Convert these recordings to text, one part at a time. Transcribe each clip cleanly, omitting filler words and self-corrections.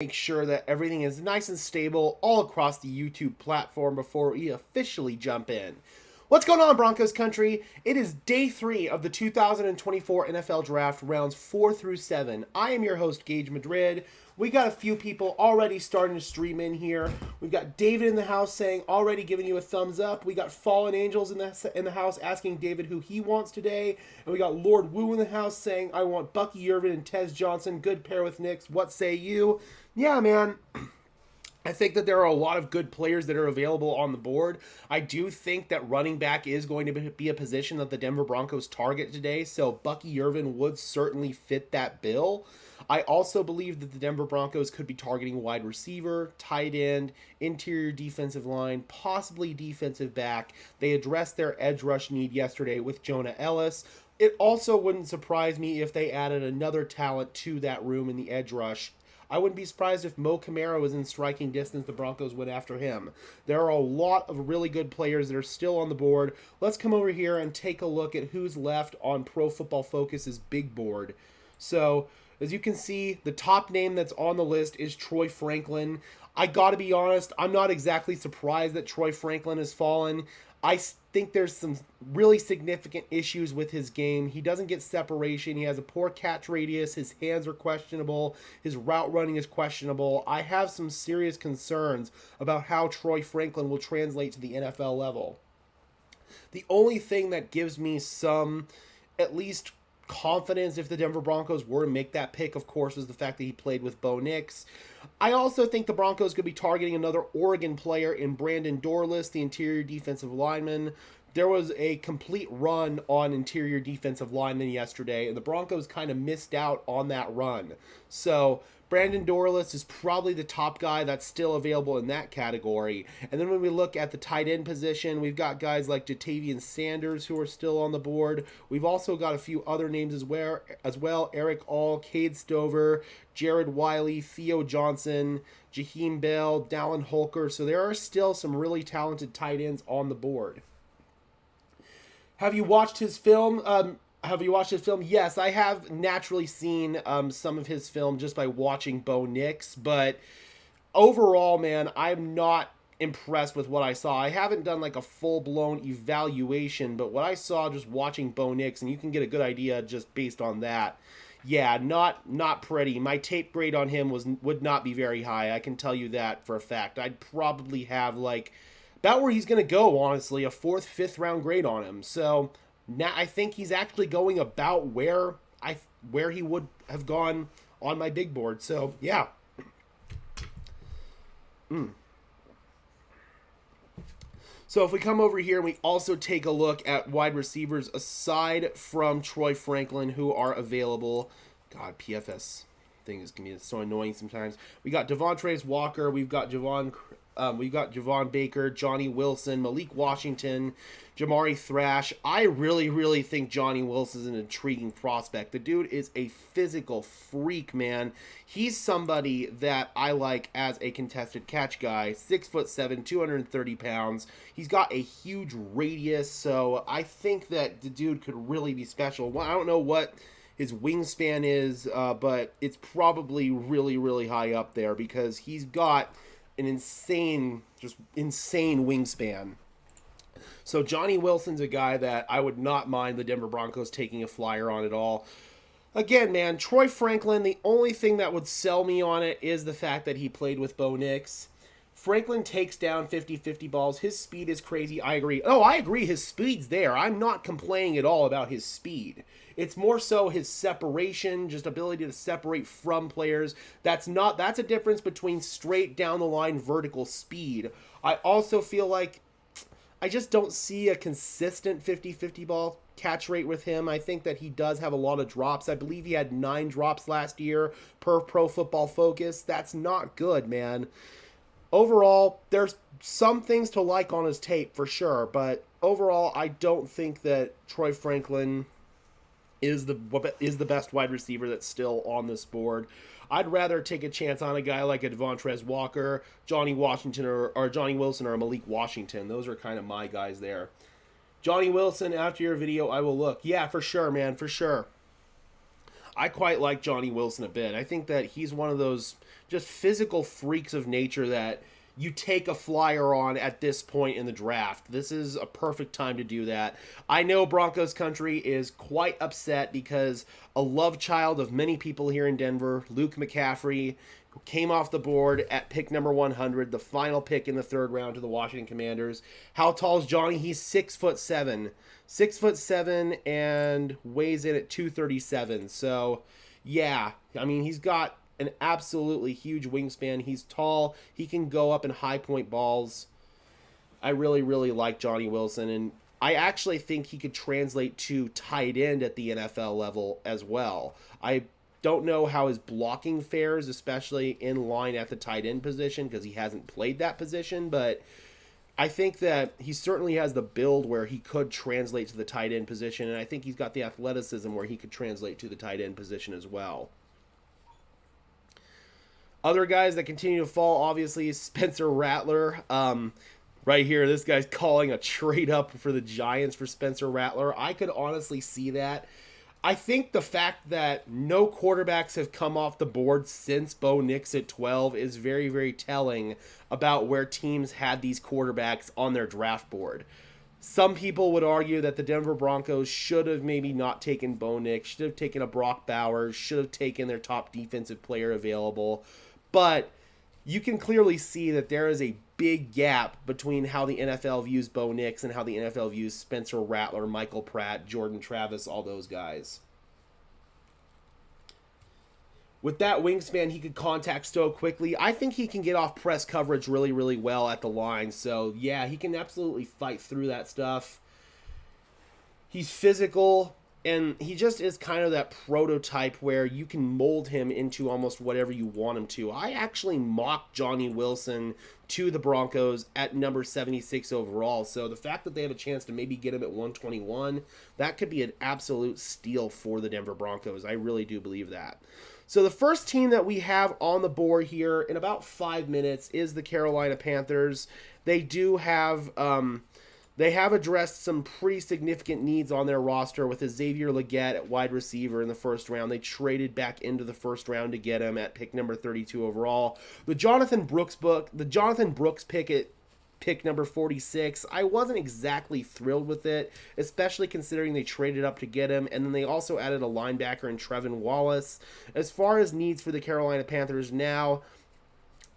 make sure that everything is nice and stable all across the YouTube platform before we officially jump in. What's going on, Broncos country? It is day 3 of the 2024 NFL Draft, rounds 4 through 7. I am your host, Gage Madrid. We got a few people already starting to stream in here. We've got David in the house saying, already giving you a thumbs up. We got Fallen Angels in the house asking David who he wants today. And we got Lord Wu in the house saying, I want Bucky Irvin and Tez Johnson. Good pair with Knicks. What say you? Yeah, man. I think that there are a lot of good players that are available on the board. I do think that running back is going to be a position that the Denver Broncos target today, so Bucky Irvin would certainly fit that bill. I also believe that the Denver Broncos could be targeting wide receiver, tight end, interior defensive line, possibly defensive back. They addressed their edge rush need yesterday with Jonah Ellis. It also wouldn't surprise me if they added another talent to that room in the edge rush. I wouldn't be surprised if Mo Camara was in striking distance. The Broncos went after him. There are a lot of really good players that are still on the board. Let's come over here and take a look at who's left on Pro Football Focus's big board. So, as you can see, the top name that's on the list is Troy Franklin. I gotta be honest, I'm not exactly surprised that Troy Franklin has fallen. I think there's some really significant issues with his game. He doesn't get separation. He has a poor catch radius. His hands are questionable. His route running is questionable. I have some serious concerns about how Troy Franklin will translate to the NFL level. The only thing that gives me some, at least, confidence if the Denver Broncos were to make that pick, of course, is the fact that he played with Bo Nix. I also think the Broncos could be targeting another Oregon player in Brandon Dorlus, the interior defensive lineman. There was a complete run on interior defensive linemen yesterday, and the Broncos kind of missed out on that run. So Brandon Dorlus is probably the top guy that's still available in that category. And then when we look at the tight end position, we've got guys like Jatavian Sanders who are still on the board. We've also got a few other names as well. Eric All, Cade Stover, Jared Wiley, Theo Johnson, Jaheim Bell, Dallin Holker. So there are still some really talented tight ends on the board. Have you watched his film? Yes, I have naturally seen some of his film just by watching Bo Nix, but overall, man, I'm not impressed with what I saw. I haven't done like a full-blown evaluation, but what I saw just watching Bo Nix, and you can get a good idea just based on that. Yeah, not pretty. My tape grade on him would not be very high. I can tell you that for a fact. I'd probably have like about where he's going to go, honestly, a 4th, 5th round grade on him. So now I think he's actually going about where he would have gone on my big board. So, yeah. So if we come over here and we also take a look at wide receivers aside from Troy Franklin who are available. God, PFS thing is going to be so annoying sometimes. We got Devontae Walker. We've got Javon Baker, Johnny Wilson, Malik Washington, Jamari Thrash. I really think Johnny Wilson is an intriguing prospect. The dude is a physical freak, man. He's somebody that I like as a contested catch guy. 6'7", 230 pounds. He's got a huge radius, so I think that the dude could really be special. Well, I don't know what his wingspan is, but it's probably really high up there because he's got an insane wingspan. So Johnny Wilson's a guy that I would not mind the Denver Broncos taking a flyer on at all. Again, man, Troy Franklin, the only thing that would sell me on it is the fact that he played with Bo Nix. Franklin takes down 50-50 balls. His speed is crazy. I agree. Oh, I agree. His speed's there. I'm not complaining at all about his speed. It's more so his separation, just ability to separate from players. That's a difference between straight down the line vertical speed. I also feel like I just don't see a consistent 50-50 ball catch rate with him. I think that he does have a lot of drops. I believe he had 9 drops last year per Pro Football Focus. That's not good, man. Overall, there's some things to like on his tape for sure, but overall, I don't think that Troy Franklin is the best wide receiver that's still on this board. I'd rather take a chance on a guy like a Devontae Walker, Johnny Washington, or Johnny Wilson, or Malik Washington. Those are kind of my guys there. Johnny Wilson, after your video, I will look. Yeah, for sure, man, for sure. I quite like Johnny Wilson a bit. I think that he's one of those just physical freaks of nature that you take a flyer on at this point in the draft. This is a perfect time to do that. I know Broncos country is quite upset because a love child of many people here in Denver, Luke McCaffrey, who came off the board at pick number 100, the final pick in the third round to the Washington Commanders. How tall is Johnny? He's 6'7". 6'7" and weighs in at 237. So, yeah, I mean, he's got an absolutely huge wingspan. He's tall. He can go up in high point balls. I really, really like Johnny Wilson, and I actually think he could translate to tight end at the NFL level as well. I don't know how his blocking fares, especially in line at the tight end position, because he hasn't played that position, but I think that he certainly has the build where he could translate to the tight end position, and I think he's got the athleticism where he could translate to the tight end position as well. Other guys that continue to fall, obviously, is Spencer Rattler. Right here, this guy's calling a trade up for the Giants for Spencer Rattler. I could honestly see that. I think the fact that no quarterbacks have come off the board since Bo Nix at 12 is very, very telling about where teams had these quarterbacks on their draft board. Some people would argue that the Denver Broncos should have maybe not taken Bo Nix, should have taken a Brock Bowers, should have taken their top defensive player available. But you can clearly see that there is a big gap between how the NFL views Bo Nix and how the NFL views Spencer Rattler, Michael Pratt, Jordan Travis, all those guys. With that wingspan, he could contact so quickly. I think he can get off press coverage really, really well at the line. So, yeah, he can absolutely fight through that stuff. He's physical, and he just is kind of that prototype where you can mold him into almost whatever you want him to. I actually mocked Johnny Wilson to the Broncos at number 76 overall. So the fact that they have a chance to maybe get him at 121, that could be an absolute steal for the Denver Broncos. I really do believe that. So the first team that we have on the board here in about 5 minutes is the Carolina Panthers. They do have they have addressed some pretty significant needs on their roster with a Xavier Legette at wide receiver in the first round. They traded back into the first round to get him at pick number 32 overall. The Jonathan Brooks pick at pick number 46, I wasn't exactly thrilled with it, especially considering they traded up to get him, and then they also added a linebacker in Trevin Wallace. As far as needs for the Carolina Panthers now,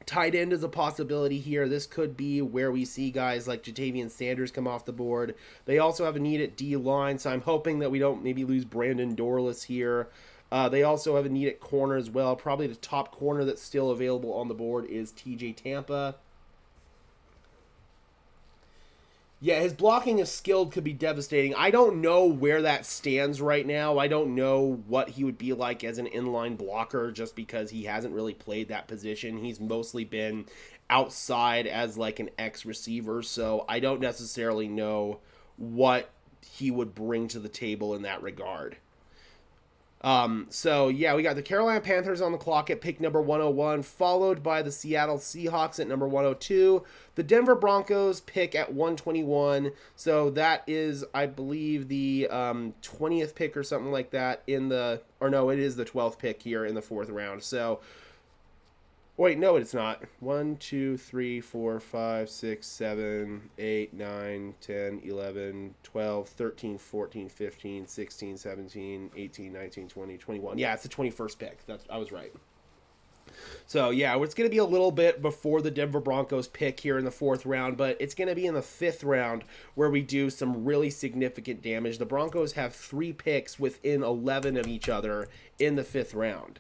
tight end is a possibility here. This could be where we see guys like Jatavian Sanders come off the board. They also have a need at D-line, so I'm hoping that we don't maybe lose Brandon Dorless here. They also have a need at corner as well. Probably the top corner that's still available on the board is TJ Tampa. Yeah, his blocking if skilled could be devastating. I don't know where that stands right now. I don't know what he would be like as an inline blocker just because he hasn't really played that position. He's mostly been outside as like an X receiver, so I don't necessarily know what he would bring to the table in that regard. So yeah, we got the Carolina Panthers on the clock at pick number 101, followed by the Seattle Seahawks at number 102, the Denver Broncos pick at 121. So that is, I believe, the 20th pick or something like that it is the 12th pick here in the fourth round. So wait, no, it's not. 1, 2, 3, 4, 5, 6, 7, 8, 9, 10, 11, 12, 13, 14, 15, 16, 17, 18, 19, 20, 21. Yeah, it's the 21st pick. I was right. So, yeah, it's going to be a little bit before the Denver Broncos pick here in the fourth round, but it's going to be in the fifth round where we do some really significant damage. The Broncos have 3 picks within 11 of each other in the fifth round.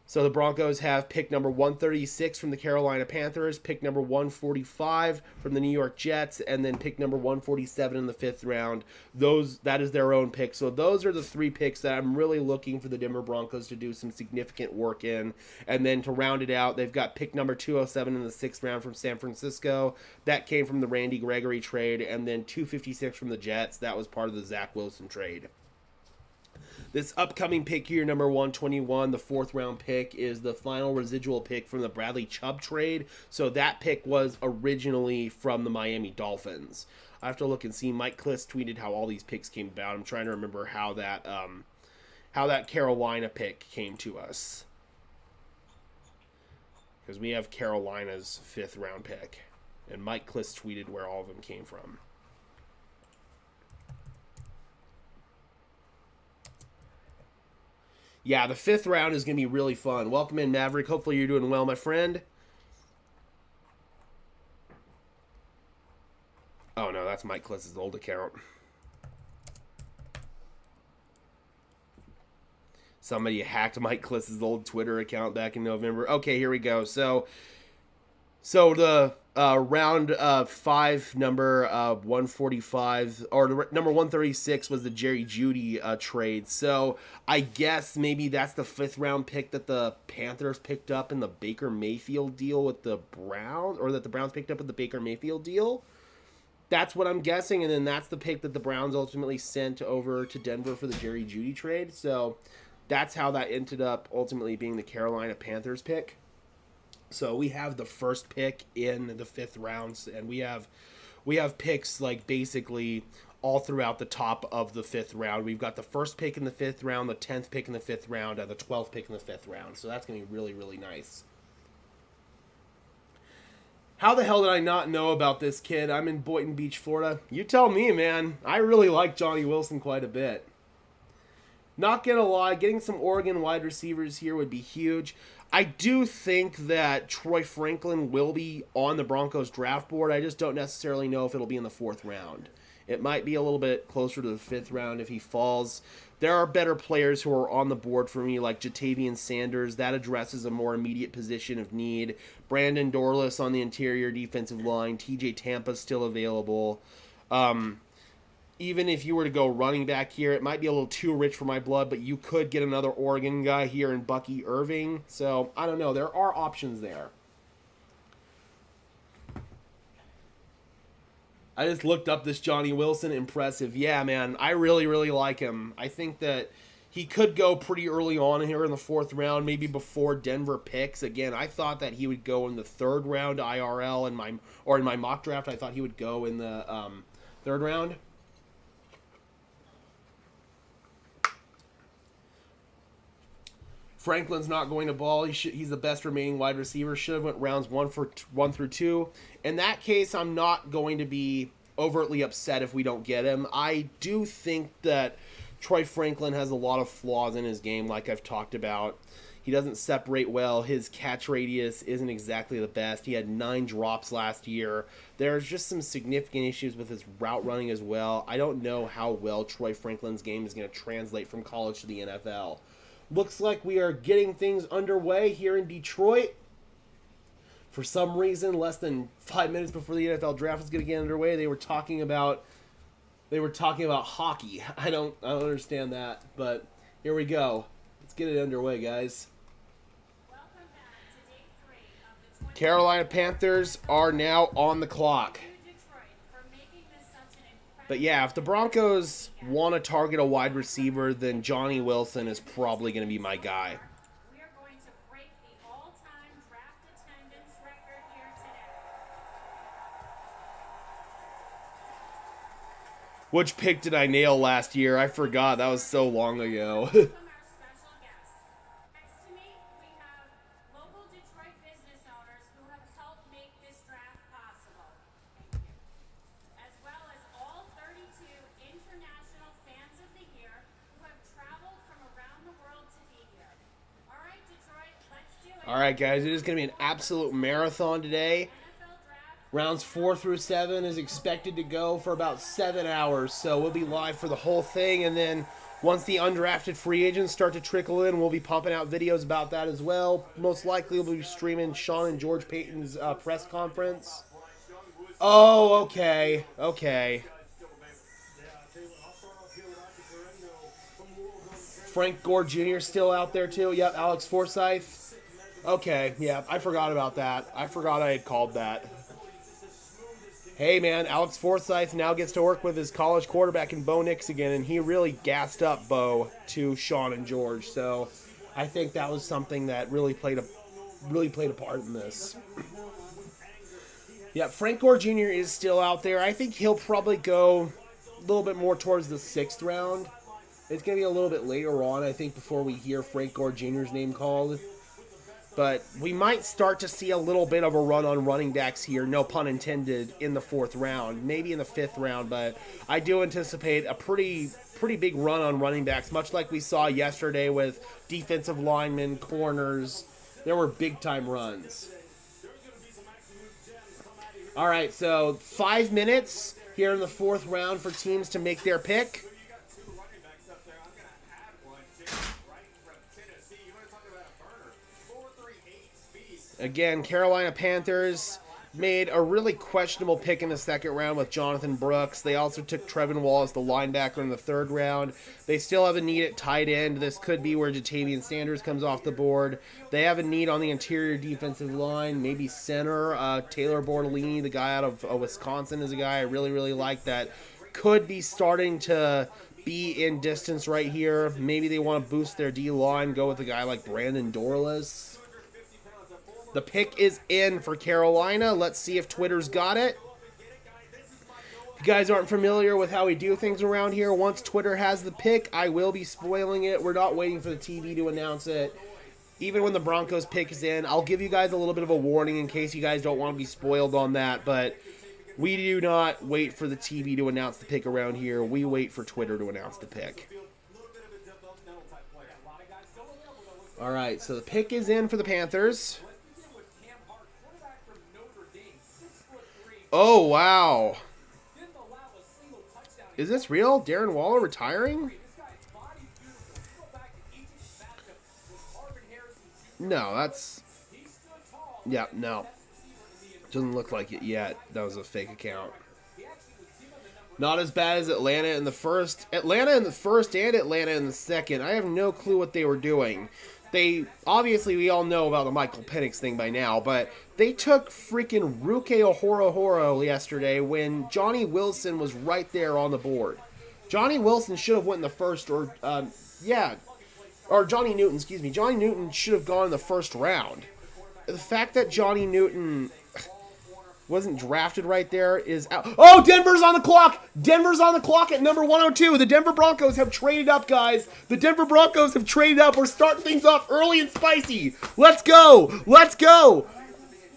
So the Broncos have pick number 136 from the Carolina Panthers, pick number 145 from the New York Jets, and then pick number 147 in the fifth round. That is their own pick. So those are the 3 picks that I'm really looking for the Denver Broncos to do some significant work in. And then to round it out, they've got pick number 207 in the sixth round from San Francisco. That came from the Randy Gregory trade. And then 256 from the Jets. That was part of the Zach Wilson trade. This upcoming pick here, number 121, the fourth round pick, is the final residual pick from the Bradley Chubb trade. So that pick was originally from the Miami Dolphins. I have to look and see. Mike Kliss tweeted how all these picks came about. I'm trying to remember how that how that Carolina pick came to us. Because we have Carolina's 5th round pick. And Mike Kliss tweeted where all of them came from. Yeah, the 5th round is going to be really fun. Welcome in, Maverick. Hopefully you're doing well, my friend. Oh, no, that's Mike Kliss's old account. Somebody hacked Mike Kliss's old Twitter account back in November. Okay, here we go. So the round 5 number 145 or the number 136 was the Jerry Jeudy trade. So I guess maybe that's the 5th round pick that the Panthers picked up in the Baker Mayfield deal with the Browns, or that the Browns picked up with the Baker Mayfield deal. That's what I'm guessing, and then that's the pick that the Browns ultimately sent over to Denver for the Jerry Jeudy trade. So that's how that ended up ultimately being the Carolina Panthers pick. So we have the first pick in the 5th rounds, and we have picks like basically all throughout the top of the 5th round. We've got the first pick in the 5th round, the 10th pick in the 5th round, and the 12th pick in the 5th round. So that's going to be really, really nice. How the hell did I not know about this kid? I'm in Boynton Beach, Florida. You tell me, man. I really like Johnny Wilson quite a bit. Not gonna lie, getting some Oregon wide receivers here would be huge. I do think that Troy Franklin will be on the Broncos draft board. I just don't necessarily know if it'll be in the 4th round. It might be a little bit closer to the 5th round if he falls. There are better players who are on the board for me, like Jatavian Sanders. That addresses a more immediate position of need. Brandon Dorlus on the interior defensive line. TJ Tampa's still available. Even if you were to go running back here, it might be a little too rich for my blood, but you could get another Oregon guy here in Bucky Irving. So, I don't know. There are options there. I just looked up this Johnny Wilson. Impressive. Yeah, man. I really, really like him. I think that he could go pretty early on here in the 4th round, maybe before Denver picks. Again, I thought that he would go in the 3rd round IRL in my mock draft. I thought he would go in the 3rd round. Franklin's not going to ball. He's the best remaining wide receiver. Should have went rounds 1 through 2. In that case, I'm not going to be overtly upset if we don't get him. I do think that Troy Franklin has a lot of flaws in his game, like I've talked about. He doesn't separate well. His catch radius isn't exactly the best. He had 9 drops last year. There's just some significant issues with his route running as well. I don't know how well Troy Franklin's game is going to translate from college to the NFL. Looks like we are getting things underway here in Detroit. For some reason, less than 5 minutes before the NFL draft is going to get underway, they were talking about hockey. I don't understand that, but here we go. Let's get it underway, guys. Welcome back to day 3 of the Carolina Panthers are now on the clock. But yeah, if the Broncos want to target a wide receiver, then Johnny Wilson is probably going to be my guy. We are going to break the all-time draft attendance record here today. Which pick did I nail last year? I forgot. That was so long ago. Welcome our special guests. Estimé, we have local Detroit business owners who have helped make this draft possible. Thank you. As well as all 32 international fans of the year who have traveled from around the world to be here. All right, Detroit, let's do it. All right, guys, it is going to be an absolute marathon today. NFL draft. Rounds 4 through 7 is expected to go for about 7 hours, so we'll be live for the whole thing, and then once the undrafted free agents start to trickle in, we'll be pumping out videos about that as well. Most likely we'll be streaming Sean and George Payton's press conference. Oh, okay. Frank Gore Jr. still out there too. Yep, Alex Forsyth. Okay, yeah, I forgot about that. I forgot I had called that. Hey, man, Alex Forsyth now gets to work with his college quarterback in Bo Nix again, and he really gassed up Bo to Sean and George. So I think that was something that really played a part in this. Yeah, Frank Gore Jr. is still out there. I think he'll probably go a little bit more towards the 6th round. It's going to be a little bit later on, I think, before we hear Frank Gore Jr.'s name called. But we might start to see a little bit of a run on running backs here, no pun intended, in the 4th round. Maybe in the 5th round, but I do anticipate a pretty big run on running backs, much like we saw yesterday with defensive linemen, corners. There were big-time runs. All right, so 5 minutes here in the 4th round for teams to make their pick. Again, Carolina Panthers made a really questionable pick in the 2nd round with Jonathan Brooks. They also took Trevin Wallace, the linebacker, in the 3rd round. They still have a need at tight end. This could be where Jatavian Sanders comes off the board. They have a need on the interior defensive line, maybe center. Taylor Bortolini, the guy out of Wisconsin, is a guy I really like that could be starting to be in distance right here. Maybe they want to boost their D-line, go with a guy like Brandon Dorless. The pick is in for Carolina. Let's see if Twitter's got it. If you guys aren't familiar with how we do things around here, once Twitter has the pick, I will be spoiling it. We're not waiting for the TV to announce it. Even when the Broncos pick is in, I'll give you guys a little bit of a warning in case you guys don't want to be spoiled on that. But we do not wait for the TV to announce the pick around here. We wait for Twitter to announce the pick. All right, so the pick is in for the Panthers. Oh, wow. Is this real? Darren Waller retiring? No, that's... Yeah, no. Doesn't look like it yet. That was a fake account. Not as bad as Atlanta in the first. Atlanta in the first and Atlanta in the second. I have no clue what they were doing. They, obviously, we all know about the Michael Penix thing by now, but they took freaking Ruke Ohoro yesterday when Johnny Wilson was right there on the board. Johnny Wilson should have went in the first, or Johnny Newton, excuse me. Johnny Newton should have gone in the 1st round. The fact that Johnny Newton wasn't drafted right there is out. Oh, Denver's on the clock! Denver's on the clock at number 102. The Denver Broncos have traded up, guys. The Denver Broncos have traded up. We're starting things off early and spicy. Let's go! Let's go!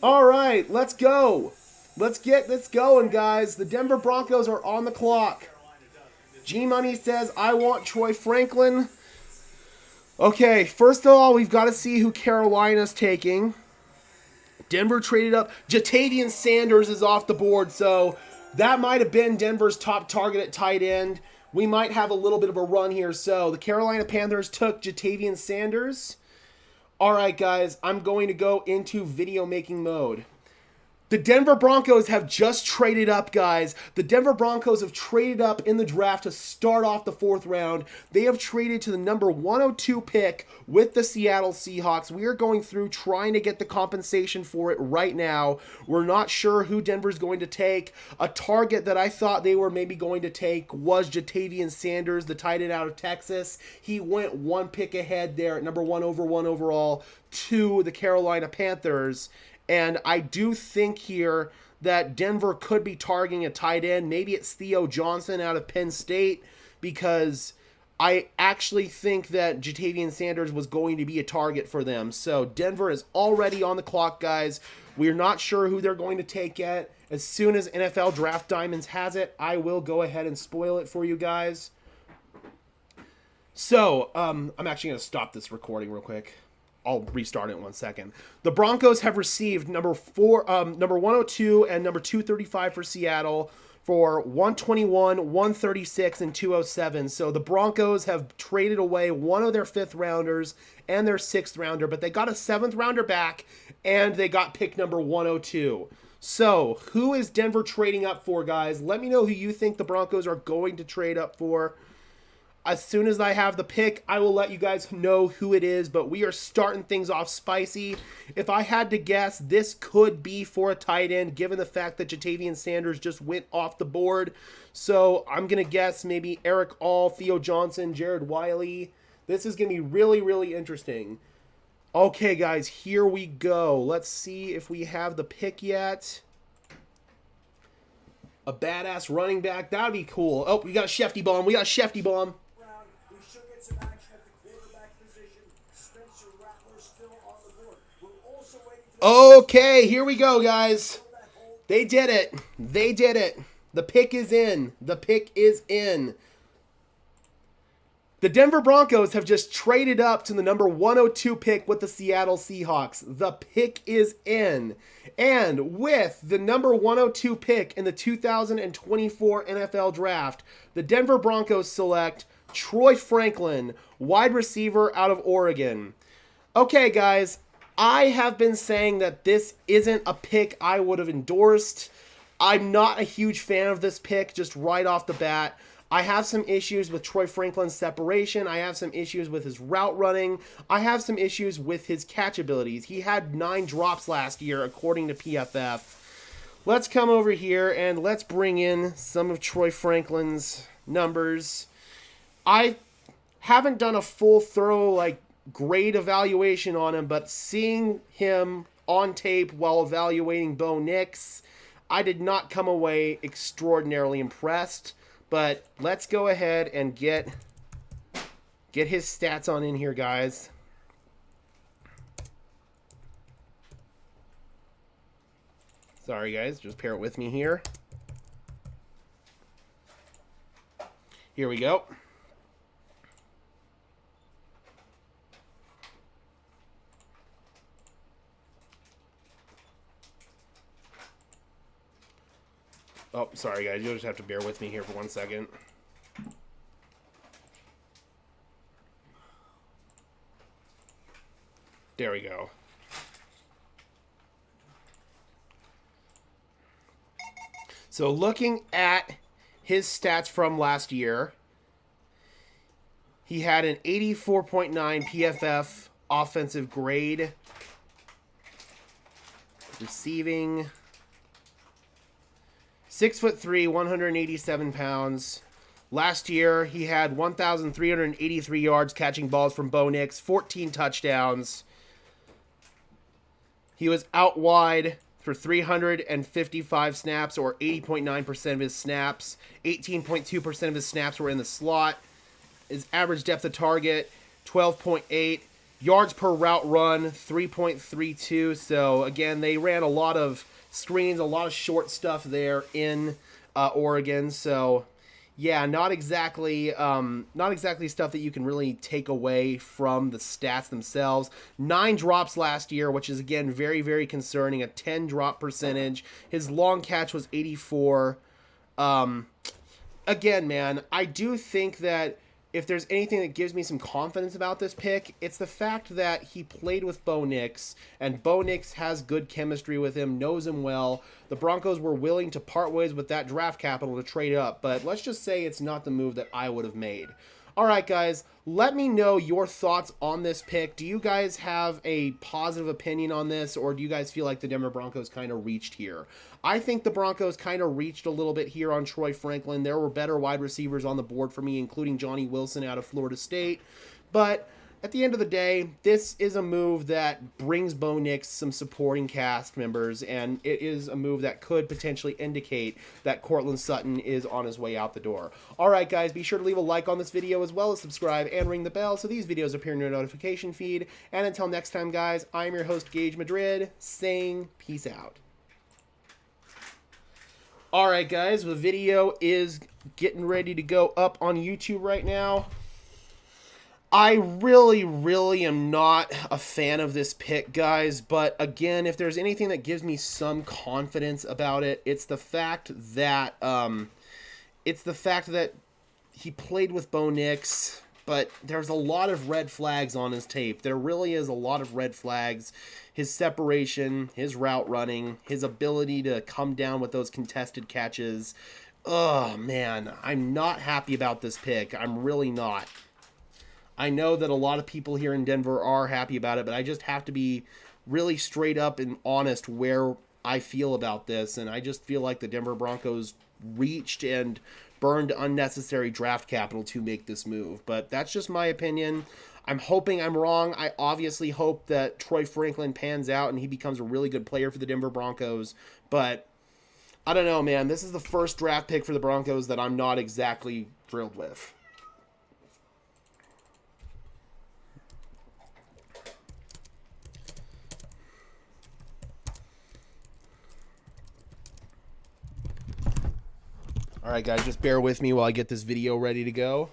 All right, let's go. Let's get this going, guys. The Denver Broncos are on the clock. G-Money says, I want Troy Franklin. Okay, first of all, we've got to see who Carolina's taking. Denver traded up. Jatavian Sanders is off the board, so that might have been Denver's top target at tight end. We might have a little bit of a run here. So the Carolina Panthers took Jatavian Sanders. All right, guys, I'm going to go into video making mode. The Denver Broncos have just traded up, guys. The Denver Broncos have traded up in the draft to start off the 4th round. They have traded to the number 102 pick with the Seattle Seahawks. We are going through trying to get the compensation for it right now. We're not sure who Denver's going to take. A target that I thought they were maybe going to take was Jatavian Sanders, the tight end out of Texas. He went 1 pick ahead there at number 1 overall to the Carolina Panthers. And I do think here that Denver could be targeting a tight end. Maybe it's Theo Johnson out of Penn State, because I actually think that Jatavian Sanders was going to be a target for them. So Denver is already on the clock, guys. We're not sure who they're going to take yet. As soon as NFL Draft Diamonds has it, I will go ahead and spoil it for you guys. So, I'm actually going to stop this recording real quick. I'll restart it in 1 second. The Broncos have received number 102 and number 235 for Seattle for 121, 136, and 207. So the Broncos have traded away one of their 5th rounders and their 6th rounder, but they got a 7th rounder back, and they got pick number 102. So who is Denver trading up for, guys? Let me know who you think the Broncos are going to trade up for. As soon as I have the pick, I will let you guys know who it is, but we are starting things off spicy. If I had to guess, this could be for a tight end, given the fact that Jatavian Sanders just went off the board. So I'm going to guess maybe Eric All, Theo Johnson, Jared Wiley. This is going to be really interesting. Okay, guys, here we go. Let's see if we have the pick yet. A badass running back. That would be cool. Oh, we got a Shefty bomb. defensive action at the quarterback position. Spencer Rattler still on the board. We're also waiting for Okay, here we go, guys. They did it. They did it. The pick is in. The pick is in. The Denver Broncos have just traded up to the number 102 pick with the Seattle Seahawks. The pick is in. And with the number 102 pick in the 2024 NFL Draft, the Denver Broncos select Troy Franklin, wide receiver out of Oregon. Okay, guys, I have been saying that this isn't a pick I would have endorsed. I'm not a huge fan of this pick just right off the bat. I have some issues with Troy Franklin's separation. I have some issues with his route running. I have some issues with his catch abilities. He had 9 drops last year, according to PFF. Let's come over here and let's bring in some of Troy Franklin's numbers. I haven't done a full, thorough, grade evaluation on him, but seeing him on tape while evaluating Bo Nix, I did not come away extraordinarily impressed. But let's go ahead and get his stats on in here, guys. Sorry, guys. Just bear with me here. Here we go. Oh, sorry, guys. You'll just have to bear with me here for 1 second. There we go. So looking at his stats from last year, he had an 84.9 PFF offensive grade. Receiving 6'3", 187 pounds. Last year, he had 1,383 yards catching balls from Bo Nix, 14 touchdowns. He was out wide for 355 snaps, or 80.9% of his snaps. 18.2% of his snaps were in the slot. His average depth of target, 12.8. Yards per route run, 3.32. So, again, they ran a lot of screens, a lot of short stuff there in Oregon. So, yeah, not exactly stuff that you can really take away from the stats themselves. 9 drops last year, which is, again, very, very concerning. A 10 drop percentage. His long catch was 84. Again, man, I do think that if there's anything that gives me some confidence about this pick, it's the fact that he played with Bo Nix, and Bo Nix has good chemistry with him, knows him well. The Broncos were willing to part ways with that draft capital to trade up, but let's just say it's not the move that I would have made. All right, guys, let me know your thoughts on this pick. Do you guys have a positive opinion on this, or do you guys feel like the Denver Broncos kind of reached here? I think the Broncos kind of reached a little bit here on Troy Franklin. There were better wide receivers on the board for me, including Johnny Wilson out of Florida State. But at the end of the day, this is a move that brings Bo Nix some supporting cast members, and it is a move that could potentially indicate that Courtland Sutton is on his way out the door. All right, guys, be sure to leave a like on this video as well as subscribe and ring the bell so these videos appear in your notification feed. And until next time, guys, I'm your host, Gage Madrid, saying peace out. All right, guys, the video is getting ready to go up on YouTube right now. I really, really am not a fan of this pick, guys, but again, if there's anything that gives me some confidence about it, it's the fact that he played with Bo Nix, but there's a lot of red flags on his tape. There really is a lot of red flags. His separation, his route running, his ability to come down with those contested catches. Oh, man, I'm not happy about this pick. I'm really not. I know that a lot of people here in Denver are happy about it, but I just have to be really straight up and honest where I feel about this. And I just feel like the Denver Broncos reached and burned unnecessary draft capital to make this move. But that's just my opinion. I'm hoping I'm wrong. I obviously hope that Troy Franklin pans out and he becomes a really good player for the Denver Broncos. But I don't know, man. This is the first draft pick for the Broncos that I'm not exactly thrilled with. All right, guys, just bear with me while I get this video ready to go.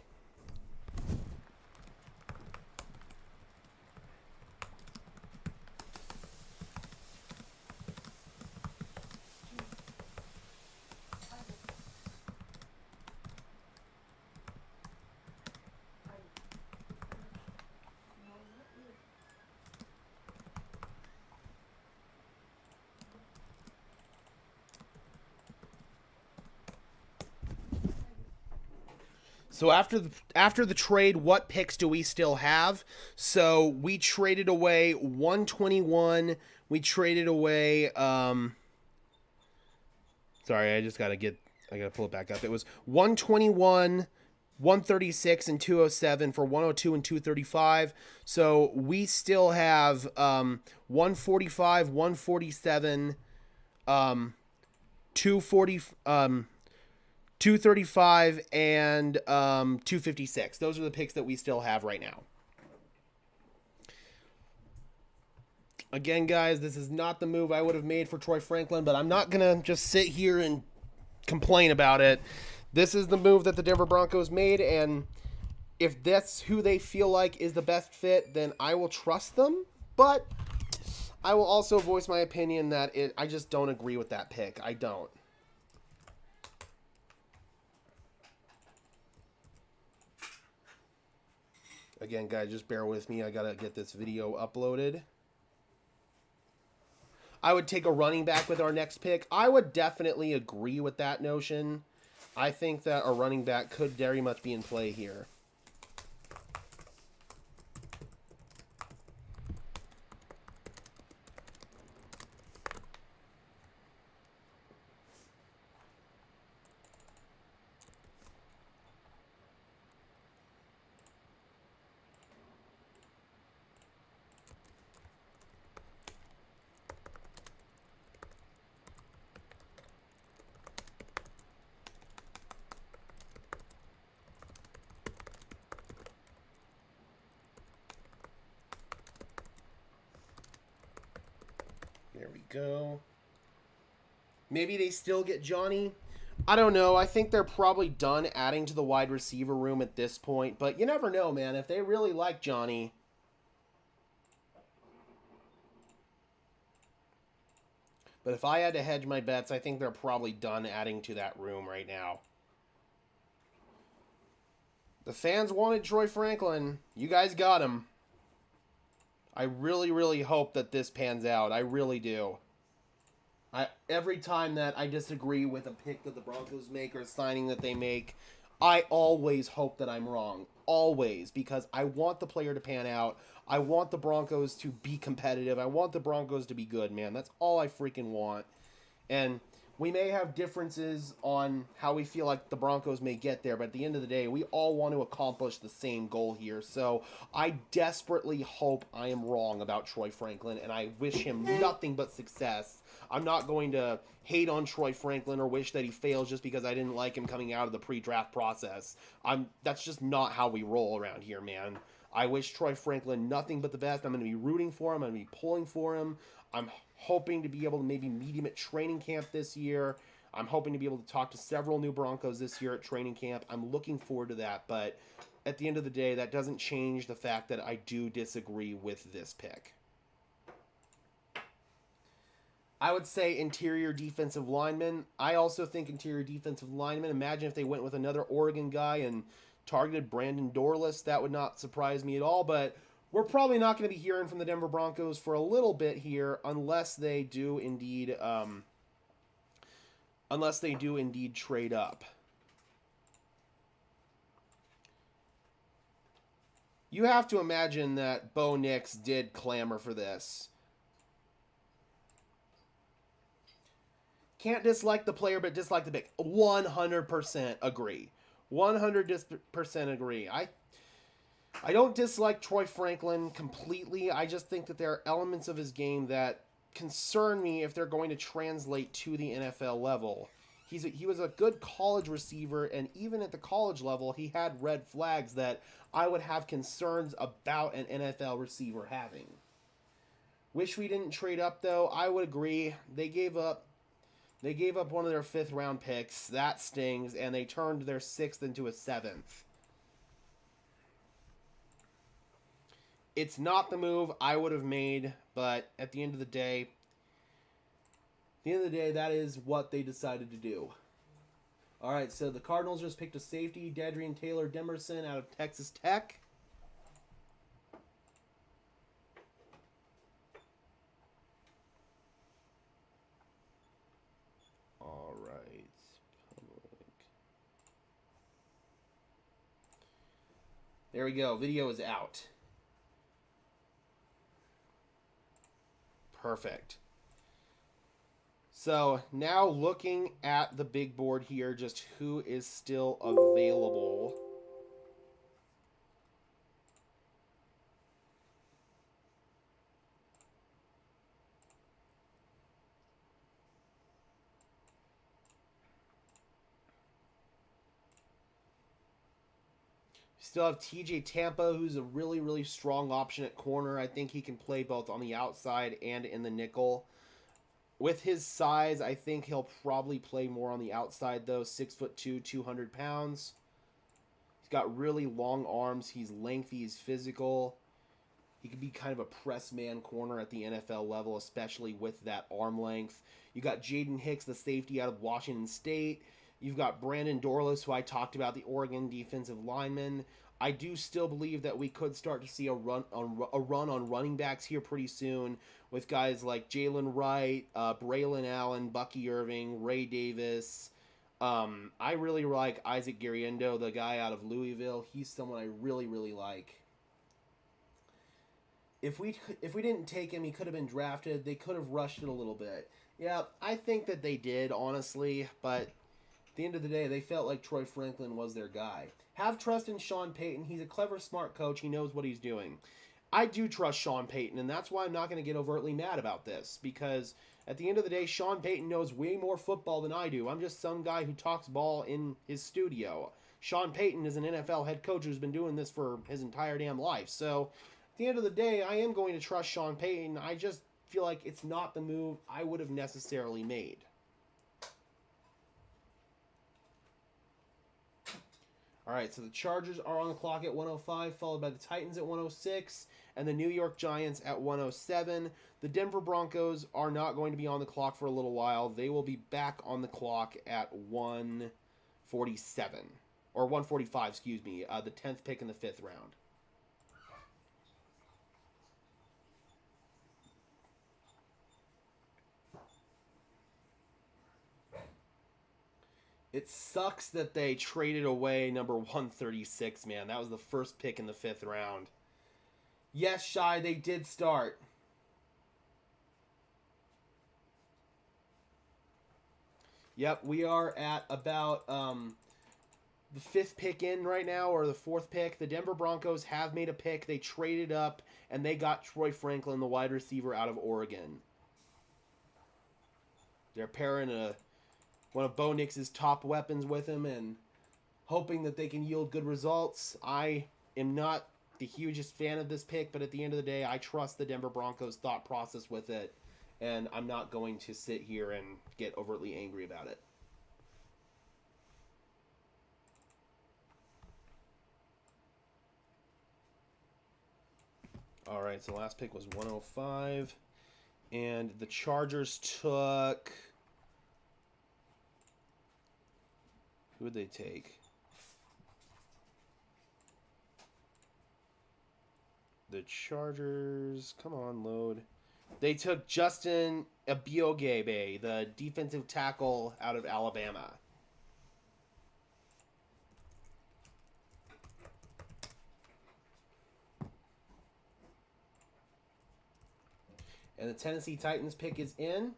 So after the trade, what picks do we still have? So we traded away 121. We traded away. Sorry, I gotta pull it back up. It was 121, 136, and 207 for 102 and 235. So we still have 145, 147, 240. 235 and 256. Those are the picks that we still have right now. Again, guys, this is not the move I would have made for Troy Franklin, but I'm not going to just sit here and complain about it. This is the move that the Denver Broncos made, and if that's who they feel like is the best fit, then I will trust them. But I will also voice my opinion that I just don't agree with that pick. I don't. Again, guys, just bear with me. I got to get this video uploaded. I would take a running back with our next pick. I would definitely agree with that notion. I think that a running back could very much be in play here. There we go. Maybe they still get Johnny. I don't know. I think they're probably done adding to the wide receiver room at this point. But you never know, man. If they really like Johnny. But if I had to hedge my bets, I think they're probably done adding to that room right now. The fans wanted Troy Franklin. You guys got him. I really, really hope that this pans out. I really do. Every time that I disagree with a pick that the Broncos make or a signing that they make, I always hope that I'm wrong. Always. Because I want the player to pan out. I want the Broncos to be competitive. I want the Broncos to be good, man. That's all I freaking want. And we may have differences on how we feel like the Broncos may get there, but at the end of the day, we all want to accomplish the same goal here. So I desperately hope I am wrong about Troy Franklin, and I wish him nothing but success. I'm not going to hate on Troy Franklin or wish that he fails just because I didn't like him coming out of the pre-draft process. That's just not how we roll around here, man. I wish Troy Franklin nothing but the best. I'm going to be rooting for him. I'm going to be pulling for him. I'm hoping to be able to maybe meet him at training camp this year. I'm hoping to be able to talk to several new Broncos this year at training camp. I'm looking forward to that, but at the end of the day, that doesn't change the fact that I do disagree with this pick. I would say interior defensive lineman. I also think interior defensive lineman. Imagine if they went with another Oregon guy and targeted Brandon Dorless. That would not surprise me at all, but we're probably not going to be hearing from the Denver Broncos for a little bit here unless they do indeed trade up. You have to imagine that Bo Nix did clamor for this. Can't dislike the player, but dislike the pick. 100% agree. 100% agree. I don't dislike Troy Franklin completely. I just think that there are elements of his game that concern me if they're going to translate to the NFL level. He was a good college receiver, and even at the college level, he had red flags that I would have concerns about an NFL receiver having. Wish we didn't trade up, though. I would agree. They gave up They gave up one of their 5th round picks. That stings, and they turned their 6th into a 7th. It's not the move I would have made, but at the end of the day, that is what they decided to do. All right, so the Cardinals just picked a safety, Dadrian Taylor Demerson out of Texas Tech. All right. Public. There we go. Video is out. Perfect. So now looking at the big board here, just who is still available. Still have TJ Tampa, who's a really, really strong option at corner. I think he can play both on the outside and in the nickel. With his size, I think he'll probably play more on the outside, though. 6'2", 200 pounds. He's got really long arms. He's lengthy. He's physical. He could be kind of a press man corner at the NFL level, especially with that arm length. You got Jaden Hicks, the safety out of Washington State. You've got Brandon Dorlus, who I talked about, the Oregon defensive lineman. I do still believe that we could start to see a run on running backs here pretty soon with guys like Jalen Wright, Braylon Allen, Bucky Irving, Ray Davis. I really like Isaac Garriendo, the guy out of Louisville. He's someone I really, really like. If we didn't take him, he could have been drafted. They could have rushed it a little bit. Yeah, I think that they did, honestly, but at the end of the day, they felt like Troy Franklin was their guy. Have trust in Sean Payton. He's a clever, smart coach. He knows what he's doing. I do trust Sean Payton, and that's why I'm not going to get overtly mad about this, because at the end of the day, Sean Payton knows way more football than I do. I'm just some guy who talks ball in his studio. Sean Payton is an NFL head coach who's been doing this for his entire damn life. So at the end of the day, I am going to trust Sean Payton. I just feel like it's not the move I would have necessarily made. All right, so the Chargers are on the clock at 105, followed by the Titans at 106, and the New York Giants at 107. The Denver Broncos are not going to be on the clock for a little while. They will be back on the clock at 147, or 145, excuse me, the 10th pick in the 5th round. It sucks that they traded away number 136, man. That was the first pick in the 5th round. Yes, Shy, they did start. Yep, we are at about the 5th pick in right now, or the 4th pick. The Denver Broncos have made a pick. They traded up, and they got Troy Franklin, the wide receiver out of Oregon. They're pairing one of Bo Nix's top weapons with him and hoping that they can yield good results. I am not the hugest fan of this pick, but at the end of the day, I trust the Denver Broncos' thought process with it, and I'm not going to sit here and get overtly angry about it. All right, so the last pick was 105, and the Chargers took... Who would they take? The Chargers, come on, load. They took Justin Abiogebe, the defensive tackle out of Alabama. And the Tennessee Titans pick is in.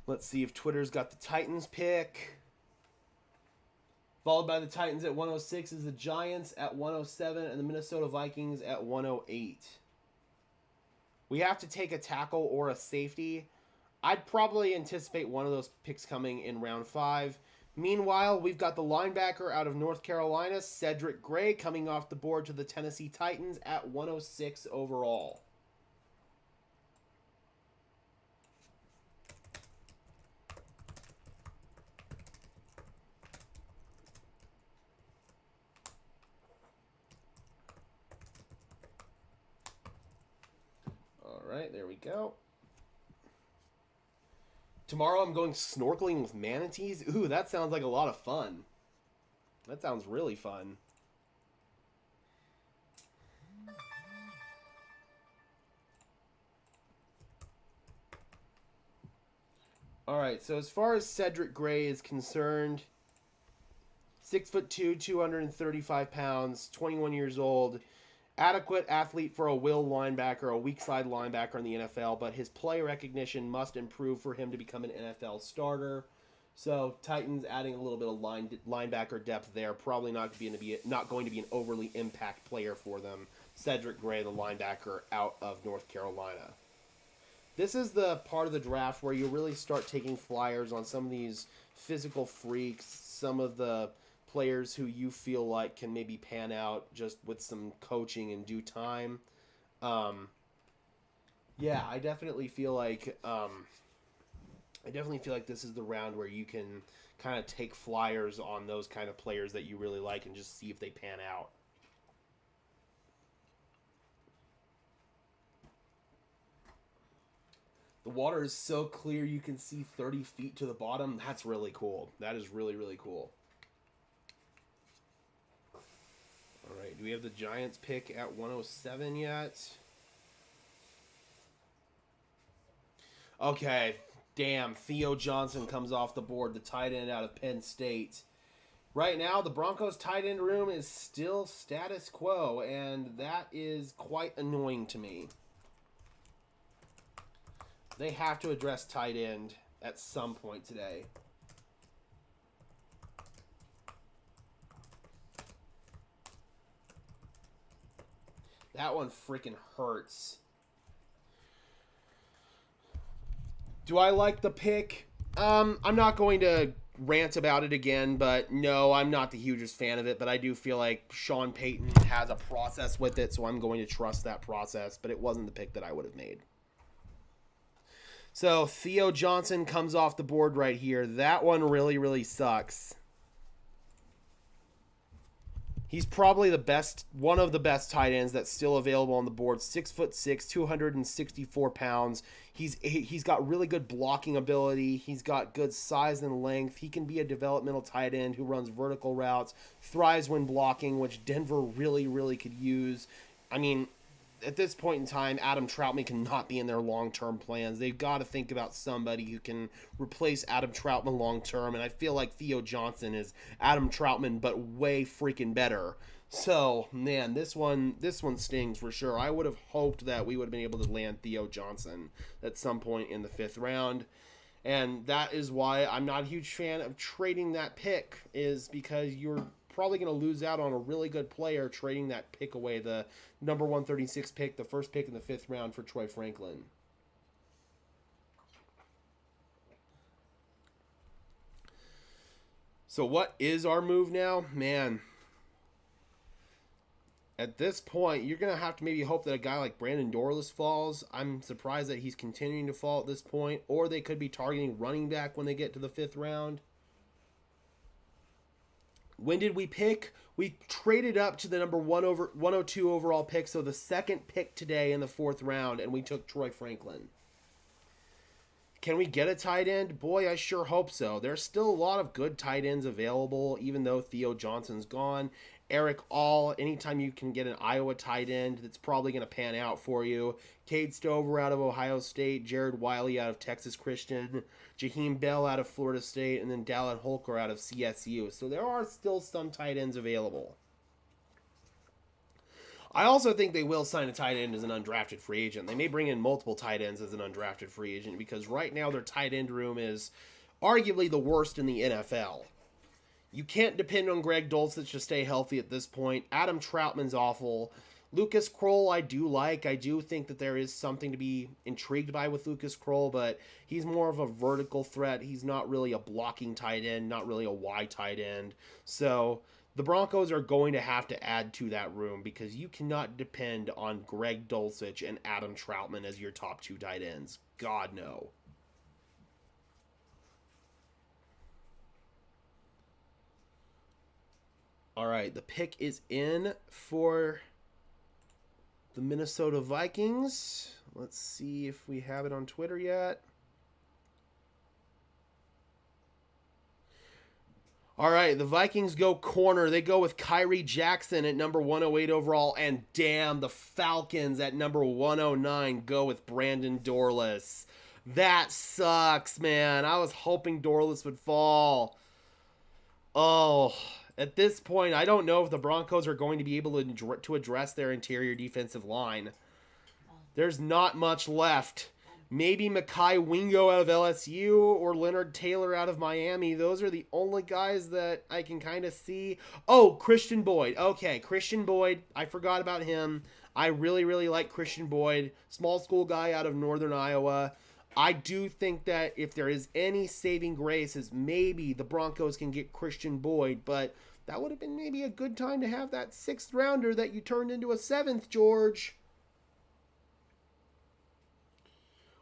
Let's see if Twitter's got the Titans pick. Followed by the Titans at 106 is the Giants at 107 and the Minnesota Vikings at 108. We have to take a tackle or a safety. I'd probably anticipate one of those picks coming in round 5. Meanwhile, we've got the linebacker out of North Carolina, Cedric Gray, coming off the board to the Tennessee Titans at 106 overall. All right, there we go. Tomorrow I'm going snorkeling with manatees. Ooh, that sounds like a lot of fun. That sounds really fun. All right, so as far as Cedric Gray is concerned, 6'2", 235 pounds, 21 years old. Adequate athlete for a will linebacker, a weak side linebacker in the NFL, but his play recognition must improve for him to become an NFL starter. So Titans adding a little bit of linebacker depth there, probably not going to be an overly impact player for them. Cedric Gray, the linebacker out of North Carolina. This is the part of the draft where you really start taking flyers on some of these physical freaks, some of the players who you feel like can maybe pan out just with some coaching in due time. Yeah, I definitely feel like this is the round where you can kind of take flyers on those kind of players that you really like and just see if they pan out. The water is so clear you can see 30 feet to the bottom. That's really cool. That is really, really cool. All right, do we have the Giants pick at 107 yet? Okay, damn, Theo Johnson comes off the board, the tight end out of Penn State. Right now, the Broncos tight end room is still status quo, and that is quite annoying to me. They have to address tight end at some point today. That one freaking hurts. Do I like the pick? I'm not going to rant about it again, but no, I'm not the hugest fan of it, but I do feel like Sean Payton has a process with it, so I'm going to trust that process, but it wasn't the pick that I would have made. So Theo Johnson comes off the board right here. That one really, really sucks. He's probably the best, one of the best tight ends that's still available on the board. 6'6", 264 pounds. He's got really good blocking ability. He's got good size and length. He can be a developmental tight end who runs vertical routes, thrives when blocking, which Denver really, really could use. I mean, at this point in time, Adam Troutman cannot be in their long-term plans. They've got to think about somebody who can replace Adam Troutman long-term, and I feel like Theo Johnson is Adam Troutman, but way freaking better. So, man, this one stings for sure. I would have hoped that we would have been able to land Theo Johnson at some point in the 5th round, and that is why I'm not a huge fan of trading that pick, is because you're probably going to lose out on a really good player trading that pick away, the number 136 pick, the first pick in the 5th round for Troy Franklin. So what is our move now? Man, at this point, you're going to have to maybe hope that a guy like Brandon Dorlus falls. I'm surprised that he's continuing to fall at this point, or they could be targeting running back when they get to the 5th round. When did we pick? We traded up to the number 102 overall pick, so the second pick today in the 4th round, and we took Troy Franklin. Can we get a tight end? Boy, I sure hope so. There's still a lot of good tight ends available, even though Theo Johnson's gone. Eric All, anytime you can get an Iowa tight end, that's probably going to pan out for you. Cade Stover out of Ohio State, Jared Wiley out of Texas Christian, Jaheim Bell out of Florida State, and then Dallin Holker out of CSU. So there are still some tight ends available. I also think they will sign a tight end as an undrafted free agent. They may bring in multiple tight ends as an undrafted free agent because right now their tight end room is arguably the worst in the NFL. You can't depend on Greg Dulcich to stay healthy at this point. Adam Troutman's awful. Lucas Kroll, I do like. I do think that there is something to be intrigued by with Lucas Kroll, but he's more of a vertical threat. He's not really a blocking tight end, not really a wide tight end. So the Broncos are going to have to add to that room because you cannot depend on Greg Dulcich and Adam Troutman as your top 2 tight ends. God, no. All right, the pick is in for the Minnesota Vikings. Let's see if we have it on Twitter yet. All right, the Vikings go corner. They go with Kyrie Jackson at number 108 overall. And damn, the Falcons at number 109 go with Brandon Dorless. That sucks, man. I was hoping Dorless would fall. Oh, at this point, I don't know if the Broncos are going to be able to address their interior defensive line. There's not much left. Maybe Mekhi Wingo out of LSU or Leonard Taylor out of Miami. Those are the only guys that I can kind of see. Oh, Christian Boyd. Okay, Christian Boyd. I forgot about him. I really, really like Christian Boyd. Small school guy out of Northern Iowa. I do think that if there is any saving grace is maybe the Broncos can get Christian Boyd, but that would have been maybe a good time to have that 6th rounder that you turned into a 7th, George.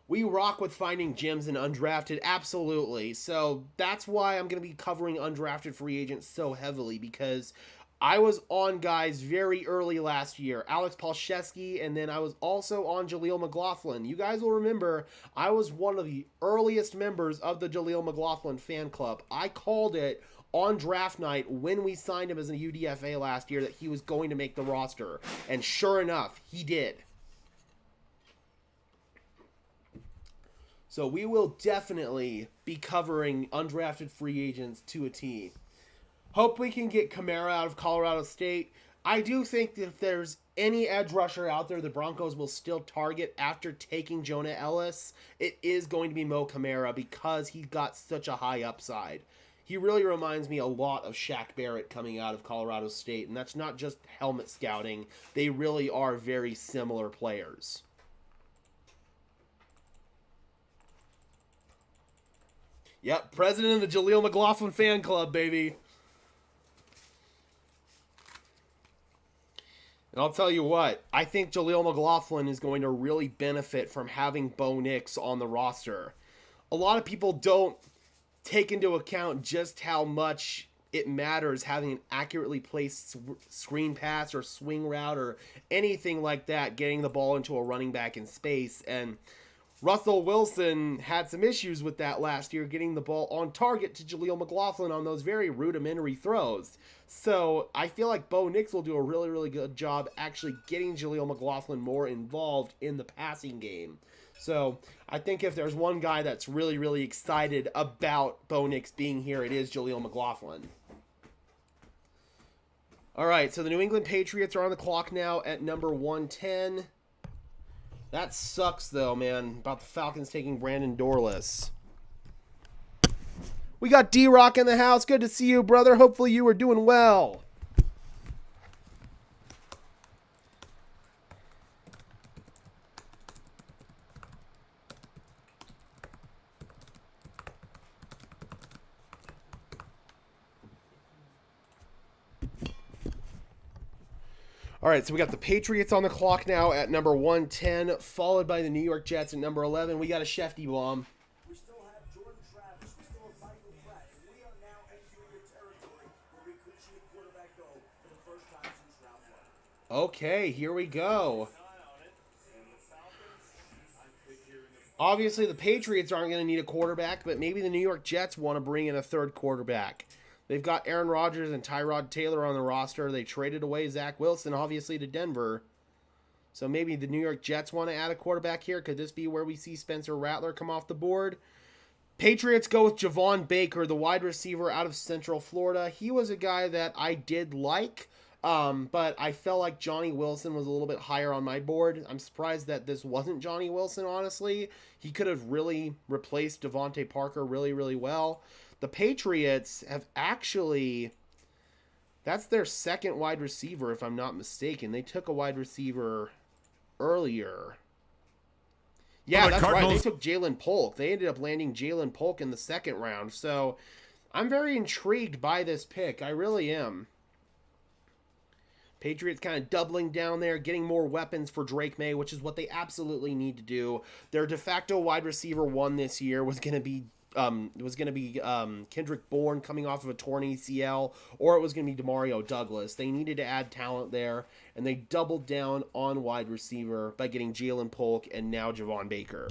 We rock with finding gems in undrafted, absolutely. So that's why I'm going to be covering undrafted free agents so heavily, because I was on guys very early last year. Alex Palczewski, and then I was also on Jaleel McLaughlin. You guys will remember I was one of the earliest members of the Jaleel McLaughlin fan club. I called it on draft night when we signed him as a UDFA last year that he was going to make the roster. And sure enough, he did. So we will definitely be covering undrafted free agents to a T. Hope we can get Kamara out of Colorado State. I do think that if there's any edge rusher out there the Broncos will still target after taking Jonah Ellis, it is going to be Mo Kamara because he got such a high upside. He really reminds me a lot of Shaq Barrett coming out of Colorado State, and that's not just helmet scouting. They really are very similar players. Yep, president of the Jaleel McLaughlin fan club, baby. And I'll tell you what, I think Jaleel McLaughlin is going to really benefit from having Bo Nix on the roster. A lot of people don't take into account just how much it matters having an accurately placed screen pass or swing route or anything like that, getting the ball into a running back in space. And Russell Wilson had some issues with that last year, getting the ball on target to Jaleel McLaughlin on those very rudimentary throws. So I feel like Bo Nix will do a really, really good job actually getting Jaleel McLaughlin more involved in the passing game. So I think if there's one guy that's really, really excited about Bo Nix being here, it is Jaleel McLaughlin. All right, so the New England Patriots are on the clock now at number 110. That sucks, though, man, about the Falcons taking Brandon Dorless. We got D-Rock in the house. Good to see you, brother. Hopefully you are doing well. All right, so we got the Patriots on the clock now at number 110, followed by the New York Jets at number 11. We got a Shefty bomb. We still have Jordan Travis. We still have Michael Pratt. And we are now entering the territory where we could see a quarterback go for the first time since round one. Okay, here we go. Obviously, the Patriots aren't going to need a quarterback, but maybe the New York Jets want to bring in a third quarterback. They've got Aaron Rodgers and Tyrod Taylor on the roster. They traded away Zach Wilson, obviously, to Denver. So maybe the New York Jets want to add a quarterback here. Could this be where we see Spencer Rattler come off the board? Patriots go with Javon Baker, the wide receiver out of Central Florida. He was a guy that I did like, but I felt like Johnny Wilson was a little bit higher on my board. I'm surprised that this wasn't Johnny Wilson, honestly. He could have really replaced Devontae Parker really, really well. The Patriots have actually That's their second wide receiver, if I'm not mistaken. They took a wide receiver earlier. Yeah, that's right. They took Jalen Polk. They ended up landing Jalen Polk in the second round. So I'm very intrigued by this pick. I really am. Patriots kind of doubling down there, getting more weapons for Drake May, which is what they absolutely need to do. Their de facto wide receiver one this year was going to be Kendrick Bourne coming off of a torn ACL, or it was going to be Demario Douglas. They needed to add talent there, and they doubled down on wide receiver by getting Jalen Polk and now Javon Baker.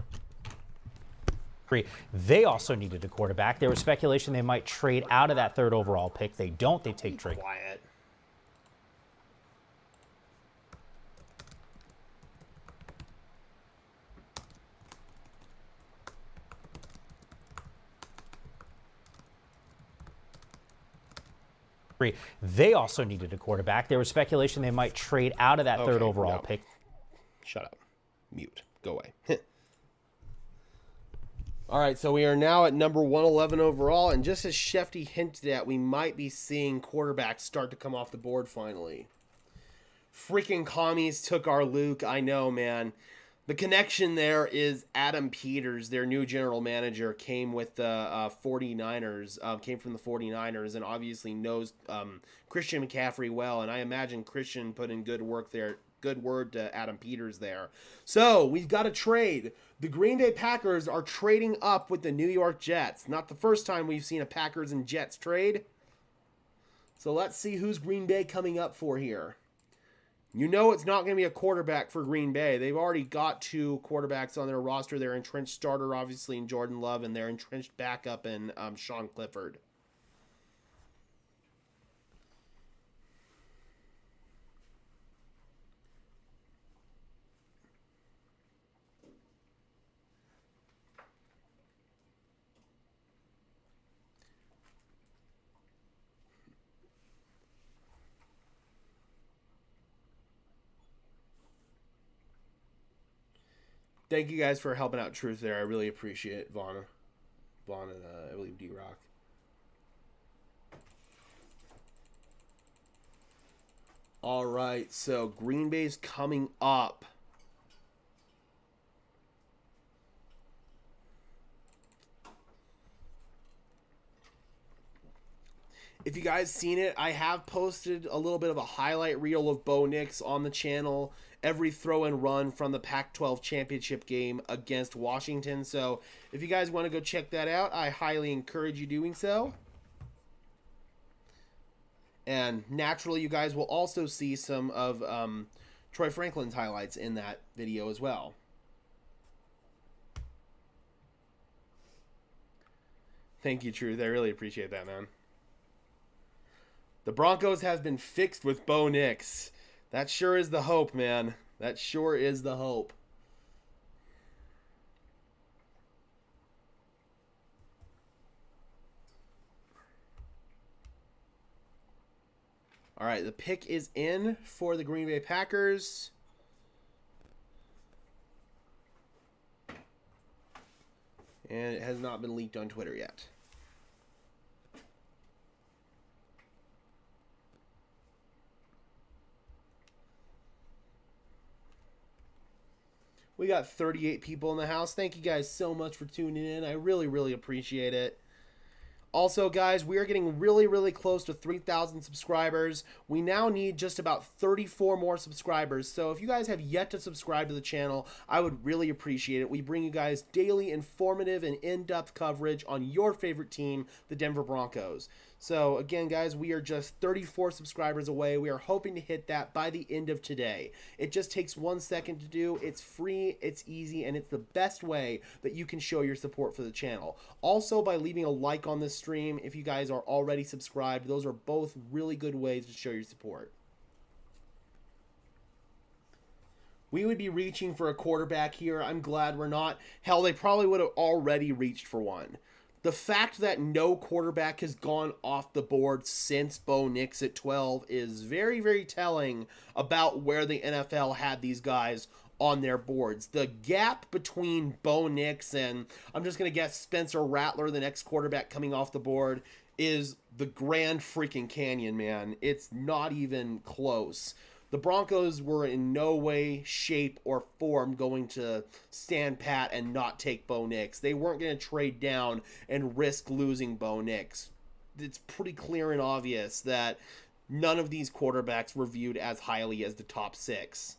They also needed a quarterback. There was speculation they might trade out of that third overall pick. They don't. They take Drake. Quiet. They also needed a quarterback. There was speculation they might trade out of that third overall pick. Shut up. Mute. Go away. All right, so we are now at number 111 overall, and just as Shefty hinted at, we might be seeing quarterbacks start to come off the board finally. Freaking commies took our Luke. I know, man. The connection there is Adam Peters, their new general manager, came with the 49ers, came from the 49ers, and obviously knows Christian McCaffrey well. And I imagine Christian put in good work there, good word to Adam Peters there. So we've got a trade. The Green Bay Packers are trading up with the New York Jets. Not the first time we've seen a Packers and Jets trade. So let's see who's Green Bay coming up for here. You know it's not going to be a quarterback for Green Bay. They've already got two quarterbacks on their roster. Their entrenched starter, obviously, in Jordan Love, and their entrenched backup in Sean Clifford. Thank you guys for helping out Truth there. I really appreciate it, Vaughn and I believe D-Rock. All right, so Green Bay's coming up. If you guys seen it, I have posted a little bit of a highlight reel of Bo Nix on the channel. Every throw and run from the Pac-12 championship game against Washington. So if you guys want to go check that out, I highly encourage you doing so. And naturally, you guys will also see some of Troy Franklin's highlights in that video as well. Thank you, Truth. I really appreciate that, man. The Broncos have been fixed with Bo Nix. That sure is the hope, man. That sure is the hope. All right, the pick is in for the Green Bay Packers. And it has not been leaked on Twitter yet. We got 38 people in the house. Thank you guys so much for tuning in. I really, really appreciate it. Also, guys, we are getting really, really close to 3,000 subscribers. We now need just about 34 more subscribers. So if you guys have yet to subscribe to the channel, I would really appreciate it. We bring you guys daily informative and in-depth coverage on your favorite team, the Denver Broncos. So again, guys, we are just 34 subscribers away. We are hoping to hit that by the end of today. It just takes 1 second to do. It's free, it's easy, and it's the best way that you can show your support for the channel. Also, by leaving a like on this stream, if you guys are already subscribed, those are both really good ways to show your support. We would be reaching for a quarterback here. I'm glad we're not. Hell, they probably would have already reached for one. The fact that no quarterback has gone off the board since Bo Nix at 12 is very, very telling about where the NFL had these guys on their boards. The gap between Bo Nix and, I'm just going to guess, Spencer Rattler, the next quarterback coming off the board, is the Grand freaking Canyon, man. It's not even close. The Broncos were in no way, shape, or form going to stand pat and not take Bo Nix. They weren't going to trade down and risk losing Bo Nix. It's pretty clear and obvious that none of these quarterbacks were viewed as highly as the top 6.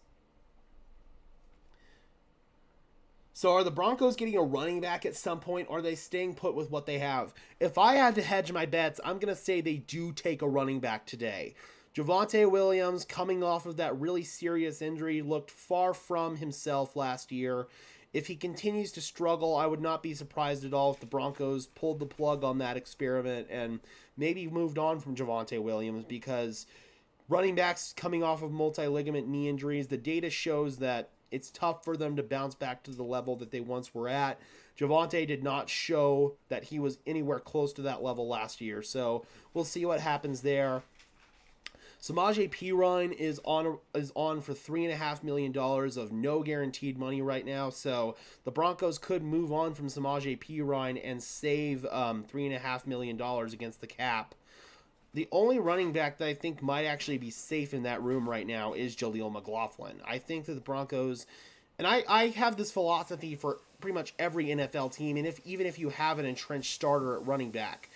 So are the Broncos getting a running back at some point, or are they staying put with what they have? If I had to hedge my bets, I'm going to say they do take a running back today. Javonte Williams, coming off of that really serious injury, looked far from himself last year. If he continues to struggle, I would not be surprised at all if the Broncos pulled the plug on that experiment and maybe moved on from Javonte Williams, because running backs coming off of multi-ligament knee injuries, the data shows that it's tough for them to bounce back to the level that they once were at. Javonte did not show that he was anywhere close to that level last year, so we'll see what happens there. Samaje Perine is on for $3.5 million of no guaranteed money right now, so the Broncos could move on from Samaje Perine and save $3.5 million against the cap. The only running back that I think might actually be safe in that room right now is Jaleel McLaughlin. I think that the Broncos, and I have this philosophy for pretty much every NFL team, and even if you have an entrenched starter at running back,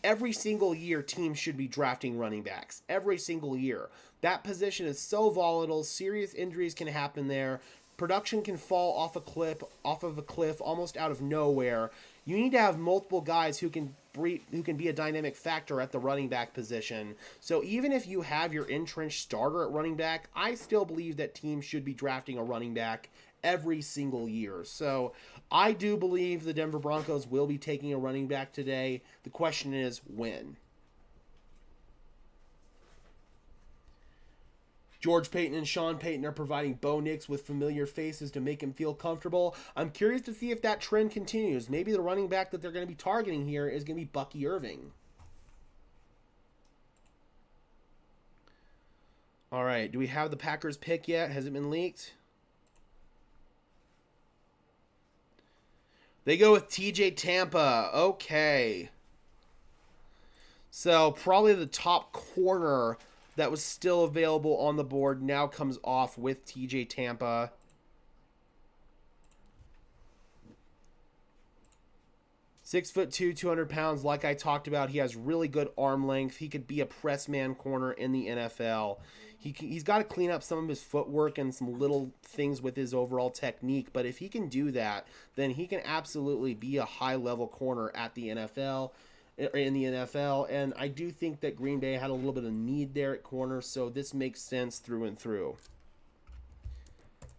every single year teams should be drafting running backs. Every single year. That position is so volatile. Serious injuries can happen there. Production can fall off of a cliff almost out of nowhere. You need to have multiple guys who can be a dynamic factor at the running back position. So even if you have your entrenched starter at running back, I still believe that teams should be drafting a running back every single year. So I do believe the Denver Broncos will be taking a running back today. The question is when. George Payton and Sean Payton are providing Bo Nix with familiar faces to make him feel comfortable. I'm curious to see if that trend continues. Maybe the running back that they're going to be targeting here is going to be Bucky Irving. All right, do we have the Packers pick yet? Has it been leaked? They go with TJ Tampa. Okay. So probably the top corner that was still available on the board now comes off with TJ Tampa. Six foot 200 pounds. Like I talked about, he has really good arm length. He could be a press man corner in the NFL. He's got to clean up some of his footwork and some little things with his overall technique. But if he can do that, then he can absolutely be a high-level corner at the NFL. In the NFL, and I do think that Green Bay had a little bit of need there at corner, so this makes sense through and through.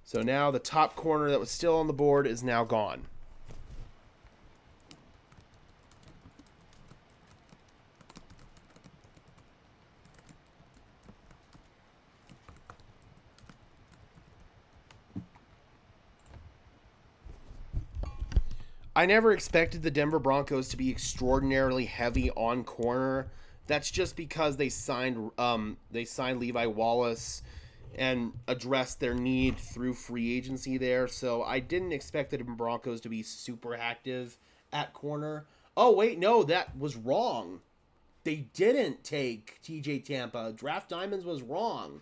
So now the top corner that was still on the board is now gone. I never expected the Denver Broncos to be extraordinarily heavy on corner. That's just because they signed Levi Wallace and addressed their need through free agency there. So I didn't expect the Broncos to be super active at corner. Oh, wait, no, that was wrong. They didn't take TJ Tampa. Draft Diamonds was wrong.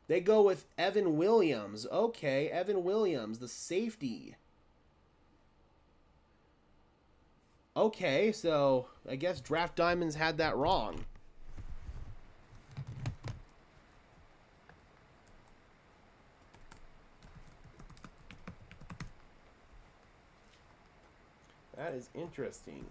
They go with Evan Williams. Okay, Evan Williams, the safety. Okay, so I guess Draft Diamonds had that wrong. That is interesting.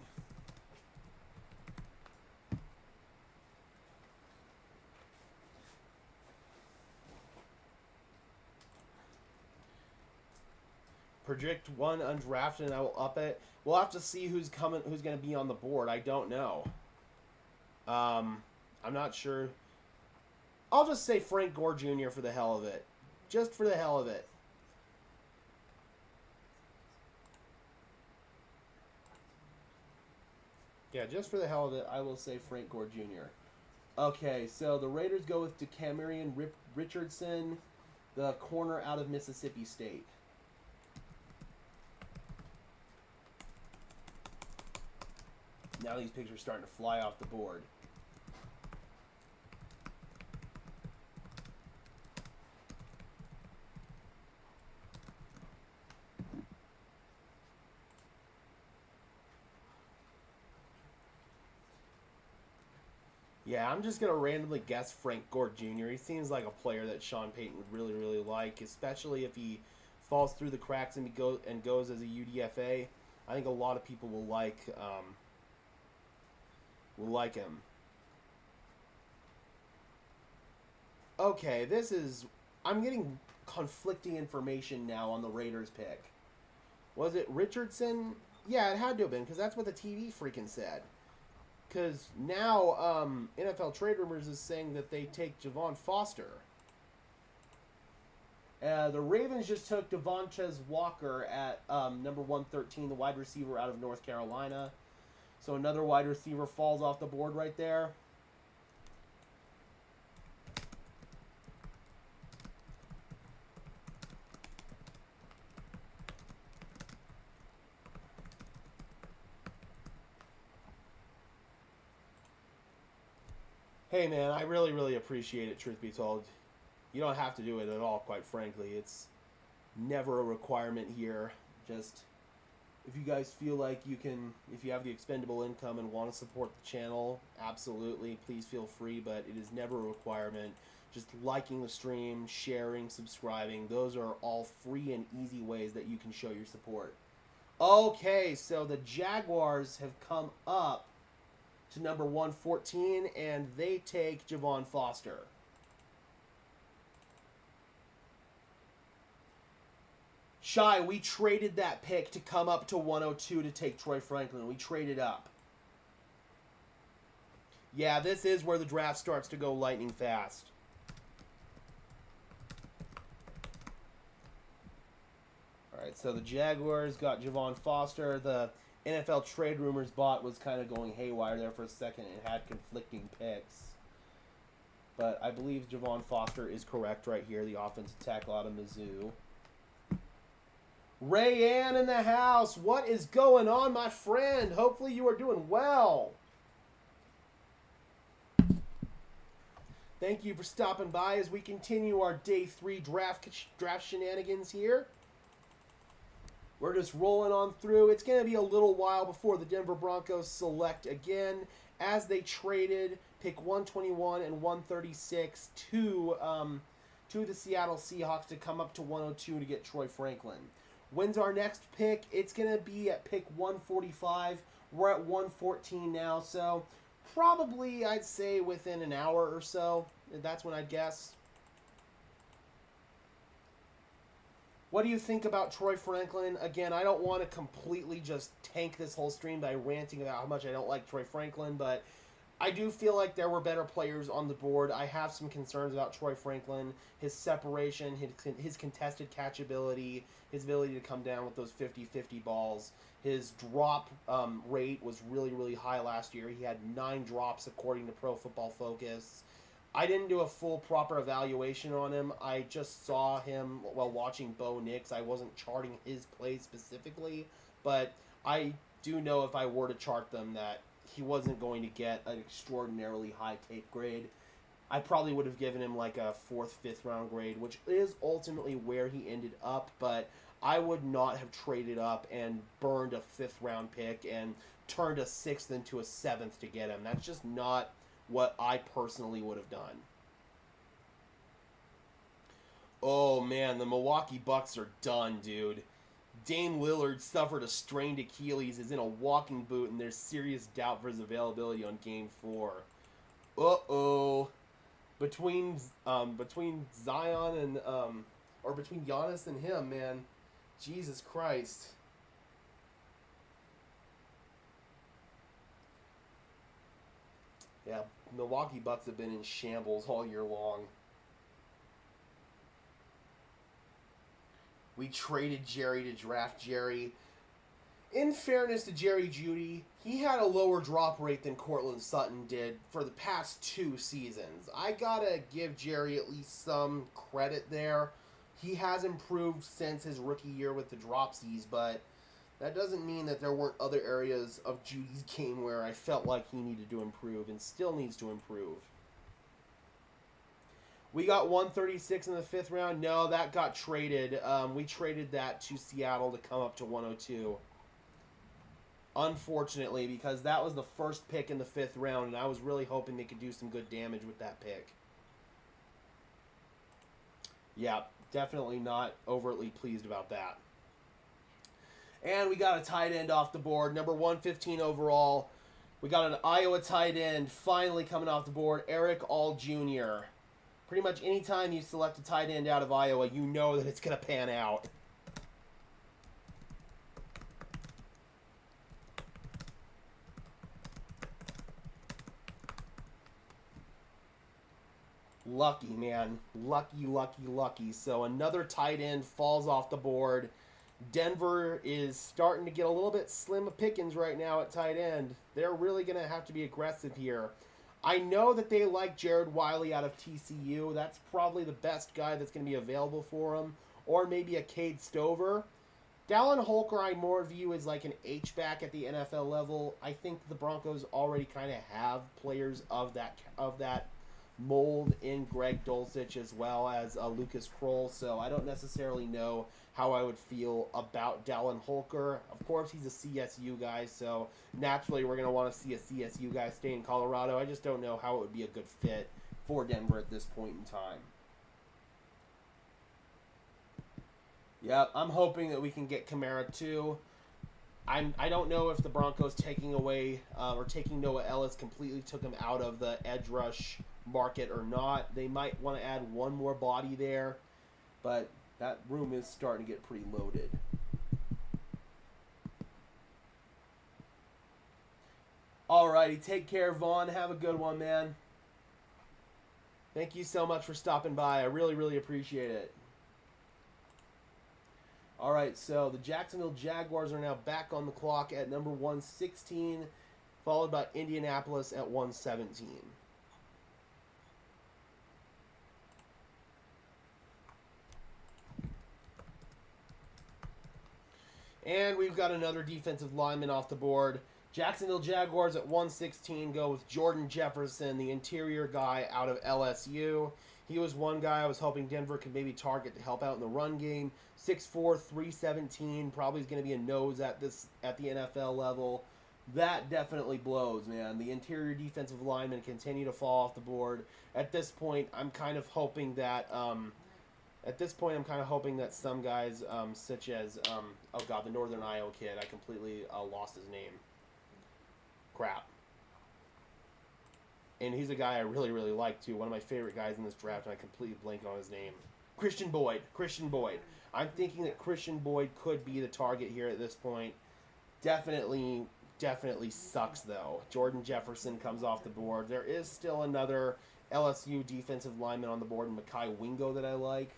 Project one undrafted and I will up it. We'll have to see who's going to be on the board. I don't know. I'm not sure. I'll just say Frank Gore Jr. for the hell of it. Just for the hell of it. Yeah, just for the hell of it, I will say Frank Gore Jr. Okay, so the Raiders go with DeCamerion Richardson, the corner out of Mississippi State. Now these picks are starting to fly off the board. Yeah, I'm just going to randomly guess Frank Gore Jr. He seems like a player that Sean Payton would really, really like, especially if he falls through the cracks and goes as a UDFA. I think a lot of people will like him. Okay, I'm getting conflicting information now on the Raiders pick. Was it Richardson? Yeah, it had to have been, because that's what the TV freaking said. Because now NFL Trade Rumors is saying that they take Javon Foster. The Ravens just took Devontae Walker at number 113, the wide receiver out of North Carolina. So another wide receiver falls off the board right there. Hey man, I really, really appreciate it, truth be told. You don't have to do it at all, quite frankly. It's never a requirement here. Just, if you guys feel like you can, if you have the expendable income and want to support the channel, absolutely, please feel free, but it is never a requirement. Just liking the stream, sharing, subscribing, those are all free and easy ways that you can show your support. Okay, so the Jaguars have come up to number 114, and they take Javon Foster. Shy, we traded that pick to come up to 102 to take Troy Franklin. We traded up. Yeah, this is where the draft starts to go lightning fast. Alright, so the Jaguars got Javon Foster. The NFL Trade Rumors bot was kind of going haywire there for a second and had conflicting picks. But I believe Javon Foster is correct right here, the offensive tackle out of Mizzou. Ray Ann in the house. What is going on, my friend? Hopefully you are doing well. Thank you for stopping by as we continue our Day 3 draft shenanigans here. We're just rolling on through. It's going to be a little while before the Denver Broncos select again, as they traded pick 121 and 136 to the Seattle Seahawks to come up to 102 to get Troy Franklin. When's our next pick? It's going to be at pick 145. We're at 114 now, so probably I'd say within an hour or so. That's when I'd guess. What do you think about Troy Franklin? Again, I don't want to completely just tank this whole stream by ranting about how much I don't like Troy Franklin, but I do feel like there were better players on the board. I have some concerns about Troy Franklin, his separation, his contested catchability, his ability to come down with those 50-50 balls. His drop rate was really, really high last year. He had 9 drops according to Pro Football Focus. I didn't do a full proper evaluation on him. I just saw him while watching Bo Nix. I wasn't charting his plays specifically, but I do know if I were to chart them that he wasn't going to get an extraordinarily high tape grade. I probably would have given him like a 4th, 5th round grade, which is ultimately where he ended up, but I would not have traded up and burned a 5th round pick and turned a 6th into a 7th to get him. That's just not what I personally would have done. Oh man, the Milwaukee Bucks are done, dude. Dame Lillard suffered a strained Achilles, is in a walking boot, and there's serious doubt for his availability on Game 4. Uh-oh. Between Zion and or between Giannis and him, man. Jesus Christ. Yeah, Milwaukee Bucks have been in shambles all year long. We traded Jerry to draft Jerry. In fairness to Jerry Jeudy, he had a lower drop rate than Cortland Sutton did for the past 2 seasons. I gotta give Jerry at least some credit there. He has improved since his rookie year with the dropsies, but That doesn't mean that there weren't other areas of Judy's game where I felt like he needed to improve and still needs to improve. We got 136 in the 5th round. No, that got traded. We traded that to Seattle to come up to 102. Unfortunately, because that was the first pick in the 5th round, and I was really hoping they could do some good damage with that pick. Yeah, definitely not overtly pleased about that. And we got a tight end off the board, number 115 overall. We got an Iowa tight end finally coming off the board, Eric All Jr. Pretty much anytime you select a tight end out of Iowa, you know that it's going to pan out. Lucky, man. Lucky, lucky, lucky. So another tight end falls off the board. Denver is starting to get a little bit slim of pickings right now at tight end. They're really going to have to be aggressive here. I know that they like Jared Wiley out of TCU. That's probably the best guy that's going to be available for them. Or maybe a Cade Stover. Dallin Holker I more view as like an H-back at the NFL level. I think the Broncos already kind of have players of that mold in Greg Dulcich as well as Lucas Kroll, so I don't necessarily know how I would feel about Dallin Holker. Of course, he's a CSU guy, so naturally we're going to want to see a CSU guy stay in Colorado. I just don't know how it would be a good fit for Denver at this point in time. Yep, I'm hoping that we can get Kamara too. I don't know if the Broncos taking away or taking Noah Ellis completely took him out of the edge rush market or not. They might want to add one more body there, but that room is starting to get pretty loaded. Alrighty, take care, Vaughn. Have a good one, man. Thank you so much for stopping by. I really, really appreciate it. All right, so the Jacksonville Jaguars are now back on the clock at number 116, followed by Indianapolis at 117. And we've got another defensive lineman off the board. Jacksonville Jaguars at 116 go with Jordan Jefferson, the interior guy out of LSU. He was one guy I was hoping Denver could maybe target to help out in the run game. 6'4", 317, probably is going to be a nose at the NFL level. That definitely blows, man. The interior defensive linemen continue to fall off the board. At this point, I'm kind of hoping that some guys, such as oh god, the Northern Iowa kid, I completely lost his name. Crap. And he's a guy I really, really like, too. One of my favorite guys in this draft, and I completely blanked on his name. Christian Boyd. I'm thinking that Christian Boyd could be the target here at this point. Definitely sucks, though. Jordan Jefferson comes off the board. There is still another LSU defensive lineman on the board, Mekhi Wingo, that I like.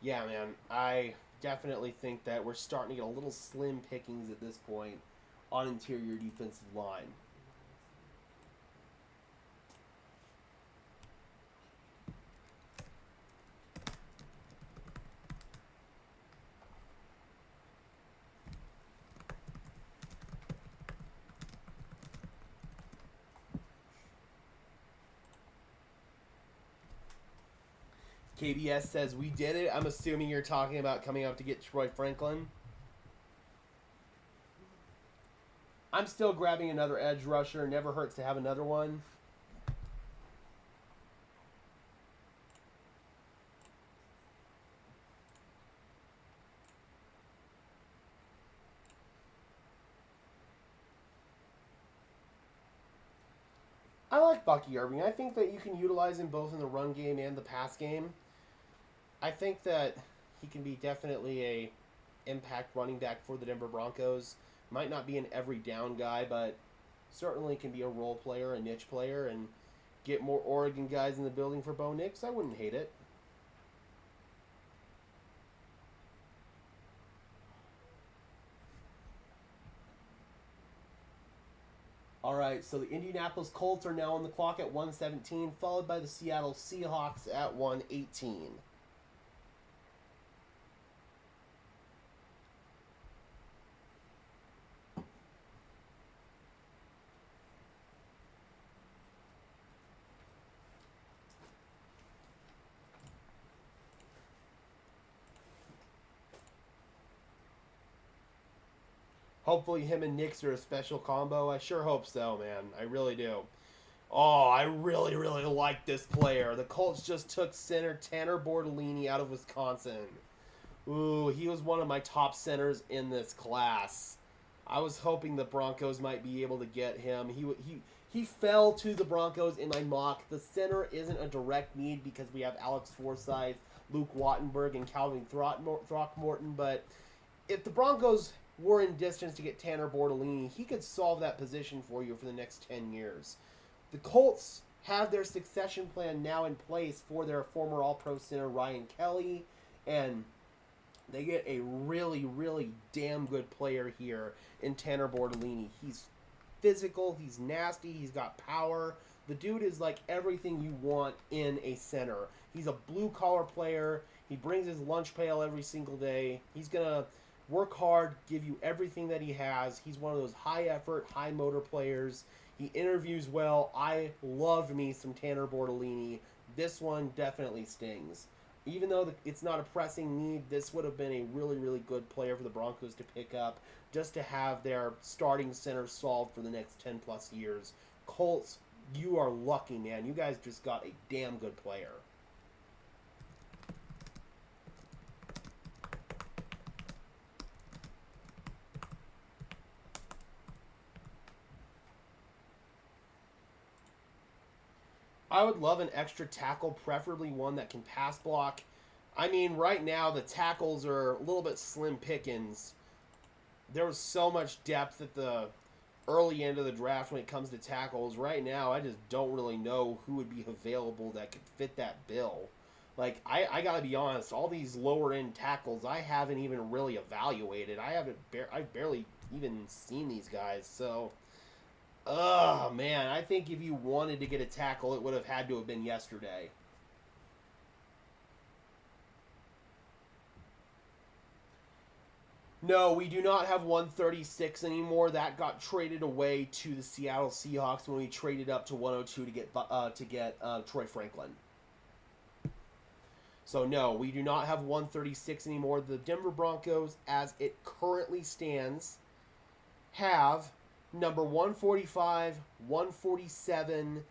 Yeah, man. I definitely think that we're starting to get a little slim pickings at this point on interior defensive line. KBS says, we did it. I'm assuming you're talking about coming up to get Troy Franklin. I'm still grabbing another edge rusher. Never hurts to have another one. I like Bucky Irving. I think that you can utilize him both in the run game and the pass game. I think that he can be definitely a impact running back for the Denver Broncos. Might not be an every down guy, but certainly can be a role player, a niche player, and get more Oregon guys in the building for Bo Nix. I wouldn't hate it. All right, so the Indianapolis Colts are now on the clock at 117, followed by the Seattle Seahawks at 118. Hopefully him and Knicks are a special combo. I sure hope so, man. I really do. Oh, I really, really like this player. The Colts just took center Tanner Bortolini out of Wisconsin. Ooh, he was one of my top centers in this class. I was hoping the Broncos might be able to get him. He fell to the Broncos in my mock. The center isn't a direct need because we have Alex Forsythe, Luke Wattenberg, and Calvin Throckmorton. But if the Broncos were in distance to get Tanner Bortolini, he could solve that position for you for the next 10 years. The Colts have their succession plan now in place for their former All-Pro center Ryan Kelly, and they get a really, really damn good player here in Tanner Bortolini. He's physical, he's nasty, he's got power. The dude is like everything you want in a center. He's a blue-collar player. He brings his lunch pail every single day. He's going to work hard, give you everything that he has. He's one of those high-effort, high-motor players. He interviews well. I loved me some Tanner Bortolini. This one definitely stings. Even though it's not a pressing need, this would have been a really, really good player for the Broncos to pick up just to have their starting center solved for the next 10-plus years. Colts, you are lucky, man. You guys just got a damn good player. I would love an extra tackle, preferably one that can pass block. I mean, right now, the tackles are a little bit slim pickings. There was so much depth at the early end of the draft when it comes to tackles. Right now, I just don't really know who would be available that could fit that bill. Like, I gotta be honest, all these lower-end tackles, I haven't even really evaluated. I've barely even seen these guys, so... Oh, man, I think if you wanted to get a tackle, it would have had to have been yesterday. No, we do not have 136 anymore. That got traded away to the Seattle Seahawks when we traded up to 102 to get Troy Franklin. So, no, we do not have 136 anymore. The Denver Broncos, as it currently stands, have... number 145, 147,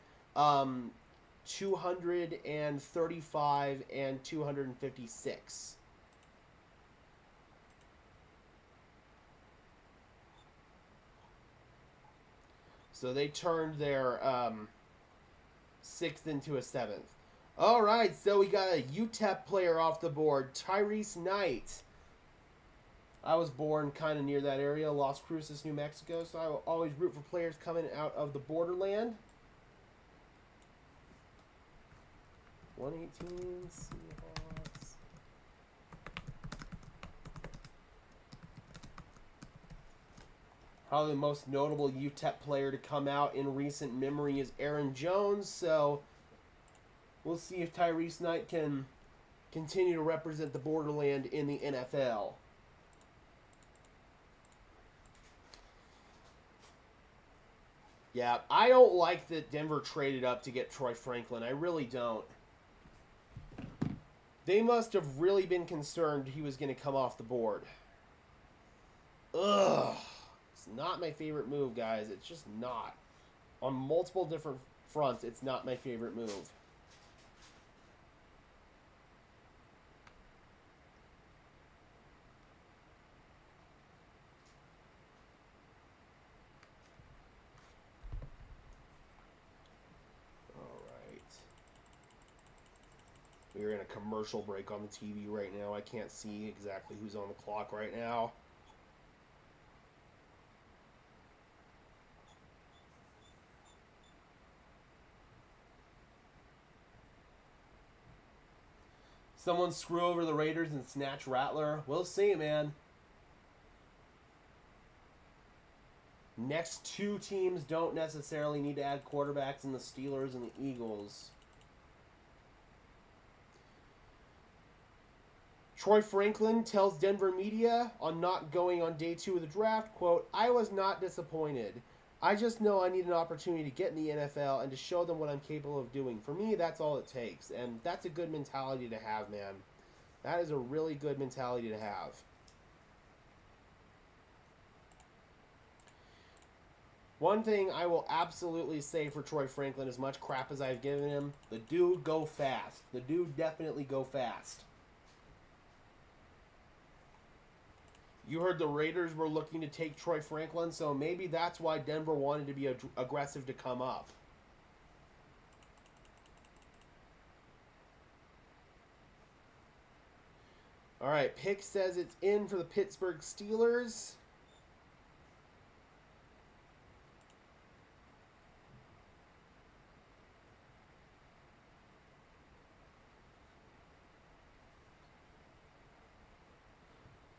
235, and 256. So they turned their 6th into a 7th. All right, so we got a UTEP player off the board, Tyrese Knight. I was born kind of near that area, Las Cruces, New Mexico, so I will always root for players coming out of the borderland. 118, Seahawks. Probably the most notable UTEP player to come out in recent memory is Aaron Jones, so we'll see if Tyrese Knight can continue to represent the borderland in the NFL. Yeah, I don't like that Denver traded up to get Troy Franklin. I really don't. They must have really been concerned he was going to come off the board. Ugh. It's not my favorite move, guys. It's just not. On multiple different fronts, it's not my favorite move. We're in a commercial break on the TV right now. I can't see exactly who's on the clock right now. Someone screw over the Raiders and snatch Rattler. We'll see, man. Next two teams don't necessarily need to add quarterbacks in the Steelers and the Eagles. Troy Franklin tells Denver media on not going on day 2 of the draft, quote, "I was not disappointed. I just know I need an opportunity to get in the NFL and to show them what I'm capable of doing. For me, that's all it takes." And that's a good mentality to have, man. That is a really good mentality to have. One thing I will absolutely say for Troy Franklin, as much crap as I've given him, the dude go fast. The dude definitely go fast. You heard the Raiders were looking to take Troy Franklin, so maybe that's why Denver wanted to be aggressive to come up. All right, Pick says it's in for the Pittsburgh Steelers.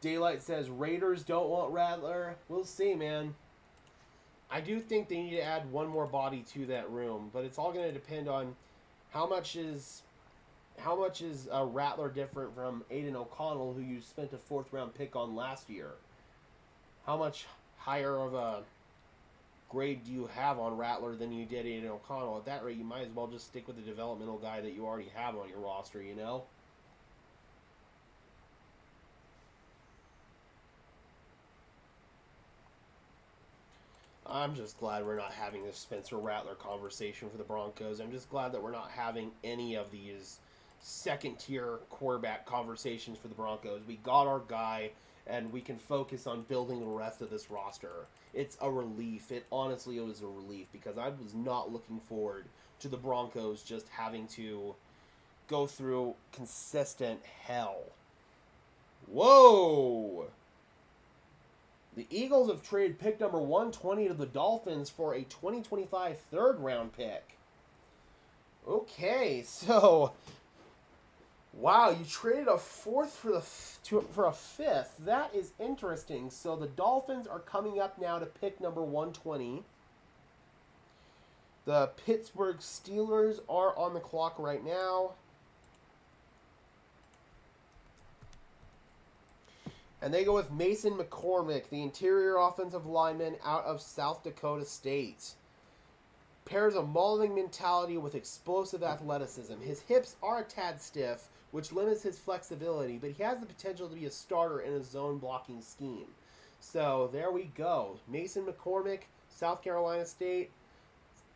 Daylight says Raiders don't want Rattler. We'll see, man. I do think they need to add one more body to that room, but it's all going to depend on how much is Rattler different from Aiden O'Connell, who you spent a 4th-round pick on last year. How much higher of a grade do you have on Rattler than you did Aiden O'Connell? At that rate, you might as well just stick with the developmental guy that you already have on your roster, you know? I'm just glad we're not having this Spencer Rattler conversation for the Broncos. I'm just glad that we're not having any of these second-tier quarterback conversations for the Broncos. We got our guy, and we can focus on building the rest of this roster. It's a relief. It honestly was a relief because I was not looking forward to the Broncos just having to go through consistent hell. Whoa! The Eagles have traded pick number 120 to the Dolphins for a 2025 third-round pick. Okay, so wow, you traded a 4th for a 5th. That is interesting. So the Dolphins are coming up now to pick number 120. The Pittsburgh Steelers are on the clock right now. And they go with Mason McCormick, the interior offensive lineman out of South Dakota State. Pairs a mauling mentality with explosive athleticism. His hips are a tad stiff, which limits his flexibility, but he has the potential to be a starter in a zone blocking scheme. So there we go. Mason McCormick, South Carolina State,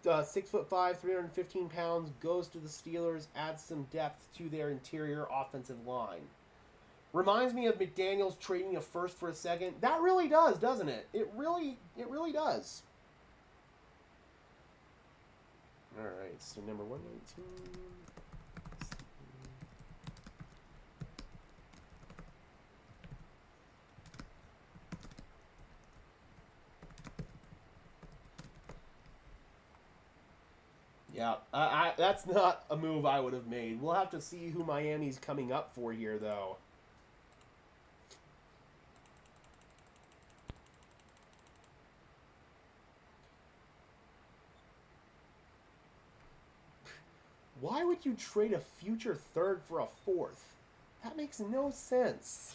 6'5", 315 pounds, goes to the Steelers, adds some depth to their interior offensive line. Reminds me of McDaniels trading a 1st for a 2nd. That really does, doesn't it? It really does. All right, so number 119. Yeah, that's not a move I would have made. We'll have to see who Miami's coming up for here, though. Why would you trade a future 3rd for a 4th? That makes no sense.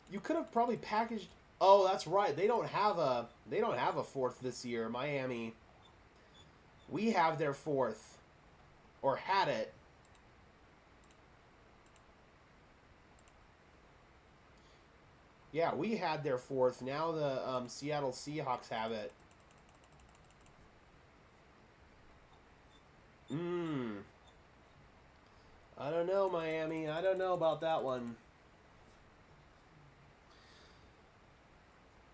You could have probably packaged. Oh, that's right. They don't have a 4th this year, Miami. We have their 4th, or had it. Yeah, we had their 4th. Now the Seattle Seahawks have it. I don't know, Miami. I don't know about that one.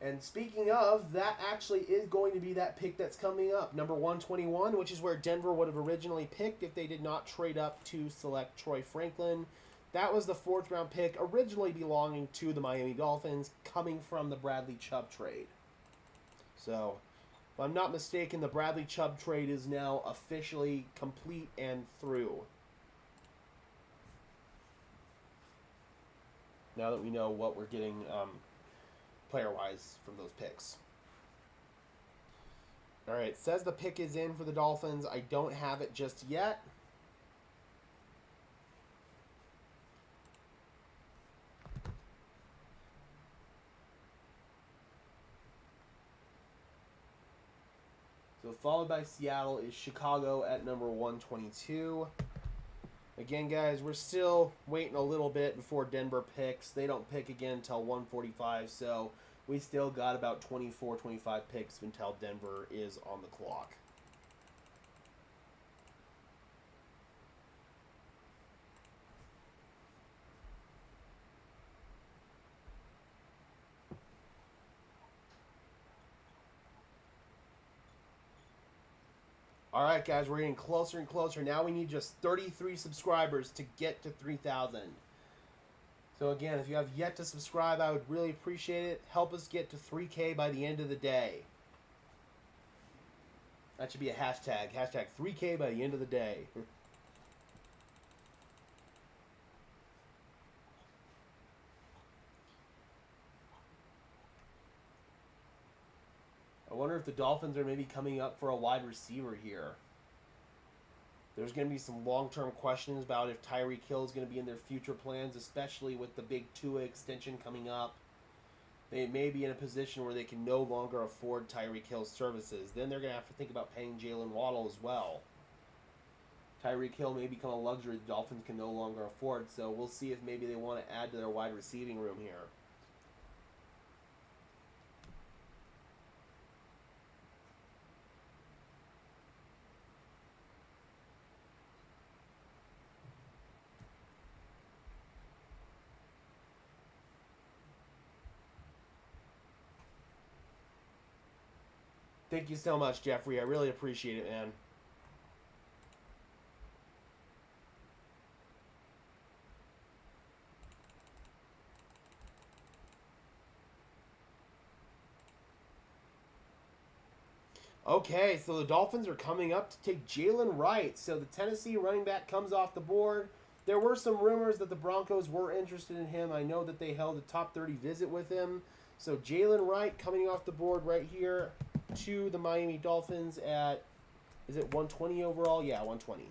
And speaking of, that actually is going to be that pick that's coming up. Number 121, which is where Denver would have originally picked if they did not trade up to select Troy Franklin. That was the 4th-round pick, originally belonging to the Miami Dolphins, coming from the Bradley Chubb trade. So, if I'm not mistaken, the Bradley Chubb trade is now officially complete and through. Now that we know what we're getting player-wise from those picks. All right, it says the pick is in for the Dolphins. I don't have it just yet. So followed by Seattle is Chicago at number 122. Again, guys, we're still waiting a little bit before Denver picks. They don't pick again until 1:45, so we still got about 24, 25 picks until Denver is on the clock. All right, guys, we're getting closer and closer. Now we need just 33 subscribers to get to 3,000. So again, if you have yet to subscribe, I would really appreciate it. Help us get to 3K by the end of the day. That should be a hashtag. Hashtag 3K by the end of the day. I wonder if the Dolphins are maybe coming up for a wide receiver here. There's going to be some long-term questions about if Tyreek Hill is going to be in their future plans, especially with the big Tua extension coming up. They may be in a position where they can no longer afford Tyreek Hill's services. Then they're going to have to think about paying Jalen Waddle as well. Tyreek Hill may become a luxury the Dolphins can no longer afford, so we'll see if maybe they want to add to their wide receiving room here. Thank you so much, Jeffrey. I really appreciate it, man. Okay, so the Dolphins are coming up to take Jalen Wright. So the Tennessee running back comes off the board. There were some rumors that the Broncos were interested in him. I know that they held a top 30 visit with him. So Jalen Wright coming off the board right here to the Miami Dolphins at, is it 120 overall? Yeah, 120.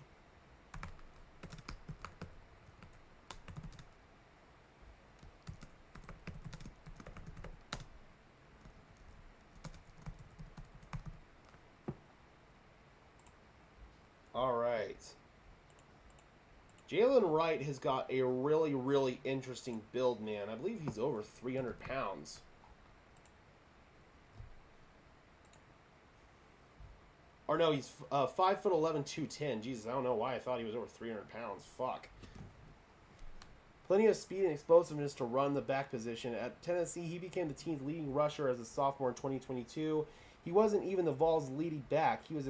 All right. Jalen Wright has got a really, really interesting build, man. I believe he's over 300 pounds. Or no, he's 5'11", 210. Jesus, I don't know why I thought he was over 300 pounds. Fuck. Plenty of speed and explosiveness to run the back position. At Tennessee, he became the team's leading rusher as a sophomore in 2022. He wasn't even the Vols' leading back. His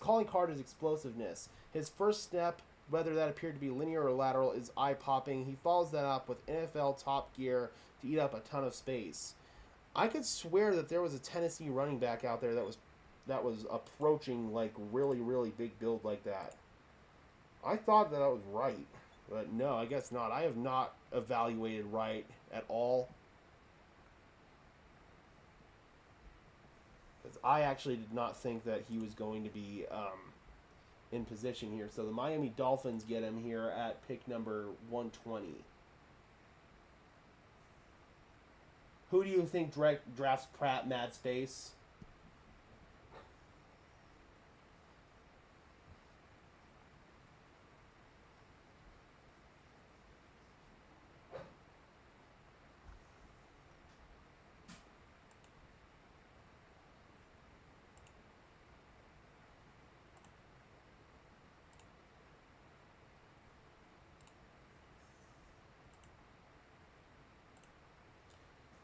calling card is explosiveness. His first step, whether that appeared to be linear or lateral, is eye-popping. He follows that up with NFL top gear to eat up a ton of space. I could swear that there was a Tennessee running back out there that was approaching like really, really big build like that. I thought that I was right, but no, I guess not. I have not evaluated Wright at all. Because I actually did not think that he was going to be in position here. So the Miami Dolphins get him here at pick number 120. Who do you think drafts Pratt Mad Space?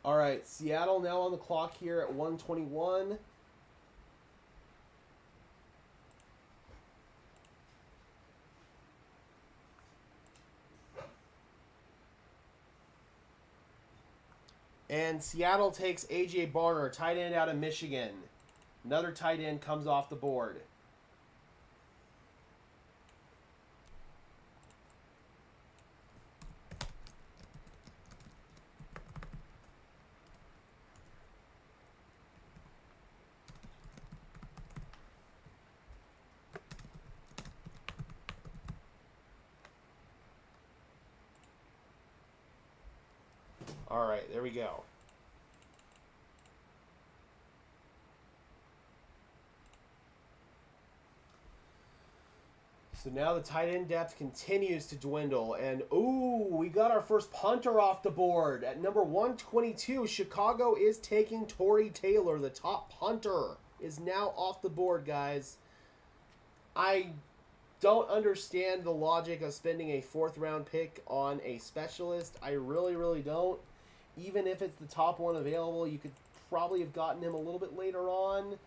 All right, Seattle now on the clock here at 121. And Seattle takes A.J. Barner, tight end out of Michigan. Another tight end comes off the board. All right, there we go. So now the tight end depth continues to dwindle. And, ooh, we got our first punter off the board. At number 122, Chicago is taking Tory Taylor. The top punter is now off the board, guys. I don't understand the logic of spending a 4th-round pick on a specialist. I really, really don't. Even if it's the top one available, you could probably have gotten him a little bit later on.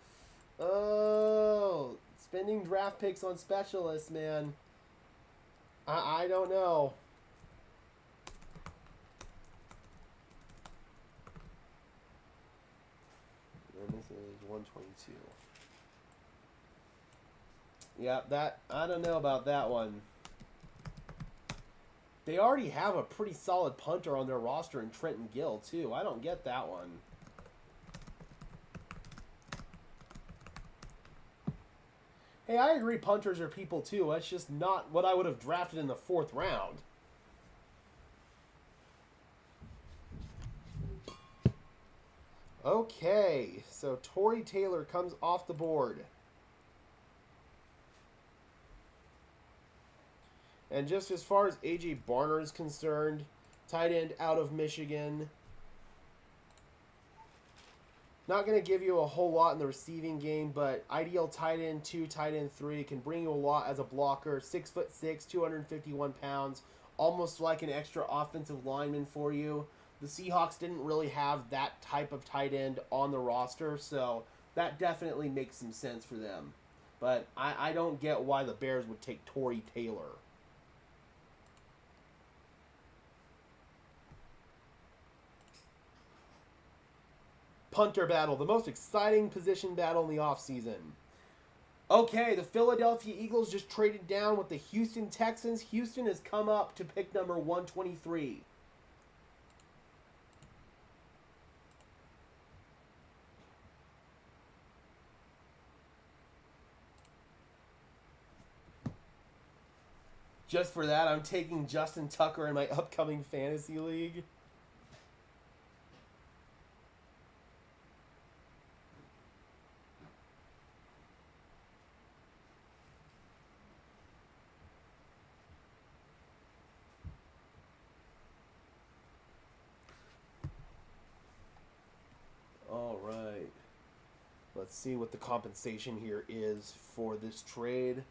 Oh, spending draft picks on specialists, man. I don't know. And this is 122. Yeah, that, I don't know about that one. They already have a pretty solid punter on their roster in Trenton Gill, too. I don't get that one. Hey, I agree punters are people, too. That's just not what I would have drafted in the 4th round. Okay, so Tory Taylor comes off the board. And just as far as A.J. Barner is concerned, tight end out of Michigan. Not going to give you a whole lot in the receiving game, but ideal tight end 2, tight end 3, can bring you a lot as a blocker. 6'6", 251 pounds, almost like an extra offensive lineman for you. The Seahawks didn't really have that type of tight end on the roster, so that definitely makes some sense for them. But I don't get why the Bears would take Tory Taylor. Punter battle, the most exciting position battle in the offseason. Okay, the Philadelphia Eagles just traded down with the Houston Texans. Houston has come up to pick number 123. Just for that, I'm taking Justin Tucker in my upcoming fantasy league. All right. Let's see what the compensation here is for this trade.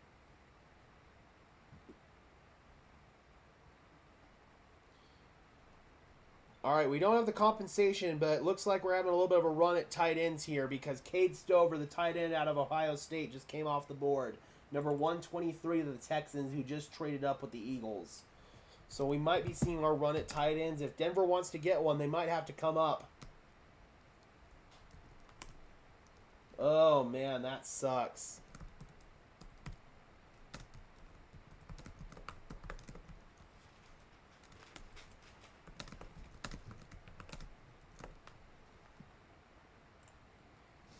All right, we don't have the compensation, but it looks like we're having a little bit of a run at tight ends here because Cade Stover, the tight end out of Ohio State, just came off the board. Number 123 of the Texans, who just traded up with the Eagles. So we might be seeing our run at tight ends. If Denver wants to get one, they might have to come up. Oh, man, that sucks.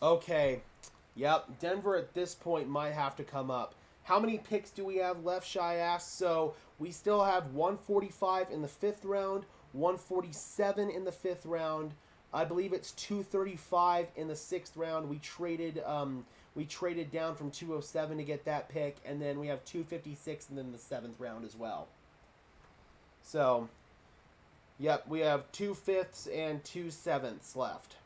Okay. Yep, Denver at this point might have to come up. How many picks do we have left, Shy asked? So we still have 145 in the 5th round, 147 in the 5th round. I believe it's 235 in the 6th round. We traded down from 207 to get that pick, and then we have 256 and then the 7th round as well. So, yep, we have 2 5ths and 2 7ths left.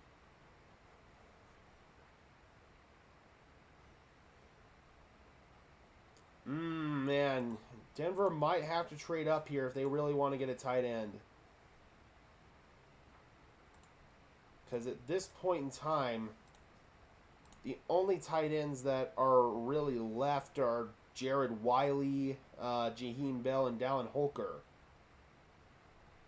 Man, Denver might have to trade up here if they really want to get a tight end. Because at this point in time, the only tight ends that are really left are Jared Wiley, Jaheim Bell, and Dallin Holker.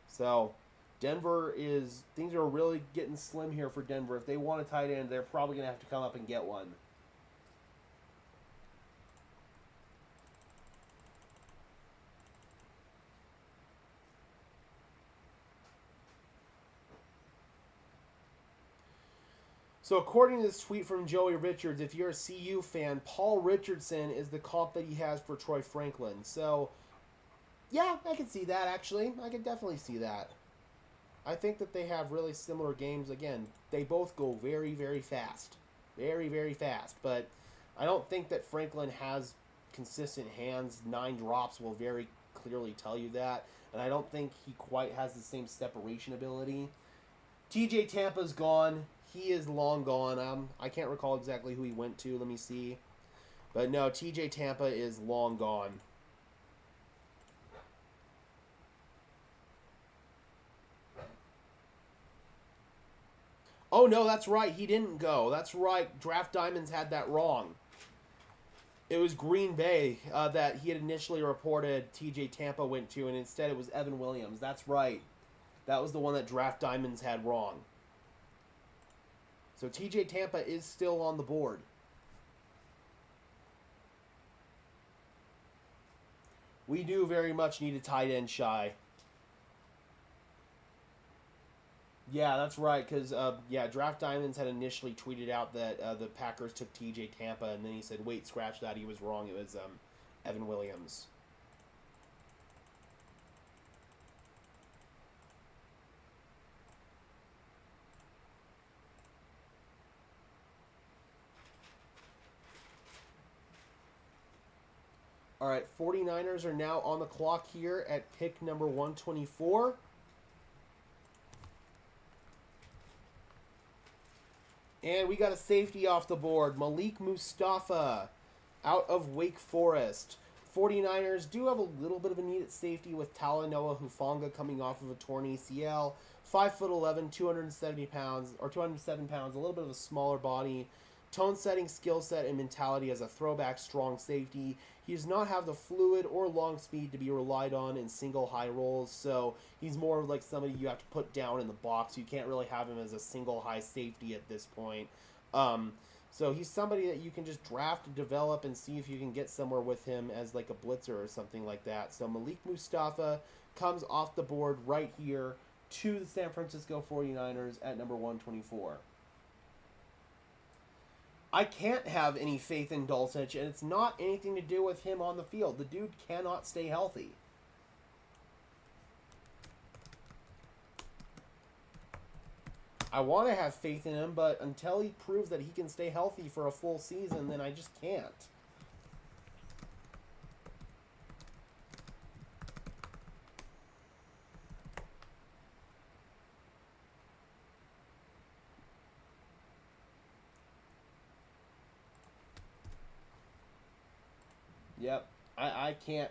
So, things are really getting slim here for Denver. If they want a tight end, they're probably going to have to come up and get one. So according to this tweet from Joey Richards, if you're a CU fan, Paul Richardson is the comp that he has for Troy Franklin. So, yeah, I can see that, actually. I can definitely see that. I think that they have really similar games. Again, they both go very, very fast. Very, very fast. But I don't think that Franklin has consistent hands. 9 drops will very clearly tell you that. And I don't think he quite has the same separation ability. TJ Tampa's gone. He is long gone. I can't recall exactly who he went to. Let me see. But no, TJ Tampa is long gone. Oh, no, that's right. He didn't go. That's right. Draft Diamonds had that wrong. It was Green Bay that he had initially reported TJ Tampa went to, and instead it was Evan Williams. That's right. That was the one that Draft Diamonds had wrong. So TJ Tampa is still on the board. We do very much need a tight end, Shy. Yeah, that's right, because, Draft Diamonds had initially tweeted out that the Packers took TJ Tampa, and then he said, wait, scratch that, he was wrong, it was Evan Williams. All right, 49ers are now on the clock here at pick number 124. And we got a safety off the board. Malik Mustafa out of Wake Forest. 49ers do have a little bit of a need at safety with Talanoa Hufanga coming off of a torn ACL. 5'11", 270 pounds, or 207 pounds, a little bit of a smaller body. Tone setting, skill set, and mentality as a throwback strong safety. He does not have the fluid or long speed to be relied on in single high rolls, so he's more like somebody you have to put down in the box. You can't really have him as a single high safety at this point. So he's somebody that you can just draft, develop, and see if you can get somewhere with him as like a blitzer or something like that. So Malik Mustafa comes off the board right here to the San Francisco 49ers at number 124. I can't have any faith in Dulcich, and it's not anything to do with him on the field. The dude cannot stay healthy. I want to have faith in him, but until he proves that he can stay healthy for a full season, then I just can't. Yep, I can't,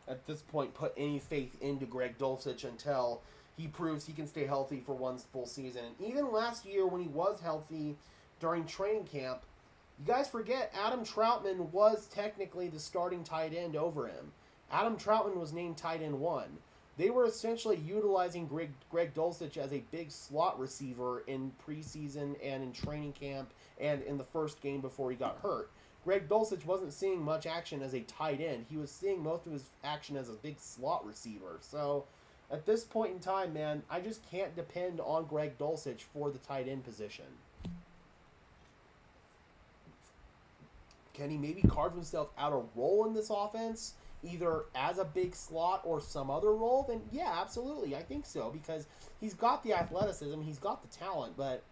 at this point, put any faith into Greg Dulcich until he proves he can stay healthy for one full season. And even last year when he was healthy during training camp, you guys forget Adam Troutman was technically the starting tight end over him. Adam Troutman was named tight end 1. They were essentially utilizing Greg Dulcich as a big slot receiver in preseason and in training camp and in the first game before he got hurt. Greg Dulcich wasn't seeing much action as a tight end. He was seeing most of his action as a big slot receiver. So, at this point in time, man, I just can't depend on Greg Dulcich for the tight end position. Can he maybe carve himself out a role in this offense, either as a big slot or some other role? Then, yeah, absolutely. I think so, because he's got the athleticism, he's got the talent, but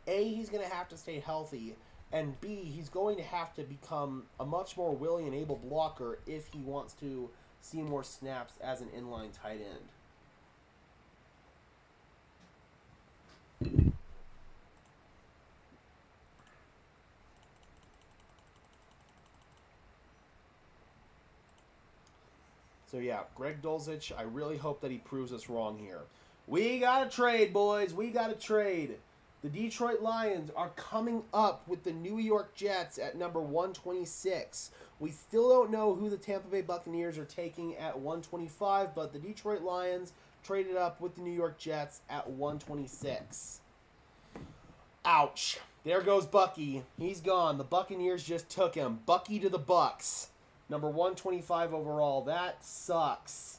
A, he's going to have to stay healthy, and B, he's going to have to become a much more willing and able blocker if he wants to see more snaps as an inline tight end. So yeah, Greg Dulcich, I really hope that he proves us wrong here. We got to trade, boys. We got to trade. The Detroit Lions are coming up with the New York Jets at number 126. We still don't know who the Tampa Bay Buccaneers are taking at 125, but the Detroit Lions traded up with the New York Jets at 126. Ouch. There goes Bucky. He's gone. The Buccaneers just took him. Bucky to the Bucks. Number 125 overall. That sucks.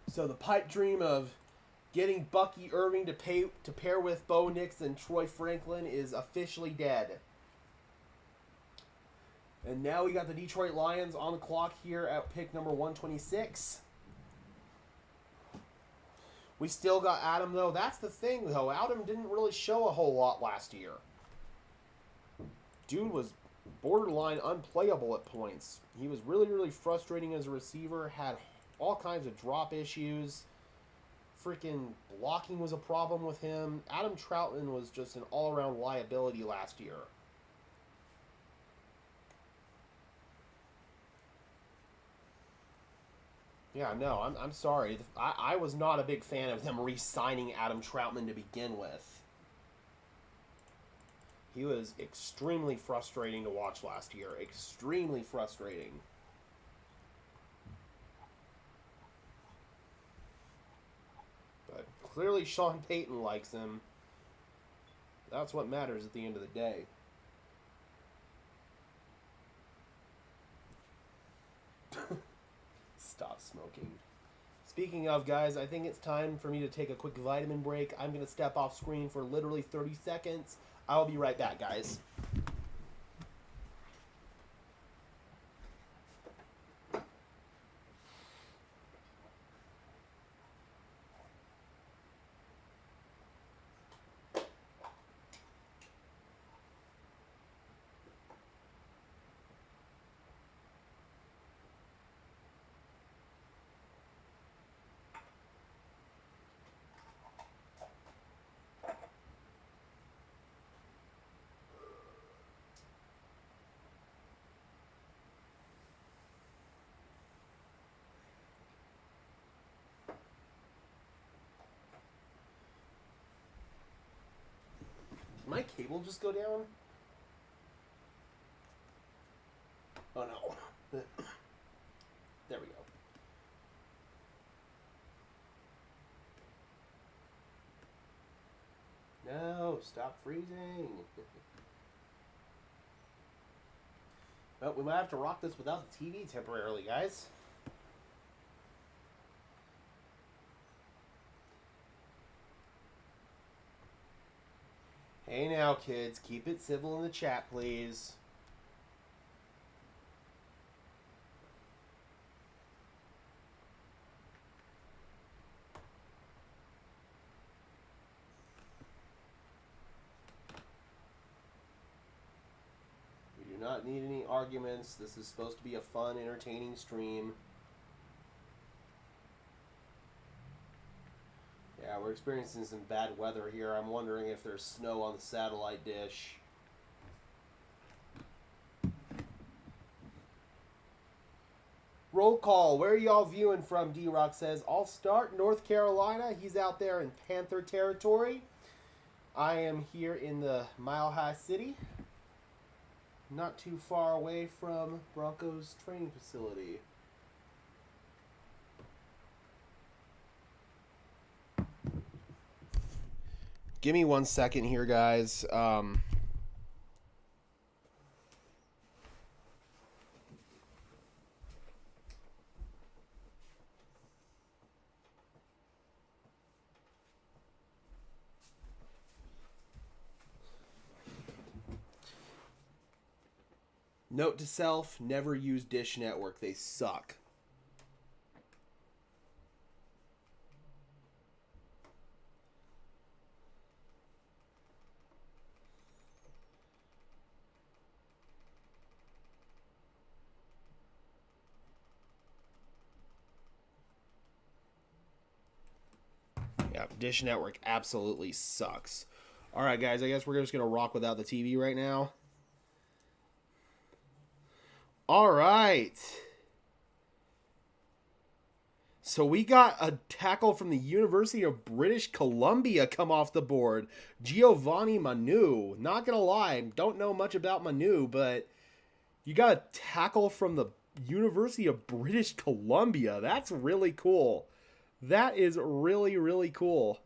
So the pipe dream of getting Bucky Irving to pair with Bo Nix and Troy Franklin is officially dead. And now we got the Detroit Lions on the clock here at pick number 126. We still got Adam, though. That's the thing, though. Adam didn't really show a whole lot last year. Dude was borderline unplayable at points. He was really, really frustrating as a receiver. Had all kinds of drop issues. Freaking blocking was a problem with him. Adam Troutman was just an all-around liability last year. Yeah, no, I'm sorry. I was not a big fan of them re-signing Adam Troutman to begin with. He was extremely frustrating to watch last year. Extremely frustrating. But clearly Sean Payton likes him. That's what matters at the end of the day. Stop smoking. Speaking of, guys, I think it's time for me to take a quick vitamin break. I'm going to step off screen for literally 30 seconds. I'll be right back, guys. Did my cable just go down? Oh no. There we go. No, stop freezing. Well, we might have to rock this without the TV temporarily, guys. Hey now, kids, keep it civil in the chat, please. We do not need any arguments. This is supposed to be a fun, entertaining stream. Yeah, we're experiencing some bad weather here. I'm wondering if there's snow on the satellite dish. Roll call. Where are y'all viewing from? D-Rock says, I'll start North Carolina. He's out there in Panther territory. I am here in the Mile High City. Not too far away from Broncos training facility. Give me 1 second here, guys. Note to self, never use Dish Network. They suck. Yeah, Dish Network absolutely sucks. All right, guys, I guess we're just going to rock without the TV right now. All right. So we got a tackle from the University of British Columbia come off the board. Giovanni Manu. Not going to lie, don't know much about Manu, but you got a tackle from the University of British Columbia. That's really cool. That is really, really cool.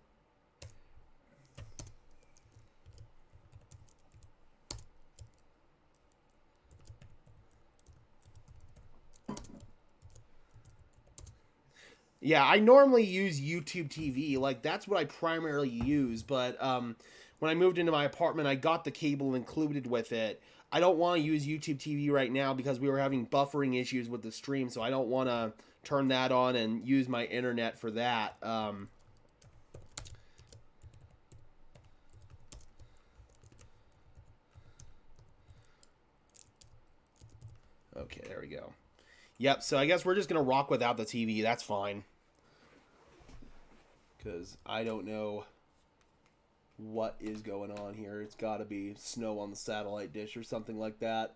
Yeah, I normally use YouTube TV. Like, that's what I primarily use. But when I moved into my apartment, I got the cable included with it. I don't want to use YouTube TV right now because we were having buffering issues with the stream, so I don't want to turn that on and use my internet for that. Okay, there we go. Yep, so I guess we're just going to rock without the TV. That's fine. Because I don't know what is going on here. It's got to be snow on the satellite dish or something like that.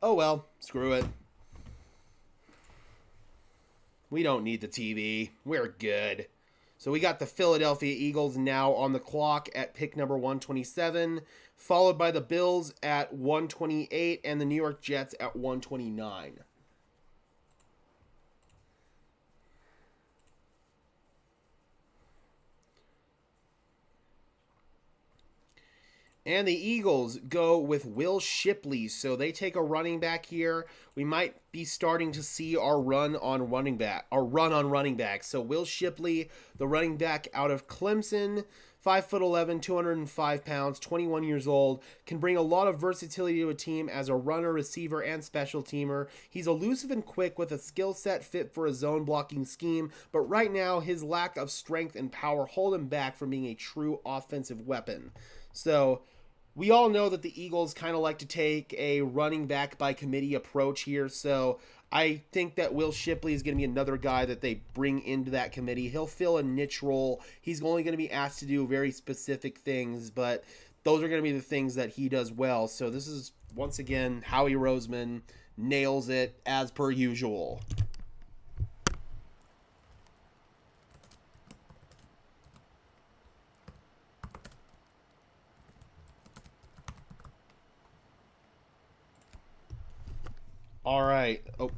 Oh well, screw it. We don't need the TV. We're good. So we got the Philadelphia Eagles now on the clock at pick number 127, followed by the Bills at 128 and the New York Jets at 129. And the Eagles go with Will Shipley. So they take a running back here. We might be starting to see our run on running back. So Will Shipley, the running back out of Clemson, 5'11", 205 pounds, 21 years old, can bring a lot of versatility to a team as a runner, receiver, and special teamer. He's elusive and quick with a skill set fit for a zone blocking scheme, but right now his lack of strength and power hold him back from being a true offensive weapon. So we all know that the Eagles kind of like to take a running back by committee approach here. So I think that Will Shipley is going to be another guy that they bring into that committee. He'll fill a niche role. He's only going to be asked to do very specific things, but those are going to be the things that he does well. So this is, once again, Howie Roseman nails it as per usual. All right. Oh.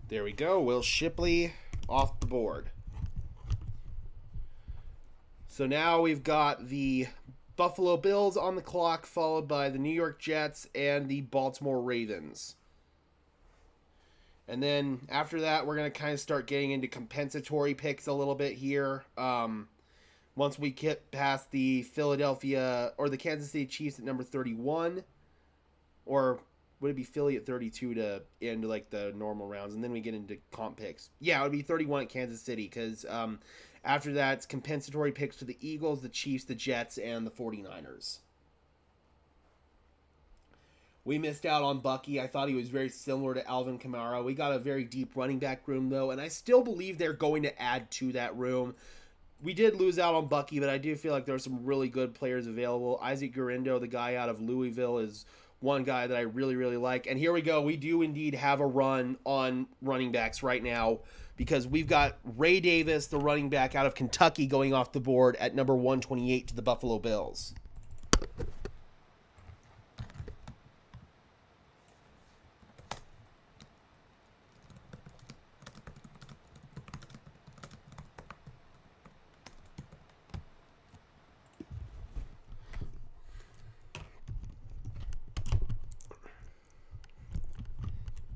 There we go. Will Shipley off the board. So now we've got the Buffalo Bills on the clock, followed by the New York Jets and the Baltimore Ravens. And then after that, we're going to kind of start getting into compensatory picks a little bit here. Once we get past the Philadelphia or the Kansas City Chiefs at number 31, or would it be Philly at 32 to end like the normal rounds, and then we get into comp picks? Yeah, it would be 31 at Kansas City, because after that, it's compensatory picks to the Eagles, the Chiefs, the Jets, and the 49ers. We missed out on Bucky. I thought he was very similar to Alvin Kamara. We got a very deep running back room, though, and I still believe they're going to add to that room. We did lose out on Bucky, but I do feel like there are some really good players available. Isaac Guerrero, the guy out of Louisville, is one guy that I really, really like. And here we go. We do indeed have a run on running backs right now, because we've got Ray Davis, the running back out of Kentucky, going off the board at number 128 to the Buffalo Bills.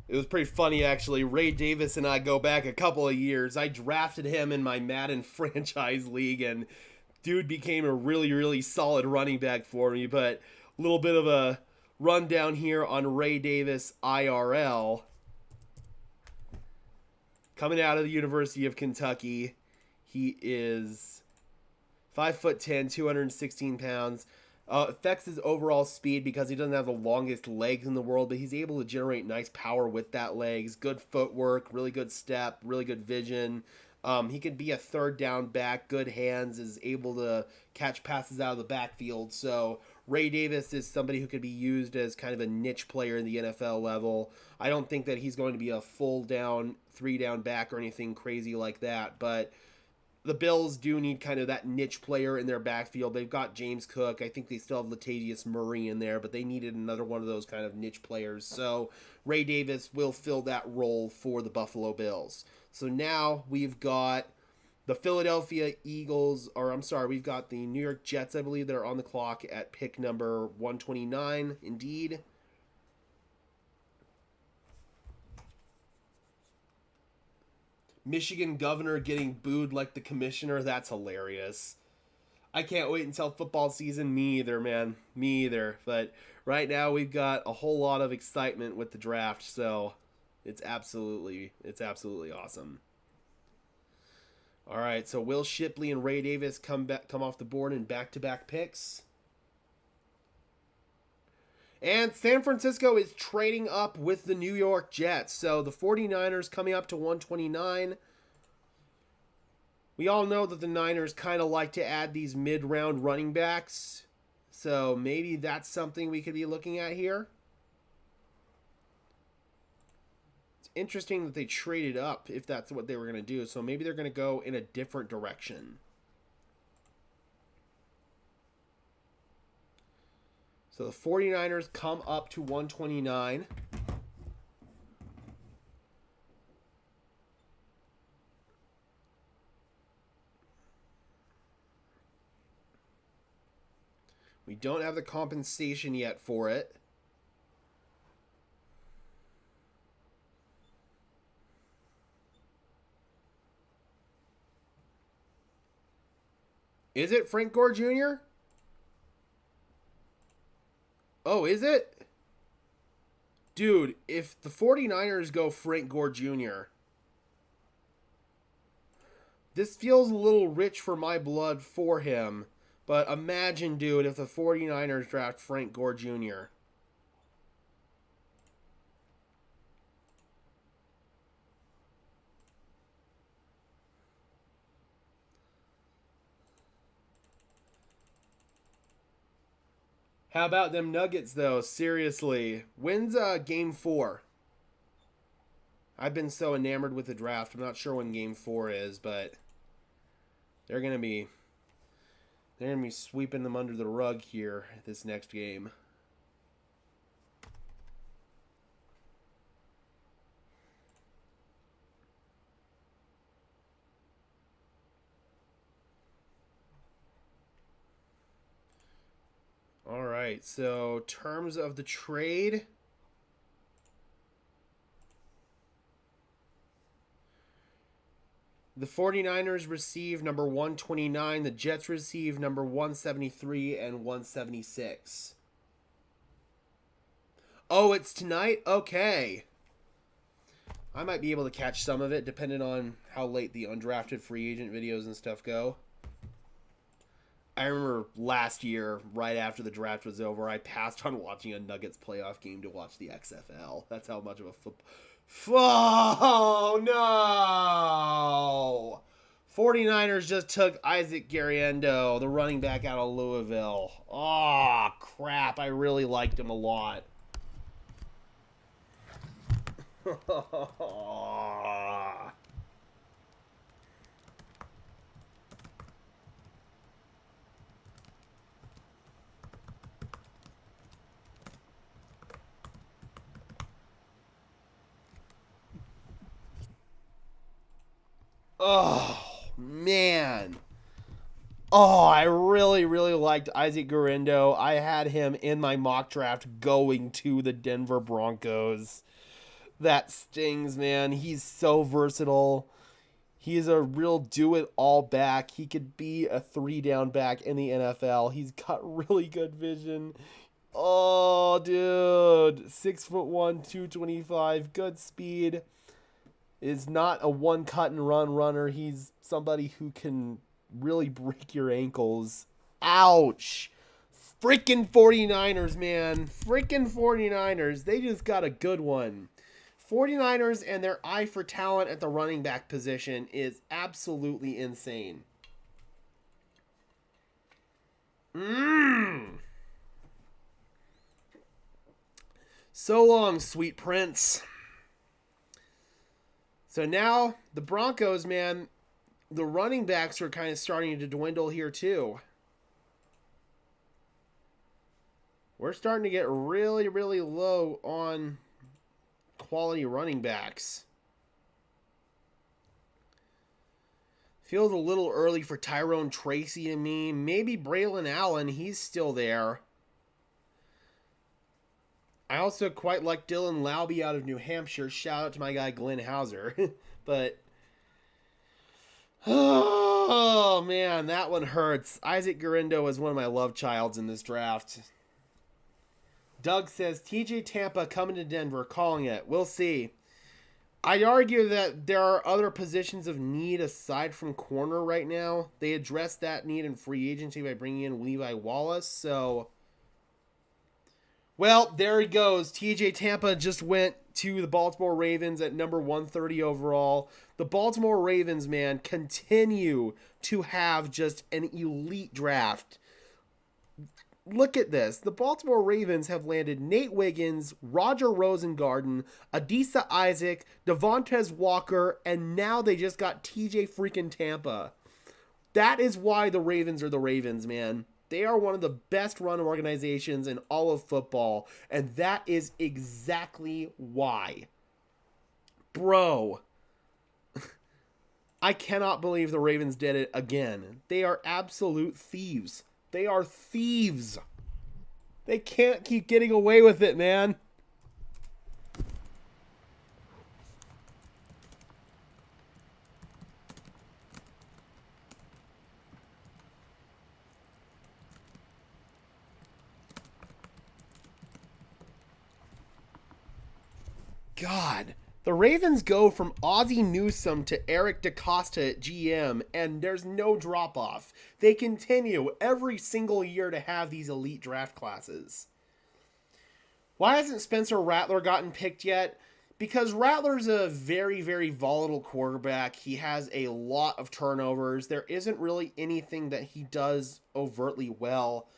It was pretty funny, actually. Ray Davis and I go back a couple of years. I drafted him in my Madden franchise league, and dude became a really, really solid running back for me. But a little bit of a rundown here on Ray Davis IRL. Coming out of the University of Kentucky, he is 5'10", 216 pounds. Affects his overall speed because he doesn't have the longest legs in the world, but he's able to generate nice power with that legs. Good footwork, really good step, really good vision. He could be a third down back, good hands, is able to catch passes out of the backfield. So Ray Davis is somebody who could be used as kind of a niche player in the NFL level. I don't think that he's going to be a full down, 3-down back or anything crazy like that, but the Bills do need kind of that niche player in their backfield. They've got James Cook. I think they still have Latavius Murray in there, but they needed another one of those kind of niche players. So Ray Davis will fill that role for the Buffalo Bills. So now we've got the Philadelphia Eagles, we've got the New York Jets, I believe, that are on the clock at pick number 129, indeed. Michigan governor getting booed like the commissioner. That's hilarious. I can't wait until football season. Me either, man. Me either. But right now we've got a whole lot of excitement with the draft, so it's absolutely awesome. All right, so Will Shipley and Ray Davis come off the board in back-to-back picks. And San Francisco is trading up with the New York Jets. So the 49ers coming up to 129. We all know that the Niners kind of like to add these mid-round running backs. So maybe that's something we could be looking at here. It's interesting that they traded up if that's what they were going to do. So maybe they're going to go in a different direction. So the 49ers come up to 129. We don't have the compensation yet for it. Is it Frank Gore Jr.? Oh, is it? Dude, if the 49ers go Frank Gore Jr., this feels a little rich for my blood for him. But imagine, dude, if the 49ers draft Frank Gore Jr. How about them Nuggets, though? Seriously. When's Game 4? I've been so enamored with the draft. I'm not sure when Game 4 is, but they're going to be sweeping them under the rug here this next game. All right, so terms of the trade. The 49ers receive number 129. The Jets receive number 173 and 176. Oh, it's tonight? Okay. I might be able to catch some of it, depending on how late the undrafted free agent videos and stuff go. I remember last year, right after the draft was over, I passed on watching a Nuggets playoff game to watch the XFL. That's how much of a Oh, no! 49ers just took Isaac Gargiulo, the running back out of Louisville. Oh, crap. I really liked him a lot. Oh, man. Oh, I really, really liked Isaac Gargiulo. I had him in my mock draft going to the Denver Broncos. That stings, man. He's so versatile. He's a real do-it-all back. He could be a 3-down back in the NFL. He's got really good vision. Oh, dude. 6'1", 225. Good speed. Is not a one-cut-and-run runner. He's somebody who can really break your ankles. Ouch. Freaking 49ers, man. Freaking 49ers. They just got a good one. 49ers and their eye for talent at the running back position is absolutely insane. So long, sweet prince. So now the Broncos, man, the running backs are kind of starting to dwindle here too. We're starting to get really, really low on quality running backs. Feels a little early for Tyrone Tracy to me. Maybe Braylon Allen, he's still there. I also quite like Dylan Laube out of New Hampshire. Shout out to my guy Glenn Hauser. But Oh, man, that one hurts. Isaac Garindo is one of my love childs in this draft. Doug says, TJ Tampa coming to Denver, calling it. We'll see. I'd argue that there are other positions of need aside from corner right now. They addressed that need in free agency by bringing in Levi Wallace. So, well, there he goes. TJ Tampa just went to the Baltimore Ravens at number 130 overall. The Baltimore Ravens, man, continue to have just an elite draft. Look at this. The Baltimore Ravens have landed Nate Wiggins, Roger Rosengarten, Adisa Isaac, Devontae Walker, and now they just got TJ freaking Tampa. That is why the Ravens are the Ravens, man. They are one of the best run organizations in all of football, and that is exactly why. Bro, I cannot believe the Ravens did it again. They are absolute thieves. They are thieves. They can't keep getting away with it, man. God. The Ravens go from Ozzie Newsome to Eric DaCosta at GM, and there's no drop-off. They continue every single year to have these elite draft classes. Why hasn't Spencer Rattler gotten picked yet? Because Rattler's a very, very volatile quarterback. He has a lot of turnovers. There isn't really anything that he does overtly well.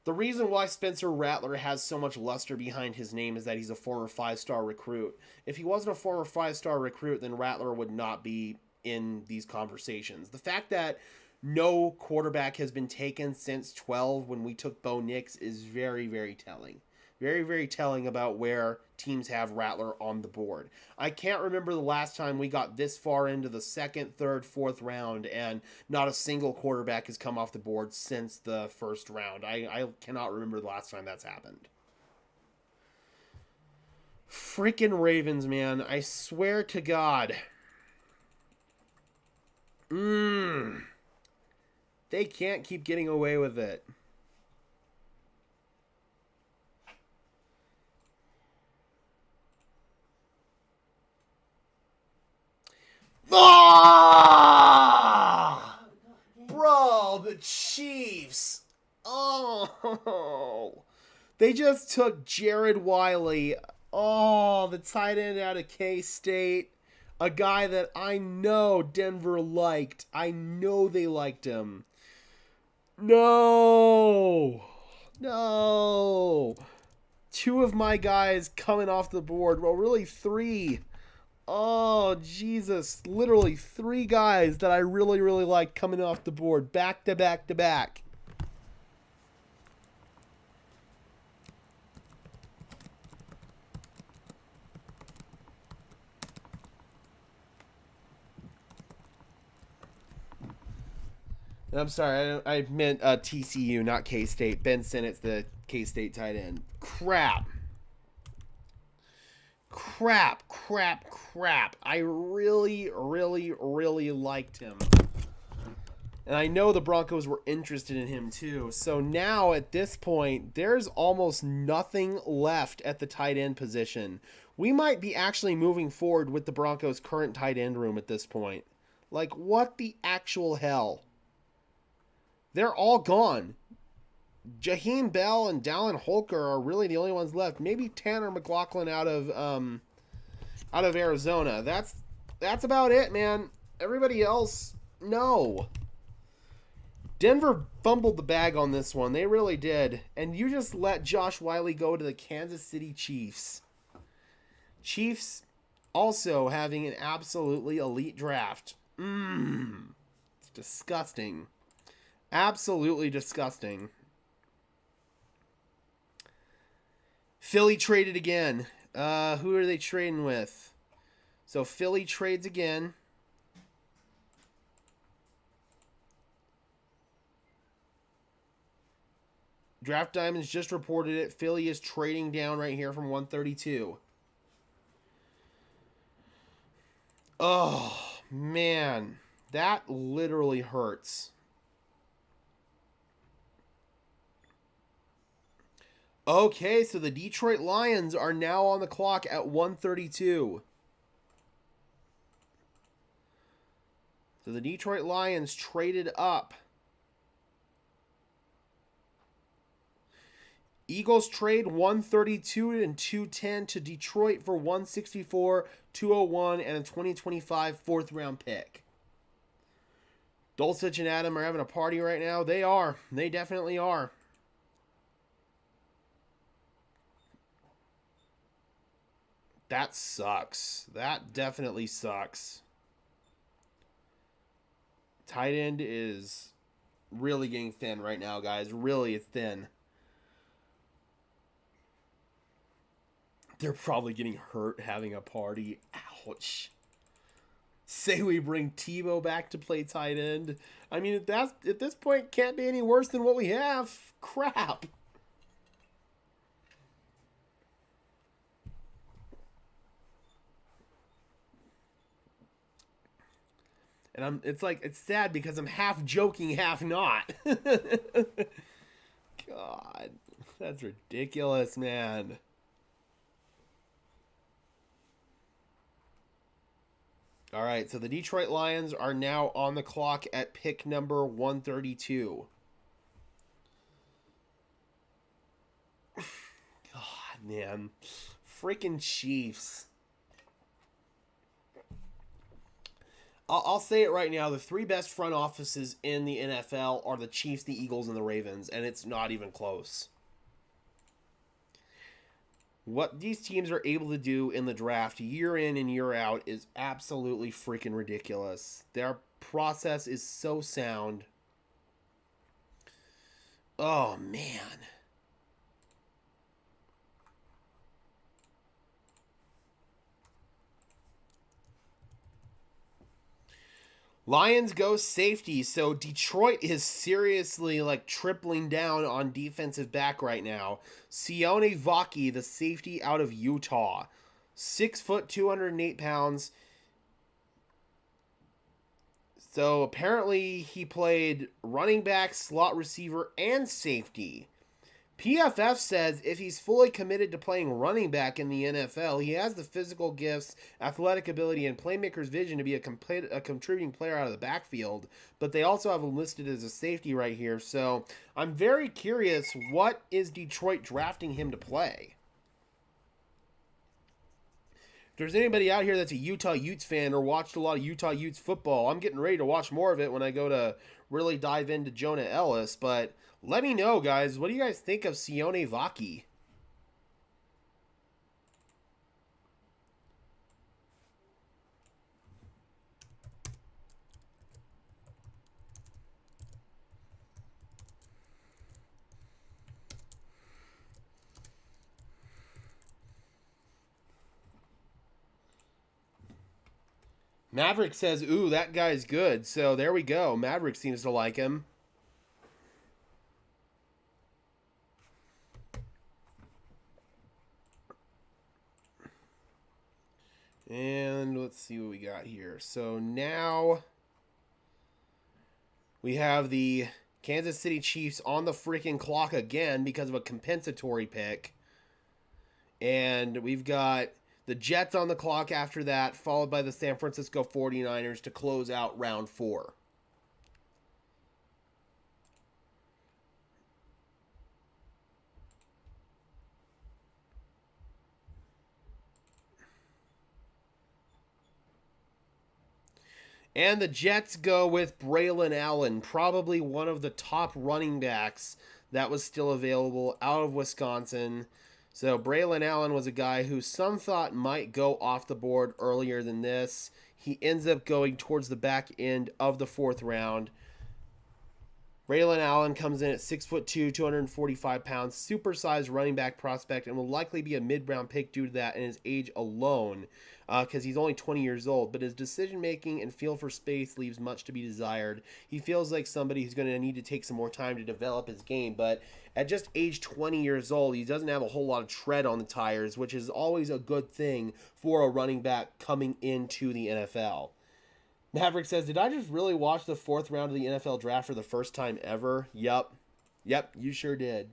The reason why Spencer Rattler has so much luster behind his name is that he's a former 5-star recruit. If he wasn't a former 5-star recruit, then Rattler would not be in these conversations. The fact that no quarterback has been taken since 12 when we took Bo Nix is very, very telling. Very, very telling about where teams have Rattler on the board. I can't remember the last time we got this far into the second, third, fourth round and not a single quarterback has come off the board since the first round. I cannot remember the last time that's happened. Freaking Ravens, man. I swear to God. They can't keep getting away with it. Oh! Bro, the Chiefs. Oh. They just took Jared Wiley. Oh, the tight end out of K-State. A guy that I know Denver liked. I know they liked him. No. No. Two of my guys coming off the board. Well, really three. Oh, Jesus. Literally 3 guys that I really, really like coming off the board. Back to back to back. And I'm sorry, I meant TCU, not K-State. Ben Sennett's the K-State tight end. Crap. I really, really, really liked him. And I know the Broncos were interested in him too. So now at this point, there's almost nothing left at the tight end position. We might be actually moving forward with the Broncos' current tight end room at this point. Like, what the actual hell? They're all gone. Jaheim Bell and Dallin Holker are really the only ones left. Maybe Tanner McLaughlin out of Arizona. That's about it, man. Everybody else, no. Denver fumbled the bag on this one. They really did. And you just let Josh Wiley go to the Kansas City Chiefs. Chiefs also having an absolutely elite draft. It's disgusting. Absolutely disgusting. Philly traded again. Who are they trading with? So Philly trades again. Draft Diamonds just reported it. Philly is trading down right here from 132. Oh, man. That literally hurts. Okay, so the Detroit Lions are now on the clock at 132. So the Detroit Lions traded up. Eagles trade 132 and 210 to Detroit for 164, 201, and a 2025 fourth-round pick. Dulcich and Adam are having a party right now. They are. They definitely are. That sucks. That definitely sucks. Tight end is really getting thin right now, guys. Really thin. They're probably getting hurt having a party. Ouch. Say we bring Tebow back to play tight end. I mean, at this point, can't be any worse than what we have. Crap. And it's sad because I'm half joking, half not. God, that's ridiculous, man. All right, so the Detroit Lions are now on the clock at pick number 132. God, man. Freaking Chiefs. I'll say it right now. The three best front offices in the NFL are the Chiefs, the Eagles, and the Ravens, and it's not even close. What these teams are able to do in the draft year in and year out is absolutely freaking ridiculous. Their process is so sound. Oh, man. Lions go safety, so Detroit is seriously tripling down on defensive back right now. Sione Vaki, the safety out of Utah. 6 foot, 208 pounds. So apparently he played running back, slot receiver, and safety. PFF says if he's fully committed to playing running back in the NFL, he has the physical gifts, athletic ability, and playmaker's vision to be a contributing player out of the backfield. But they also have him listed as a safety right here. So I'm very curious, what is Detroit drafting him to play? If there's anybody out here that's a Utah Utes fan or watched a lot of Utah Utes football, I'm getting ready to watch more of it when I go to really dive into Jonah Ellis. But let me know, guys. What do you guys think of Sione Vaki? Maverick says, ooh, that guy's good. So there we go. Maverick seems to like him. And let's see what we got here. So now we have the Kansas City Chiefs on the freaking clock again because of a compensatory pick. And we've got the Jets on the clock after that, followed by the San Francisco 49ers to close out round 4. And the Jets go with Braylon Allen, probably one of the top running backs that was still available out of Wisconsin. So Braylon Allen was a guy who some thought might go off the board earlier than this. He ends up going towards the back end of the 4th round. Braylon Allen comes in at 6'2", 245 pounds, super-sized running back prospect, and will likely be a mid-round pick due to that and his age alone, because he's only 20 years old. But his decision-making and feel for space leaves much to be desired. He feels like somebody who's going to need to take some more time to develop his game, but at just age 20 years old, he doesn't have a whole lot of tread on the tires, which is always a good thing for a running back coming into the NFL. Maverick says, did I just really watch the 4th round of the NFL draft for the first time ever? Yep. Yep, you sure did.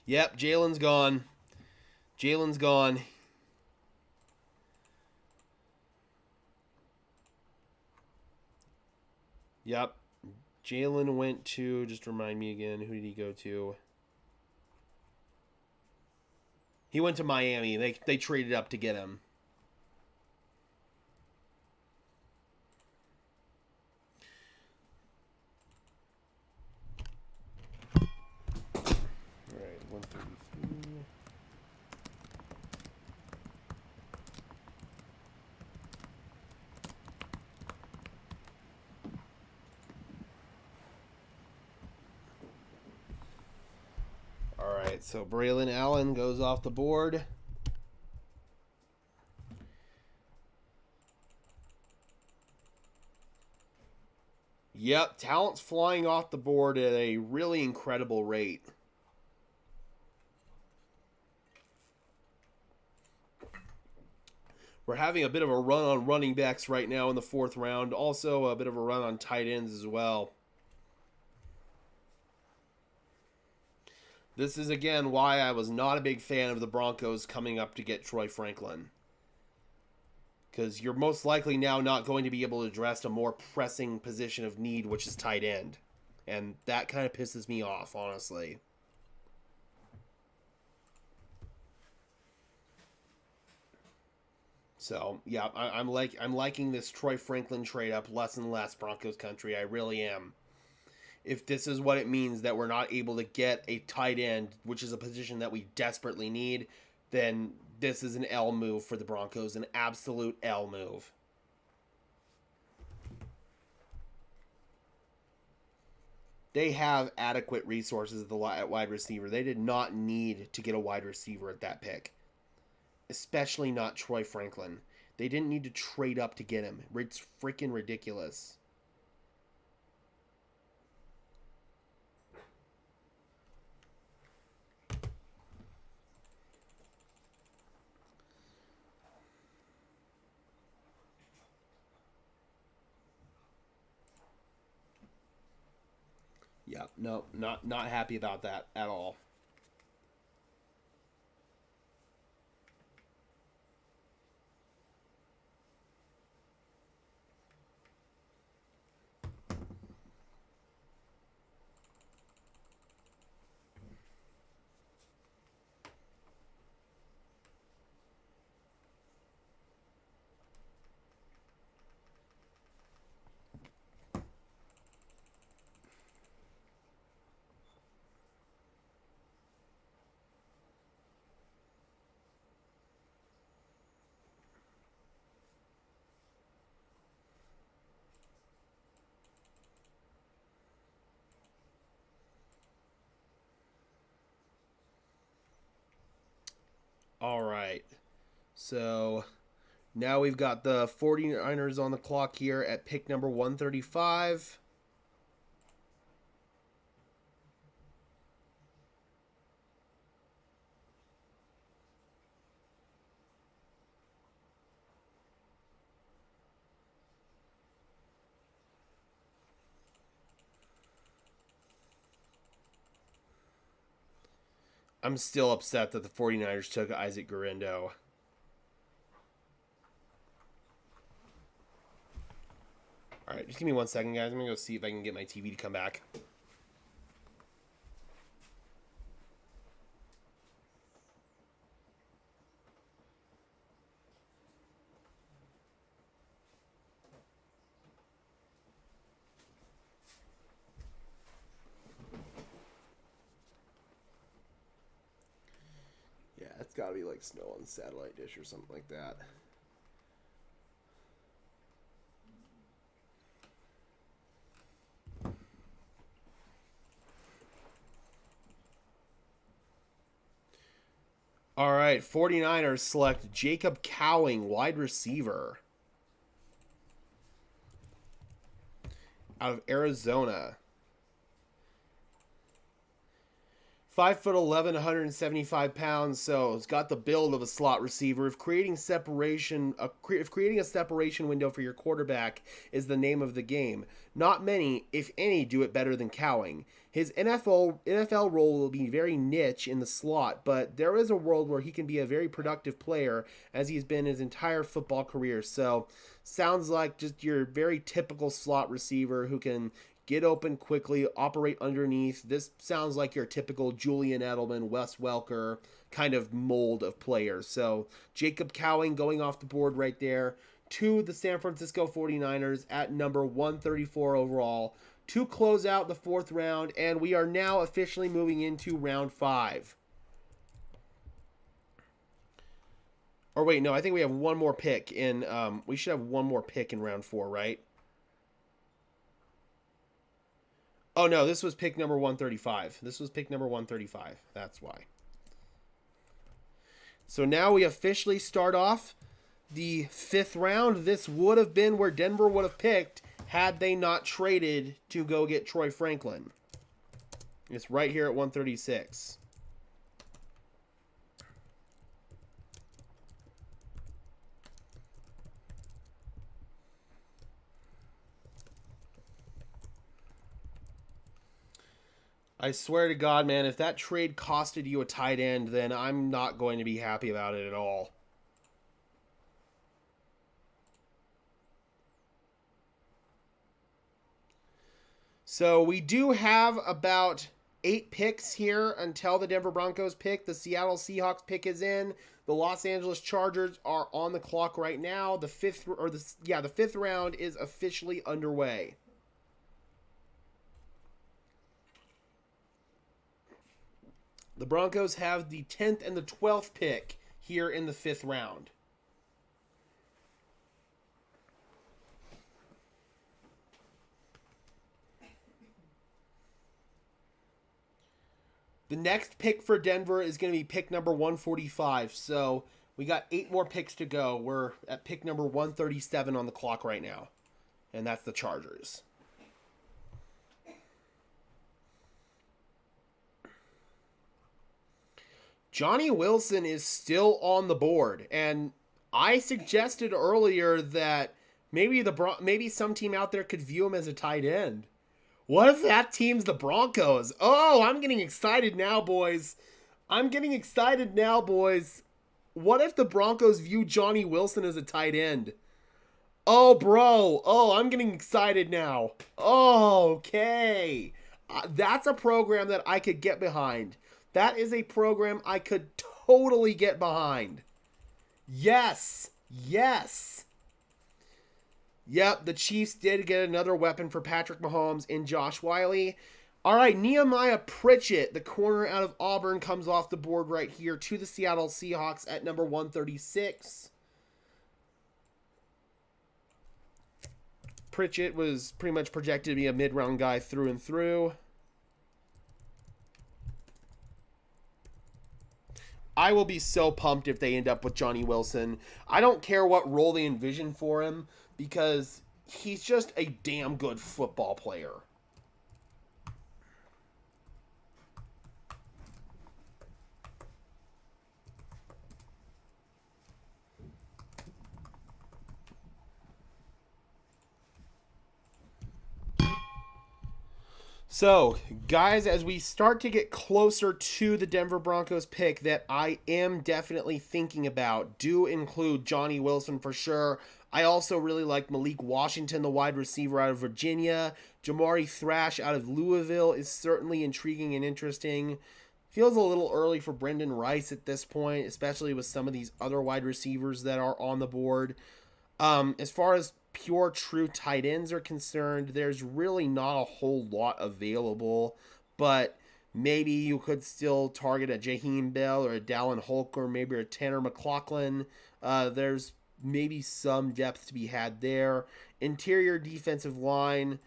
Yep, Jalen's gone. Jalen's gone. Yep. Jalen went to, just remind me again, who did he go to? He went to Miami. They traded up to get him. All right, 133. All right, so Braylon Allen goes off the board. Yep, talent's flying off the board at a really incredible rate. We're having a bit of a run on running backs right now in the 4th round. Also a bit of a run on tight ends as well. This is, again, why I was not a big fan of the Broncos coming up to get Troy Franklin. Because you're most likely now not going to be able to address a more pressing position of need, which is tight end. And that kind of pisses me off, honestly. So, yeah, I'm liking this Troy Franklin trade up less and less, Broncos country. I really am. If this is what it means that we're not able to get a tight end, which is a position that we desperately need, then this is an L move for the Broncos, an absolute L move. They have adequate resources at wide receiver. They did not need to get a wide receiver at that pick, especially not Troy Franklin. They didn't need to trade up to get him. It's freaking ridiculous. Yeah, no, not happy about that at all. All right. So now we've got the 49ers on the clock here at pick number 135. I'm still upset that the 49ers took Isaac Guerendo. All right, just give me 1 second, guys. I'm going to go see if I can get my TV to come back. Yeah, it's got to be like snow on the satellite dish or something like that. All right, 49ers select Jacob Cowing, wide receiver, out of Arizona. 5'11", 175 pounds, so it's got the build of a slot receiver. If creating a separation window for your quarterback is the name of the game, not many, if any, do it better than Cowing. His NFL role will be very niche in the slot, but there is a world where he can be a very productive player, as he's been his entire football career. So, sounds like just your very typical slot receiver who can get open quickly, operate underneath. This sounds like your typical Julian Edelman, Wes Welker kind of mold of players. So Jacob Cowing going off the board right there to the San Francisco 49ers at number 134 overall to close out the 4th round. And we are now officially moving into round 5. Or wait, no, I think we have one more pick in, we should have one more pick in round 4, right? Oh, no, this was pick number 135. This was pick number 135. That's why. So now we officially start off the 5th round. This would have been where Denver would have picked had they not traded to go get Troy Franklin. It's right here at 136. I swear to God, man, if that trade costed you a tight end, then I'm not going to be happy about it at all. So we do have about 8 picks here until the Denver Broncos pick. The Seattle Seahawks pick is in. The Los Angeles Chargers are on the clock right now. The 5th round is officially underway. The Broncos have the 10th and the 12th pick here in the 5th round. The next pick for Denver is going to be pick number 145. So we got 8 more picks to go. We're at pick number 137 on the clock right now. And that's the Chargers. Johnny Wilson is still on the board, and I suggested earlier that maybe some team out there could view him as a tight end. What if that team's the Broncos? Oh, I'm getting excited now, boys. What if the Broncos view Johnny Wilson as a tight end? Oh, bro. Oh, I'm getting excited now. Oh, okay. That's a program that I could get behind. That is a program I could totally get behind. Yes. Yes. Yep, the Chiefs did get another weapon for Patrick Mahomes in Josh Whyle. All right, Nehemiah Pritchett, the corner out of Auburn, comes off the board right here to the Seattle Seahawks at number 136. Pritchett was pretty much projected to be a mid-round guy through and through. I will be so pumped if they end up with Johnny Wilson. I don't care what role they envision for him because he's just a damn good football player. So, guys, as we start to get closer to the Denver Broncos pick that I am definitely thinking about, do include Johnny Wilson for sure. I also really like Malik Washington, the wide receiver out of Virginia. Jamari Thrash out of Louisville is certainly intriguing and interesting. Feels a little early for Brendan Rice at this point, especially with some of these other wide receivers that are on the board. As far as pure true tight ends are concerned, there's really not a whole lot available, but maybe you could still target a Jaheim Bell or a Dallin Hulk or maybe a Tanner McLaughlin. There's maybe some depth to be had there. Interior defensive line,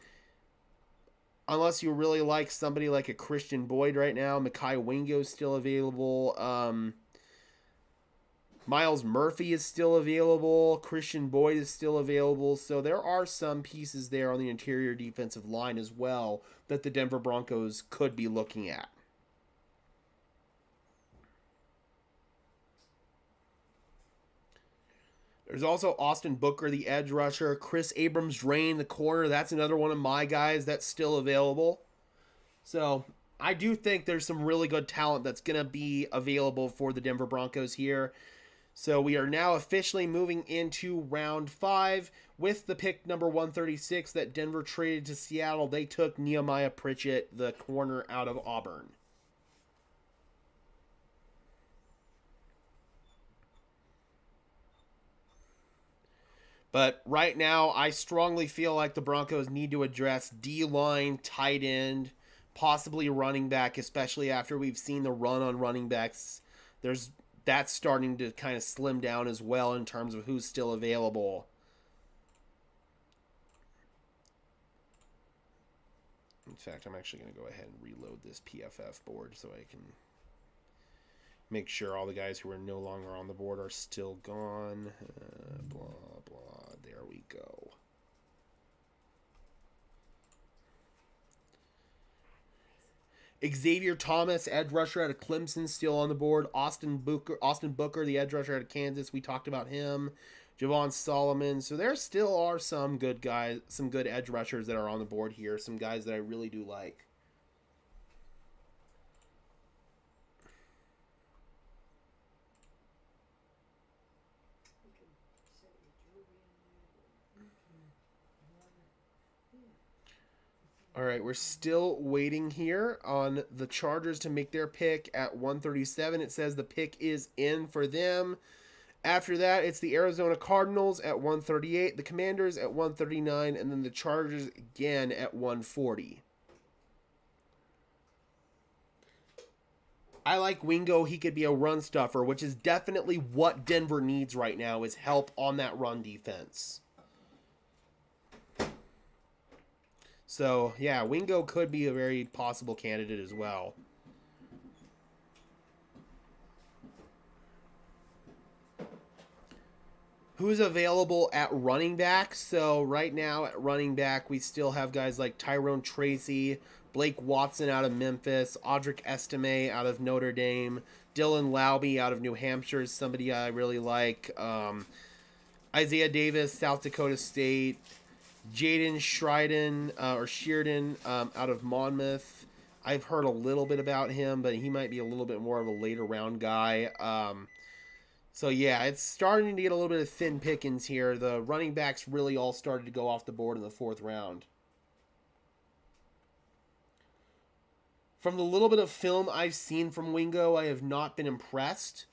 unless you really like somebody like a Christian Boyd right now, Mekhi Wingo is still available. Miles Murphy is still available. Christian Boyd is still available. So there are some pieces there on the interior defensive line as well that the Denver Broncos could be looking at. There's also Austin Booker, the edge rusher. Chris Abrams-Drain, the corner. That's another one of my guys that's still available. So I do think there's some really good talent that's going to be available for the Denver Broncos here. So we are now officially moving into round 5 with the pick number 136 that Denver traded to Seattle. They took Nehemiah Pritchett, the corner out of Auburn. But right now, I strongly feel like the Broncos need to address D-line, tight end, possibly running back, especially after we've seen the run on running backs. That's starting to kind of slim down as well in terms of who's still available. In fact, I'm actually going to go ahead and reload this PFF board so I can make sure all the guys who are no longer on the board are still gone. Blah, blah. There we go. Xavier Thomas, edge rusher out of Clemson, still on the board. Austin Booker, the edge rusher out of Kansas. We talked about him. Javon Solomon. So there still are some good guys, some good edge rushers that are on the board here. Some guys that I really do like. All right, we're still waiting here on the Chargers to make their pick at 137. It says the pick is in for them. After that, it's the Arizona Cardinals at 138, the Commanders at 139, and then the Chargers again at 140. I like Wingo. He could be a run stuffer, which is definitely what Denver needs right now, is help on that run defense. So, yeah, Wingo could be a very possible candidate as well. Who's available at running back? So, right now at running back, we still have guys like Tyrone Tracy, Blake Watson out of Memphis, Audric Estimé out of Notre Dame, Dylan Laube out of New Hampshire is somebody I really like, Isaiah Davis, South Dakota State, Jaden Sheardon out of Monmouth. I've heard a little bit about him, but he might be a little bit more of a later round guy. So yeah, it's starting to get a little bit of thin pickings here. The running backs really all started to go off the board in the 4th round. From the little bit of film I've seen from Wingo, I have not been impressed.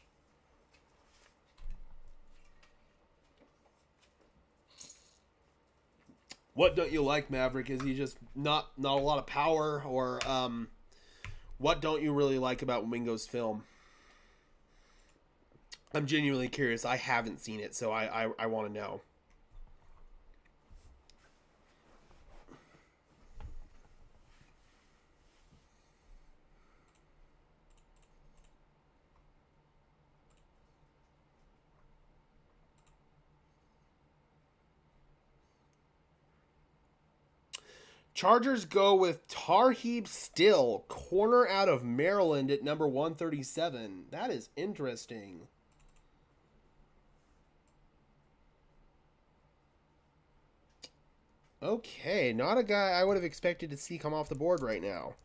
What don't you like, Maverick? Is he just not a lot of power? Or what don't you really like about Wingo's film? I'm genuinely curious. I haven't seen it, so I want to know. Chargers go with Tarheeb Still, corner out of Maryland at number 137. That is interesting. Okay, not a guy I would have expected to see come off the board right now.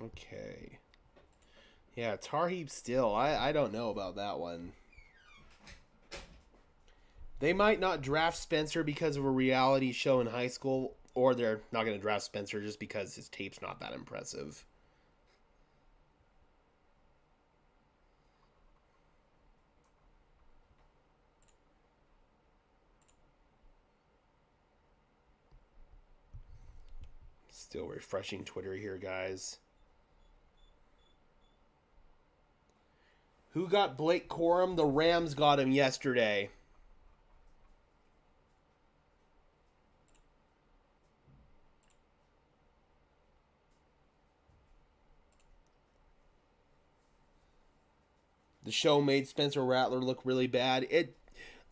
Okay. Yeah, Tarheeb Still. I don't know about that one. They might not draft Spencer because of a reality show in high school, or they're not going to draft Spencer just because his tape's not that impressive. Still refreshing Twitter here, guys. Who got Blake Corum? The Rams got him yesterday. The show made Spencer Rattler look really bad.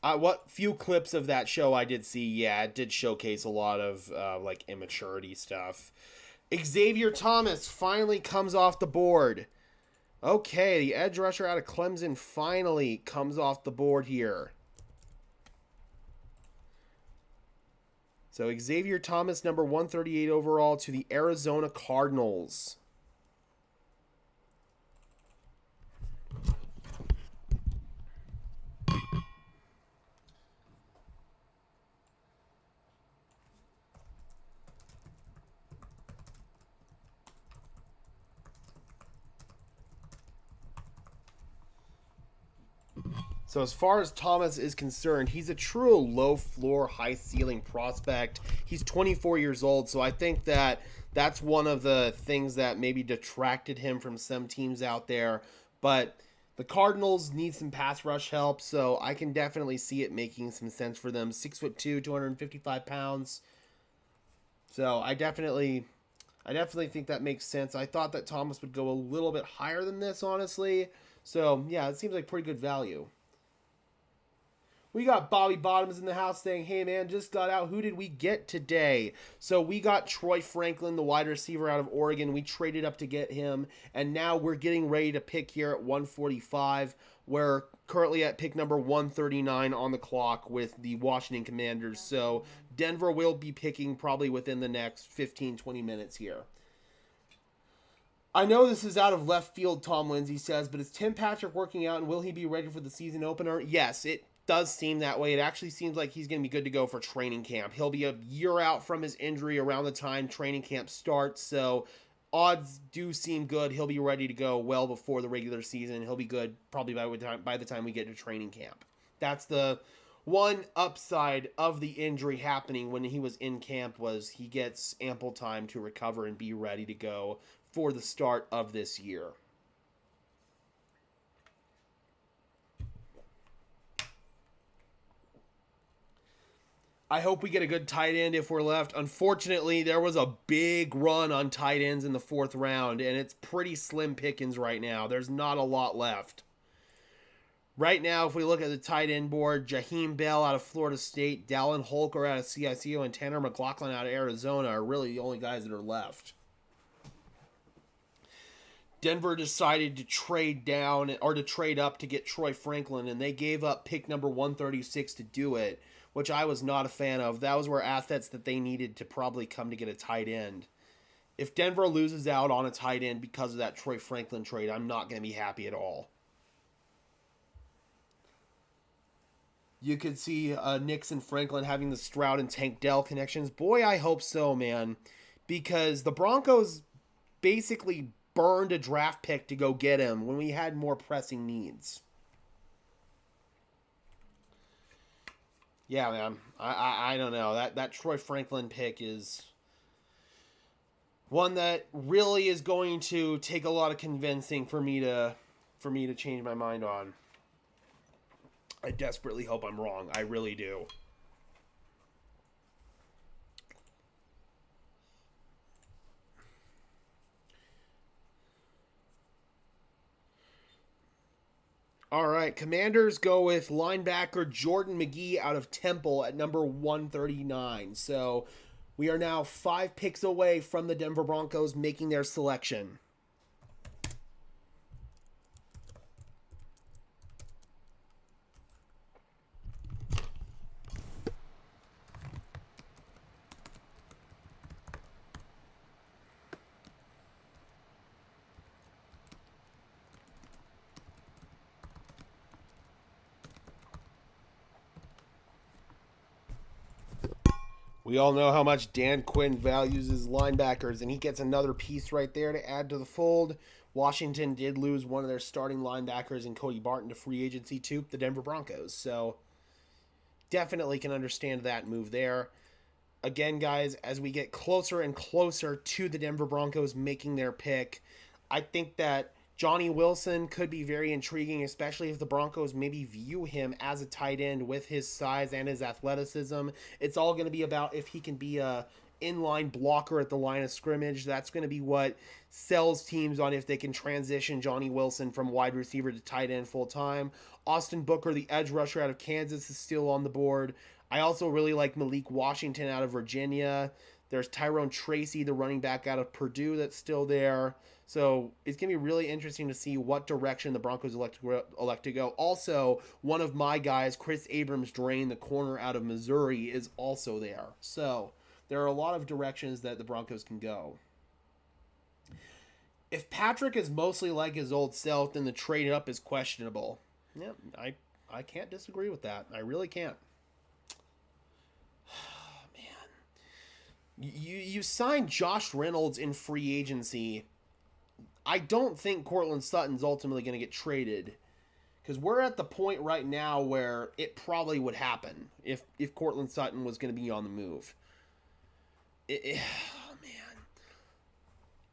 What few clips of that show I did see, yeah, it did showcase a lot of like immaturity stuff. Xavier Thomas finally comes off the board. Okay, the edge rusher out of Clemson finally comes off the board here. So Xavier Thomas, number 138 overall, to the Arizona Cardinals. So as far as Thomas is concerned, he's a true low floor, high ceiling prospect. He's 24 years old, so I think that that's one of the things that maybe detracted him from some teams out there. But the Cardinals need some pass rush help, so I can definitely see it making some sense for them. 6'2", 255 pounds. So I definitely think that makes sense. I thought that Thomas would go a little bit higher than this, honestly. So yeah, it seems like pretty good value. We got Bobby Bottoms in the house saying, hey man, just got out. Who did we get today? So we got Troy Franklin, the wide receiver out of Oregon. We traded up to get him. And now we're getting ready to pick here at 145. We're currently at pick number 139 on the clock with the Washington Commanders. So Denver will be picking probably within the next 15-20 minutes here. I know this is out of left field, Tom Lindsay says, but is Tim Patrick working out and will he be ready for the season opener? Yes, it does seem that way. It actually seems like he's going to be good to go for training camp. He'll be a year out from his injury around the time training camp starts, so odds do seem good. He'll be ready to go well before the regular season. He'll be good probably by the time we get to training camp. That's the one upside of the injury happening when he was in camp, was he gets ample time to recover and be ready to go for the start of this year. I hope we get a good tight end if we're left. Unfortunately, there was a big run on tight ends in the 4th round, and it's pretty slim pickings right now. There's not a lot left. Right now, if we look at the tight end board, Jaheim Bell out of Florida State, Dallin Holker out of CICO, and Tanner McLaughlin out of Arizona are really the only guys that are left. Denver decided to trade down or to trade up to get Troy Franklin, and they gave up pick number 136 to do it, which I was not a fan of. That was where assets that they needed to probably come to get a tight end. If Denver loses out on a tight end because of that Troy Franklin trade, I'm not going to be happy at all. You could see Nixon Franklin having the Stroud and Tank Dell connections. Boy, I hope so, man. Because the Broncos basically burned a draft pick to go get him when we had more pressing needs. Yeah, man. I don't know. That Troy Franklin pick is one that really is going to take a lot of convincing for me to change my mind on. I desperately hope I'm wrong. I really do. All right, Commanders go with linebacker Jordan McGee out of Temple at number 139. So we are now 5 picks away from the Denver Broncos making their selection. We all know how much Dan Quinn values his linebackers, and he gets another piece right there to add to the fold. Washington did lose one of their starting linebackers in Cody Barton to free agency to the Denver Broncos, so definitely can understand that move there. Again, guys, as we get closer and closer to the Denver Broncos making their pick, I think that Johnny Wilson could be very intriguing, especially if the Broncos maybe view him as a tight end with his size and his athleticism. It's all going to be about if he can be a inline blocker at the line of scrimmage. That's going to be what sells teams on if they can transition Johnny Wilson from wide receiver to tight end full time. Austin Booker, the edge rusher out of Kansas, is still on the board. I also really like Malik Washington out of Virginia. There's Tyrone Tracy, the running back out of Purdue, that's still there. So it's going to be really interesting to see what direction the Broncos elect to go. Also, one of my guys, Chris Abrams-Drain, the corner out of Missouri, is also there. So there are a lot of directions that the Broncos can go. If Patrick is mostly like his old self, then the trade up is questionable. Yeah, I can't disagree with that. I really can't. You signed Josh Reynolds in free agency. I don't think Courtland Sutton's ultimately going to get traded, because we're at the point right now where it probably would happen if Courtland Sutton was going to be on the move. Oh man,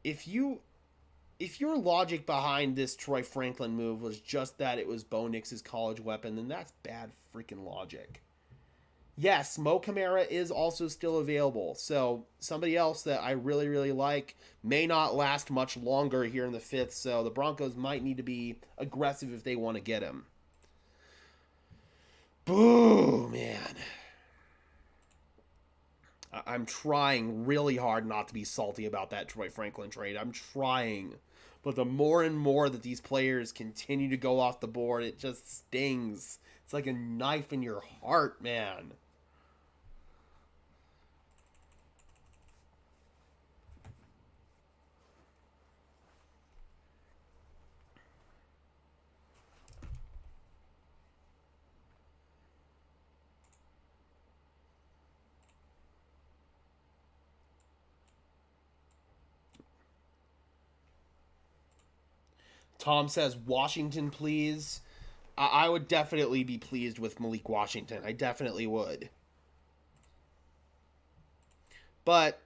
if your logic behind this Troy Franklin move was just that it was Bo Nix's college weapon, then that's bad freaking logic. Yes, Mo Camara is also still available. So somebody else that I really, really like may not last much longer here in the 5th. So the Broncos might need to be aggressive if they want to get him. Boo, man. I'm trying really hard not to be salty about that Troy Franklin trade. I'm trying. But the more and more that these players continue to go off the board, it just stings. It's like a knife in your heart, man. Tom says, Washington, please. I would definitely be pleased with Malik Washington. I definitely would. But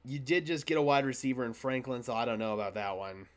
you did just get a wide receiver in Franklin, so I don't know about that one.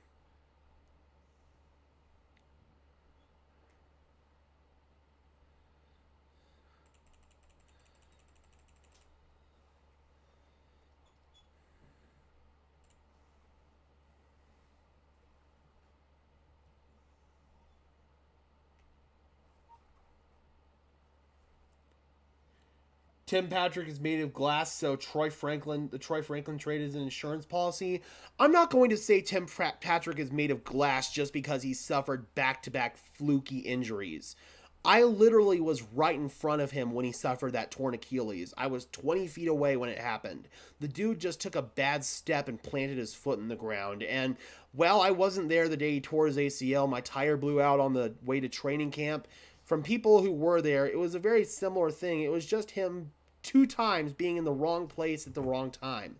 Tim Patrick is made of glass, so the Troy Franklin trade is an insurance policy. I'm not going to say Tim Patrick is made of glass just because he suffered back-to-back fluky injuries. I literally was right in front of him when he suffered that torn Achilles. I was 20 feet away when it happened. The dude just took a bad step and planted his foot in the ground. And while I wasn't there the day he tore his ACL, my tire blew out on the way to training camp. From people who were there, it was a very similar thing. It was just him 2 times being in the wrong place at the wrong time.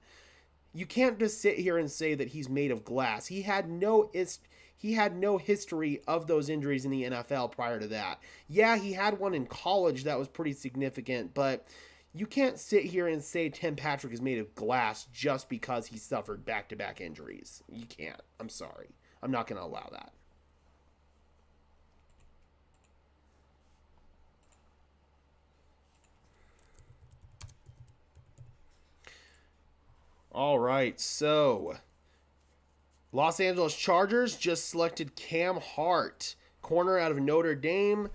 You can't just sit here and say that he's made of glass. He had no history of those injuries in the NFL prior to that. Yeah, he had one in college that was pretty significant, but you can't sit here and say Tim Patrick is made of glass just because he suffered back-to-back injuries. You can't. I'm sorry. I'm not going to allow that. All right, so Los Angeles Chargers just selected Cam Hart, corner out of Notre Dame.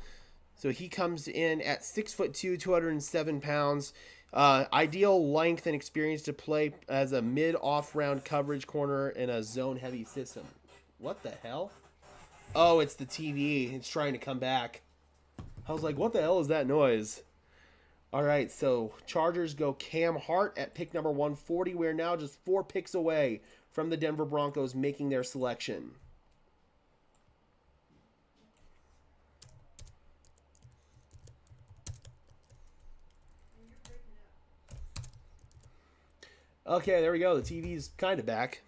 So he comes in at 6'2", 207 pounds. Ideal length and experience to play as a mid-off-round coverage corner in a zone-heavy system. What the hell? Oh, it's the TV. It's trying to come back. I was like, what the hell is that noise? All right, so Chargers go Cam Hart at pick number 140. We're now just 4 picks away from the Denver Broncos making their selection. Okay, there we go. The TV's kind of back.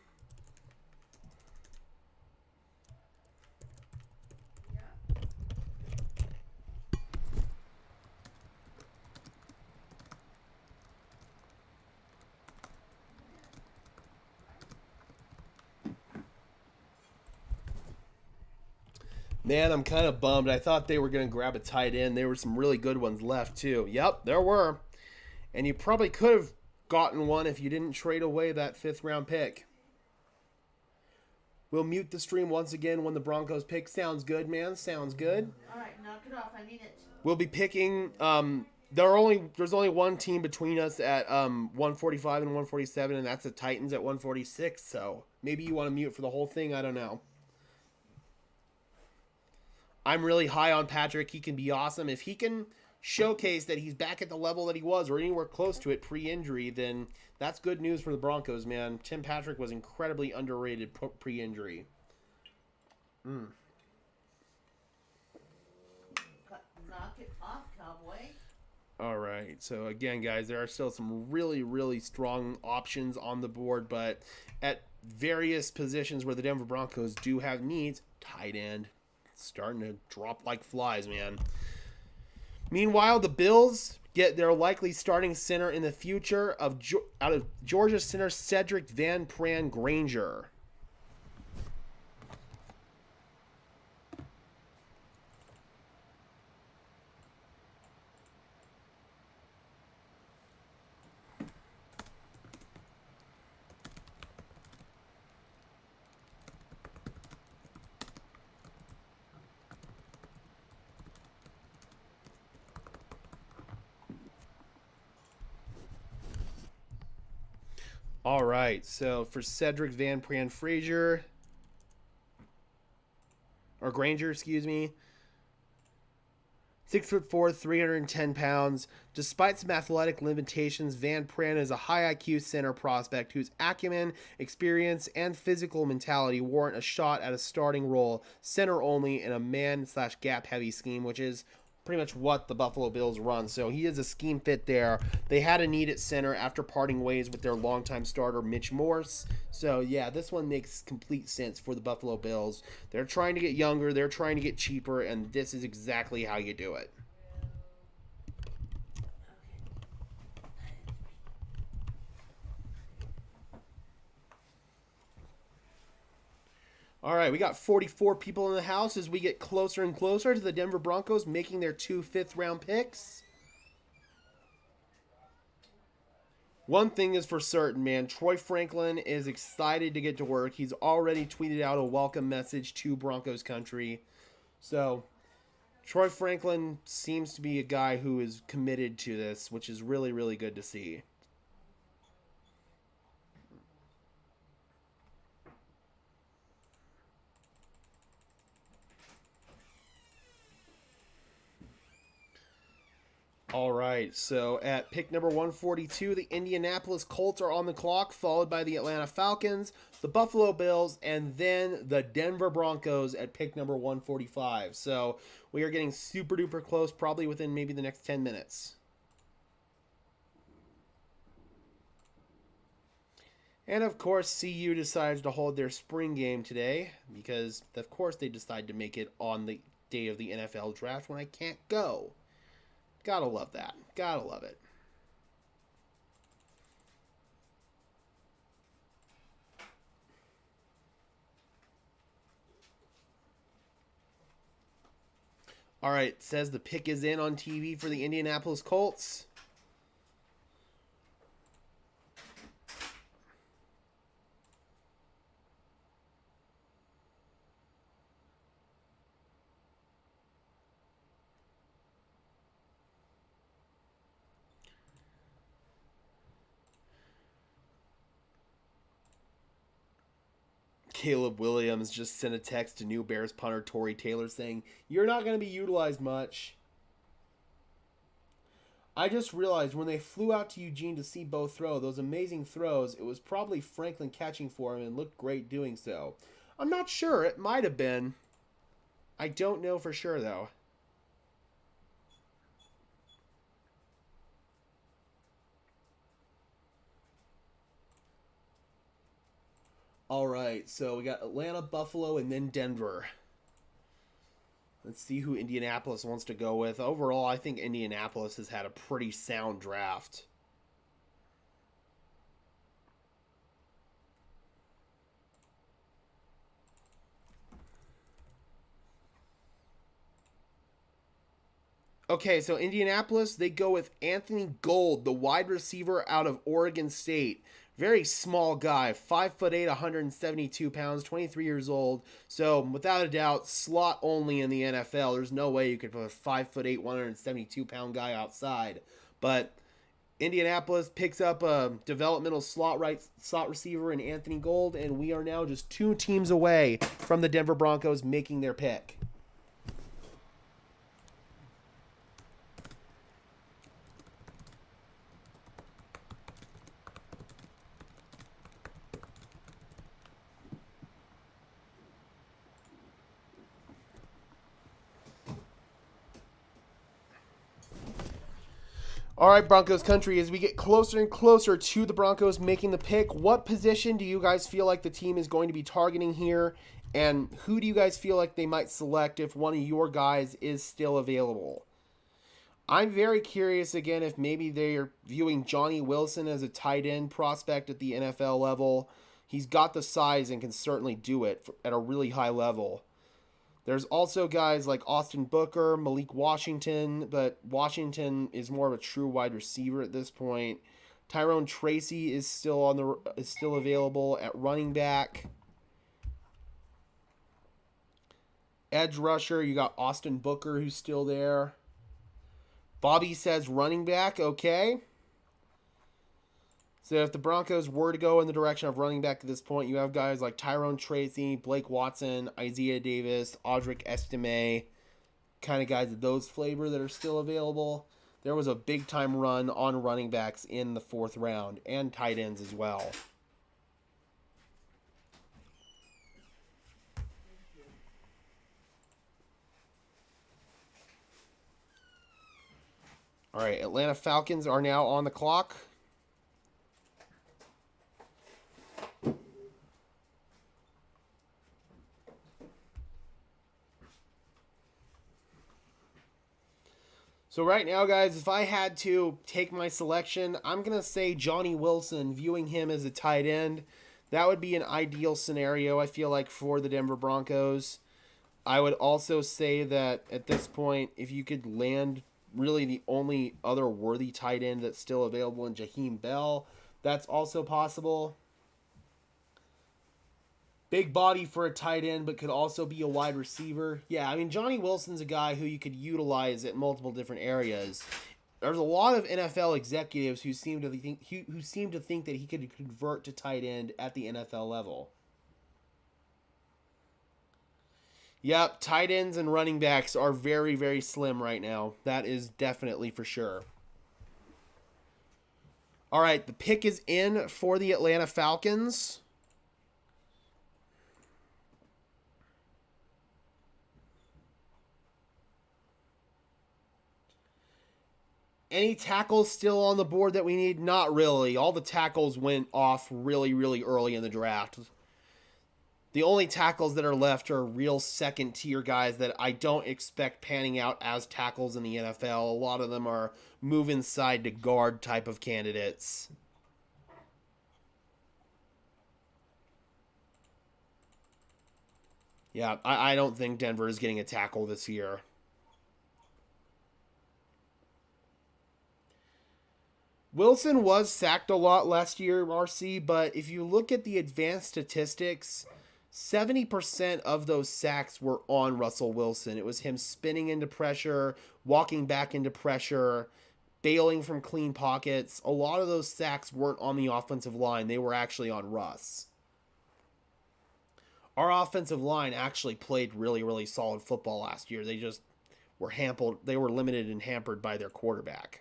Man, I'm kind of bummed. I thought they were going to grab a tight end. There were some really good ones left, too. Yep, there were. And you probably could have gotten one if you didn't trade away that 5th round pick. We'll mute the stream once again when the Broncos pick. Sounds good, man. Sounds good. All right, knock it off. I need it. We'll be picking. There's only one team between us at 145 and 147, and that's the Titans at 146. So maybe you want to mute for the whole thing. I don't know. I'm really high on Patrick. He can be awesome. If he can showcase that he's back at the level that he was or anywhere close to it pre-injury, then that's good news for the Broncos, man. Tim Patrick was incredibly underrated pre-injury. Knock it off, cowboy. All right. So, again, guys, there are still some really, really strong options on the board, but at various positions where the Denver Broncos do have needs, tight end, starting to drop like flies, man. Meanwhile, the Bills get their likely starting center in the future out of Georgia center Cedric Van Pran Granger. All right, so for Cedric Van Pran Granger, excuse me, 6'4", 310 pounds. Despite some athletic limitations, Van Pran is a high IQ center prospect whose acumen, experience, and physical mentality warrant a shot at a starting role, center only, in a man/gap heavy scheme, which is pretty much what the Buffalo Bills run. So he is a scheme fit there. They had a need at center after parting ways with their longtime starter, Mitch Morse. So, yeah, this one makes complete sense for the Buffalo Bills. They're trying to get younger. They're trying to get cheaper, and this is exactly how you do it. All right, we got 44 people in the house as we get closer and closer to the Denver Broncos making their 2 5th-round picks. One thing is for certain, man. Troy Franklin is excited to get to work. He's already tweeted out a welcome message to Broncos country. So, Troy Franklin seems to be a guy who is committed to this, which is really, really good to see. All right, so at pick number 142, the Indianapolis Colts are on the clock, followed by the Atlanta Falcons, the Buffalo Bills, and then the Denver Broncos at pick number 145. So we are getting super duper close, probably within maybe the next 10 minutes. And of course, CU decides to hold their spring game today because, of course, they decide to make it on the day of the NFL draft when I can't go. Gotta love that. Gotta love it. All right, says the pick is in on TV for the Indianapolis Colts. Caleb Williams just sent a text to new Bears punter Torrey Taylor saying, "You're not going to be utilized much." I just realized when they flew out to Eugene to see Bo throw those amazing throws, it was probably Franklin catching for him and looked great doing so. I'm not sure. It might have been. I don't know for sure, though. All right, so we got Atlanta, Buffalo, and then Denver. Let's see who Indianapolis wants to go with. Overall, I think Indianapolis has had a pretty sound draft. Okay, so Indianapolis, they go with Anthony Gold, the wide receiver out of Oregon State. Very small guy, 5'8", 172 pounds, 23 years old. So without a doubt, slot only in the NFL. There's no way you could put a 5'8", 172-pound guy outside. But Indianapolis picks up a developmental slot receiver in Anthony Gold, and we are now just 2 teams away from the Denver Broncos making their pick. All right, Broncos country, as we get closer and closer to the Broncos making the pick, what position do you guys feel like the team is going to be targeting here? And who do you guys feel like they might select if one of your guys is still available? I'm very curious, again, if maybe they're viewing Johnny Wilson as a tight end prospect at the NFL level. He's got the size and can certainly do it at a really high level. There's also guys like Austin Booker, Malik Washington, but Washington is more of a true wide receiver at this point. Tyrone Tracy is still available at running back. Edge rusher, you got Austin Booker who's still there. Bobby says running back, okay. So if the Broncos were to go in the direction of running back at this point, you have guys like Tyrone Tracy, Blake Watson, Isaiah Davis, Audric Estimé, kind of guys of those flavor that are still available. There was a big-time run on running backs in the 4th round, and tight ends as well. All right, Atlanta Falcons are now on the clock. So right now, guys, if I had to take my selection, I'm going to say Johnny Wilson, viewing him as a tight end. That would be an ideal scenario, I feel like, for the Denver Broncos. I would also say that at this point, if you could land really the only other worthy tight end that's still available in Jaheim Bell, that's also possible. Big body for a tight end, but could also be a wide receiver. Yeah, I mean, Johnny Wilson's a guy who you could utilize at multiple different areas. There's a lot of NFL executives who seem to think that he could convert to tight end at the NFL level. Yep, tight ends and running backs are very, very slim right now. That is definitely for sure. All right, the pick is in for the Atlanta Falcons. Any tackles still on the board that we need? Not really. All the tackles went off really, really early in the draft. The only tackles that are left are real second-tier guys that I don't expect panning out as tackles in the NFL. A lot of them are move inside to guard type of candidates. Yeah, I don't think Denver is getting a tackle this year. Wilson was sacked a lot last year, RC, but if you look at the advanced statistics, 70% of those sacks were on Russell Wilson. It was him spinning into pressure, walking back into pressure, bailing from clean pockets. A lot of those sacks weren't on the offensive line. They were actually on Russ. Our offensive line actually played really, really solid football last year. They just were limited and hampered by their quarterback.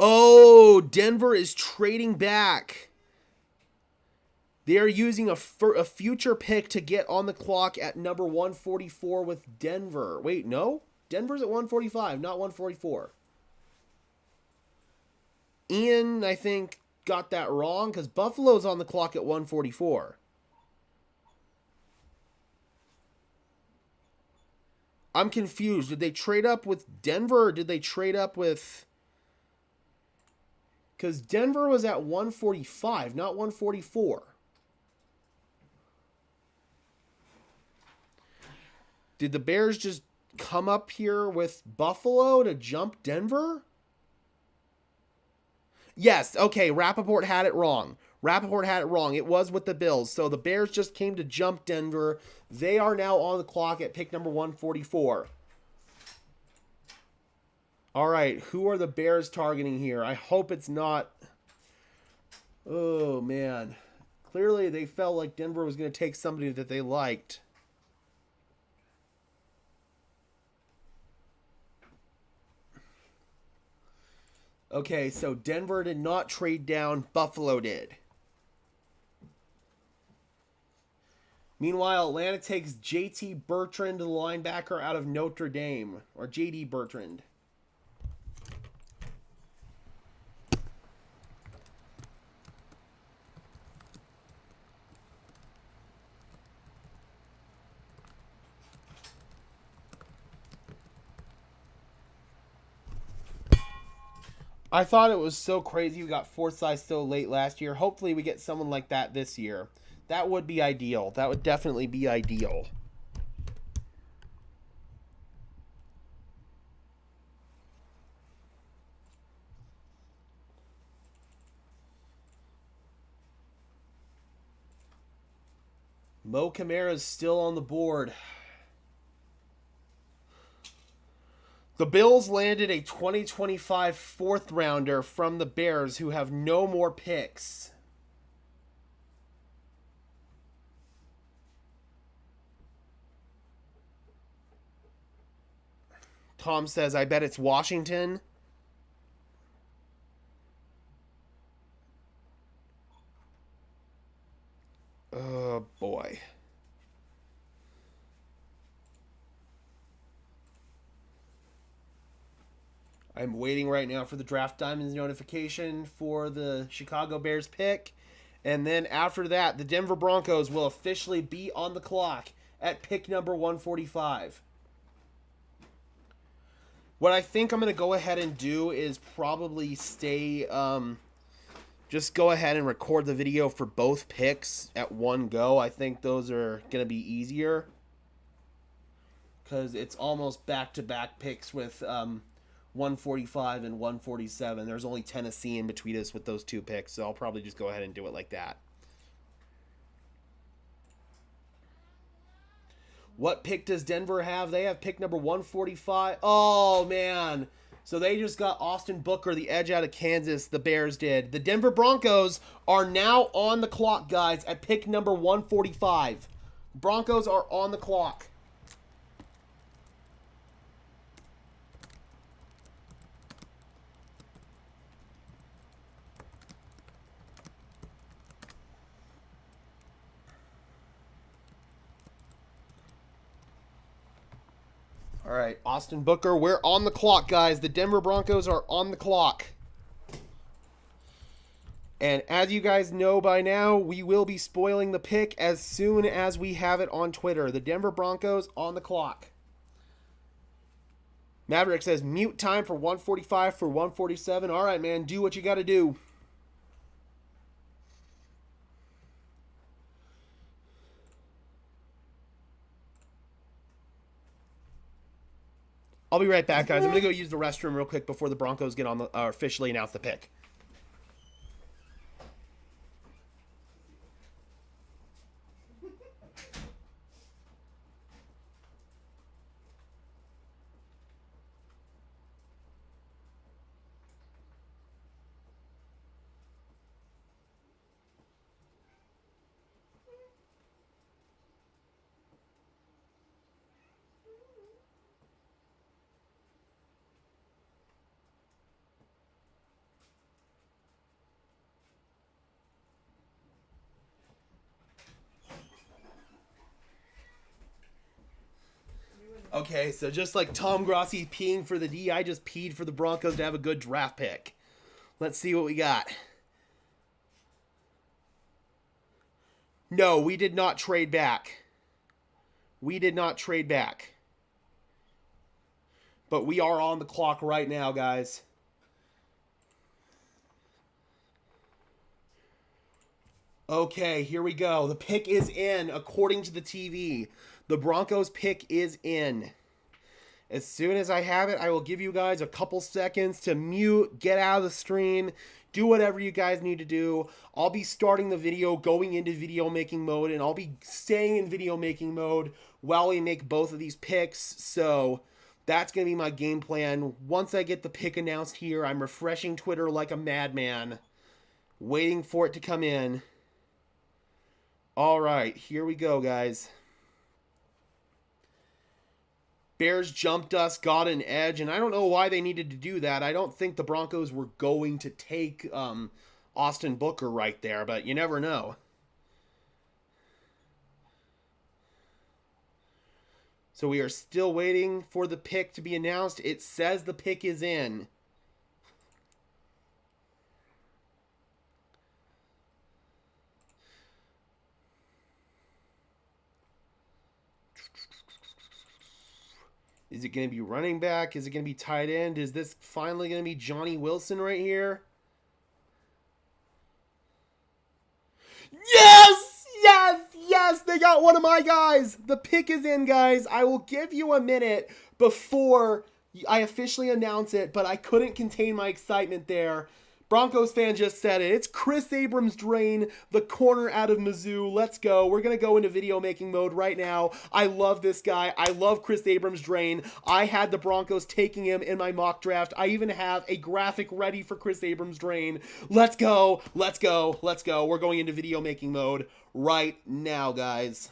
Oh, Denver is trading back. They are using a future pick to get on the clock at number 144 with Denver. Wait, no? Denver's at 145, not 144. Ian, I think, got that wrong because Buffalo's on the clock at 144. I'm confused. Did they trade up with Denver or did they trade up with... Because Denver was at 145, not 144. Did the Bears just come up here with Buffalo to jump Denver? Yes, okay, Rappaport had it wrong. Rappaport had it wrong. It was with the Bills. So the Bears just came to jump Denver. They are now on the clock at pick number 144. All right, who are the Bears targeting here? I hope it's not... Oh, man. Clearly, they felt like Denver was going to take somebody that they liked. Okay, so Denver did not trade down. Buffalo did. Meanwhile, Atlanta takes JT Bertrand, the linebacker out of Notre Dame. Or JD Bertrand. I thought it was so crazy we got Forsyth so late last year. Hopefully we get someone like that this year. That would be ideal. That would definitely be ideal. Mo Camara's still on the board. The Bills landed a 2025 fourth rounder from the Bears who have no more picks. Tom says, I bet it's Washington. Oh, boy. I'm waiting right now for the Draft Diamonds notification for the Chicago Bears pick. And then after that, the Denver Broncos will officially be on the clock at pick number 145. What I think I'm going to go ahead and do is probably stay... just go ahead and record the video for both picks at one go. I think those are going to be easier. Because it's almost back-to-back picks with... 145 and 147. There's only Tennessee in between us with those two picks, so I'll probably just go ahead and do it like that. What pick does Denver have? They have pick number 145. Oh, man. So they just got Austin Booker, the edge out of Kansas. The Bears did. The Denver Broncos are now on the clock, guys, at pick number 145. Broncos are on the clock. All right, Austin Booker, we're on the clock, guys. The Denver Broncos are on the clock. And as you guys know by now, we will be spoiling the pick as soon as we have it on Twitter. The Denver Broncos on the clock. Maverick says, mute time for 145 for 147. All right, man, do what you got to do. I'll be right back, guys. I'm going to go use the restroom real quick before the Broncos get on the officially announce the pick. Okay, so just like Tom Grossi peeing for the D, I just peed for the Broncos to have a good draft pick. Let's see what we got. No, we did not trade back. We did not trade back. But we are on the clock right now, guys. Okay, here we go. The pick is in, according to the TV. The Broncos pick is in. As soon as I have it, I will give you guys a couple seconds to mute, get out of the stream, do whatever you guys need to do. I'll be starting the video, going into video making mode, and I'll be staying in video making mode while we make both of these picks. So that's going to be my game plan. Once I get the pick announced here, I'm refreshing Twitter like a madman, waiting for it to come in. All right, here we go, guys. Bears jumped us, got an edge, and I don't know why they needed to do that. I don't think the Broncos were going to take Austin Booker right there, but you never know. So we are still waiting for the pick to be announced. It says the pick is in. Is it going to be running back? Is it going to be tight end? Is this finally going to be Johnny Wilson right here? Yes! Yes! Yes! They got one of my guys! The pick is in, guys. I will give you a minute before I officially announce it, but I couldn't contain my excitement there. Broncos fan just said it. It's Chris Abrams-Drain, the corner out of Mizzou. Let's go. We're going to go into video making mode right now. I love this guy. I love Chris Abrams-Drain. I had the Broncos taking him in my mock draft. I even have a graphic ready for Chris Abrams-Drain. Let's go. Let's go. Let's go. We're going into video making mode right now, guys.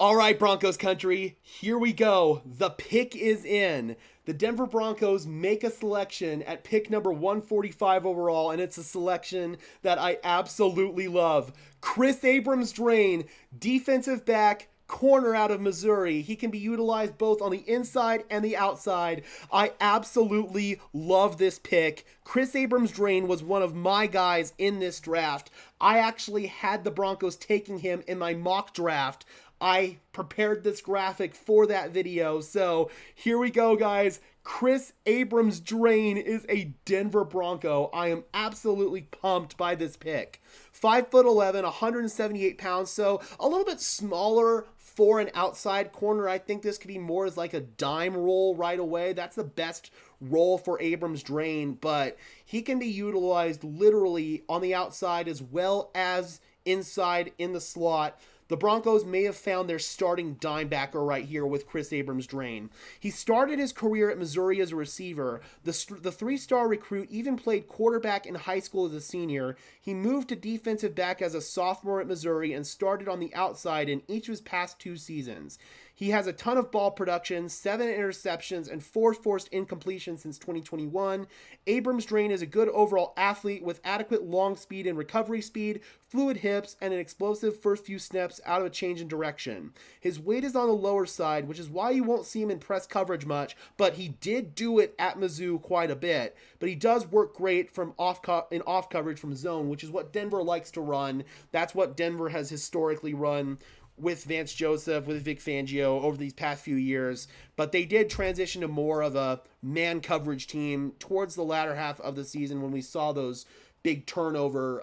All right, Broncos country, here we go. The pick is in. The Denver Broncos make a selection at pick number 145 overall, and it's a selection that I absolutely love. Chris Abrams-Drain, defensive back, corner out of Missouri. He can be utilized both on the inside and the outside. I absolutely love this pick. Chris Abrams-Drain was one of my guys in this draft. I actually had the Broncos taking him in my mock draft. I prepared this graphic for that video, so here we go, guys. Chris Abrams-Drain is a Denver Bronco. I am absolutely pumped by this pick. 5'11", 178 pounds, so a little bit smaller for an outside corner. I think this could be more as like a dime roll right away. That's the best role for Abrams-Drain, but he can be utilized literally on the outside as well as inside in the slot. The Broncos may have found their starting dime backer right here with Chris Abrams-Drain. He started his career at Missouri as a receiver. The three-star recruit even played quarterback in high school as a senior. He moved to defensive back as a sophomore at Missouri and started on the outside in each of his past 2 seasons. He has a ton of ball production, 7 interceptions, and 4 forced incompletions since 2021. Abrams-Drain is a good overall athlete with adequate long speed and recovery speed, fluid hips, and an explosive first few steps out of a change in direction. His weight is on the lower side, which is why you won't see him in press coverage much, but he did do it at Mizzou quite a bit. But he does work great from off coverage from zone, which is what Denver likes to run. That's what Denver has historically run with Vance Joseph, with Vic Fangio over these past few years, but they did transition to more of a man coverage team towards the latter half of the season when we saw those big turnover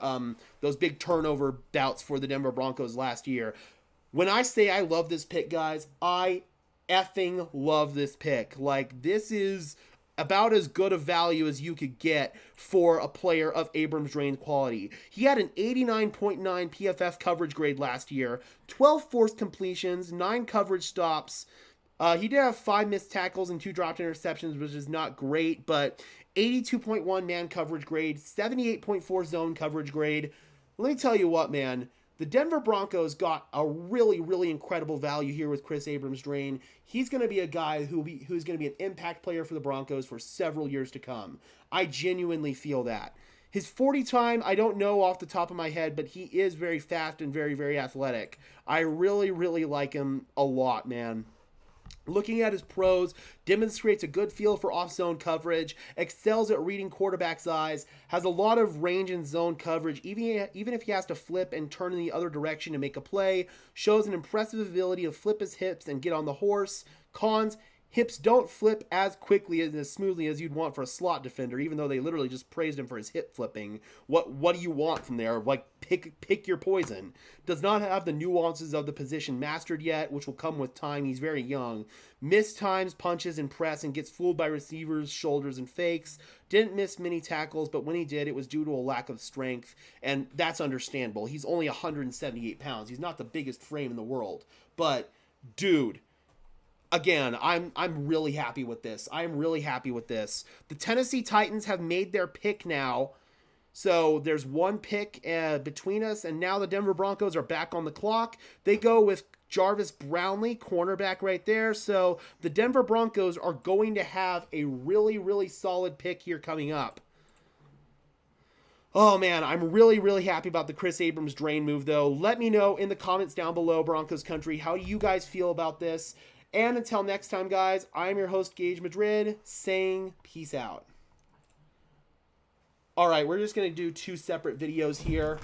bouts for the Denver Broncos last year. When I say I love this pick, guys, I effing love this pick. Like, this is about as good a value as you could get for a player of Abrams-Drain's quality. He had an 89.9 PFF coverage grade last year, 12 forced completions, 9 coverage stops. He did have 5 missed tackles and 2 dropped interceptions, which is not great, but 82.1 man coverage grade, 78.4 zone coverage grade. Let me tell you what, man. The Denver Broncos got a really, really incredible value here with Chris Abrams-Drain. He's going to be a guy who's going to be an impact player for the Broncos for several years to come. I genuinely feel that. His 40 time, I don't know off the top of my head, but he is very fast and very, very athletic. I really, really like him a lot, man. Looking at his pros, demonstrates a good feel for off-zone coverage, excels at reading quarterback's eyes, has a lot of range in zone coverage, even if he has to flip and turn in the other direction to make a play, shows an impressive ability to flip his hips and get on the horse. Cons, hips don't flip as quickly and as smoothly as you'd want for a slot defender, even though they literally just praised him for his hip flipping. What do you want from there? Like, pick your poison. Does not have the nuances of the position mastered yet, which will come with time. He's very young. Missed times, punches, and press, and gets fooled by receivers, shoulders, and fakes. Didn't miss many tackles, but when he did, it was due to a lack of strength, and that's understandable. He's only 178 pounds. He's not the biggest frame in the world. But, dude, again, I'm really happy with this. I'm really happy with this. The Tennessee Titans have made their pick now. So there's one pick between us, and now the Denver Broncos are back on the clock. They go with Jarvis Brownlee, cornerback right there. So the Denver Broncos are going to have a really, really solid pick here coming up. Oh, man, I'm really, really happy about the Chris Abrams-Drain move, though. Let me know in the comments down below, Broncos Country, how you guys feel about this. And until next time, guys, I'm your host, Gage Madrid, saying peace out. All right, we're just going to do two separate videos here.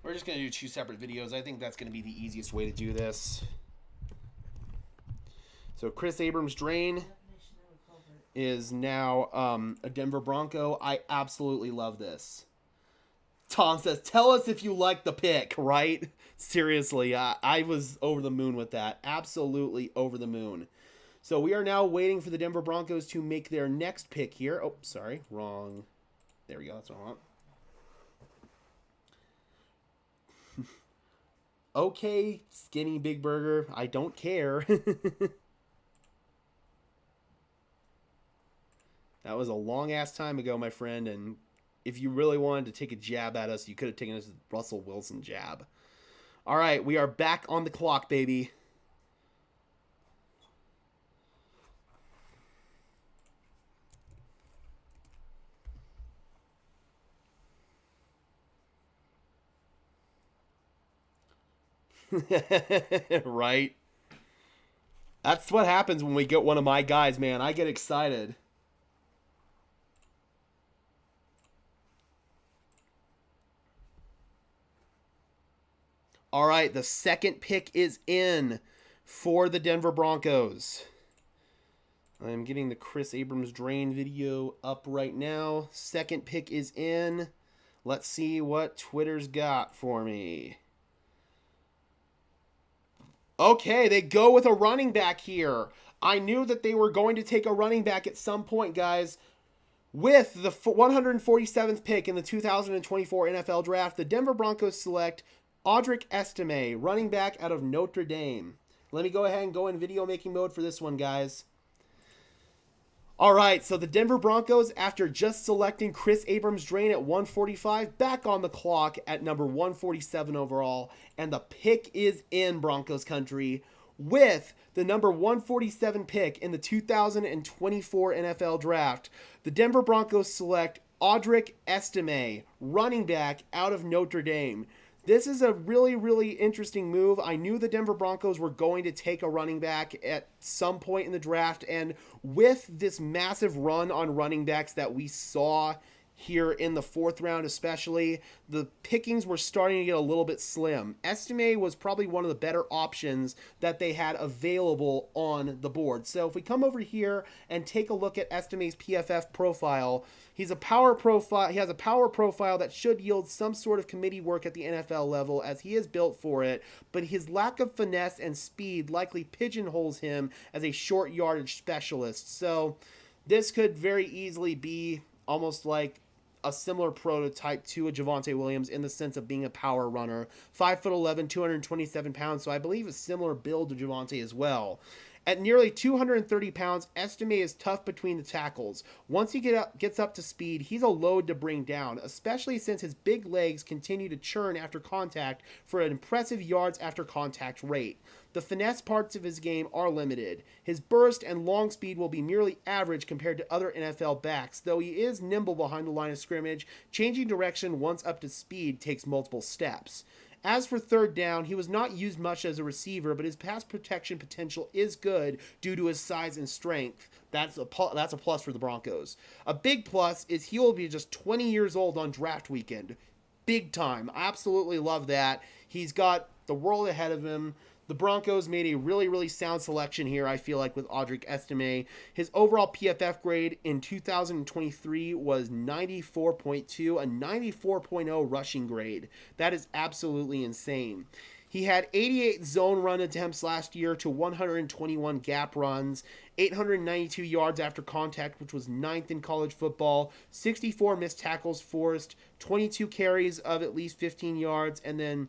We're just going to do two separate videos. I think that's going to be the easiest way to do this. So Chris Abrams-Drain is now a Denver Bronco. I absolutely love this. Tom says, tell us if you like the pick, right? Seriously, I was over the moon with that. Absolutely over the moon. So we are now waiting for the Denver Broncos to make their next pick here. Oh, sorry, wrong. There we go, that's what I want. Okay, skinny Big Burger, I don't care. That was a long-ass time ago, my friend, and if you really wanted to take a jab at us, you could have taken us Russell Wilson jab. All right, we are back on the clock, baby. Right? That's what happens when we get one of my guys, man. I get excited. All right, the second pick is in for the Denver Broncos. I'm getting the Chris Abrams-Drain video up right now. Second pick is in. Let's see what Twitter's got for me. Okay, they go with a running back here. I knew that they were going to take a running back at some point, guys. With the 147th pick in the 2024 NFL Draft, the Denver Broncos select Audric Estimé, running back out of Notre Dame. Let me go ahead and go in video making mode for this one, guys. All right, so the Denver Broncos, after just selecting Chris Abrams-Drain at 145, back on the clock at number 147 overall, and the pick is in, Broncos Country, with the number 147 pick in the 2024 NFL Draft. The Denver Broncos select Audric Estimé, running back out of Notre Dame. This is a really, really interesting move. I knew the Denver Broncos were going to take a running back at some point in the draft, and with this massive run on running backs that we saw here in the fourth round especially, the pickings were starting to get a little bit slim. Estimé was probably one of the better options that they had available on the board. So if we come over here and take a look at Estimé's PFF profile, he has a power profile that should yield some sort of committee work at the NFL level, as he is built for it, but his lack of finesse and speed likely pigeonholes him as a short yardage specialist. So this could very easily be almost like a similar prototype to a Javonte Williams in the sense of being a power runner. 5'11", 227 pounds, so I believe a similar build to Javonte as well. At nearly 230 pounds, Estimé is tough between the tackles. Once he gets up to speed, he's a load to bring down, especially since his big legs continue to churn after contact for an impressive yards after contact rate. The finesse parts of his game are limited. His burst and long speed will be merely average compared to other NFL backs, though he is nimble behind the line of scrimmage. Changing direction once up to speed takes multiple steps. As for third down, he was not used much as a receiver, but his pass protection potential is good due to his size and strength. That's a plus for the Broncos. A big plus is he will be just 20 years old on draft weekend. Big time. I absolutely love that. He's got the world ahead of him. The Broncos made a really, really sound selection here, I feel like, with Audric Estimé. His overall PFF grade in 2023 was 94.2, a 94.0 rushing grade. That is absolutely insane. He had 88 zone run attempts last year to 121 gap runs, 892 yards after contact, which was 9th in college football, 64 missed tackles forced, 22 carries of at least 15 yards, and then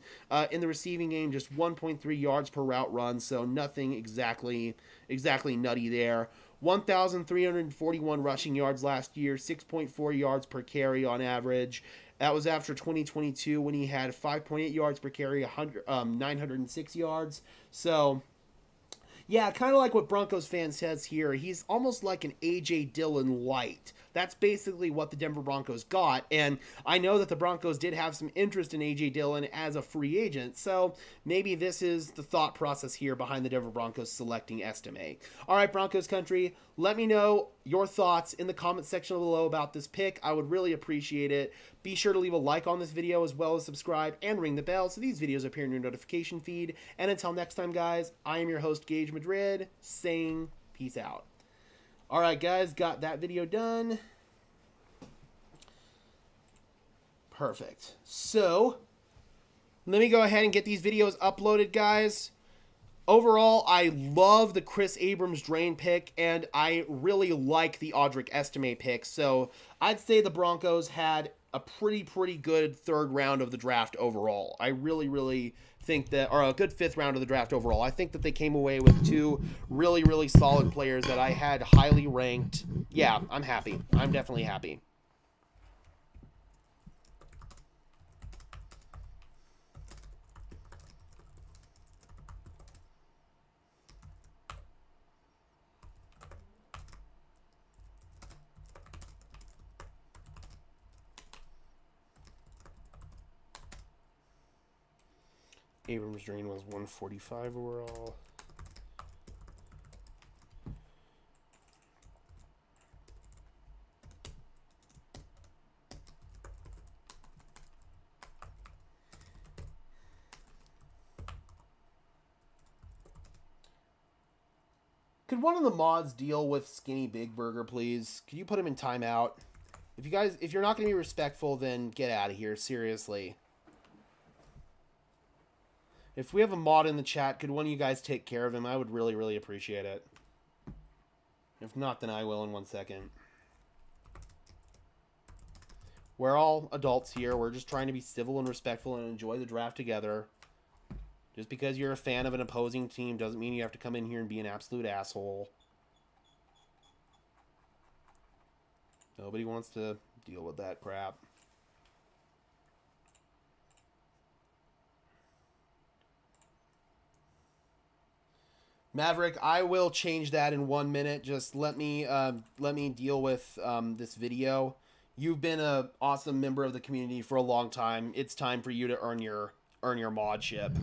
in the receiving game, just 1.3 yards per route run, so nothing exactly nutty there. 1,341 rushing yards last year, 6.4 yards per carry on average. That was after 2022 when he had 5.8 yards per carry, 906 yards. So, yeah, kind of like what Broncos fan says here. He's almost like an A.J. Dillon light. That's basically what the Denver Broncos got. And I know that the Broncos did have some interest in A.J. Dillon as a free agent. So maybe this is the thought process here behind the Denver Broncos selecting Estimé. All right, Broncos country, let me know your thoughts in the comment section below about this pick. I would really appreciate it. Be sure to leave a like on this video as well as subscribe and ring the bell so these videos appear in your notification feed. And until next time, guys, I am your host, Gage Madrid, saying peace out. All right, guys, got that video done. Perfect. So, let me go ahead and get these videos uploaded, guys. Overall, I love the Chris Abrams-Drain pick, and I really like the Audric Estimé pick. So, I'd say the Broncos had a pretty good third round of the draft overall. I really think that, or a good fifth round of the draft overall. I think that they came away with two really solid players that I had highly ranked. Yeah, I'm happy. I'm definitely happy. Abrams-Drain was 145 overall. Could one of the mods deal with Skinny Big Burger, please? Could you put him in timeout? If you're not going to be respectful, then get out of here, seriously. If we have a mod in the chat, could one of you guys take care of him? I would really appreciate it. If not, then I will in 1 second. We're all adults here. We're just trying to be civil and respectful and enjoy the draft together. Just because you're a fan of an opposing team doesn't mean you have to come in here and be an absolute asshole. Nobody wants to deal with that crap. Maverick, I will change that in 1 minute. Just let me deal with this video. You've been an awesome member of the community for a long time. It's time for you to earn your modship.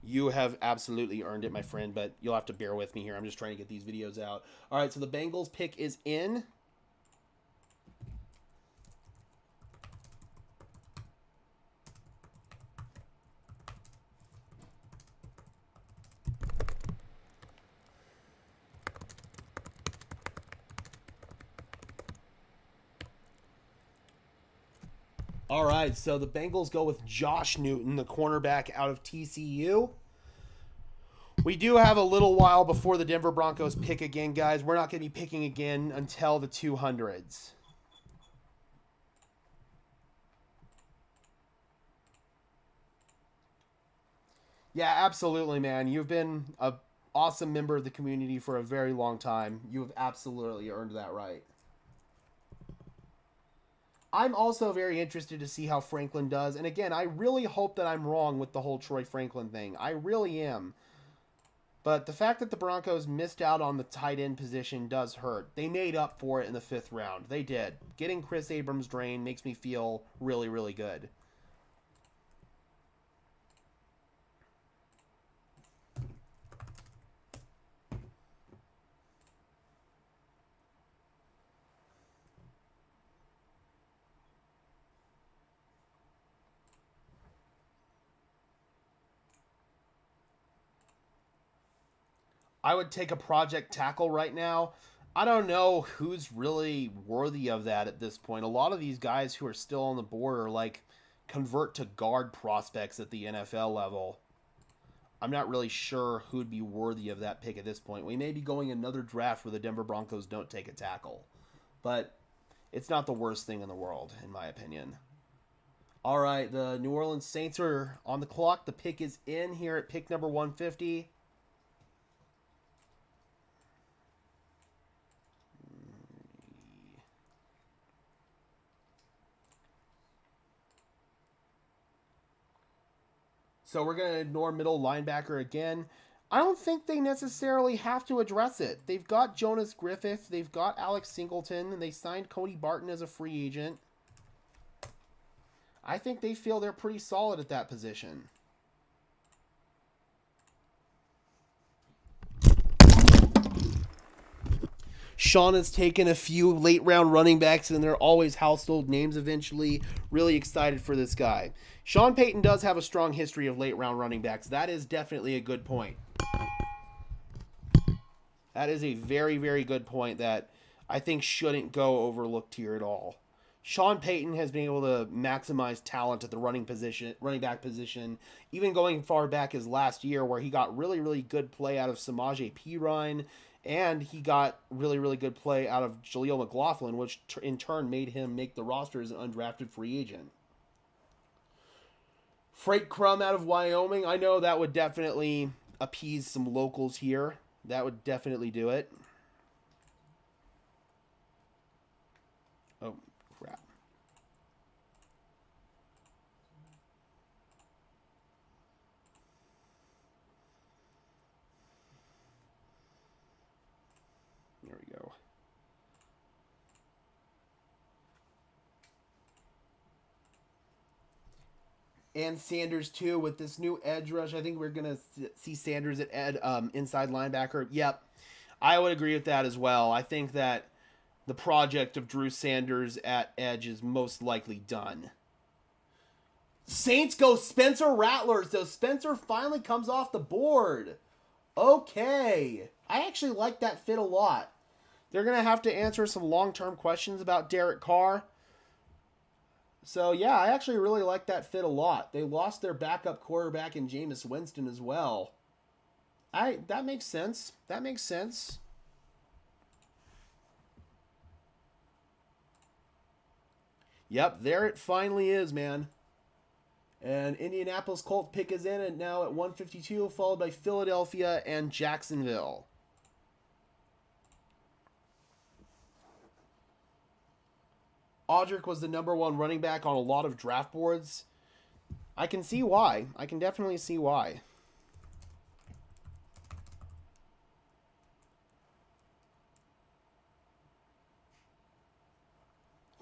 You have absolutely earned it, my friend, but you'll have to bear with me here. I'm just trying to get these videos out. All right, so the Bengals pick is in. All right, so the Bengals go with Josh Newton, the cornerback out of TCU. We do have a little while before the Denver Broncos pick again, guys. We're not going to be picking again until the 200s. Yeah, absolutely, man. You've been an awesome member of the community for a very long time. You have absolutely earned that right. I'm also very interested to see how Franklin does. And again, I really hope that I'm wrong with the whole Troy Franklin thing. I really am. But the fact that the Broncos missed out on the tight end position does hurt. They made up for it in the 5th round. They did. Getting Chris Abrams-Drain makes me feel really good. I would take a project tackle right now. I don't know who's really worthy of that at this point. A lot of these guys who are still on the board are like convert to guard prospects at the NFL level. I'm not really sure who'd be worthy of that pick at this point. We may be going another draft where the Denver Broncos don't take a tackle. But it's not the worst thing in the world, in my opinion. All right, the New Orleans Saints are on the clock. The pick is in here at pick number 150. So we're going to ignore middle linebacker again. I don't think they necessarily have to address it. They've got Jonas Griffith. They've got Alex Singleton. And they signed Cody Barton as a free agent. I think they feel they're pretty solid at that position. Sean has taken a few late round running backs, and they're always household names eventually. Really excited for this guy. Sean Payton does have a strong history of late round running backs. That is definitely a good point. That is a very, very good point that I think shouldn't go overlooked here at all. Sean Payton has been able to maximize talent at the running back position, even going far back as last year where he got really, really good play out of Samaje Perine, and he got really, really good play out of Jaleel McLaughlin, which in turn made him make the roster as an undrafted free agent. Freight Crum out of Wyoming. I know that would definitely appease some locals here. That would definitely do it. Oh, crap. There we go. And Sanders too with this new edge rush. I think we're gonna see Sanders at inside linebacker. Yep, I would agree with that as well. I think that the project of Drew Sanders at edge is most likely done. Saints go Spencer Rattler. So Spencer finally comes off the board. Okay, I actually like that fit a lot. They're gonna have to answer some long-term questions about Derek Carr. So, yeah, I actually really like that fit a lot. They lost their backup quarterback in Jameis Winston as well. That makes sense. That makes sense. Yep, there it finally is, man. And Indianapolis Colts pick is in and now at 152, followed by Philadelphia and Jacksonville. Audric was the #1 running back on a lot of draft boards. I can see why. I can definitely see why.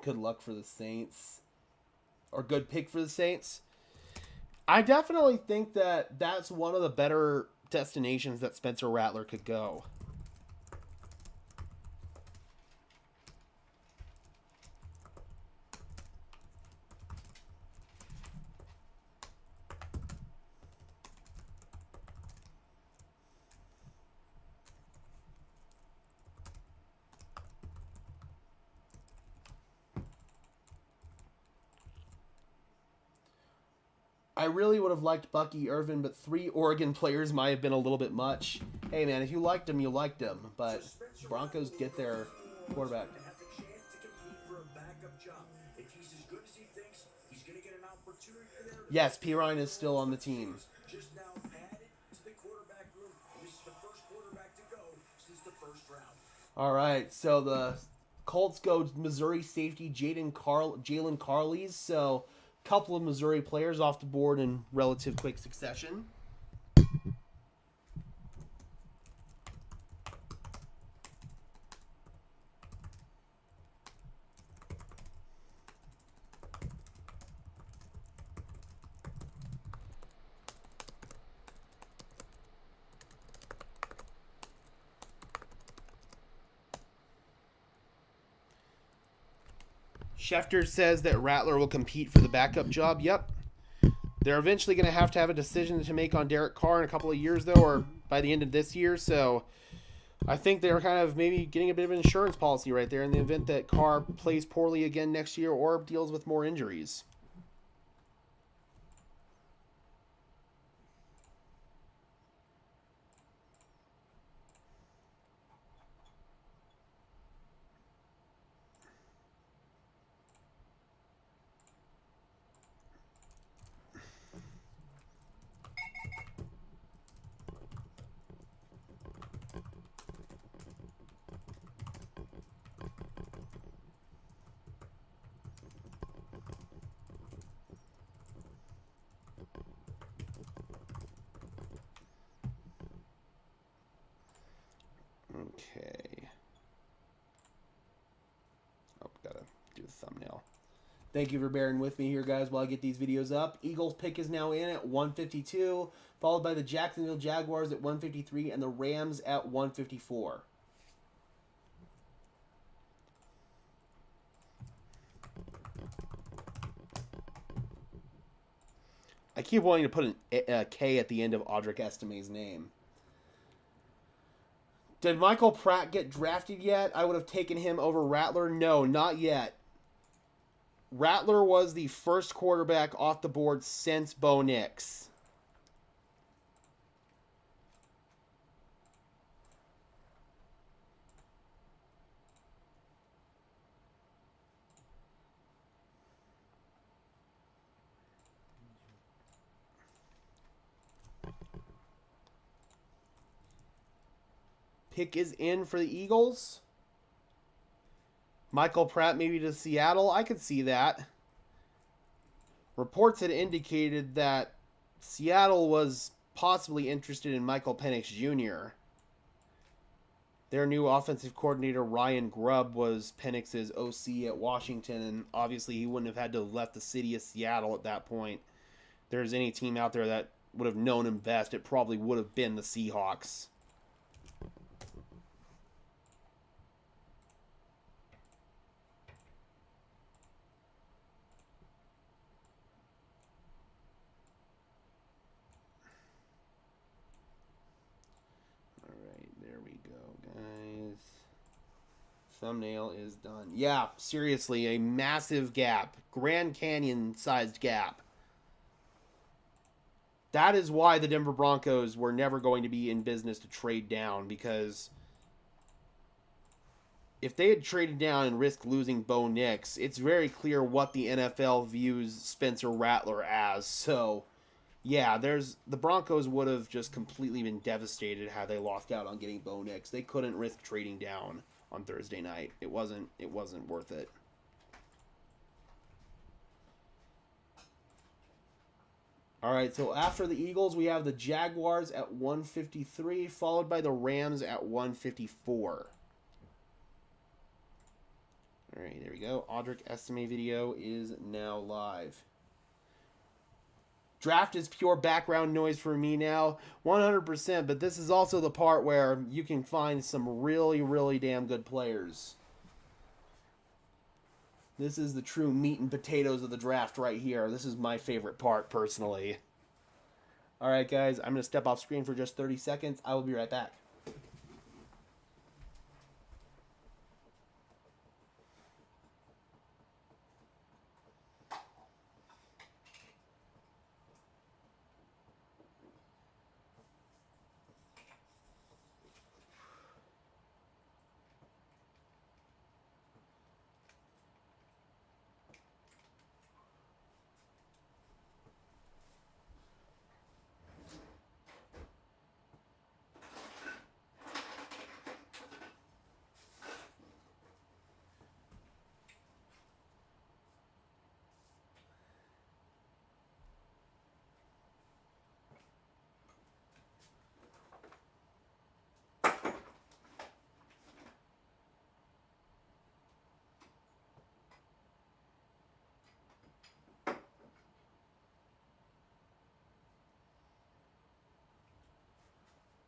Good luck for the Saints. Or good pick for the Saints. I definitely think that that's one of the better destinations that Spencer Rattler could go. I really would have liked Bucky Irvin, but 3 Oregon players might have been a little bit much. Hey, man, if you liked him, you liked him. But Broncos get their quarterback. Have the chance to compete for a backup job. If he's as good as he thinks, he's going to get an opportunity there. Yes, Perine is still on the team. Just now added to the quarterback room. This is the first quarterback to go since the first round. All right, so the Colts go Missouri safety Jalen Carleys. So couple of Missouri players off the board in relative quick succession. Schefter says that Rattler will compete for the backup job. Yep. They're eventually going to have a decision to make on Derek Carr in a couple of years, though, or by the end of this year. So I think they're kind of maybe getting a bit of an insurance policy right there in the event that Carr plays poorly again next year or deals with more injuries. Okay. Oh, gotta do the thumbnail. Thank you for bearing with me here, guys, while I get these videos up. Eagles pick is now in at 152, followed by the Jacksonville Jaguars at 153 and the Rams at 154. I keep wanting to put a K at the end of Audric Estimé's name. Did Michael Pratt get drafted yet? I would have taken him over Rattler. No, not yet. Rattler was the first quarterback off the board since Bo Nix. Pick is in for the Eagles. Michael Pratt maybe to Seattle. I could see that. Reports had indicated that Seattle was possibly interested in Michael Penix Jr. Their new offensive coordinator, Ryan Grubb, was Penix's OC at Washington, and obviously he wouldn't have had to have left the city of Seattle at that point. If there's any team out there that would have known him best, it probably would have been the Seahawks. Thumbnail is done. Yeah, seriously, a massive gap. Grand Canyon-sized gap. That is why the Denver Broncos were never going to be in business to trade down, because if they had traded down and risked losing Bo Nix, it's very clear what the NFL views Spencer Rattler as. So, yeah, the Broncos would have just completely been devastated had they lost out on getting Bo Nix. They couldn't risk trading down on Thursday night. It wasn't worth it. All right, so after the Eagles, we have the Jaguars at 153, followed by the Rams at 154. All right, there we go. Audric Estimé video is now live. Draft is pure background noise for me now, 100%, but this is also the part where you can find some really, really damn good players. This is the true meat and potatoes of the draft right here. This is my favorite part, personally. All right, guys, I'm going to step off screen for just 30 seconds. I will be right back.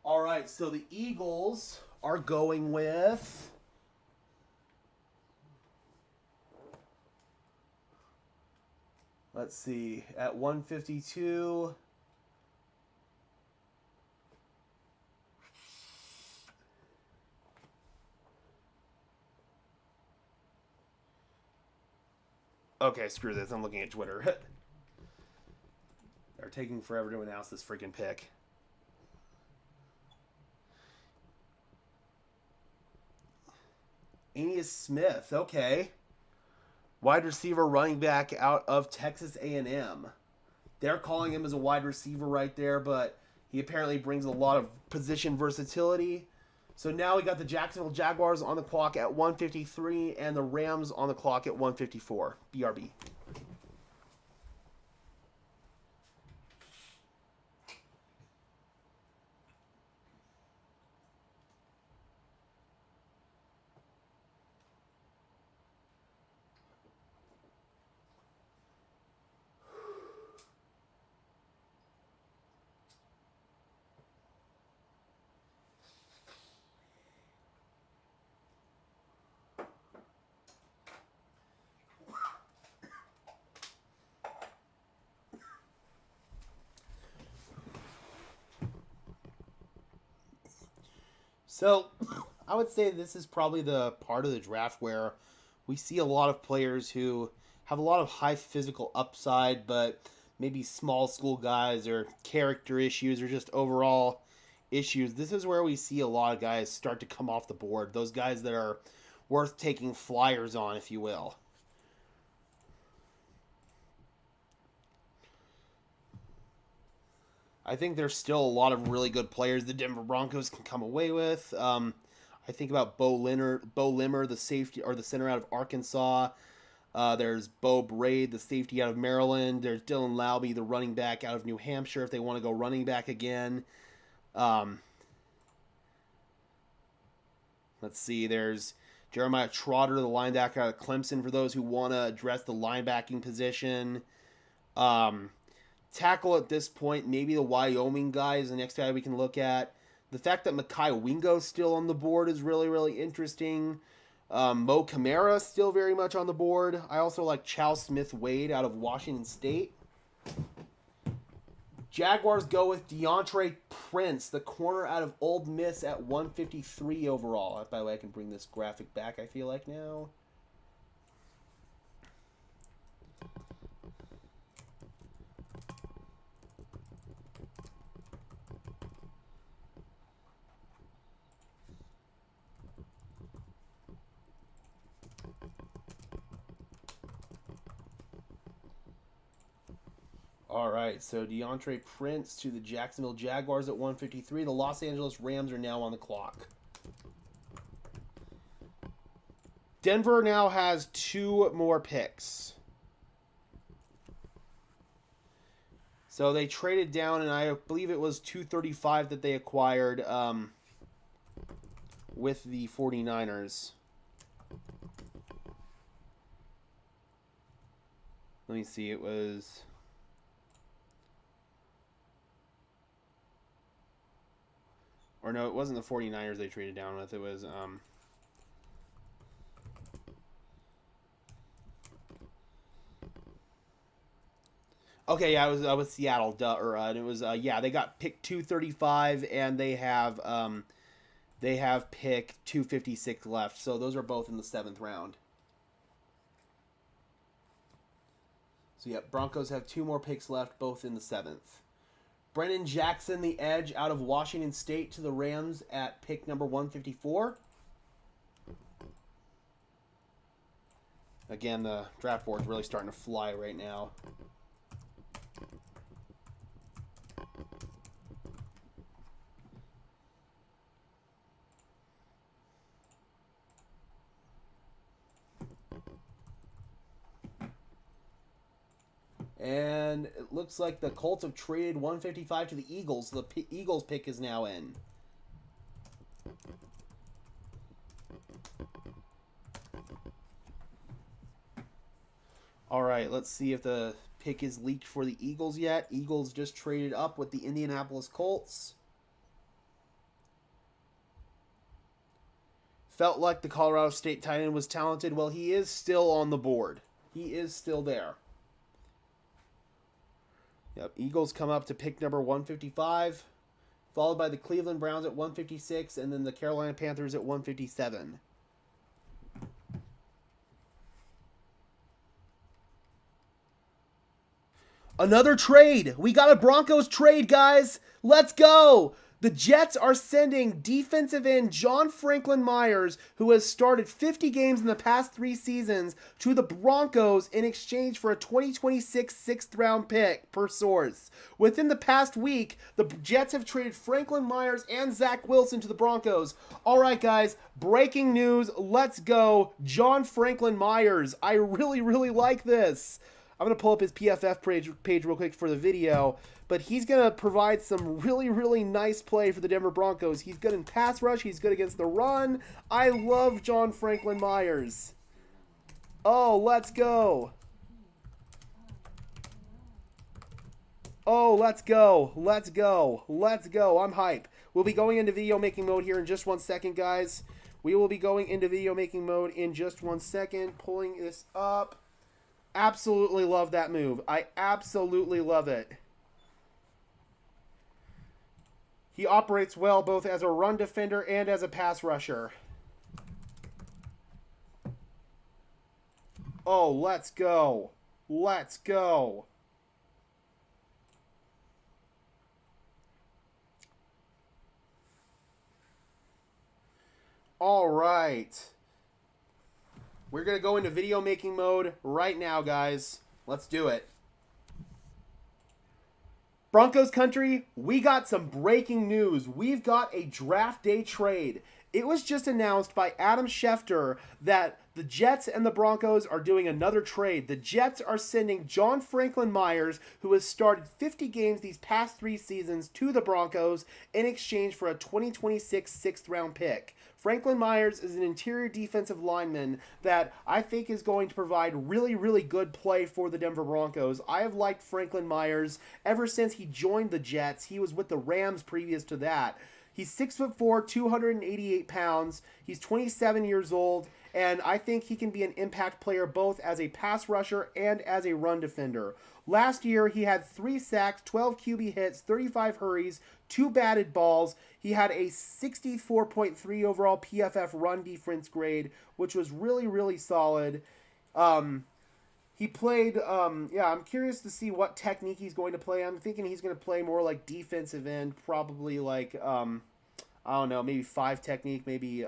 All right, so the Eagles are going with... Let's see, at 152... Okay, screw this. I'm looking at Twitter. They're taking forever to announce this freaking pick. Aeneas Smith, okay. Wide receiver, running back out of Texas A&M. They're calling him as a wide receiver right there, but he apparently brings a lot of position versatility. So now we got the Jacksonville Jaguars on the clock at 1:53 and the Rams on the clock at 1:54. BRB. So, I would say this is probably the part of the draft where we see a lot of players who have a lot of high physical upside, but maybe small school guys or character issues or just overall issues. This is where we see a lot of guys start to come off the board. Those guys that are worth taking flyers on, if you will. I think there's still a lot of really good players the Denver Broncos can come away with. I think about Bo Limmer, the safety or the center out of Arkansas. There's Bo Braid, the safety out of Maryland. There's Dylan Laube, the running back out of New Hampshire, if they want to go running back again. Let's see. There's Jeremiah Trotter, the linebacker out of Clemson, for those who want to address the linebacking position. Tackle at this point, maybe the Wyoming guy is the next guy we can look at. The fact that Mekhi Wingo's still on the board is really, really interesting. Mo Camara still very much on the board. I also like Chow Smith-Wade out of Washington State. Jaguars go with DeAndre Prince, the corner out of Ole Miss at 153 overall. By the way, I can bring this graphic back, I feel like, now. All right, so DeAndre Prince to the Jacksonville Jaguars at 153. The Los Angeles Rams are now on the clock. Denver now has 2 more picks. So they traded down, and I believe it was 235 that they acquired with the 49ers. Let me see, it was... Or no, it wasn't the 49ers they traded down with. It was okay, yeah, it was Seattle. And it was yeah, they got pick 235 and they have pick 256 left. So those are both in the 7th round. So yeah, Broncos have 2 more picks left, both in the 7th. Brennan Jackson, the edge out of Washington State, to the Rams at pick number 154. Again, the draft board's really starting to fly right now. And it looks like the Colts have traded 155 to the Eagles. The Eagles pick is now in. All right, let's see if the pick is leaked for the Eagles yet. Eagles just traded up with the Indianapolis Colts. Felt like the Colorado State tight end was talented. Well, he is still on the board. He is still there. Yep, Eagles come up to pick number 155, followed by the Cleveland Browns at 156, and then the Carolina Panthers at 157. Another trade. We got a Broncos trade, guys. Let's go. The Jets are sending defensive end John Franklin Myers, who has started 50 games in the past 3 seasons, to the Broncos in exchange for a 2026 6th-round pick, per source. Within the past week, the Jets have traded Franklin Myers and Zach Wilson to the Broncos. All right, guys, breaking news. Let's go. John Franklin Myers. I really, really like this. I'm going to pull up his PFF page real quick for the video, but he's going to provide some really, really nice play for the Denver Broncos. He's good in pass rush. He's good against the run. I love John Franklin Myers. Oh, let's go. Oh, let's go. Let's go. Let's go. I'm hype. We'll be going into video making mode here in just 1 second, guys. We will be going into video making mode in just 1 second. Pulling this up. Absolutely love that move. I absolutely love it. He operates well both as a run defender and as a pass rusher. Oh, let's go. Let's go. All right. We're going to go into video making mode right now, guys. Let's do it. Broncos country, we got some breaking news. We've got a draft day trade. It was just announced by Adam Schefter that the Jets and the Broncos are doing another trade. The Jets are sending John Franklin Myers, who has started 50 games these past 3 seasons, to the Broncos in exchange for a 2026 6th-round pick. Franklin Myers is an interior defensive lineman that I think is going to provide really, really good play for the Denver Broncos. I have liked Franklin Myers ever since he joined the Jets. He was with the Rams previous to that. He's 6'4", 288 pounds. He's 27 years old, and I think he can be an impact player both as a pass rusher and as a run defender. Last year, he had 3 sacks, 12 QB hits, 35 hurries, 2 batted balls. He had a 64.3 overall PFF run defense grade, which was really, really solid. He played, I'm curious to see what technique he's going to play. I'm thinking he's going to play more like defensive end, probably like, I don't know, maybe 5 technique, maybe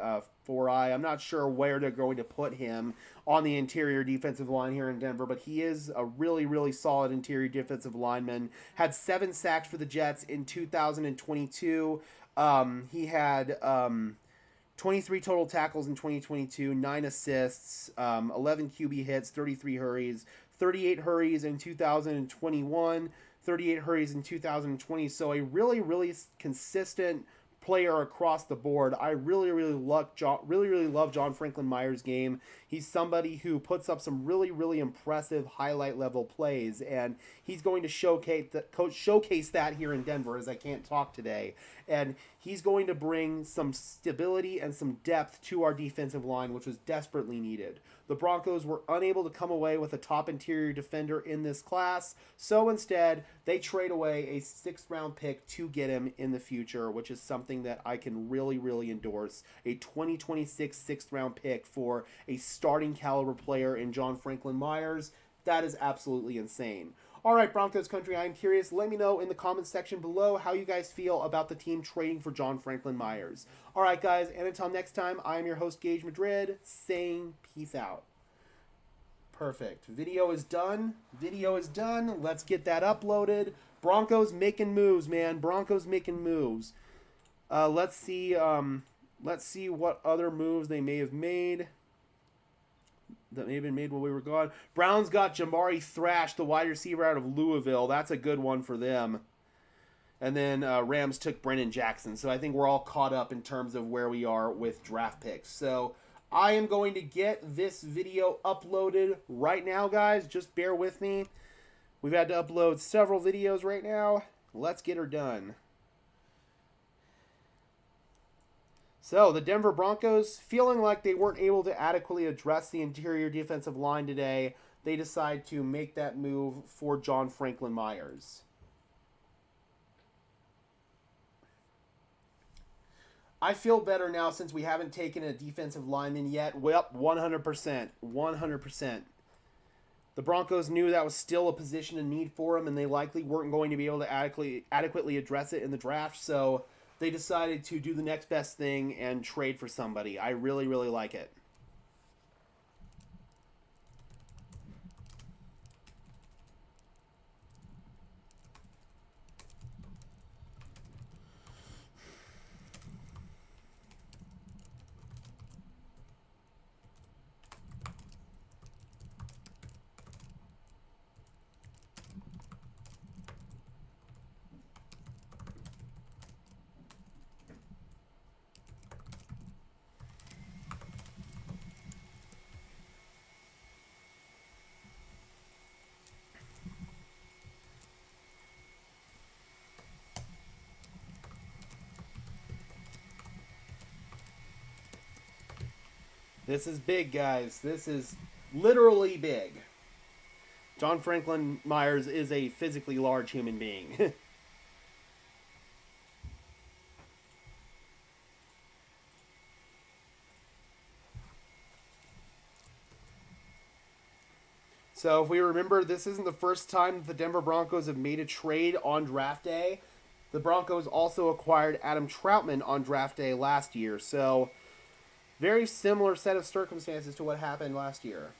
4-eye. I'm not sure where they're going to put him on the interior defensive line here in Denver, but he is a really, really solid interior defensive lineman. Had 7 sacks for the Jets in 2022. He had 23 total tackles in 2022, 9 assists, 11 QB hits, 33 hurries, 38 hurries in 2021, 38 hurries in 2020. So a really, really consistent player across the board. I really love John Franklin Myers' game. He's somebody who puts up some really impressive highlight level plays, and he's going to showcase that here in Denver, as I can't talk today. And he's going to bring some stability and some depth to our defensive line, which was desperately needed. The Broncos were unable to come away with a top interior defender in this class, so instead they trade away a 6th-round pick to get him in the future, which is something that I can really endorse. A 2026 6th-round pick for a starting caliber player in John Franklin Myers. That is absolutely insane. All right, Broncos country, I'm curious. Let me know in the comments section below how you guys feel about the team trading for John Franklin Myers. All right, guys, and until next time, I'm your host, Gage Madrid, saying peace out. Perfect. Video is done. Video is done. Let's get that uploaded. Broncos making moves, man. Broncos making moves. Let's see what other moves they may have made. That may have been made while we were gone. Browns got Jamari Thrash, the wide receiver out of Louisville. That's a good one for them. And then Rams took Brennan Jackson. So I think we're all caught up in terms of where we are with draft picks. So I am going to get this video uploaded right now, guys. Just bear with me. We've had to upload several videos right now. Let's get her done. So, the Denver Broncos, feeling like they weren't able to adequately address the interior defensive line today, they decide to make that move for John Franklin Myers. I feel better now since we haven't taken a defensive lineman yet. Well, 100%. 100%. The Broncos knew that was still a position in need for him, and they likely weren't going to be able to adequately address it in the draft, so they decided to do the next best thing and trade for somebody. I really, really like it. This is big, guys. This is literally big. John Franklin Myers is a physically large human being. So if we remember, this isn't the first time that the Denver Broncos have made a trade on draft day. The Broncos also acquired Adam Troutman on draft day last year. So very similar set of circumstances to what happened last year.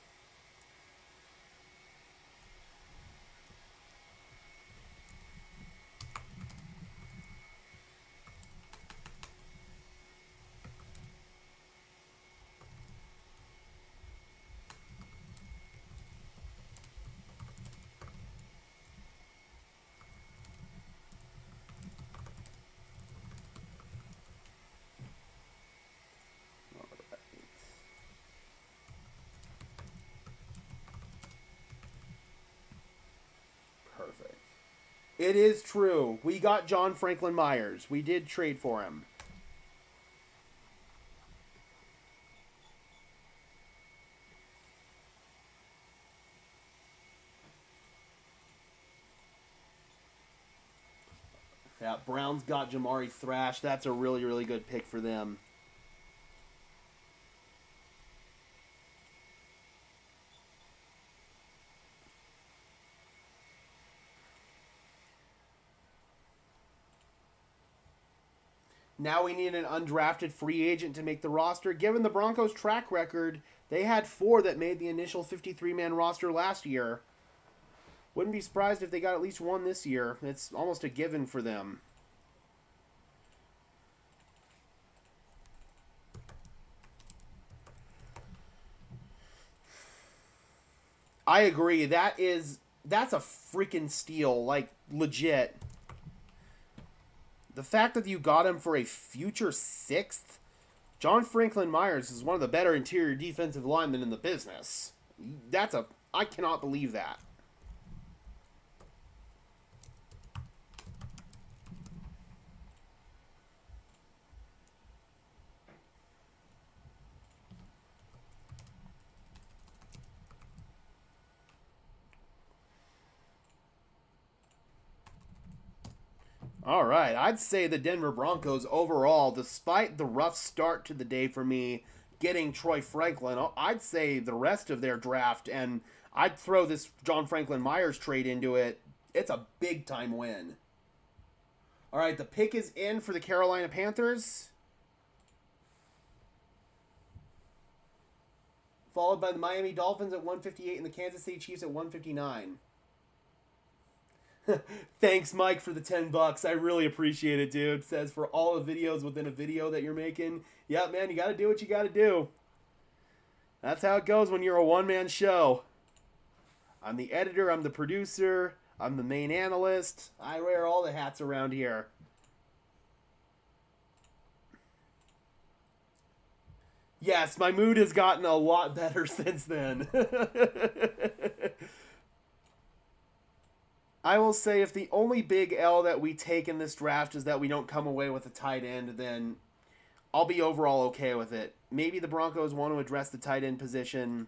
Perfect. It is true. We got John Franklin Myers. We did trade for him. Yeah, Browns got Jamari Thrash. That's a really, really good pick for them. Now we need an undrafted free agent to make the roster. Given the Broncos' track record, they had 4 that made the initial 53-man roster last year. Wouldn't be surprised if they got at least 1 this year. It's almost a given for them. I agree. That's a freaking steal. Like, legit. The fact that you got him for a future 6th, John Franklin Myers is one of the better interior defensive linemen in the business. I cannot believe that. All right, I'd say the Denver Broncos overall, despite the rough start to the day for me getting Troy Franklin, I'd say the rest of their draft, and I'd throw this John Franklin Myers trade into it, it's a big-time win. All right, the pick is in for the Carolina Panthers, followed by the Miami Dolphins at 158 and the Kansas City Chiefs at 159. Thanks, Mike, for the $10. I really appreciate it, dude. Says for all the videos within a video that you're making. Yeah, man, you got to do what you got to do. That's how it goes when you're a one-man show. I'm the editor. I'm the producer. I'm the main analyst. I wear all the hats around here. Yes, my mood has gotten a lot better since then. I will say if the only big L that we take in this draft is that we don't come away with a tight end, then I'll be overall okay with it. Maybe the Broncos want to address the tight end position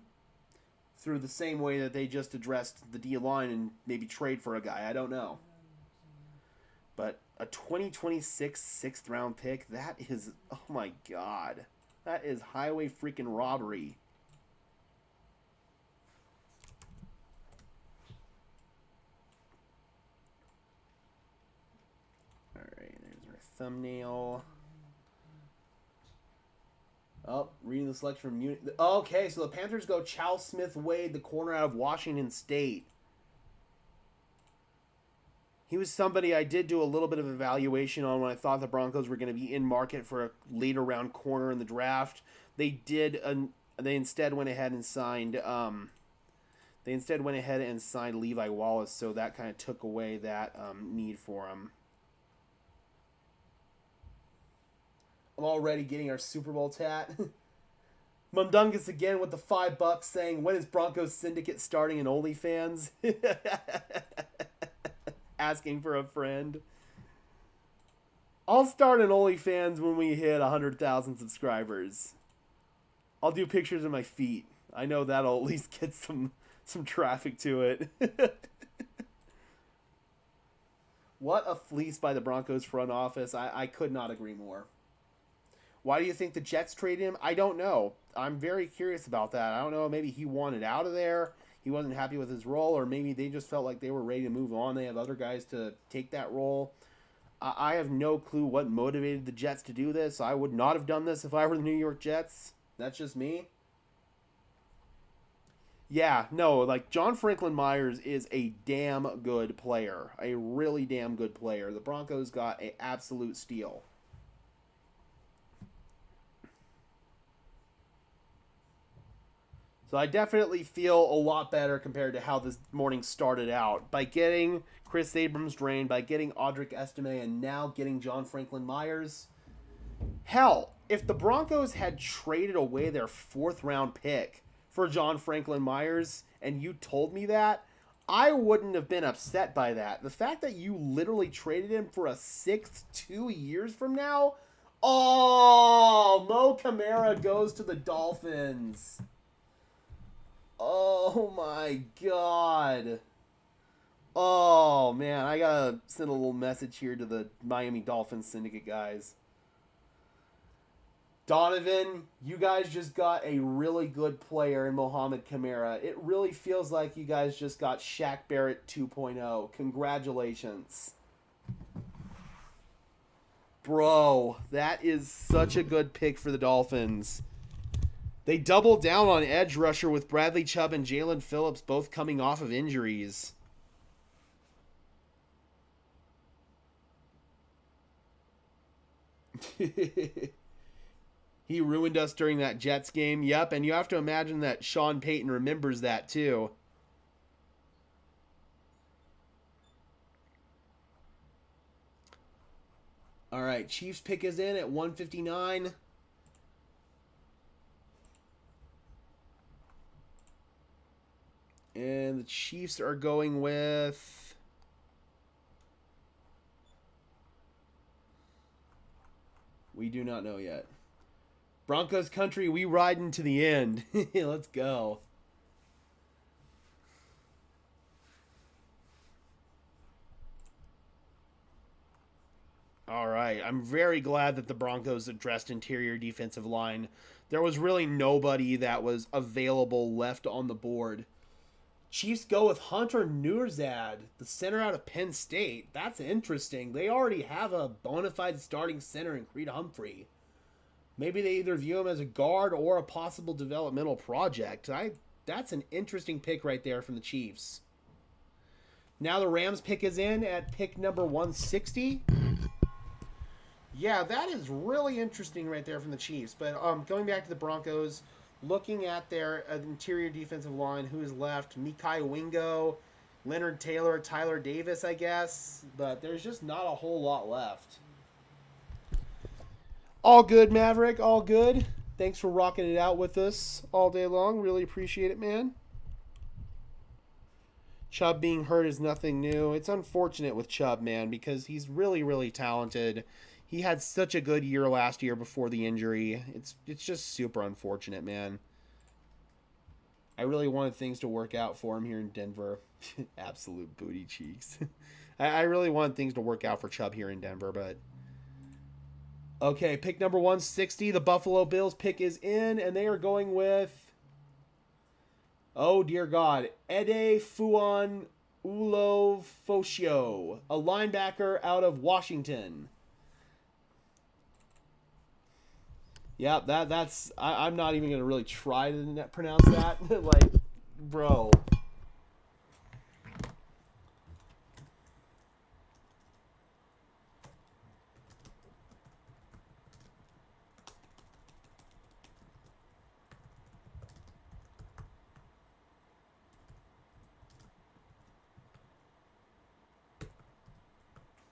through the same way that they just addressed the D-line and maybe trade for a guy. I don't know. But a 2026 6th-round pick, that is, oh my God. That is highway freaking robbery. thumbnail. Oh, reading the selection from Munich. Okay, so the Panthers go Charles Smith-Wade, the corner out of Washington State. He was somebody I did do a little bit of evaluation on when I thought the Broncos were going to be in market for a later round corner in the draft. They instead went ahead and signed Levi Wallace, so that kind of took away that need for him. I'm already getting our Super Bowl tat. Mundungus again with the $5 saying, when is Broncos Syndicate starting in OnlyFans? Asking for a friend. I'll start an OnlyFans when we hit 100,000 subscribers. I'll do pictures of my feet. I know that'll at least get some traffic to it. What a fleece by the Broncos front office. I could not agree more. Why do you think the Jets traded him? I don't know. I'm very curious about that. I don't know. Maybe he wanted out of there. He wasn't happy with his role, or maybe they just felt like they were ready to move on. They have other guys to take that role. I have no clue what motivated the Jets to do this. I would not have done this if I were the New York Jets. That's just me. Yeah, no, like John Franklin Myers is a damn good player. A really damn good player. The Broncos got an absolute steal. So I definitely feel a lot better compared to how this morning started out. By getting Chris Abrams-Drain, by getting Audric Estimé, and now getting John Franklin Myers. Hell, if the Broncos had traded away their 4th round pick for John Franklin Myers, and you told me that, I wouldn't have been upset by that. The fact that you literally traded him for a 6th 2 years from now? Oh, Mo Camara goes to the Dolphins. Oh my God. Oh man, I gotta send a little message here to the Miami Dolphins Syndicate guys. Donovan, you guys just got a really good player in Mohamed Kamara. It really feels like you guys just got Shaq Barrett 2.0. Congratulations. Bro, that is such a good pick for the Dolphins. They doubled down on edge rusher with Bradley Chubb and Jalen Phillips both coming off of injuries. He ruined us during that Jets game. Yep, and you have to imagine that Sean Payton remembers that too. All right, Chiefs pick is in at 159. And the Chiefs are going with... we do not know yet. Broncos country, we ride into the end. Let's go. All right. I'm very glad that the Broncos addressed interior defensive line. There was really nobody that was available left on the board. Chiefs go with Hunter Nourzad, the center out of Penn State. That's interesting. They already have a bona fide starting center in Creed Humphrey. Maybe they either view him as a guard or a possible developmental project. That's an interesting pick right there from the Chiefs. Now the Rams pick is in at pick number 160. Yeah, that is really interesting right there from the Chiefs. But going back to the Broncos, looking at their interior defensive line, who is left? Mekhi Wingo, Leonard Taylor, Tyler Davis, I guess. But there's just not a whole lot left. All good, Maverick. All good. Thanks for rocking it out with us all day long. Really appreciate it, man. Chubb being hurt is nothing new. It's unfortunate with Chubb, man, because he's really, really talented. He had such a good year last year before the injury. It's just super unfortunate, man. I really wanted things to work out for him here in Denver. Absolute booty cheeks. I really wanted things to work out for Chubb here in Denver, but... okay, pick number 160. The Buffalo Bills pick is in, and they are going with... oh, dear God. Ede Fuan Ulo Foshio, a linebacker out of Washington. Yeah, that's I'm not even gonna really try to pronounce that. Like, bro.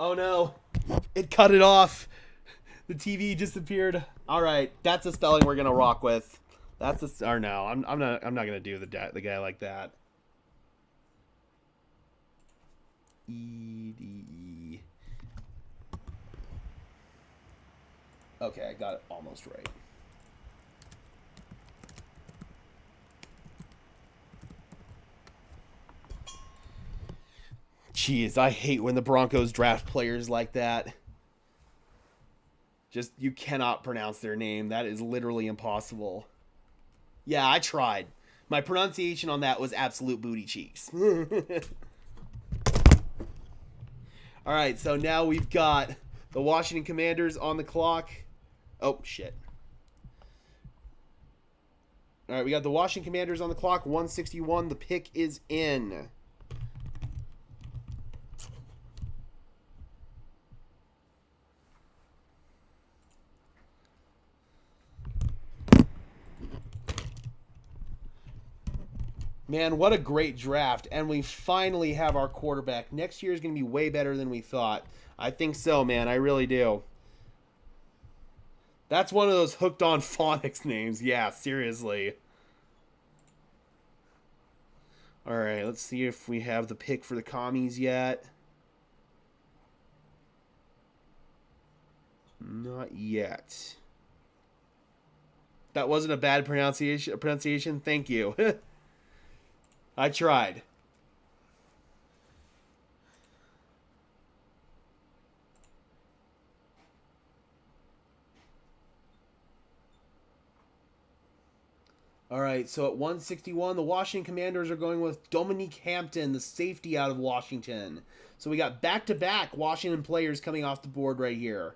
Oh no, it cut it off. The TV disappeared. All right, that's a spelling we're gonna rock with. That's a or no. I'm not gonna do the guy like that. E-D-E. Okay, I got it almost right. Jeez, I hate when the Broncos draft players like that. Just, you cannot pronounce their name. That is literally impossible. Yeah, I tried. My pronunciation on that was absolute booty cheeks. All right, so now we've got the Washington Commanders on the clock. Oh, shit. All right, we got the Washington Commanders on the clock. 161. The pick is in. Man, what a great draft. And we finally have our quarterback. Next year is going to be way better than we thought. I think so, man. I really do. That's one of those hooked on phonics names. Yeah, seriously. All right, let's see if we have the pick for the commies yet. Not yet. That wasn't a bad pronunciation. Thank you. I tried. All right, so at 161, the Washington Commanders are going with Dominique Hampton, the safety out of Washington. So we got back-to-back Washington players coming off the board right here.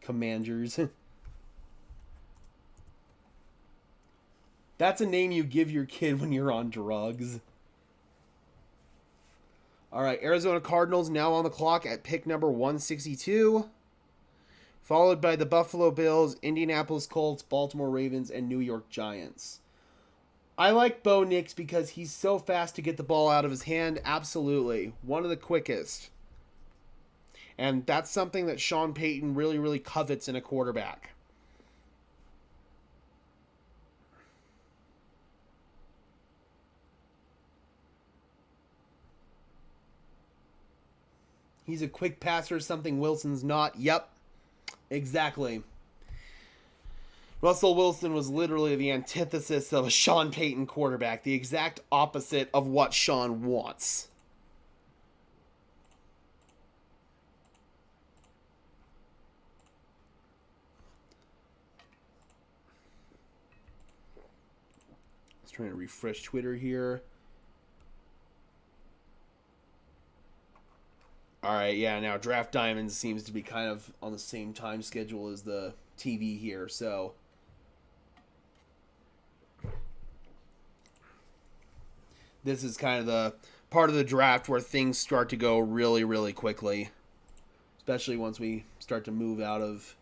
Commanders. That's a name you give your kid when you're on drugs. All right, Arizona Cardinals now on the clock at pick number 162. Followed by the Buffalo Bills, Indianapolis Colts, Baltimore Ravens, and New York Giants. I like Bo Nix because he's so fast to get the ball out of his hand. Absolutely. One of the quickest. And that's something that Sean Payton really, really covets in a quarterback. He's a quick passer, something Wilson's not. Yep, exactly. Russell Wilson was literally the antithesis of a Sean Payton quarterback, the exact opposite of what Sean wants. Let's try to refresh Twitter here. All right, yeah, now Draft Diamonds seems to be kind of on the same time schedule as the TV here, so this is kind of the part of the draft where things start to go really, really quickly, especially once we start to move out of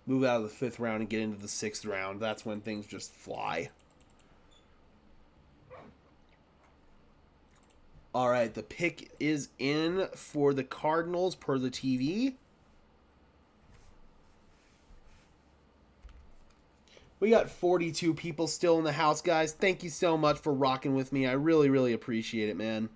the fifth round and get into the sixth round. That's when things just fly. All right, the pick is in for the Cardinals per the TV. We got 42 people still in the house, guys. Thank you so much for rocking with me. I really, really appreciate it, man.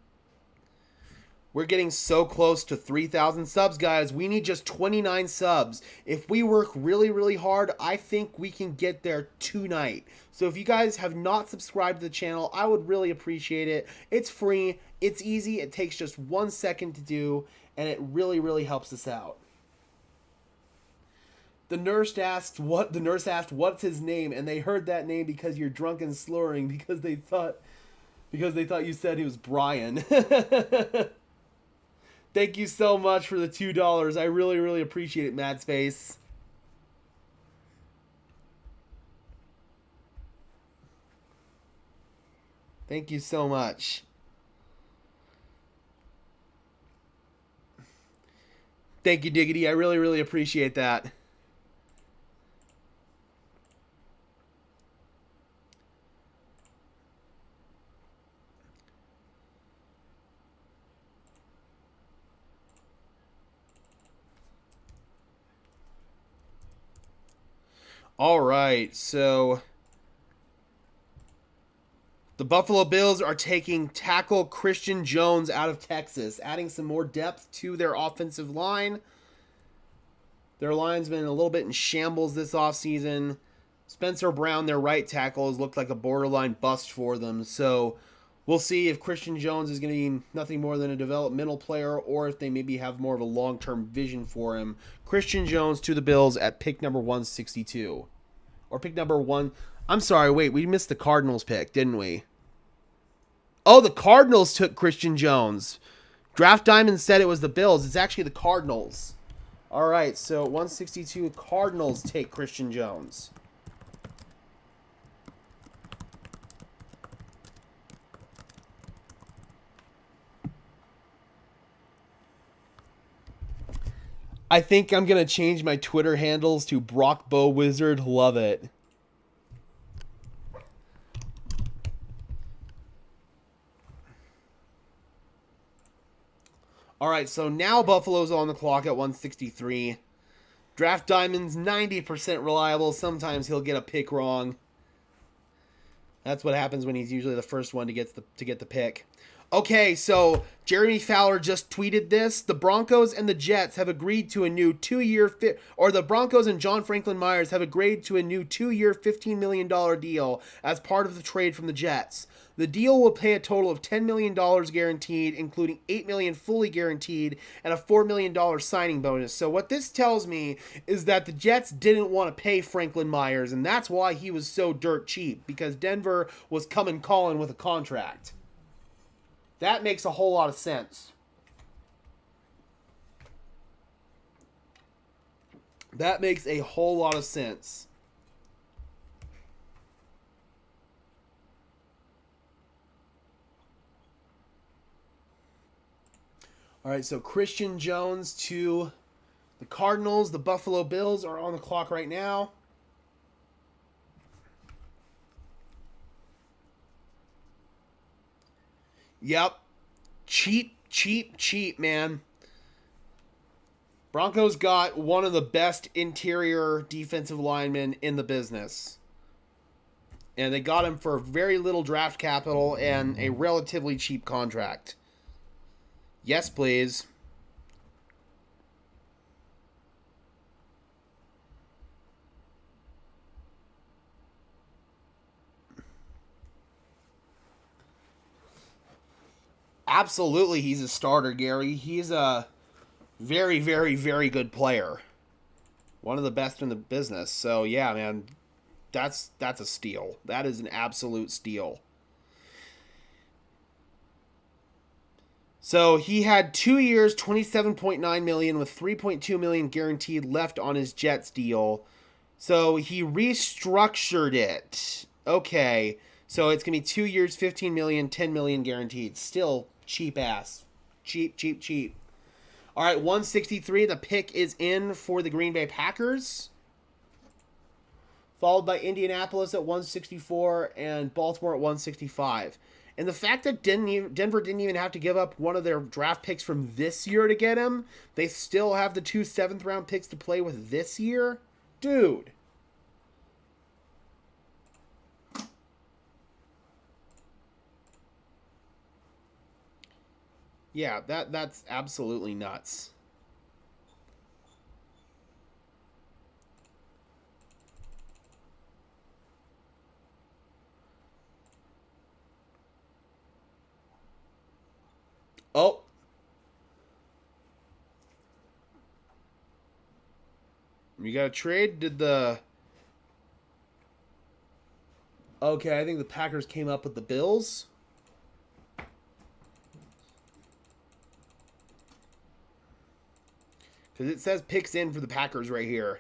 We're getting so close to 3,000 subs, guys. We need just 29 subs. If we work really, really hard, I think we can get there tonight. So if you guys have not subscribed to the channel, I would really appreciate it. It's free. It's easy. It takes just 1 second to do, and it really, really helps us out. The nurse asked what's his name, and they heard that name because you're drunk and slurring because they thought you said he was Brian. Thank you so much for the $2. I really, really appreciate it, Mad Space. Thank you so much. Thank you, Diggity. I really, really appreciate that. All right, so the Buffalo Bills are taking tackle Christian Jones out of Texas, adding some more depth to their offensive line. Their line's been a little bit in shambles this offseason. Spencer Brown, their right tackle, has looked like a borderline bust for them. So we'll see if Christian Jones is going to be nothing more than a developmental player or if they maybe have more of a long-term vision for him. Christian Jones to the Bills at pick number 162. Or pick number 1. I'm sorry, wait, we missed the Cardinals pick, didn't we? Oh, the Cardinals took Christian Jones. Draft Diamond said it was the Bills. It's actually the Cardinals. All right, so 162 Cardinals take Christian Jones. I think I'm going to change my Twitter handles to Brock Bow Wizard. Love it. All right, so now Buffalo's on the clock at 163. Draft Diamond's 90% reliable. Sometimes he'll get a pick wrong. That's what happens when he's usually the first one to get the pick. Okay, so Jeremy Fowler just tweeted this. The Broncos and the Jets have agreed to a new 2-year the Broncos and John Franklin Myers have agreed to a new 2-year $15 million deal as part of the trade from the Jets. The deal will pay a total of $10 million guaranteed, including $8 million fully guaranteed and a $4 million signing bonus. So what this tells me is that the Jets didn't want to pay Franklin Myers, and that's why he was so dirt cheap, because Denver was coming calling with a contract. That makes a whole lot of sense. That makes a whole lot of sense. All right, so Christian Jones to the Cardinals. The Buffalo Bills are on the clock right now. Yep. Cheap, man. Broncos got one of the best interior defensive linemen in the business. And they got him for very little draft capital and a relatively cheap contract. Yes, please. Absolutely, he's a starter, Gary. He's a very, very, very good player. One of the best in the business. So, yeah, man, that's a steal. That is an absolute steal. So, he had 2 years, $27.9 million with $3.2 million guaranteed left on his Jets deal. So, he restructured it. Okay. So, it's going to be 2 years, $15 million, $10 million guaranteed. Still cheap ass. Cheap. All right, 163. The pick is in for the Green Bay Packers. Followed by Indianapolis at 164 and Baltimore at 165. And the fact that Denver didn't even have to give up one of their draft picks from this year to get him, they still have the 2 7th-round picks to play with this year? Dude. Yeah, that's absolutely nuts. Oh. You got a trade? Did the... Okay, I think the Packers came up with the Bills. Because it says picks in for the Packers right here.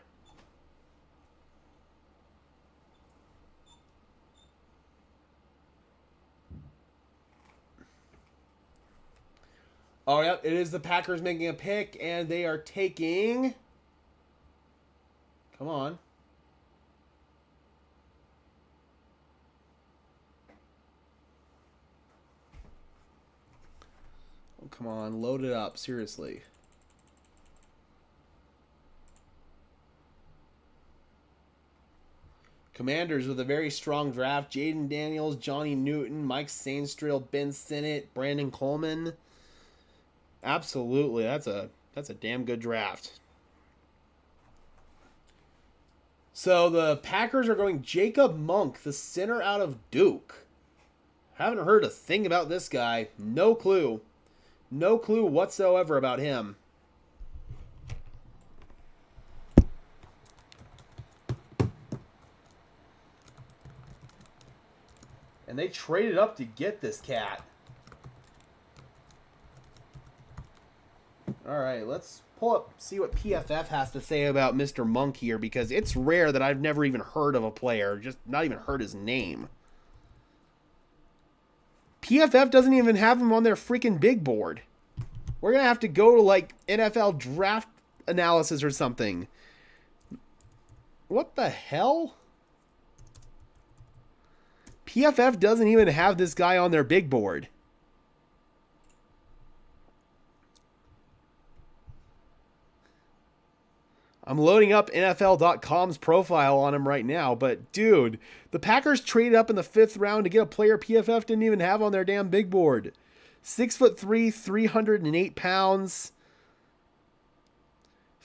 Oh, yep, it is the Packers making a pick, and they are taking... Come on. Oh, come on, load it up, seriously. Commanders with a very strong draft. Jaden Daniels, Johnny Newton, Mike Sainstrill, Ben Sinnott, Brandon Coleman. Absolutely, that's a damn good draft. So the Packers are going Jacob Monk, the center out of Duke. Haven't heard a thing about this guy. No clue. No clue whatsoever about him. And they traded up to get this cat. All right, let's pull up, see what PFF has to say about Mr. Monk here, because it's rare that I've never even heard of a player, just not even heard his name. PFF doesn't even have him on their freaking big board. We're going to have to go to, like, NFL draft analysis or something. What the hell? PFF doesn't even have this guy on their big board. I'm loading up NFL.com's profile on him right now, but dude, the Packers traded up in the 5th round to get a player PFF didn't even have on their damn big board. 6'3", 308 pounds,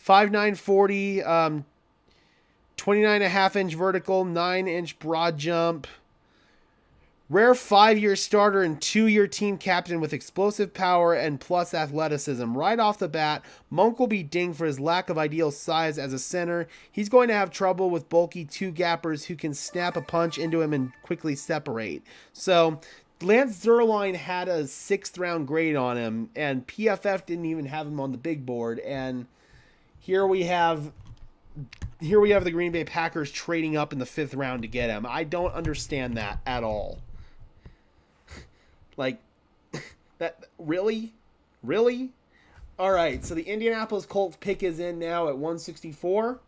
5'9", 40, 29.5-inch vertical, 9-inch broad jump. Rare 5-year starter and 2-year team captain with explosive power and plus athleticism. Right off the bat, Monk will be dinged for his lack of ideal size as a center. He's going to have trouble with bulky two-gappers who can snap a punch into him and quickly separate. So, Lance Zierlein had a 6th round grade on him, and PFF didn't even have him on the big board. And here we have the Green Bay Packers trading up in the 5th round to get him. I don't understand that at all. Like, that, really? Really? All right, so the Indianapolis Colts pick is in now at 164.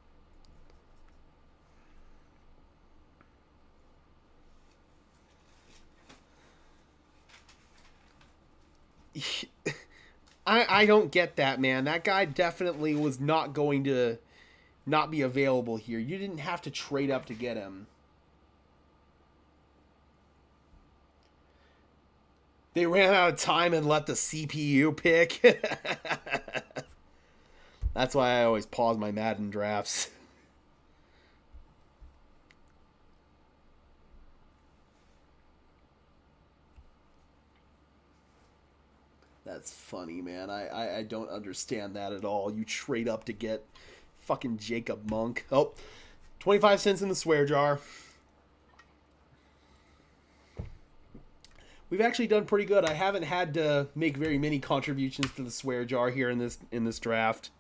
I don't get that, man. That guy definitely was not going to not be available here. You didn't have to trade up to get him. They ran out of time and let the CPU pick. That's why I always pause my Madden drafts. That's funny, man. I don't understand that at all. You trade up to get fucking Jacob Monk. Oh, 25 cents in the swear jar. We've actually done pretty good. I haven't had to make very many contributions to the swear jar here in this draft.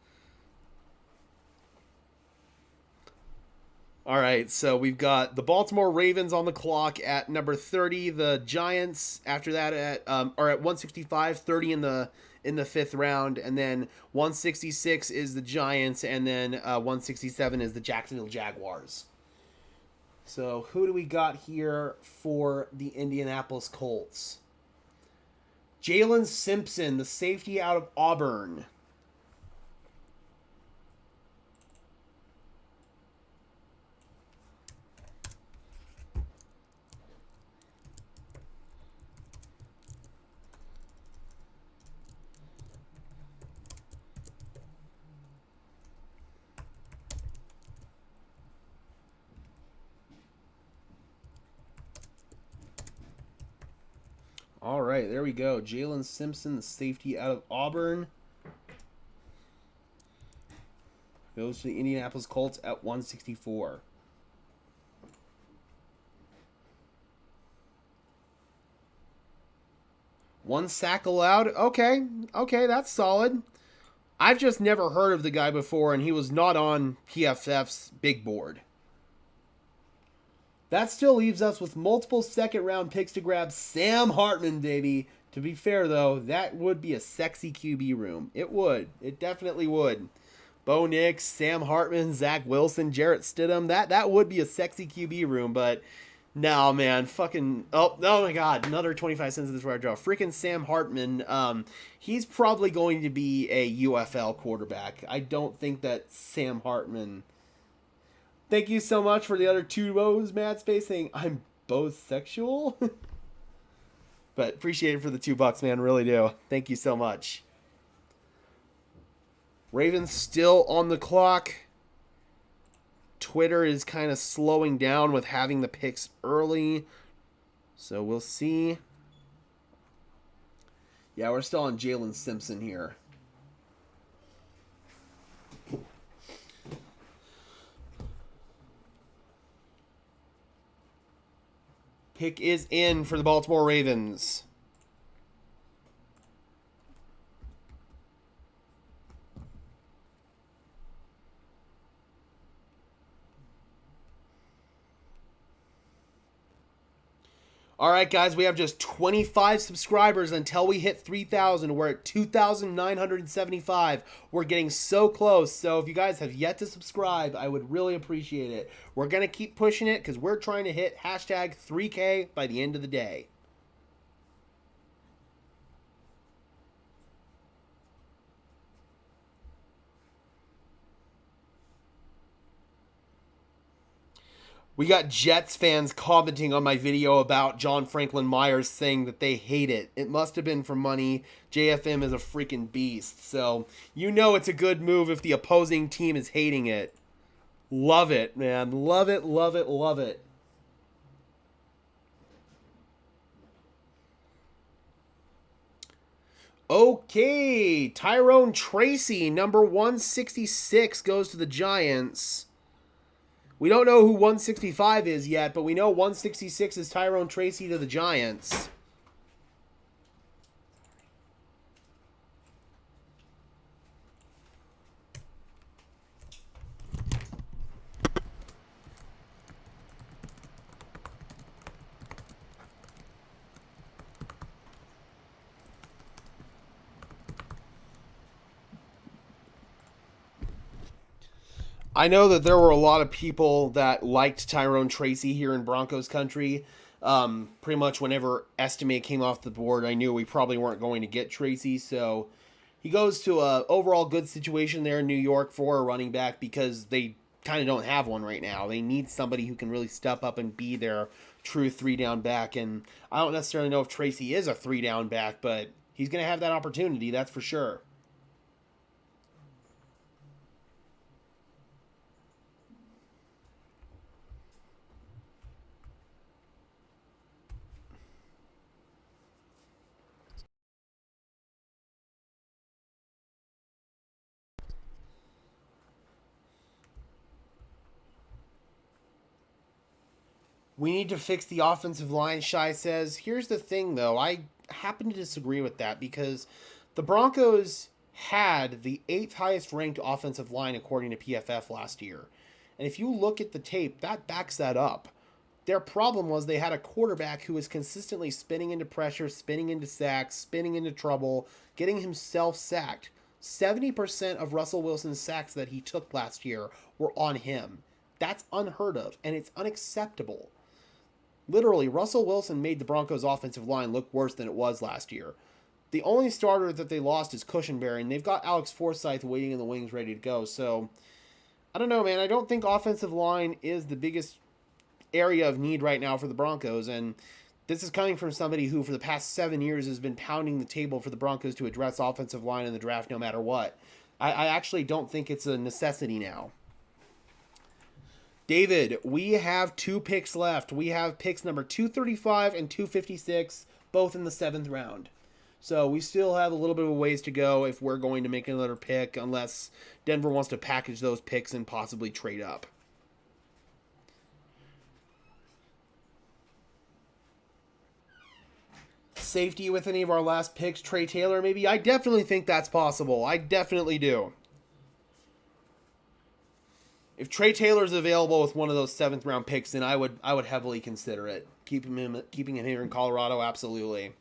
All right, so we've got the Baltimore Ravens on the clock at number 30. The Giants after that are at 165, 30 in the 5th round, and then 166 is the Giants, and then 167 is the Jacksonville Jaguars. So who do we got here for the Indianapolis Colts? Jalen Simpson, the safety out of Auburn. right, there we go. Jalen Simpson, the safety out of Auburn. Goes to the Indianapolis Colts at 164. One sack allowed. Okay, that's solid. I've just never heard of the guy before, and he was not on PFF's big board. That still leaves us with multiple second-round picks to grab. Sam Hartman, baby. To be fair, though, that would be a sexy QB room. It would. It definitely would. Bo Nix, Sam Hartman, Zach Wilson, Jarrett Stidham. That would be a sexy QB room, but no, man. Fucking... Oh my God. Another 25 cents in this wire draw. Freaking Sam Hartman. He's probably going to be a UFL quarterback. I don't think that Sam Hartman... Thank you so much for the other 2 O's, Mad Space, saying I'm both sexual. But appreciate it for the $2, man. Really do. Thank you so much. Ravens still on the clock. Twitter is kind of slowing down with having the picks early. So we'll see. Yeah, we're still on Jalen Simpson here. Pick is in for the Baltimore Ravens. All right, guys, we have just 25 subscribers until we hit 3,000. We're at 2,975. We're getting so close. So if you guys have yet to subscribe, I would really appreciate it. We're going to keep pushing it because we're trying to hit hashtag 3K by the end of the day. We got Jets fans commenting on my video about John Franklin Myers saying that they hate it. It must have been for money. JFM is a freaking beast. So, you know it's a good move if the opposing team is hating it. Love it, man. Love it, love it, love it. Okay, Tyrone Tracy, number 166, goes to the Giants. We don't know who 165 is yet, but we know 166 is Tyrone Tracy to the Giants. I know that there were a lot of people that liked Tyrone Tracy here in Broncos country. Pretty much whenever Estimé came off the board, I knew we probably weren't going to get Tracy. So he goes to a overall good situation there in New York for a running back because they kind of don't have one right now. They need somebody who can really step up and be their true 3-down back. And I don't necessarily know if Tracy is a 3-down back, but he's going to have that opportunity, that's for sure. We need to fix the offensive line, Shai says. Here's the thing, though. I happen to disagree with that because the Broncos had the 8th highest ranked offensive line according to PFF last year. And if you look at the tape, that backs that up. Their problem was they had a quarterback who was consistently spinning into pressure, spinning into sacks, spinning into trouble, getting himself sacked. 70% of Russell Wilson's sacks that he took last year were on him. That's unheard of, and it's unacceptable. Literally, Russell Wilson made the Broncos' offensive line look worse than it was last year. The only starter that they lost is Cushenberry, and they've got Alex Forsythe waiting in the wings ready to go. So, I don't know, man. I don't think offensive line is the biggest area of need right now for the Broncos, and this is coming from somebody who, for the past 7 years, has been pounding the table for the Broncos to address offensive line in the draft no matter what. I actually don't think it's a necessity now. David, we have 2 picks left. We have picks number 235 and 256. both in the 7th round. So we still have a little bit of a ways to go if we're going to make another pick, unless Denver wants to package those picks and possibly trade up. Safety with any of our last picks, Trey Taylor maybe? I definitely think that's possible. I definitely do. If Trey Taylor's available with one of those 7th round picks, then I would heavily consider it. Keeping him here in Colorado, absolutely.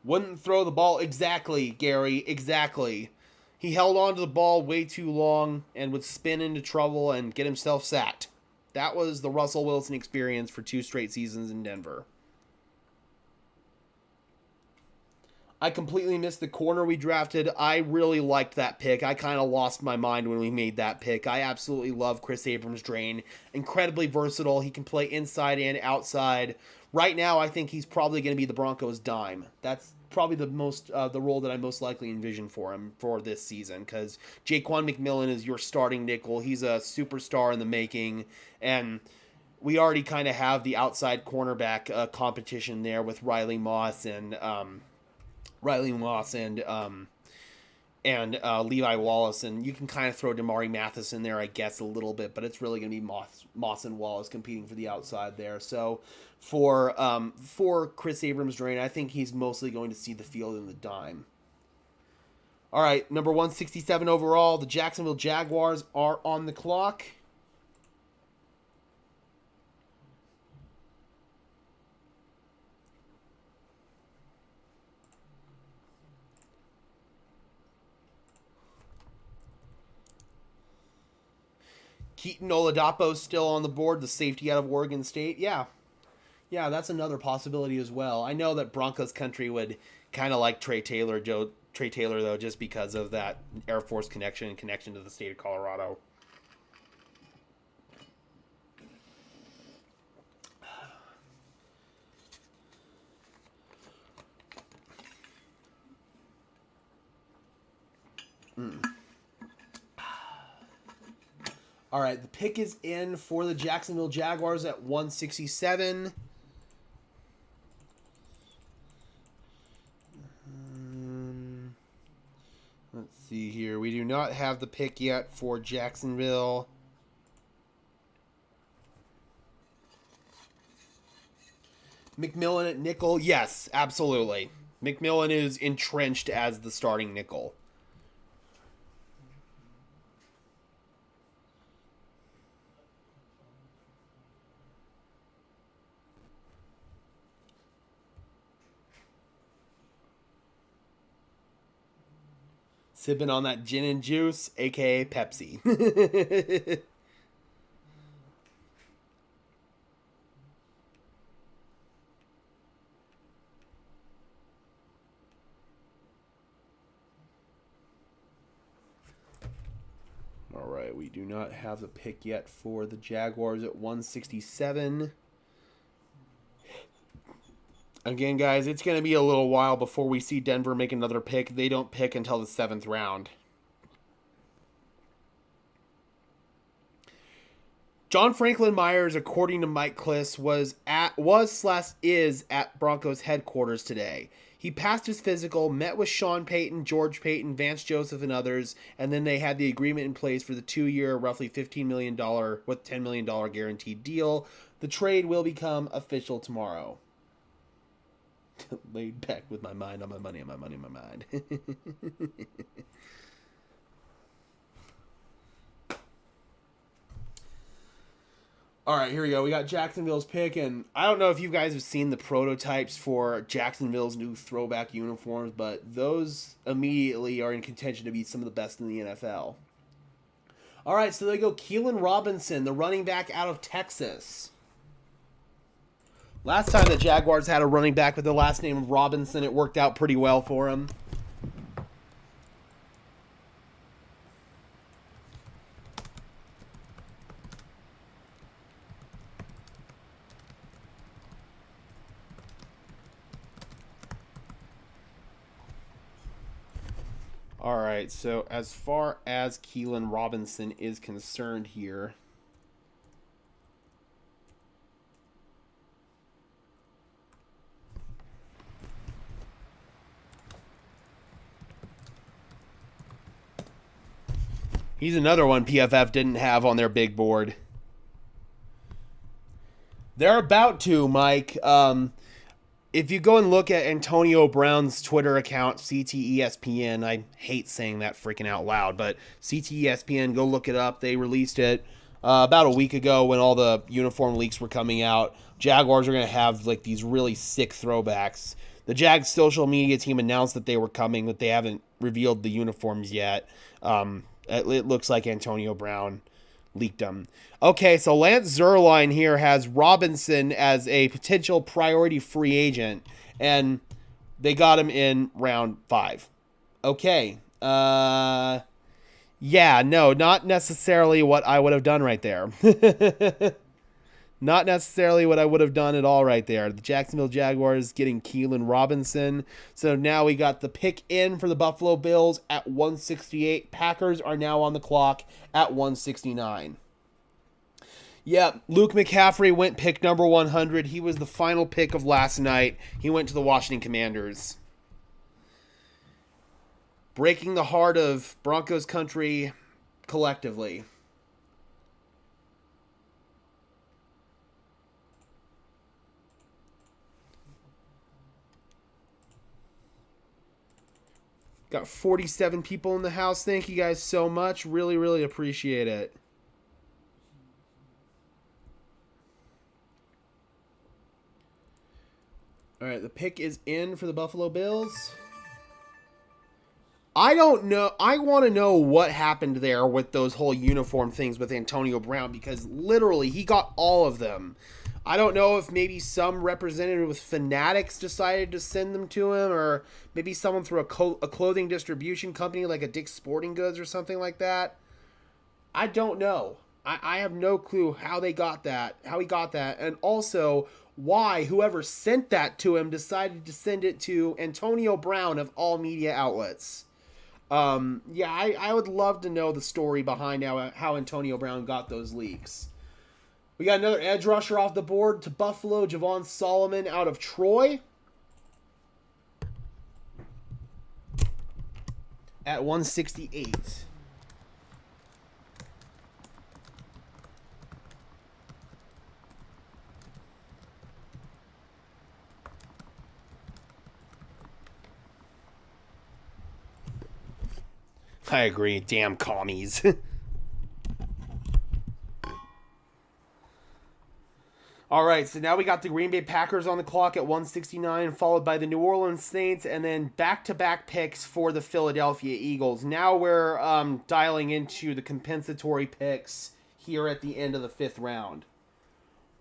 Wouldn't throw the ball exactly, Gary, exactly. He held on to the ball way too long and would spin into trouble and get himself sacked. That was the Russell Wilson experience for 2 straight seasons in Denver. I completely missed the corner we drafted. I really liked that pick. I kind of lost my mind when we made that pick. I absolutely love Chris Abrams-Drain. Incredibly versatile. He can play inside and outside. Right now, I think he's probably going to be the Broncos' dime. That's probably the role that I most likely envision for him for this season, because Jaquan McMillan is your starting nickel. He's a superstar in the making, and we already kind of have the outside cornerback competition there with Riley Moss and Levi Wallace, and you can kind of throw Damari Mathis in there, I guess, a little bit, but it's really going to be Moss and Wallace competing for the outside there. So for Chris Abrams-Drain, I think he's mostly going to see the field in the dime. All right, number 167 overall, the Jacksonville Jaguars are on the clock. Keaton Oladapo still on the board, the safety out of Oregon State. Yeah, that's another possibility as well. I know that Broncos country would kind of like Trey Taylor, though, just because of that Air Force connection and connection to the state of Colorado. All right, the pick is in for the Jacksonville Jaguars at 167. Let's see here. We do not have the pick yet for Jacksonville. McMillan at nickel. Yes, absolutely. McMillan is entrenched as the starting nickel. Sipping on that gin and juice, a.k.a. Pepsi. All right, we do not have the pick yet for the Jaguars at 167. Again, guys, it's going to be a little while before we see Denver make another pick. They don't pick until the 7th round. John Franklin Myers, according to Mike Kliss, is at Broncos headquarters today. He passed his physical, met with Sean Payton, George Payton, Vance Joseph, and others, and then they had the agreement in place for the 2-year, roughly $15 million with $10 million guaranteed deal. The trade will become official tomorrow. Laid back with my mind on my money, on my money, on my mind. All right, here we go. We got Jacksonville's pick, and I don't know if you guys have seen the prototypes for Jacksonville's new throwback uniforms, but those immediately are in contention to be some of the best in the NFL. All right, so they go Keelan Robinson, the running back out of Texas. Last time the Jaguars had a running back with the last name of Robinson, it worked out pretty well for him. All right, so as far as Keelan Robinson is concerned here, He's another one PFF didn't have on their big board. They're about to, Mike. If you go and look at Antonio Brown's Twitter account, CTESPN, I hate saying that freaking out loud, but CTESPN, go look it up. They released it about a week ago when all the uniform leaks were coming out. Jaguars are going to have like these really sick throwbacks. The Jags social media team announced that they were coming, but they haven't revealed the uniforms yet. It looks like Antonio Brown leaked them. Okay, so Lance Zierlein here has Robinson as a potential priority free agent, and they got him in round 5. Okay. Yeah, no, not necessarily what I would have done right there. Not necessarily what I would have done at all right there. The Jacksonville Jaguars getting Keelan Robinson. So now we got the pick in for the Buffalo Bills at 168. Packers are now on the clock at 169. Yep, Luke McCaffrey went pick number 100. He was the final pick of last night. He went to the Washington Commanders. Breaking the heart of Broncos country collectively. Got 47 people in the house. Thank you guys so much. Really, really appreciate it. All right, the pick is in for the Buffalo Bills. I don't know. I want to know what happened there with those whole uniform things with Antonio Brown, because literally he got all of them. I don't know if maybe some representative with Fanatics decided to send them to him, or maybe someone through a clothing distribution company like a Dick's Sporting Goods or something like that. I don't know. I have no clue how they got that, how he got that, and also why whoever sent that to him decided to send it to Antonio Brown of all media outlets. Yeah, I would love to know the story behind how Antonio Brown got those leaks. We got another edge rusher off the board to Buffalo, Javon Solomon out of Troy. At 168. I agree. Damn commies. All right, so now we got the Green Bay Packers on the clock at 169, followed by the New Orleans Saints, and then back-to-back picks for the Philadelphia Eagles. Now we're dialing into the compensatory picks here at the end of the 5th round.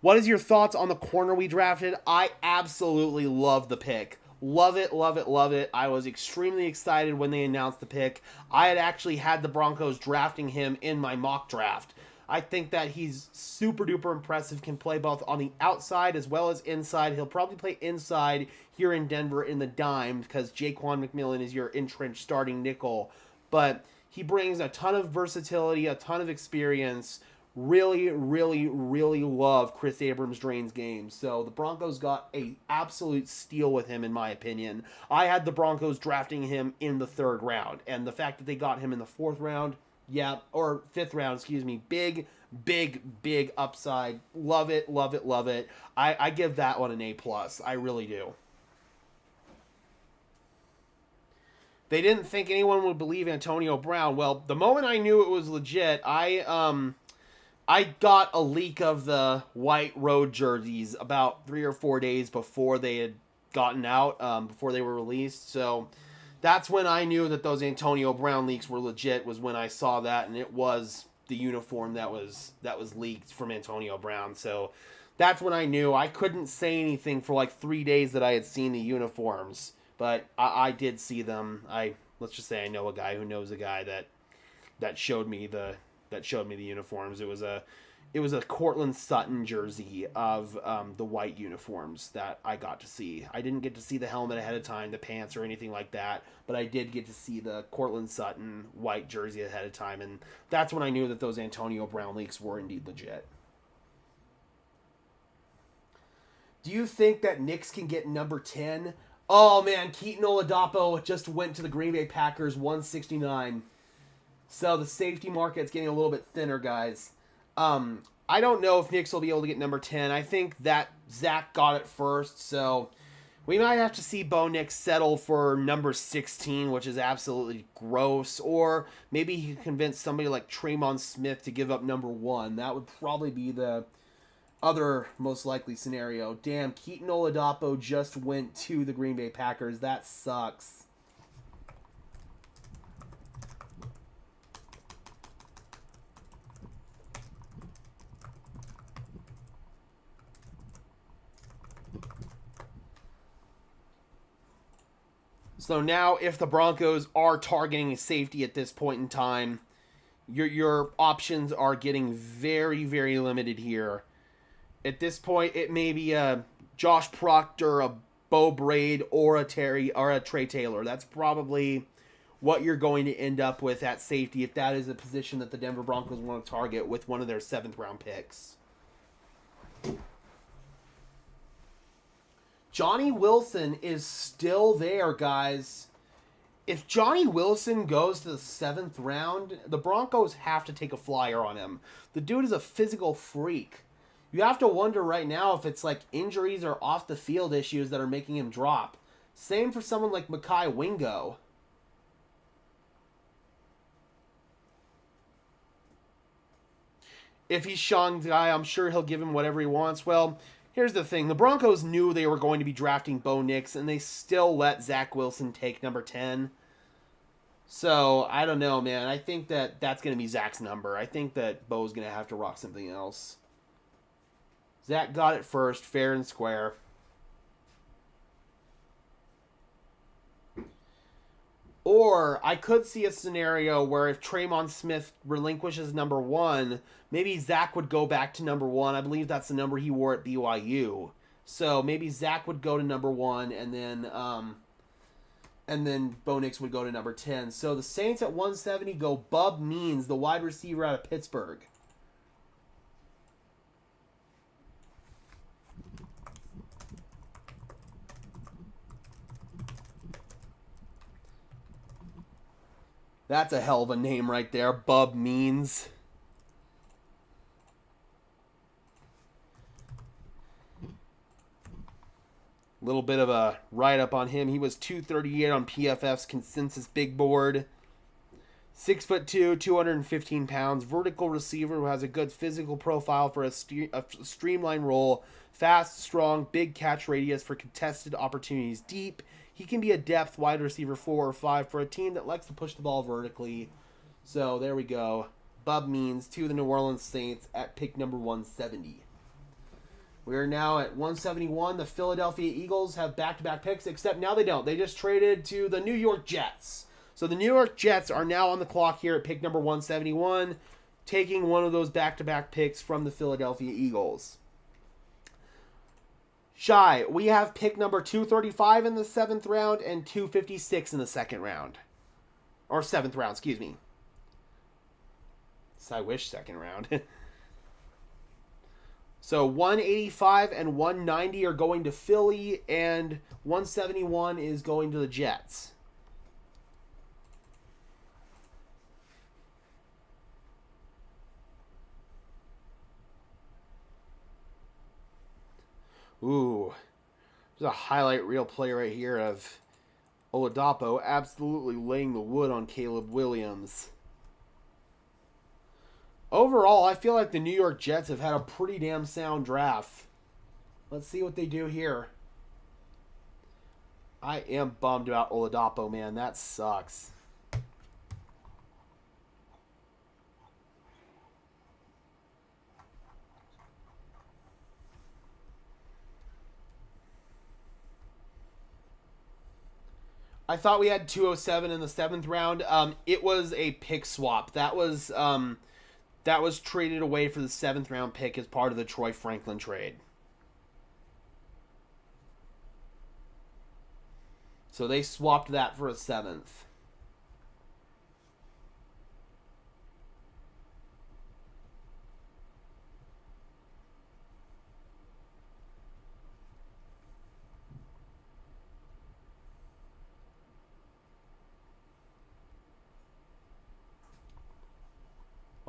What is your thoughts on the corner we drafted? I absolutely love the pick. Love it, love it, love it. I was extremely excited when they announced the pick. I had actually had the Broncos drafting him in my mock draft. I think that he's super duper impressive, can play both on the outside as well as inside. He'll probably play inside here in Denver in the dime because Jaquan McMillan is your entrenched starting nickel. But he brings a ton of versatility, a ton of experience. Really, really, really love Chris Abrams-Drain's game. So the Broncos got a absolute steal with him, in my opinion. I had the Broncos drafting him in the 3rd round. And the fact that they got him in the 4th round, yeah, or 5th round, excuse me. Big, big, big upside. Love it, love it, love it. I give that one an A+. I really do. They didn't think anyone would believe Antonio Brown. Well, the moment I knew it was legit, I got a leak of the white road jerseys about 3 or 4 days before they had gotten out, before they were released. So that's when I knew that those Antonio Brown leaks were legit, was when I saw that, and it was the uniform that was leaked from Antonio Brown. So that's when I knew. I couldn't say anything for like 3 days that I had seen the uniforms, but I did see them. Let's just say I know a guy who knows a guy that showed me the uniforms. It was a Cortland Sutton jersey of the white uniforms that I got to see. I didn't get to see the helmet ahead of time, the pants, or anything like that, but I did get to see the Cortland Sutton white jersey ahead of time, and that's when I knew that those Antonio Brown leaks were indeed legit. Do you think that Knicks can get number 10? Oh man, Keaton Oladapo just went to the Green Bay Packers, 169. So the safety market's getting a little bit thinner, guys. I don't know if Knicks will be able to get number 10. I think that Zach got it first, so we might have to see Bo Nix settle for number 16, which is absolutely gross. Or maybe he can convince somebody like Traymon Smith to give up number 1. That would probably be the other most likely scenario. Damn, Keaton Oladapo just went to the Green Bay Packers. That sucks. So now, if the Broncos are targeting safety at this point in time, your options are getting very, very limited here. At this point, it may be a Josh Proctor, a Bo Braid, or a Trey Taylor. That's probably what you're going to end up with at safety if that is a position that the Denver Broncos want to target with one of their 7th-round picks. Johnny Wilson is still there, guys. If Johnny Wilson goes to the 7th round, the Broncos have to take a flyer on him. The dude is a physical freak. You have to wonder right now if it's like injuries or off-the-field issues that are making him drop. Same for someone like Mekhi Wingo. If he's Sean's guy, I'm sure he'll give him whatever he wants. Well, here's the thing. The Broncos knew they were going to be drafting Bo Nix, and they still let Zach Wilson take number 10. So, I don't know, man. I think that that's going to be Zach's number. I think that Bo's going to have to rock something else. Zach got it first, fair and square. Or I could see a scenario where if Traymon Smith relinquishes number 1, maybe Zach would go back to number 1. I believe that's the number he wore at BYU. So maybe Zach would go to number 1, and then Bo Nix would go to number 10. So the Saints at 170 go Bub Means, the wide receiver out of Pittsburgh. That's a hell of a name right there, Bub Means. Little bit of a write-up on him. He was 238 on PFF's consensus big board. 6'2", 215 pounds. Vertical receiver who has a good physical profile for a streamlined role. Fast, strong, big catch radius for contested opportunities. Deep. He can be a depth wide receiver 4 or 5 for a team that likes to push the ball vertically. So there we go. Bub Means to the New Orleans Saints at pick number 170. We are now at 171. The Philadelphia Eagles have back-to-back picks, except now they don't. They just traded to the New York Jets. So the New York Jets are now on the clock here at pick number 171, taking one of those back-to-back picks from the Philadelphia Eagles. Shy, we have pick number 235 in the 7th round and 256 in the 2nd round. Or 7th round, excuse me. I wish 2nd round. So 185 and 190 are going to Philly, and 171 is going to the Jets. Ooh, there's a highlight reel play right here of Oladapo absolutely laying the wood on Caleb Williams. Overall, I feel like the New York Jets have had a pretty damn sound draft. Let's see what they do here. I am bummed about Oladapo, man. That sucks. I thought we had 207 in the 7th round. It was a pick swap. That was traded away for the 7th round pick as part of the Troy Franklin trade. So they swapped that for a 7th.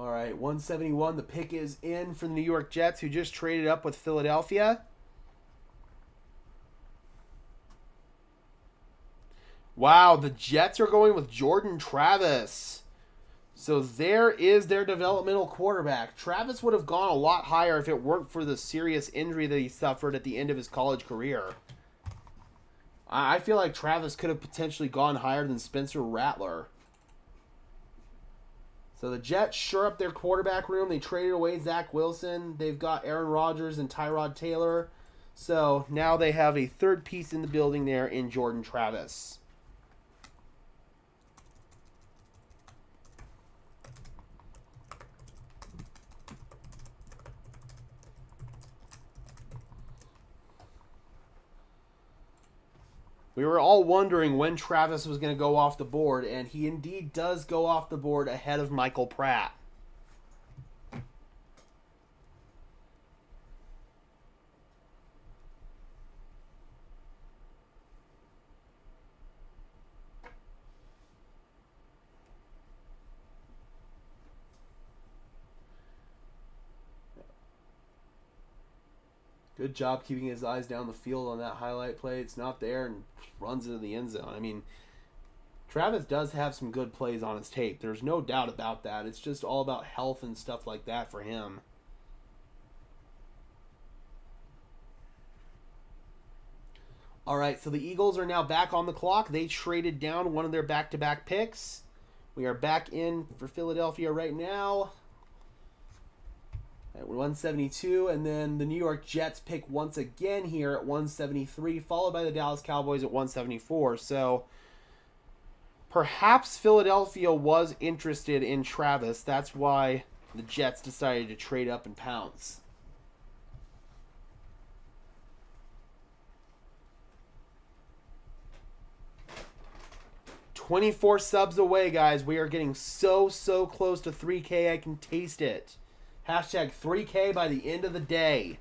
All right, 171. The pick is in for the New York Jets, who just traded up with Philadelphia. Wow, the Jets are going with Jordan Travis. So there is their developmental quarterback. Travis would have gone a lot higher if it weren't for the serious injury that he suffered at the end of his college career. I feel like Travis could have potentially gone higher than Spencer Rattler. So the Jets shore up their quarterback room. They traded away Zach Wilson. They've got Aaron Rodgers and Tyrod Taylor. So now they have a third piece in the building there in Jordan Travis. We were all wondering when Travis was going to go off the board, and he indeed does go off the board ahead of Michael Pratt. Good job keeping his eyes down the field on that highlight play. It's not there and runs into the end zone. I mean, Travis does have some good plays on his tape. There's no doubt about that. It's just all about health and stuff like that for him. All right, so the Eagles are now back on the clock. They traded down one of their back-to-back picks. We are back in for Philadelphia right now at 172, and then the New York Jets pick once again here at 173, followed by the Dallas Cowboys at 174. So perhaps Philadelphia was interested in Travis. That's why the Jets decided to trade up and pounce. "24 subs away, guys. We are getting so close to 3K. I can taste it. Hashtag 3K by the end of the day."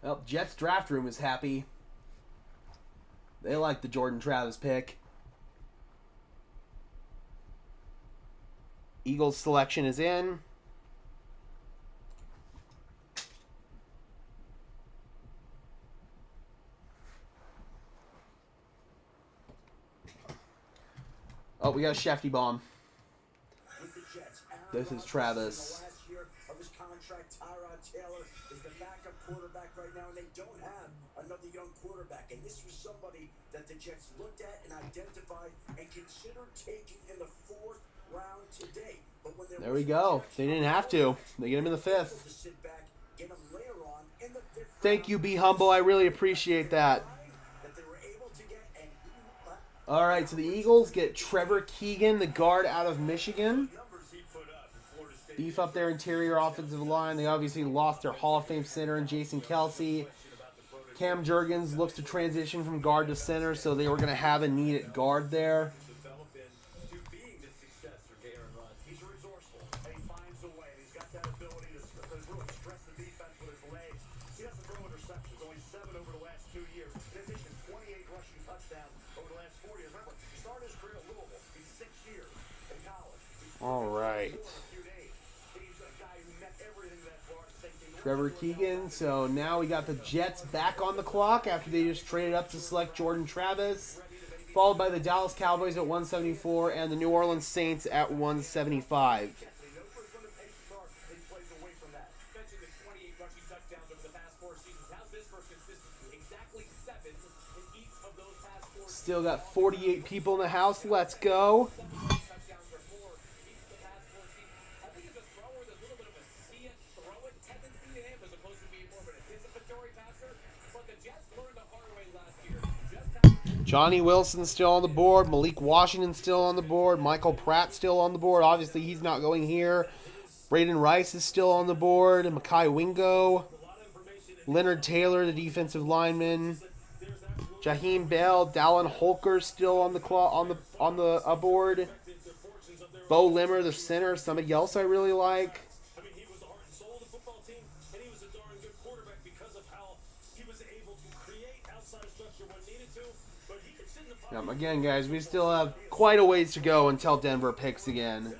Well, Jets draft room is happy. They like the Jordan Travis pick. Eagles selection is in. Oh, we got a Shefty bomb. With the Jets, This is Travis. The last year of his contract, Tyrod Taylor is the backup quarterback right now, and they don't have another young quarterback. And this was somebody that the Jets looked at and identified and considered taking in the 4th round today. But when There we go. They didn't have to. They get him in the 5th. to sit back, get him later on in the 5th Thank you, Be Humble. I really appreciate that. that they were able to get, and All right, so the Eagles get Trevor Keegan, the guard out of Michigan. Beef up their interior offensive line. They obviously lost their Hall of Fame center in Jason Kelsey. Cam Jurgens looks to transition from guard to center, so they were going to have a need at guard there. he's resourceful, and he finds a way. He's got that ability to really stress the defense with his legs. He doesn't throw interceptions, only 7 over the last 2 years. In addition, 28 rushing touchdowns over the last 4 years. Remember, he started his career at Louisville. He's 6 years in college. All right. Trevor Keegan. So now we got the Jets back on the clock after they just traded up to select Jordan Travis, followed by the Dallas Cowboys at 174 and the New Orleans Saints at 175. Still got 48 people in the house. Let's go. Johnny Wilson still on the board. Malik Washington still on the board. Michael Pratt still on the board. Obviously, he's not going here. Braden Rice is still on the board. And Mekhi Wingo. Leonard Taylor, the defensive lineman. Jaheim Bell. Dallin Holker still on the board. Bo Limmer, the center. Somebody else I really like. I mean, he was the heart and soul of the football team, and he was a darn good quarterback because of how he was able to create outside structure when needed to. But he could sit in the Again, guys, we still have quite a ways to go until Denver picks again.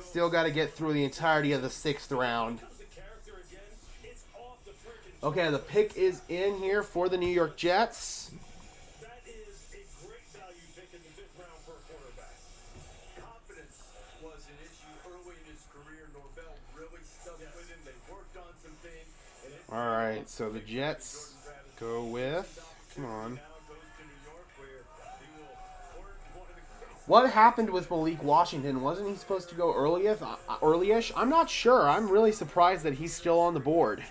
Still got to get through the entirety of the 6th round. Okay, the pick is in here for the New York Jets. That is a great value pick in the 5th round for a quarterback. Confidence was an issue early in his career. Norvell really stuck with him. They worked on some things. All right, so the Jets go with, come on. What happened with Malik Washington? Wasn't he supposed to go early-ish? I'm not sure. I'm really surprised that he's still on the board. Back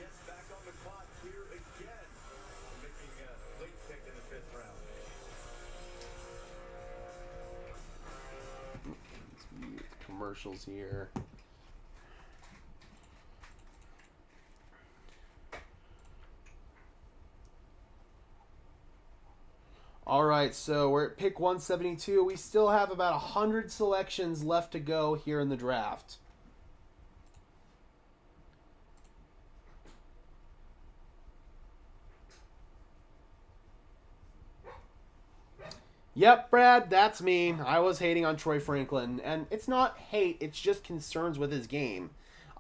on the clock here again. Making a late pick in the 5th round. Let's mute the commercials here. All right, so we're at pick 172. We still have about 100 selections left to go here in the draft. Yep, Brad, that's me. I was hating on Troy Franklin, and it's not hate, it's just concerns with his game.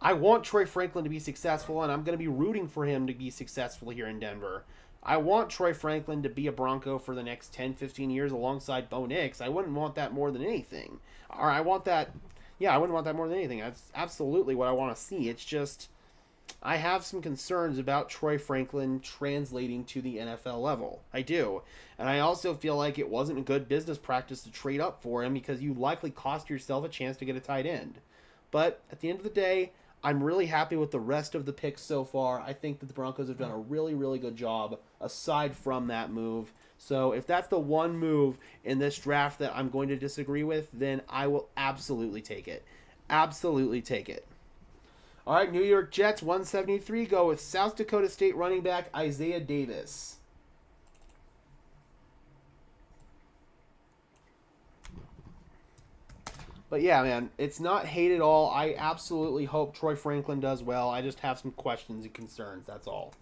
I want Troy Franklin to be successful, and I'm going to be rooting for him to be successful here in Denver. I want Troy Franklin to be a Bronco for the next 10, 15 years alongside Bo Nix. I wouldn't want that more than anything. Or I want that, yeah, I wouldn't want that more than anything. That's absolutely what I want to see. It's just, I have some concerns about Troy Franklin translating to the NFL level. I do. And I also feel like it wasn't a good business practice to trade up for him because you likely cost yourself a chance to get a tight end. But at the end of the day, I'm really happy with the rest of the picks so far. I think that the Broncos have done a really, really good job aside from that move. So if that's the one move in this draft that I'm going to disagree with, then I will absolutely take it. Absolutely take it. All right, New York Jets, 173, go with South Dakota State running back Isaiah Davis. But yeah, man, it's not hate at all. I absolutely hope Troy Franklin does well. I just have some questions and concerns, that's all.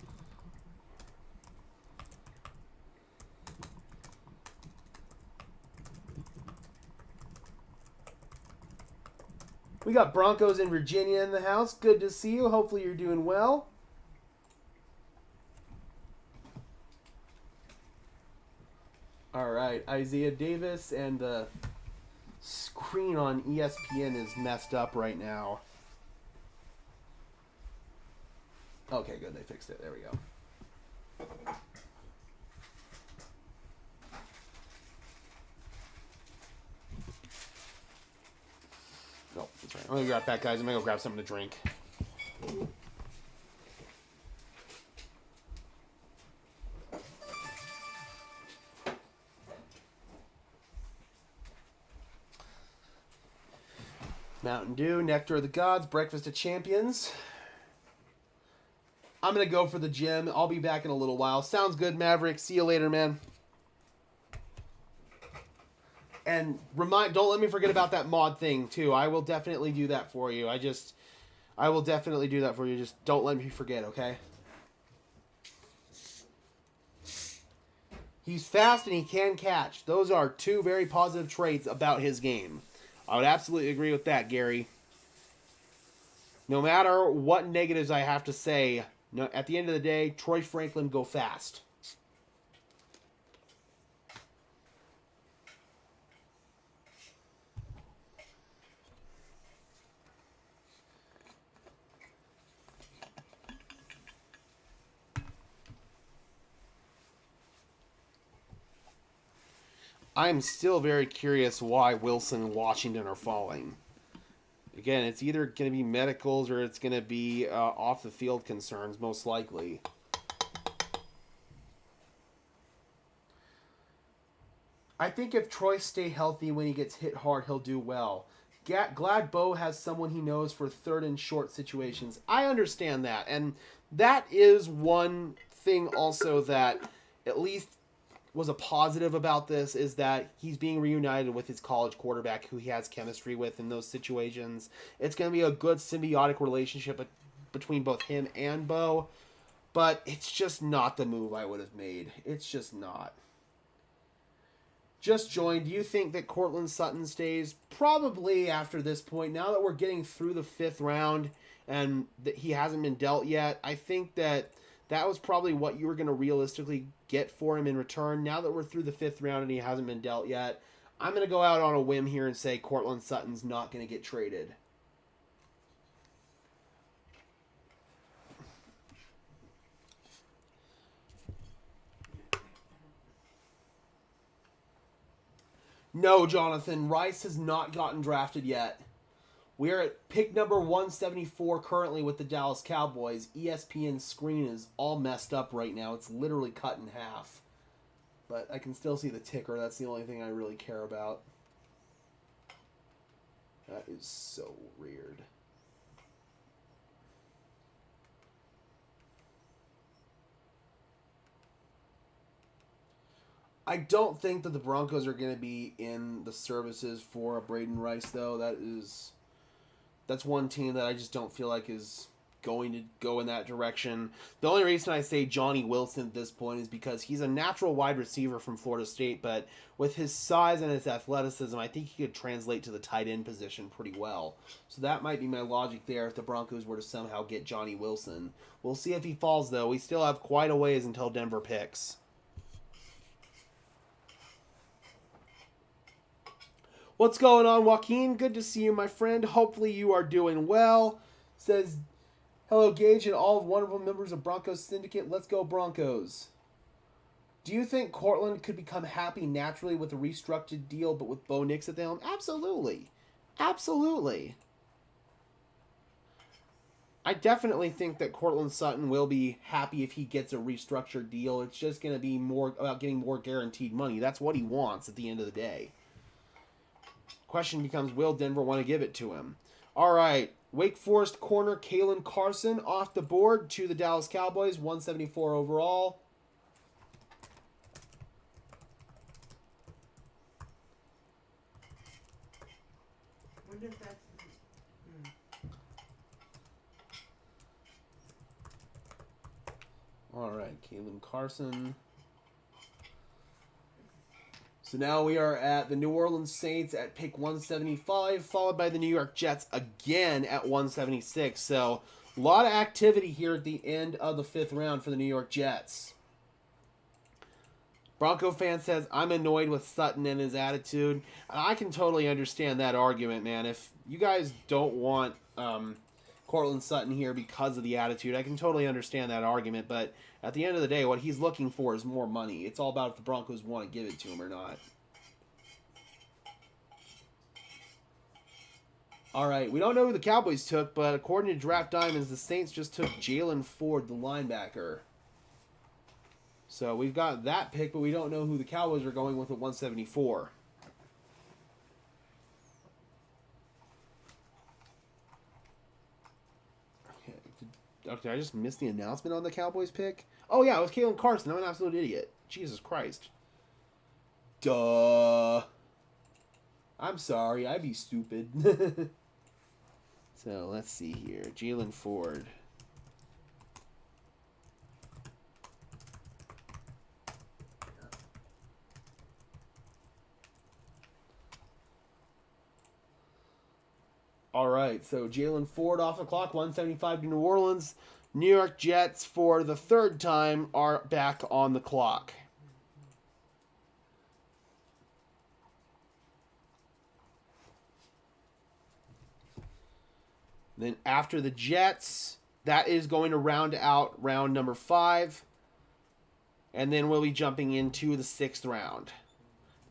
We got Broncos in Virginia in the house. Good to see you. Hopefully you're doing well. All right, Isaiah Davis, and the screen on ESPN is messed up right now. Okay, good. They fixed it. There we go. Oh, that's right. I'm going to grab that, guys. I'm going to go grab something to drink. Mountain Dew, Nectar of the Gods, Breakfast of Champions. I'm going to go for the gym. I'll be back in a little while. Sounds good, Maverick. See you later, man. And don't let me forget about that mod thing, too. I will definitely do that for you. I will definitely do that for you. Just don't let me forget, okay? He's fast and he can catch. Those are two very positive traits about his game. I would absolutely agree with that, Gary. No matter what negatives I have to say, at the end of the day, Troy Franklin, go fast. I'm still very curious why Wilson and Washington are falling. Again, it's either going to be medicals or it's going to be off-the-field concerns, most likely. I think if Troy stay healthy when he gets hit hard, he'll do well. Glad Bo has someone he knows for third and short situations. I understand that. And that is one thing also that at least was a positive about this, is that he's being reunited with his college quarterback who he has chemistry with in those situations. It's going to be a good symbiotic relationship between both him and Bo, but it's just not the move I would have made. It's just not. just joined, do you think that Cortland Sutton stays? Probably after this point. Now that we're getting through the 5th round and that he hasn't been dealt yet, I think that that was probably what you were going to realistically get for him in return. Now that we're through the 5th round and he hasn't been dealt yet, I'm going to go out on a whim here and say Cortland Sutton's not going to get traded. No, Jonathan, Rice has not gotten drafted yet. We are at pick number 174 currently with the Dallas Cowboys. ESPN's screen is all messed up right now. It's literally cut in half. But I can still see the ticker. That's the only thing I really care about. That is so weird. I don't think that the Broncos are going to be in the services for Braden Rice, though. That's one team that I just don't feel like is going to go in that direction. The only reason I say Johnny Wilson at this point is because he's a natural wide receiver from Florida State, but with his size and his athleticism, I think he could translate to the tight end position pretty well. So that might be my logic there if the Broncos were to somehow get Johnny Wilson. We'll see if he falls, though. We still have quite a ways until Denver picks. What's going on, Joaquin? Good to see you, my friend. Hopefully you are doing well. Says, hello, Gage, and all wonderful members of Broncos Syndicate. Let's go, Broncos. Do you think Cortland could become happy naturally with a restructured deal, but with Bo Nix at the helm? Absolutely. Absolutely. I definitely think that Cortland Sutton will be happy if he gets a restructured deal. It's just going to be more about getting more guaranteed money. That's what he wants at the end of the day. Question becomes, will Denver want to give it to him? All right, Wake Forest corner Kalen Carson off the board to the Dallas Cowboys, 174 overall. Wonder if that's. All right, Kalen Carson. So now we are at the New Orleans Saints at pick 175, followed by the New York Jets again at 176. So a lot of activity here at the end of the 5th round for the New York Jets. Bronco fan says, I'm annoyed with Sutton and his attitude. And I can totally understand that argument, man. If you guys don't want Cortland Sutton here because of the attitude, I can totally understand that argument. But at the end of the day, what he's looking for is more money. It's all about if the Broncos want to give it to him or not. All right, we don't know who the Cowboys took, but according to Draft Diamonds, the Saints just took Jalen Ford, the linebacker. So we've got that pick, but we don't know who the Cowboys are going with at 174. Okay, did I just miss the announcement on the Cowboys pick? Oh, yeah, it was Kalen Carson. I'm an absolute idiot. Jesus Christ. Duh. I'm sorry. I'd be stupid. So, let's see here. Jalen Ford. All right, so Jalen Ford off the clock, 175 to New Orleans. New York Jets, for the 3rd time, are back on the clock. Then after the Jets, that is going to round out round number 5. And then we'll be jumping into the 6th round.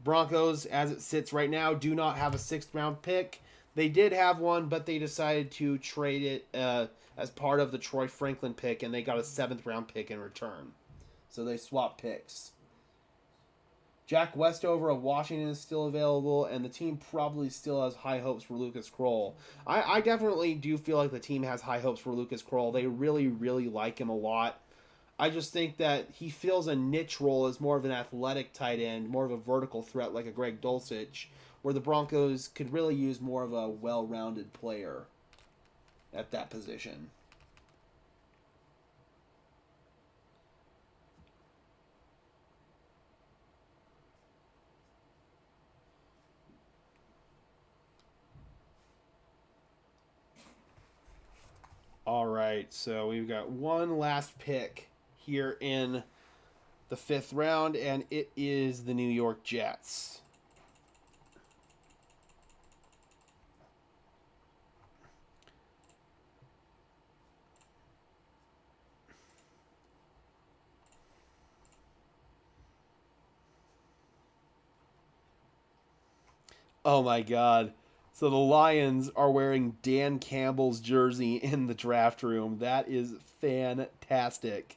Broncos, as it sits right now, do not have a 6th round pick. They did have one, but they decided to trade it as part of the Troy Franklin pick, and they got a 7th round pick in return. So they swapped picks. Jack Westover of Washington is still available, and the team probably still has high hopes for Lucas Kroll. I definitely do feel like the team has high hopes for Lucas Kroll. They really, really like him a lot. I just think that he fills a niche role as more of an athletic tight end, more of a vertical threat like a Greg Dulcich, where the Broncos could really use more of a well-rounded player at that position. All right, so we've got one last pick here in the 5th round, and it is the New York Jets. Oh my God. So the Lions are wearing Dan Campbell's jersey in the draft room. That is fantastic.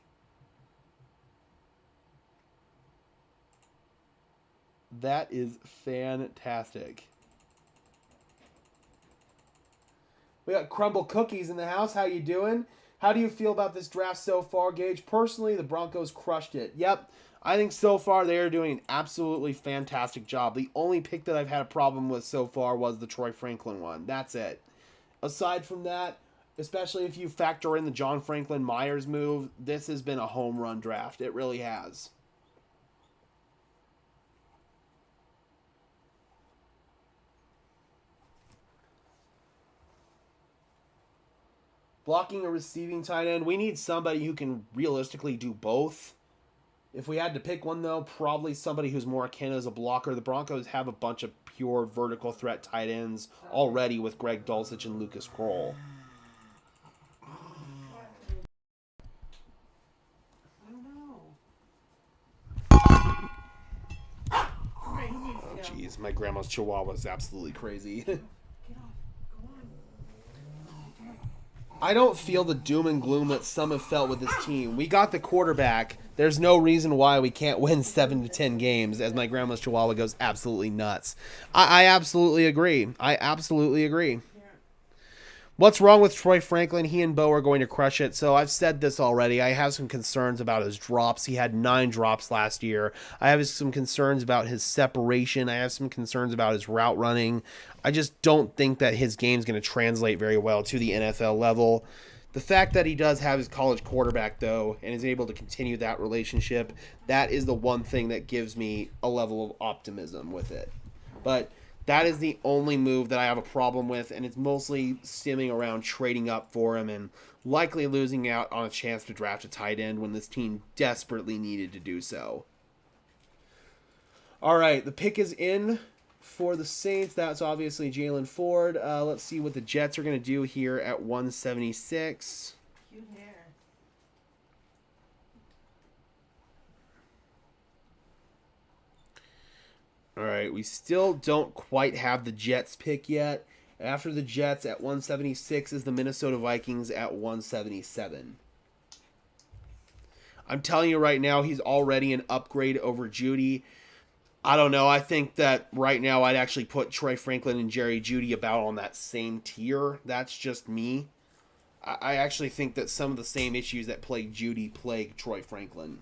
That is fantastic. We got Crumble Cookies in the house. How you doing? How do you feel about this draft so far, Gage? Personally, the Broncos crushed it. Yep. I think so far they are doing an absolutely fantastic job. The only pick that I've had a problem with so far was the Troy Franklin one. That's it. Aside from that, especially if you factor in the John Franklin Myers move, this has been a home run draft. It really has. Blocking or receiving tight end, we need somebody who can realistically do both. If we had to pick one, though, probably somebody who's more akin as a blocker. The Broncos have a bunch of pure vertical threat tight ends already with Greg Dulcich and Lucas Kroll. I don't know. Okay, he needs Oh, to go. jeez, my grandma's Chihuahua is absolutely crazy. Get off. Go on. I don't feel the doom and gloom that some have felt with this team. We got the quarterback. There's no reason why we can't win 7 to 10 games, as my grandma's Chihuahua goes absolutely nuts. I absolutely agree. I absolutely agree. What's wrong with Troy Franklin? He and Bo are going to crush it. So I've said this already. I have some concerns about his drops. He had 9 drops last year. I have some concerns about his separation. I have some concerns about his route running. I just don't think that his game's going to translate very well to the NFL level. The fact that he does have his college quarterback, though, and is able to continue that relationship, that is the one thing that gives me a level of optimism with it. But that is the only move that I have a problem with, and it's mostly stemming around trading up for him and likely losing out on a chance to draft a tight end when this team desperately needed to do so. All right, the pick is in for the Saints. That's obviously Jalen Ford. Let's see what the Jets are going to do here at 176. Cute hair. All right, we still don't quite have the Jets pick yet. After the Jets at 176 is the Minnesota Vikings at 177. I'm telling you right now, he's already an upgrade over Judy. I don't know. I think that right now I'd actually put Troy Franklin and Jerry Jeudy about on that same tier. That's just me. I actually think that some of the same issues that plague Jeudy plague Troy Franklin.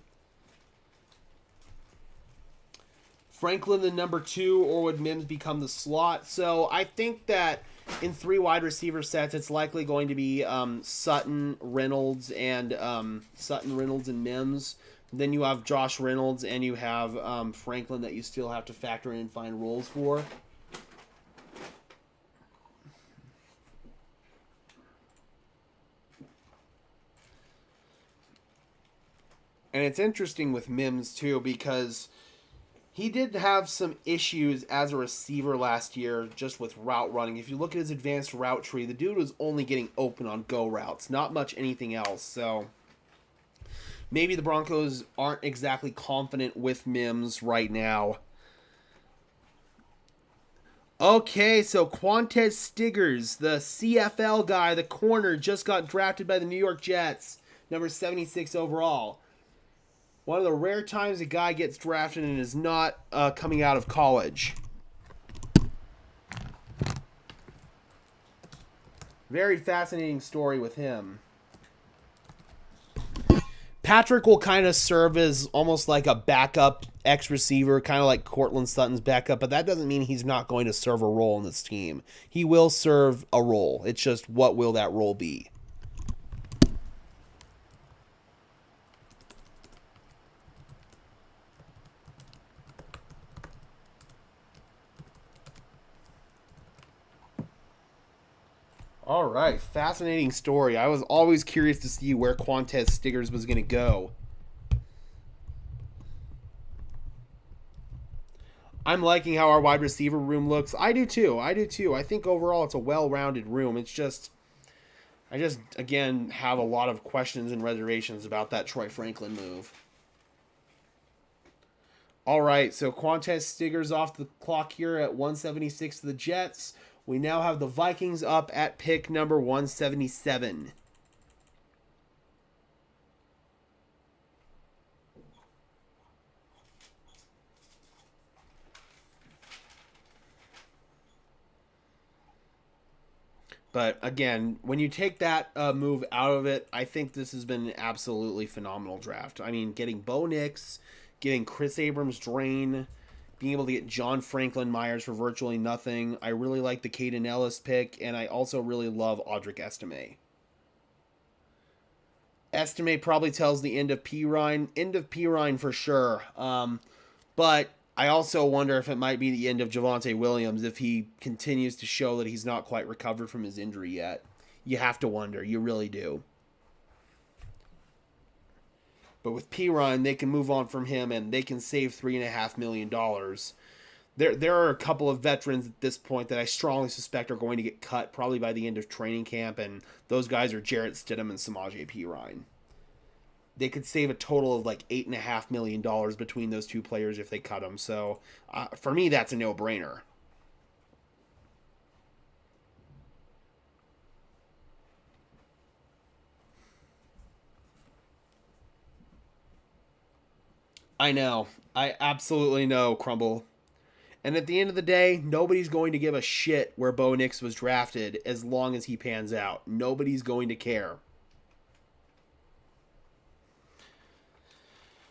Franklin the number 2, or would Mims become the slot? So I think that in 3 wide receiver sets, it's likely going to be Sutton, Reynolds, and Mims. Then you have Josh Reynolds, and you have Franklin that you still have to factor in and find roles for. And it's interesting with Mims, too, because he did have some issues as a receiver last year just with route running. If you look at his advanced route tree, the dude was only getting open on go routes, not much anything else. So maybe the Broncos aren't exactly confident with Mims right now. Okay, so Quantez Stiggers, the CFL guy, the corner, just got drafted by the New York Jets, number 76 overall. One of the rare times a guy gets drafted and is not coming out of college. Very fascinating story with him. Patrick will kind of serve as almost like a backup ex-receiver, kind of like Cortland Sutton's backup, but that doesn't mean he's not going to serve a role in this team. He will serve a role. It's just, what will that role be? All right, fascinating story. I was always curious to see where Quantez Stiggers was going to go. I'm liking how our wide receiver room looks. I do too. I think overall it's a well-rounded room. It's just, I just, again, have a lot of questions and reservations about that Troy Franklin move. All right, so Quantez Stiggers off the clock here at 176 to the Jets. We now have the Vikings up at pick number 177. But again, when you take that move out of it, I think this has been an absolutely phenomenal draft. I mean, getting Bo Nix, getting Chris Abrams-Drain, being able to get John Franklin Myers for virtually nothing. I really like the Caden Ellis pick, and I also really love Audric Estimé. Estimé probably tells the end of Pirine. End of Pirine for sure. But I also wonder if it might be the end of Javonte Williams if he continues to show that he's not quite recovered from his injury yet. You have to wonder. You really do. But with Pirine, they can move on from him and they can save $3.5 million. There are a couple of veterans at this point that I strongly suspect are going to get cut probably by the end of training camp, and those guys are Jarrett Stidham and Samaje Pirine. They could save a total of like $8.5 million between those two players if they cut them. So for me, that's a no-brainer. I know. I absolutely know, Crumble. And at the end of the day, nobody's going to give a shit where Bo Nix was drafted as long as he pans out. Nobody's going to care.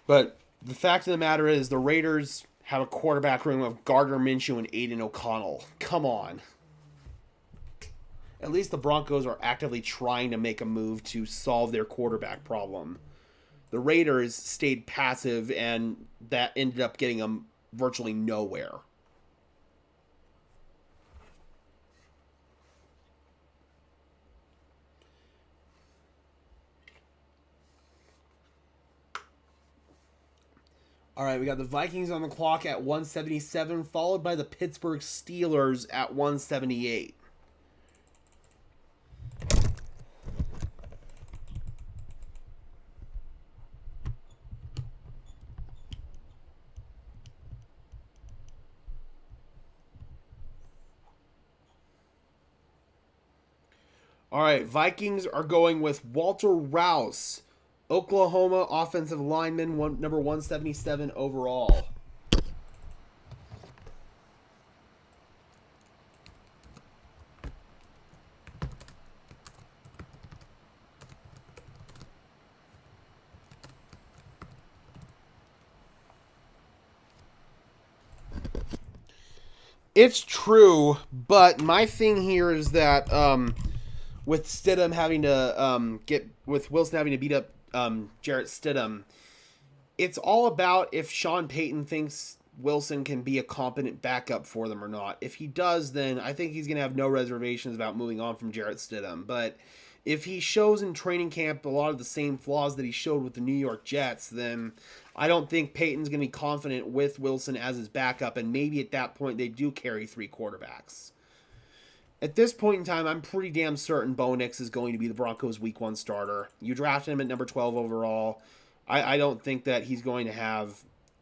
But the fact of the matter is the Raiders have a quarterback room of Gardner Minshew and Aiden O'Connell. Come on. At least the Broncos are actively trying to make a move to solve their quarterback problem. The Raiders stayed passive, and that ended up getting them virtually nowhere. All right, we got the Vikings on the clock at 177, followed by the Pittsburgh Steelers at 178. All right, Vikings are going with Walter Rouse, Oklahoma offensive lineman, number 177 overall. It's true, but my thing here is that with Stidham having to with Wilson having to beat up Jarrett Stidham, it's all about if Sean Payton thinks Wilson can be a competent backup for them or not. If he does, then I think he's going to have no reservations about moving on from Jarrett Stidham. But if he shows in training camp a lot of the same flaws that he showed with the New York Jets, then I don't think Payton's going to be confident with Wilson as his backup, and maybe at that point they do carry three quarterbacks. At this point in time, I'm pretty damn certain Bo Nix is going to be the Broncos' Week 1 starter. You drafted him at number 12 overall. I don't think that he's going to have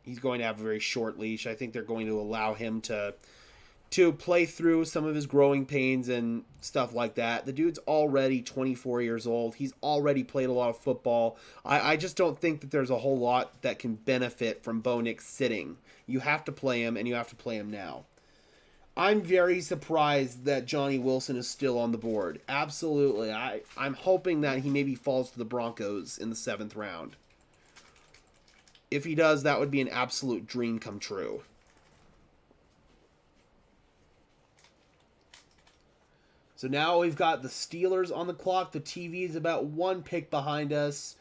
a very short leash. I think they're going to allow him to play through some of his growing pains and stuff like that. The dude's already 24 years old. He's already played a lot of football. I just don't think that there's a whole lot that can benefit from Bo Nix sitting. You have to play him, and you have to play him now. I'm very surprised that Johnny Wilson is still on the board. Absolutely. I'm hoping that he maybe falls to the Broncos in the 7th round. If he does, that would be an absolute dream come true. So now we've got the Steelers on the clock. The TV is about one pick behind us.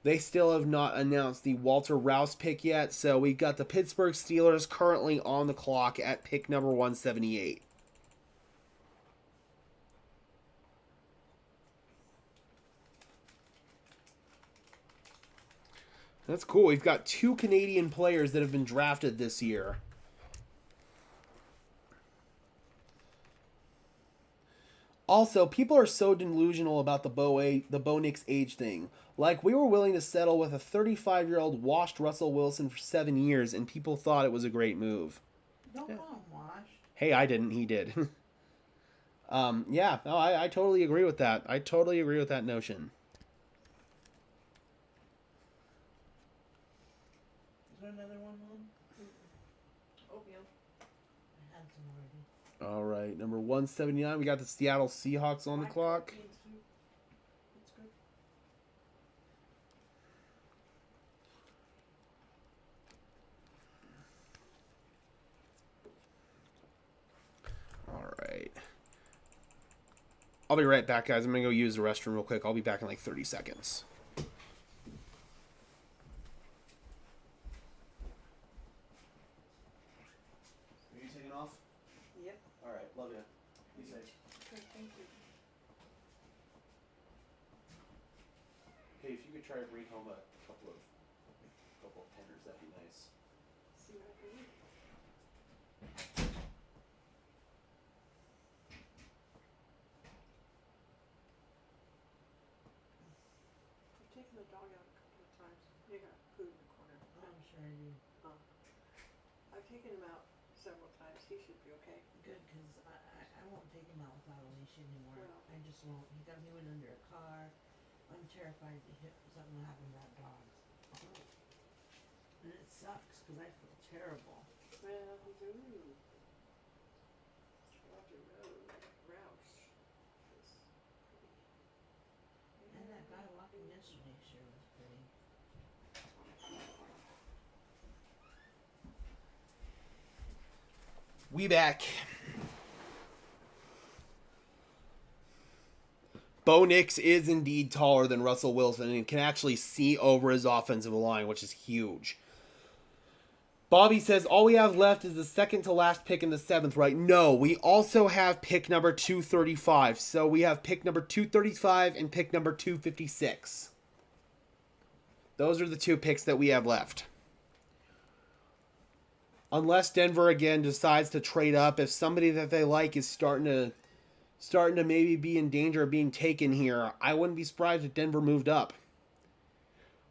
They still have not announced the Walter Rouse pick yet. So we've got the Pittsburgh Steelers currently on the clock at pick number 178. That's cool. We've got 2 Canadian players that have been drafted this year. Also, people are so delusional about the Bo Nix age thing. Like, we were willing to settle with a 35-year-old washed Russell Wilson for 7 years, and people thought it was a great move. Don't call him washed. Hey, I didn't. He did. Yeah, no, I totally agree with that. I totally agree with that notion. Is there another one, Mom? Oatmeal. I had some already. All right, number 179. We got the Seattle Seahawks on the Black clock. bean soup. It's good. All right. I'll be right back, guys. I'm going to go use the restroom real quick. I'll be back in like 30 seconds. Are you taking off? Yep. All right. Love you. Be safe. Good, thank you. Hey, if you could try to bring home a couple of tenders, that'd be nice. See what I can do. I've taken the dog out a couple of times. You got food in the corner. I'm sure I do. I've taken him out several times. He should be okay. Good, because I won't take him out without a leash anymore. Well. I just won't. He went under a car. I'm terrified that something will happen to that dog. And it sucks, because I feel terrible. Well, he's a Roger Road, Roush. And that guy walking yesterday sure was pretty. We back. Bo Nix is indeed taller than Russell Wilson and can actually see over his offensive line, which is huge. Bobby says, all we have left is the second to last pick in the 7th, right? No, we also have pick number 235. So we have pick number 235 and pick number 256. Those are the 2 picks that we have left. Unless Denver again decides to trade up, if somebody that they like is starting to maybe be in danger of being taken here, I wouldn't be surprised if Denver moved up.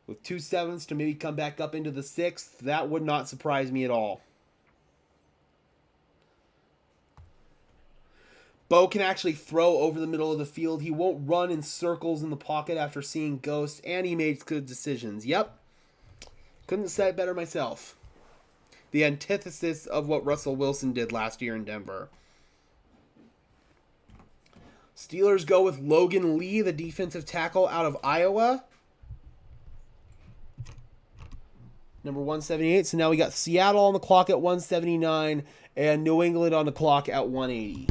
With 2 7s to maybe come back up into the 6th, that would not surprise me at all. Bo can actually throw over the middle of the field. He won't run in circles in the pocket after seeing ghosts, and he makes good decisions. Yep. Couldn't have said it better myself. The antithesis of what Russell Wilson did last year in Denver. Steelers go with Logan Lee, the defensive tackle out of Iowa. Number 178. So now we got Seattle on the clock at 179 and New England on the clock at 180.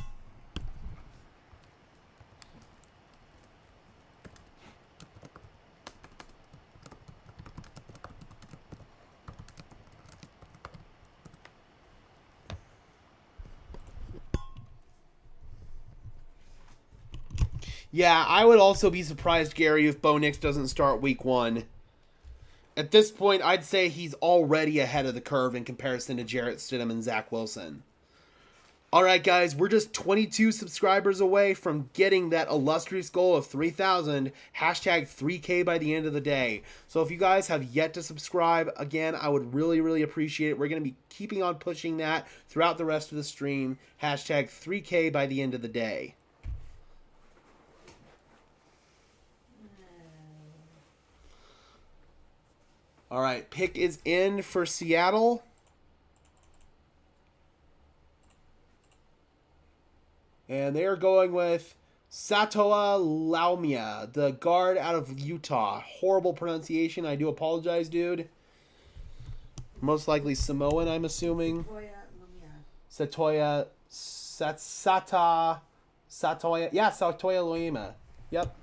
Yeah, I would also be surprised, Gary, if Bo Nix doesn't start week 1. At this point, I'd say he's already ahead of the curve in comparison to Jarrett Stidham and Zach Wilson. All right, guys, we're just 22 subscribers away from getting that illustrious goal of 3,000, hashtag 3K by the end of the day. So if you guys have yet to subscribe, again, I would really, really appreciate it. We're going to be keeping on pushing that throughout the rest of the stream, hashtag 3K by the end of the day. All right, pick is in for Seattle. And they are going with Satoa Laumia, the guard out of Utah. Horrible pronunciation. I do apologize, dude. Most likely Samoan, I'm assuming. Satoya, Satoya, yeah, Satoya Laumia. Yep.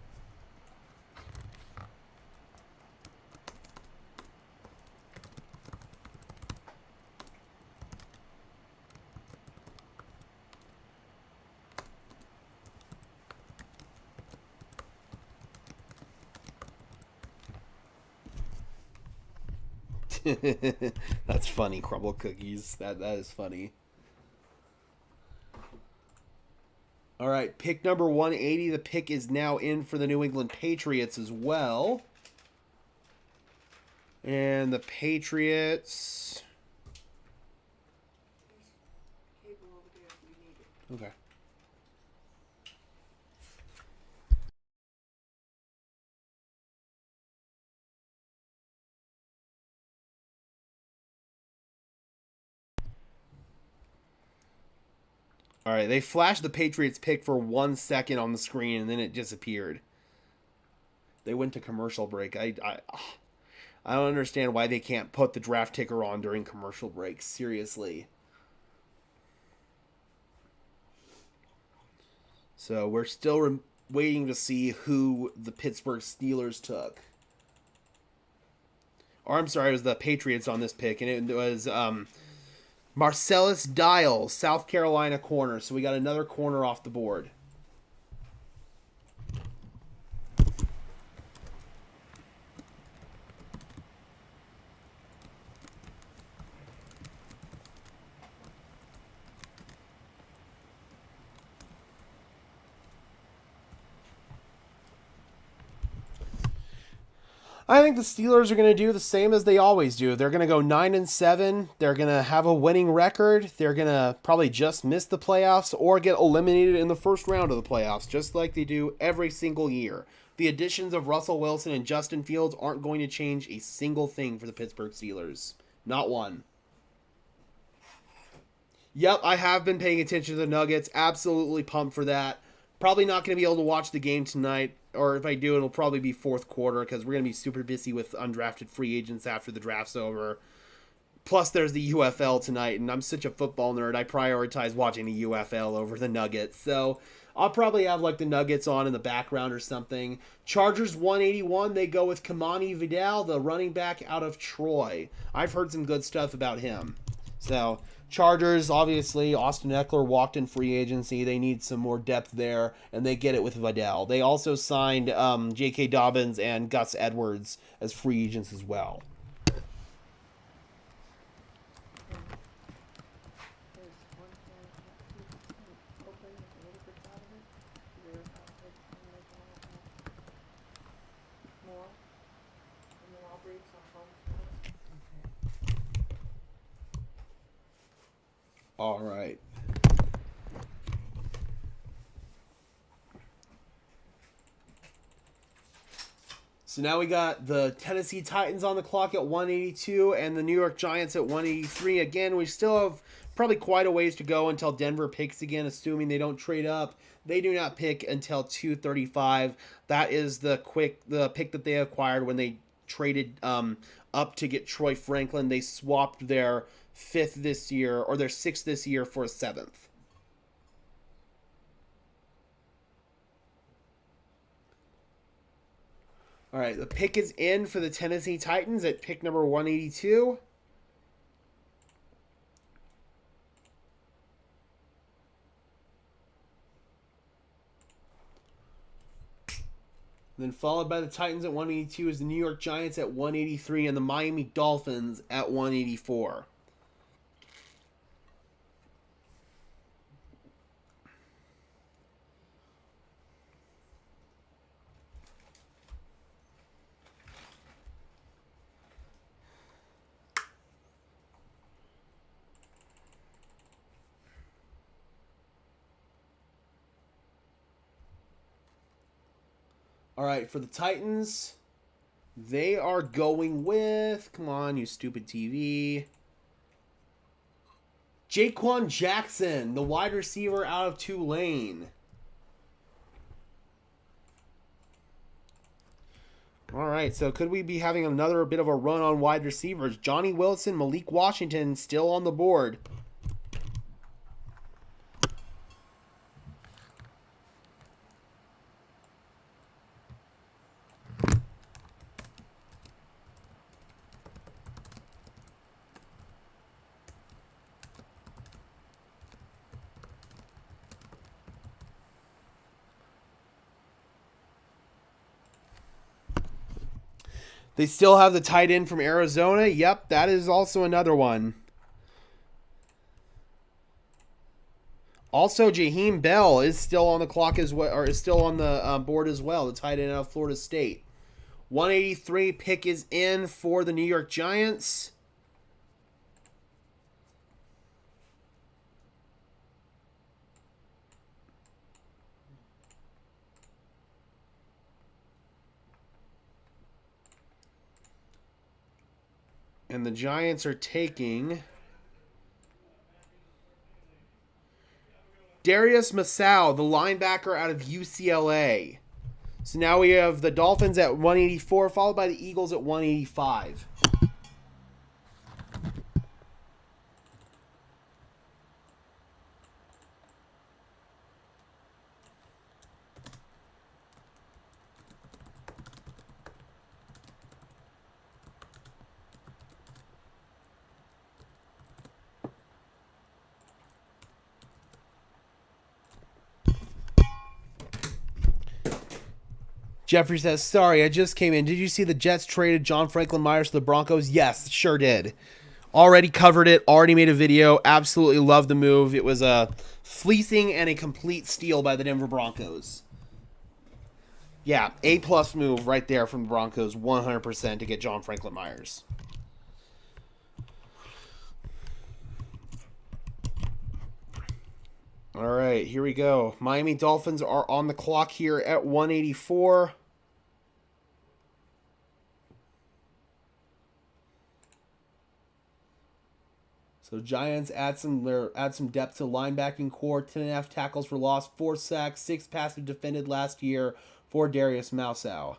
That's funny, Crumble Cookies. That is funny. All right, pick number 180. The pick is now in for the New England Patriots as well. And the Patriots... Cable over there if we need it. Okay. All right, they flashed the Patriots pick for 1 second on the screen, and then it disappeared. They went to commercial break. I don't understand why they can't put the draft ticker on during commercial breaks. Seriously. So we're still waiting to see who the Pittsburgh Steelers took. Or I'm sorry, it was the Patriots on this pick, and it was Marcellus Dial, South Carolina corner. So we got another corner off the board. I think the Steelers are going to do the same as they always do. They're going to go 9-7. They're going to have a winning record. They're going to probably just miss the playoffs or get eliminated in the first round of the playoffs, just like they do every single year. The additions of Russell Wilson and Justin Fields aren't going to change a single thing for the Pittsburgh Steelers. Not one. Yep, I have been paying attention to the Nuggets. Absolutely pumped for that. Probably not going to be able to watch the game tonight. Or if I do, it'll probably be fourth quarter because we're going to be super busy with undrafted free agents after the draft's over. Plus, there's the UFL tonight, and I'm such a football nerd, I prioritize watching the UFL over the Nuggets. So I'll probably have like the Nuggets on in the background or something. Chargers 181, they go with Kamani Vidal, the running back out of Troy. I've heard some good stuff about him. So Chargers, obviously, Austin Eckler walked in free agency. They need some more depth there, and they get it with Vidal. They also signed J.K. Dobbins and Gus Edwards as free agents as well. There's one can open with a little bit out of it. They're about to make more. And then I'll bring some home to us. All right. So now we got the Tennessee Titans on the clock at 182 and the New York Giants at 183. Again, we still have probably quite a ways to go until Denver picks again, assuming they don't trade up. They do not pick until 235. That is the pick that they acquired when they traded up to get Troy Franklin. They swapped their 5th this year, or their 6th this year, for a 7th. All right, the pick is in for the Tennessee Titans at pick number 182. Then followed by the Titans at 182 is the New York Giants at 183 and the Miami Dolphins at 184. All right, for the Titans, they are going with, come on, you stupid TV, Jaquan Jackson, the wide receiver out of Tulane. All right, so could we be having another bit of a run on wide receivers? Johnny Wilson, Malik Washington still on the board. They still have the tight end from Arizona. Yep, that is also another one. Also, Jaheim Bell is still on the clock as well, or is still on the board as well. The tight end out of Florida State. 183 pick is in for the New York Giants. And the Giants are taking Darius Masau, the linebacker out of UCLA. So now we have the Dolphins at 184, followed by the Eagles at 185. Jeffrey says, sorry, I just came in. Did you see the Jets traded John Franklin Myers to the Broncos? Yes, sure did. Already covered it. Already made a video. Absolutely loved the move. It was a fleecing and a complete steal by the Denver Broncos. Yeah, A-plus move right there from the Broncos, 100% to get John Franklin Myers. All right, here we go. Miami Dolphins are on the clock here at 184. So Giants add some depth to linebacking core. 10.5 tackles for loss, 4 sacks, 6 passes defended last year for Darius Masau.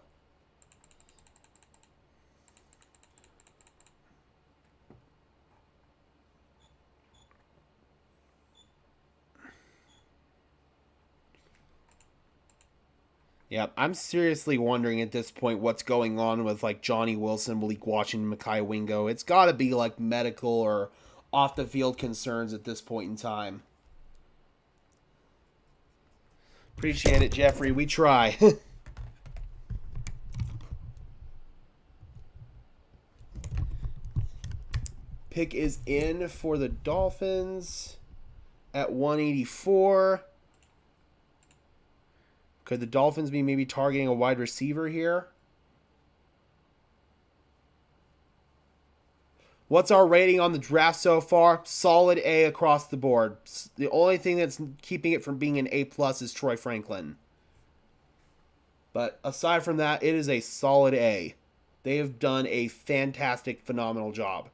Yeah, I'm seriously wondering at this point what's going on with like Johnny Wilson, Malik Washington, Mekhi Wingo. It's got to be like medical or off the field concerns at this point in time. Appreciate it, Jeffrey. We try. Pick is in for the Dolphins at 184. Could the Dolphins be maybe targeting a wide receiver here? What's our rating on the draft so far? Solid A across the board. The only thing that's keeping it from being an A+ is Troy Franklin. But aside from that, it is a solid A. They have done a fantastic, phenomenal job.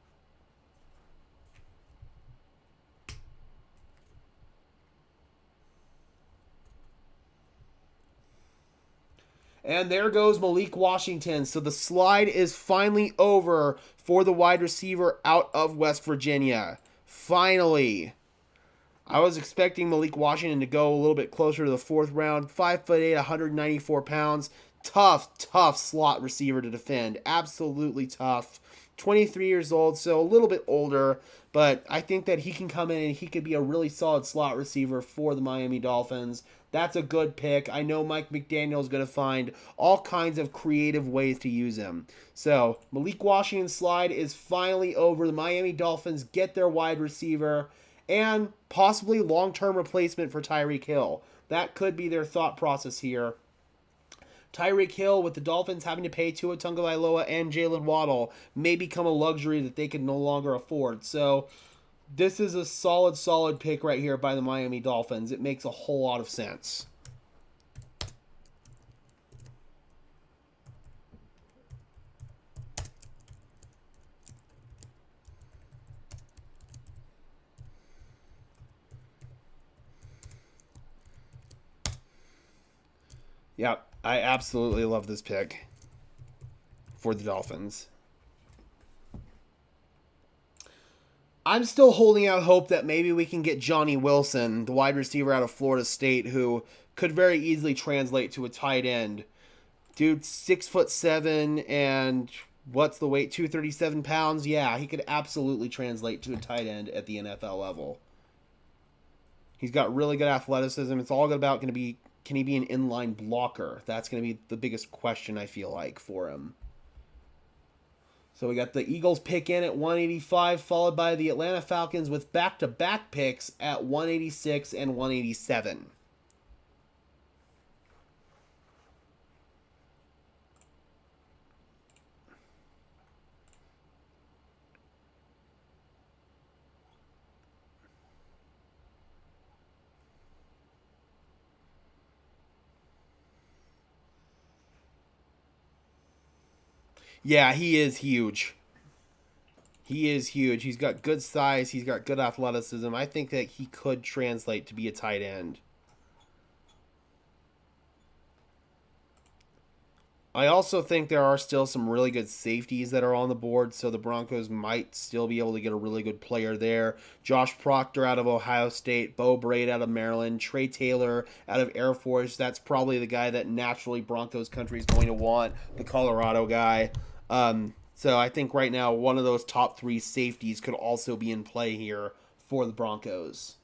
And there goes Malik Washington. So the slide is finally over for the wide receiver out of West Virginia. Finally. I was expecting Malik Washington to go a little bit closer to the 4th round. 5'8", 194 pounds. Tough slot receiver to defend. Absolutely tough. 23 years old, so a little bit older. But I think that he can come in and he could be a really solid slot receiver for the Miami Dolphins. That's a good pick. I know Mike McDaniel is going to find all kinds of creative ways to use him. So Malik Washington's slide is finally over. The Miami Dolphins get their wide receiver and possibly long-term replacement for Tyreek Hill. That could be their thought process here. Tyreek Hill, with the Dolphins having to pay Tua Tagovailoa and Jalen Waddle, may become a luxury that they can no longer afford. So this is a solid pick right here by the Miami Dolphins. It makes a whole lot of sense. Yeah, I absolutely love this pick for the Dolphins. I'm still holding out hope that maybe we can get Johnny Wilson, the wide receiver out of Florida State, who could very easily translate to a tight end. Dude, 6'7", and what's the weight? 237 pounds? Yeah, he could absolutely translate to a tight end at the NFL level. He's got really good athleticism. It's all about going to be, can he be an inline blocker? That's going to be the biggest question, I feel like, for him. So we got the Eagles pick in at 185, followed by the Atlanta Falcons with back-to-back picks at 186 and 187. Yeah, he is huge. He is huge. He's got good size. He's got good athleticism. I think that he could translate to be a tight end. I also think there are still some really good safeties that are on the board, so the Broncos might still be able to get a really good player there. Josh Proctor out of Ohio State, Bo Braid out of Maryland, Trey Taylor out of Air Force. That's probably the guy that naturally Broncos country is going to want, the Colorado guy. So I think right now one of those top 3 safeties could also be in play here for the Broncos.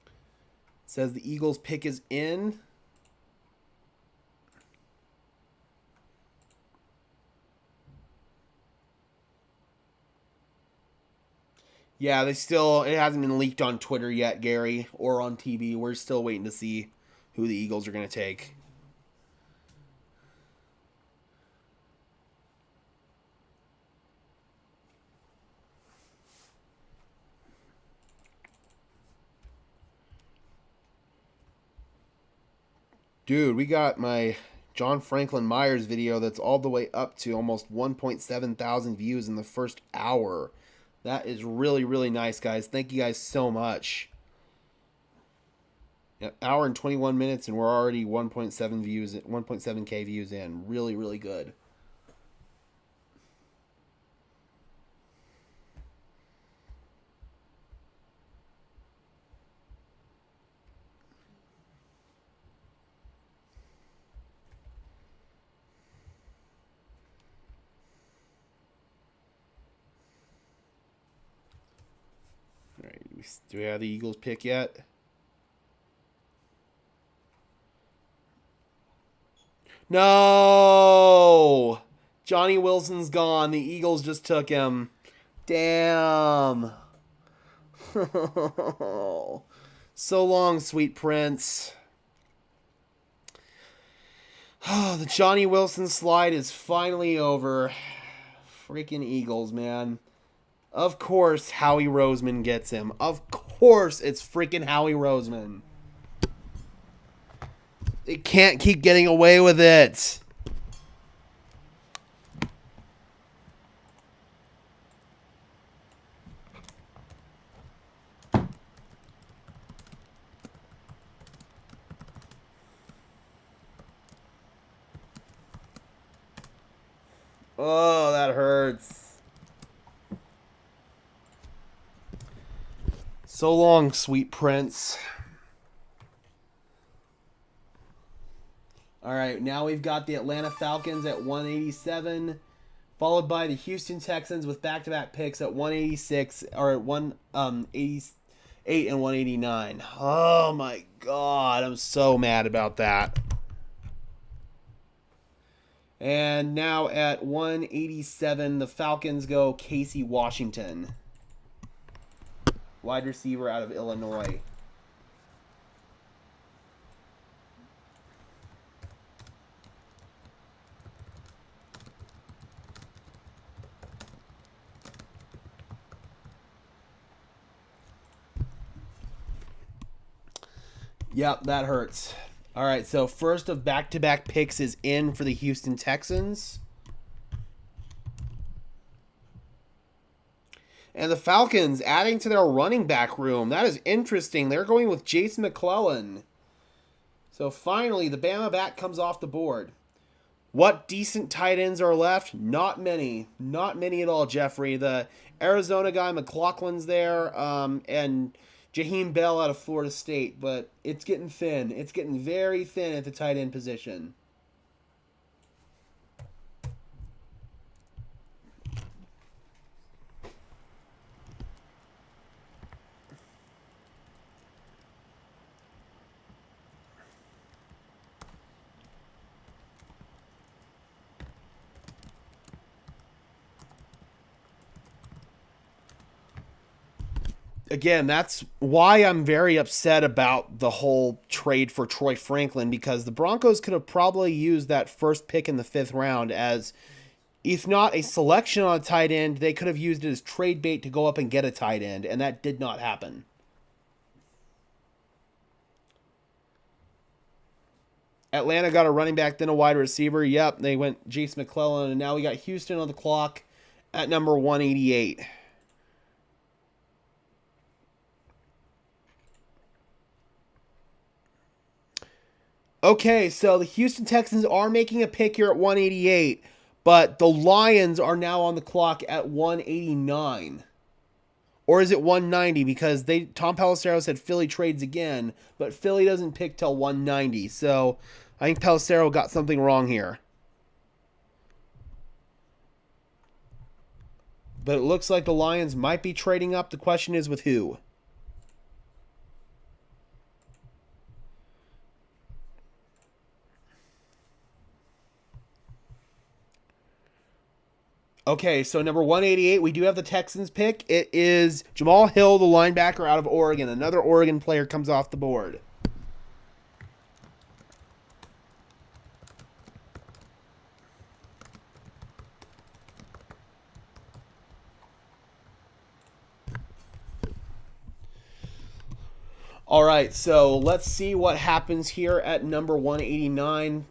It says the Eagles pick is in. Yeah, it hasn't been leaked on Twitter yet, Gary, or on TV. We're still waiting to see who the Eagles are going to take. Dude, we got my John Franklin Myers video that's all the way up to almost 1.7 thousand views in the first hour. That is really, really nice, guys. Thank you guys so much. Hour and 21 minutes, and we're already 1.7K views in. Really, really good. All right, do we have the Eagles pick yet? No! Johnny Wilson's gone. The Eagles just took him. Damn. So long, sweet prince. Oh, the Johnny Wilson slide is finally over. Freaking Eagles, man. Of course, Howie Roseman gets him. Of course, it's freaking Howie Roseman. They can't keep getting away with it. Oh, that hurts. So long, sweet prince. All right, now we've got the Atlanta Falcons at 187, followed by the Houston Texans with back-to-back picks at 186 or at 188 and 189. Oh my God, I'm so mad about that. And now at 187, the Falcons go Casey Washington, wide receiver out of Illinois. Yep, that hurts. All right, so first of back-to-back picks is in for the Houston Texans. And the Falcons adding to their running back room. That is interesting. They're going with Jason McClellan. So finally, the Bama back comes off the board. What decent tight ends are left? Not many. Not many at all, Jeffrey. The Arizona guy, McLaughlin's there, and Jaheim Bell out of Florida State, but it's getting thin. It's getting very thin at the tight end position. again, that's why I'm very upset about the whole trade for Troy Franklin, because the Broncos could have probably used that first pick in the 5th round as, if not a selection on a tight end, they could have used it as trade bait to go up and get a tight end, and that did not happen. Atlanta got a running back, then a wide receiver. Yep, they went Jace McClellan, and now we got Houston on the clock at number 188. Okay, so the Houston Texans are making a pick here at 188, but the Lions are now on the clock at 189. Or is it 190? Because Tom Pelissero said Philly trades again, but Philly doesn't pick till 190. So I think Pelissero got something wrong here. But it looks like the Lions might be trading up. The question is with who? Okay, so number 188, we do have the Texans pick. It is Jamal Hill, the linebacker out of Oregon. Another Oregon player comes off the board. All right, so let's see what happens here at number 189.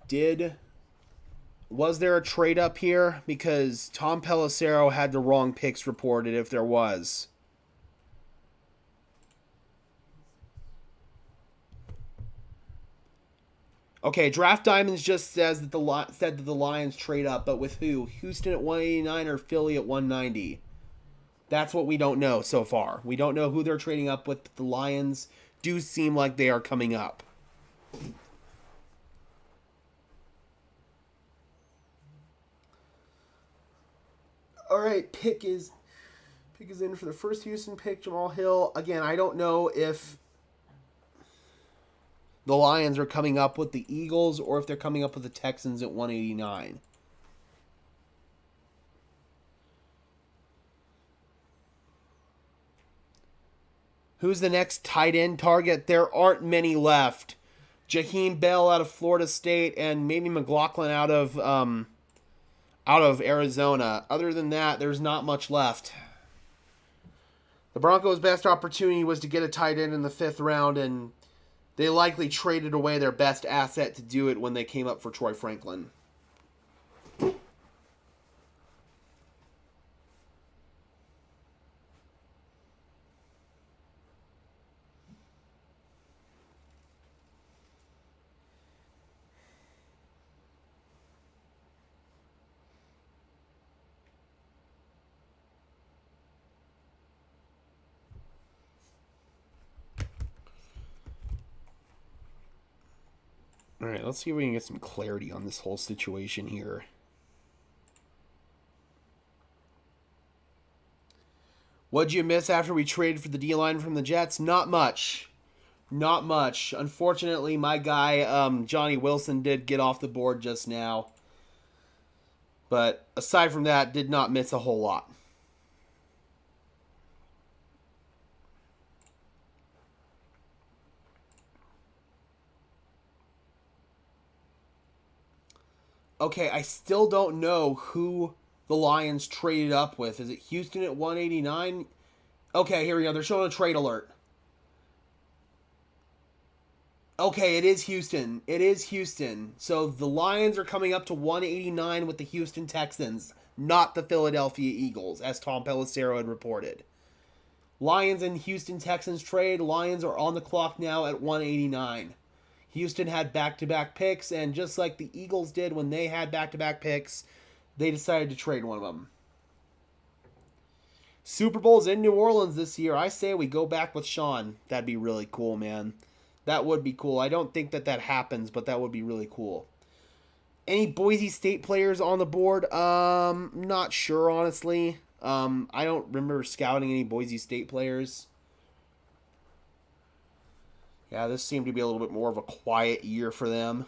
Was there a trade up here? Because Tom Pelissero had the wrong picks reported if there was. Okay, Draft Diamonds just says that the Lions trade up, but with who? Houston at 189 or Philly at 190? That's what we don't know so far. We don't know who they're trading up with. But the Lions do seem like they are coming up. All right, pick is in for the first Houston pick, Jamal Hill. Again, I don't know if the Lions are coming up with the Eagles or if they're coming up with the Texans at 189. Who's the next tight end target? There aren't many left. Jaheim Bell out of Florida State and maybe McLaughlin out of Arizona. Other than that, there's not much left. The Broncos' best opportunity was to get a tight end in the 5th round, and they likely traded away their best asset to do it when they came up for Troy Franklin. All right, let's see if we can get some clarity on this whole situation here. What'd you miss after we traded for the D-line from the Jets? Not much. Not much. Unfortunately, my guy, Johnny Wilson, did get off the board just now. But aside from that, did not miss a whole lot. Okay, I still don't know who the Lions traded up with. Is it Houston at 189? Okay, here we go. They're showing a trade alert. Okay, it is Houston. It is Houston. So the Lions are coming up to 189 with the Houston Texans, not the Philadelphia Eagles, as Tom Pelissero had reported. Lions and Houston Texans trade. Lions are on the clock now at 189. Houston had back-to-back picks, and just like the Eagles did when they had back-to-back picks, they decided to trade one of them. Super Bowl's in New Orleans this year. I say we go back with Sean. That'd be really cool, man. That would be cool. I don't think that happens, but that would be really cool. Any Boise State players on the board? Not sure, honestly. I don't remember scouting any Boise State players. Yeah, this seemed to be a little bit more of a quiet year for them.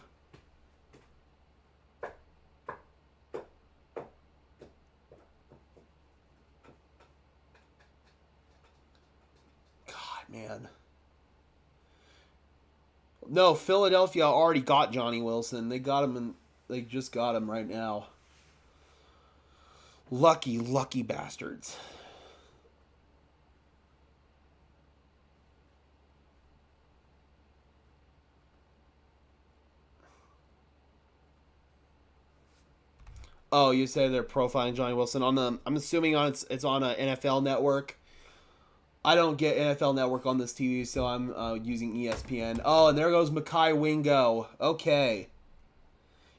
man. No, Philadelphia already got Johnny Wilson. They got him, and they just got him right now. Lucky, lucky bastards. Oh, you say they're profiling Johnny Wilson on the? I'm assuming on it's on a NFL Network. I don't get NFL Network on this TV, so I'm using ESPN. Oh, and there goes Mekhi Wingo. Okay.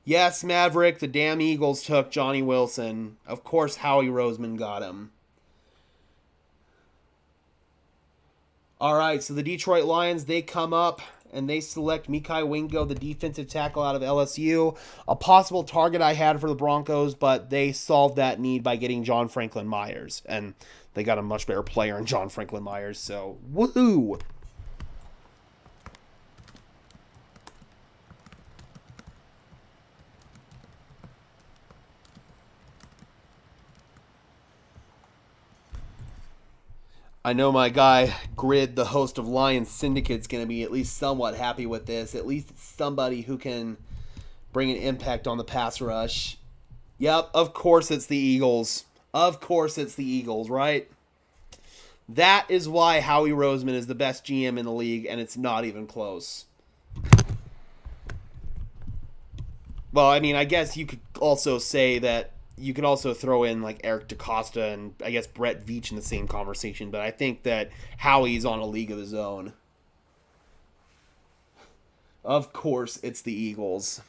Yes, Maverick, the damn Eagles took Johnny Wilson. Of course, Howie Roseman got him. All right, so the Detroit Lions, they come up and they select Mekhi Wingo, the defensive tackle out of LSU. A possible target I had for the Broncos, but they solved that need by getting John Franklin Myers. And they got a much better player in John Franklin Myers, so woohoo! I know my guy, Grid, the host of Lions Syndicate, is going to be at least somewhat happy with this. At least it's somebody who can bring an impact on the pass rush. Yep, of course it's the Eagles. Of course it's the Eagles, right? That is why Howie Roseman is the best GM in the league, and it's not even close. Well, I mean, I guess you could also say that you could also throw in like Eric DaCosta and I guess Brett Veach in the same conversation, but I think that Howie's on a league of his own. Of course, it's the Eagles.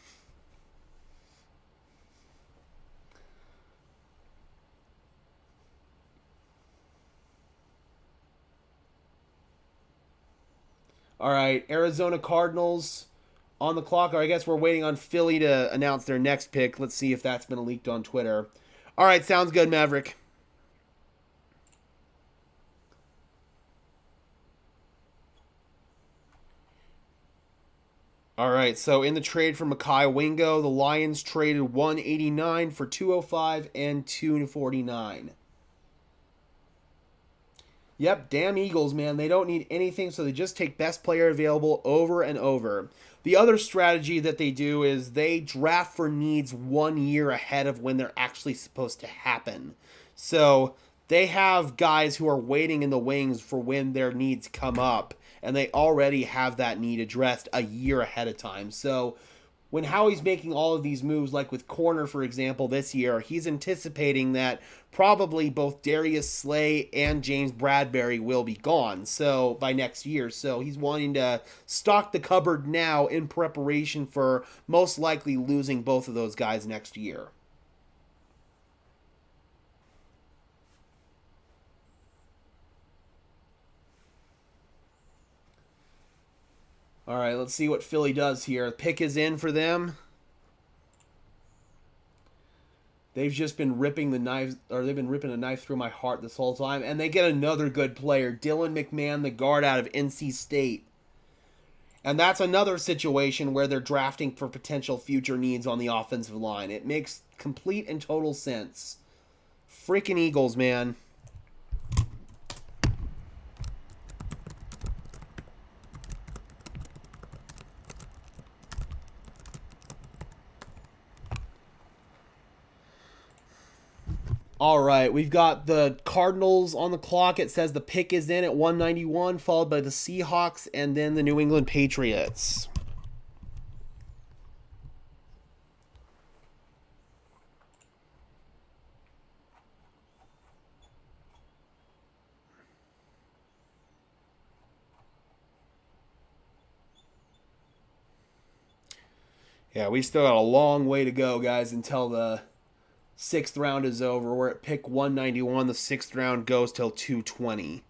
All right, Arizona Cardinals on the clock, or I guess we're waiting on Philly to announce their next pick. Let's see if that's been leaked on Twitter. All right, sounds good, Maverick. All right, so in the trade for Mekhi Wingo, the Lions traded 189 for 205 and 249. Yep, damn Eagles, man. They don't need anything, so they just take best player available over and over. The other strategy that they do is they draft for needs 1 year ahead of when they're actually supposed to happen. So they have guys who are waiting in the wings for when their needs come up, and they already have that need addressed a year ahead of time. So when Howie's making all of these moves, like with corner, for example, this year, he's anticipating that probably both Darius Slay and James Bradbury will be gone so by next year. So he's wanting to stock the cupboard now in preparation for most likely losing both of those guys next year. All right, let's see what Philly does here. Pick is in for them. They've just been ripping the knives, or they've been ripping a knife through my heart this whole time. And they get another good player, Dylan McMahon, the guard out of NC State. And that's another situation where they're drafting for potential future needs on the offensive line. It makes complete and total sense. Freaking Eagles, man. All right, we've got the Cardinals on the clock. It says the pick is in at 191, followed by the Seahawks and then the New England Patriots. Yeah, we still got a long way to go, guys, until the 6th round is over. We're at pick 191. The 6th round goes till 220.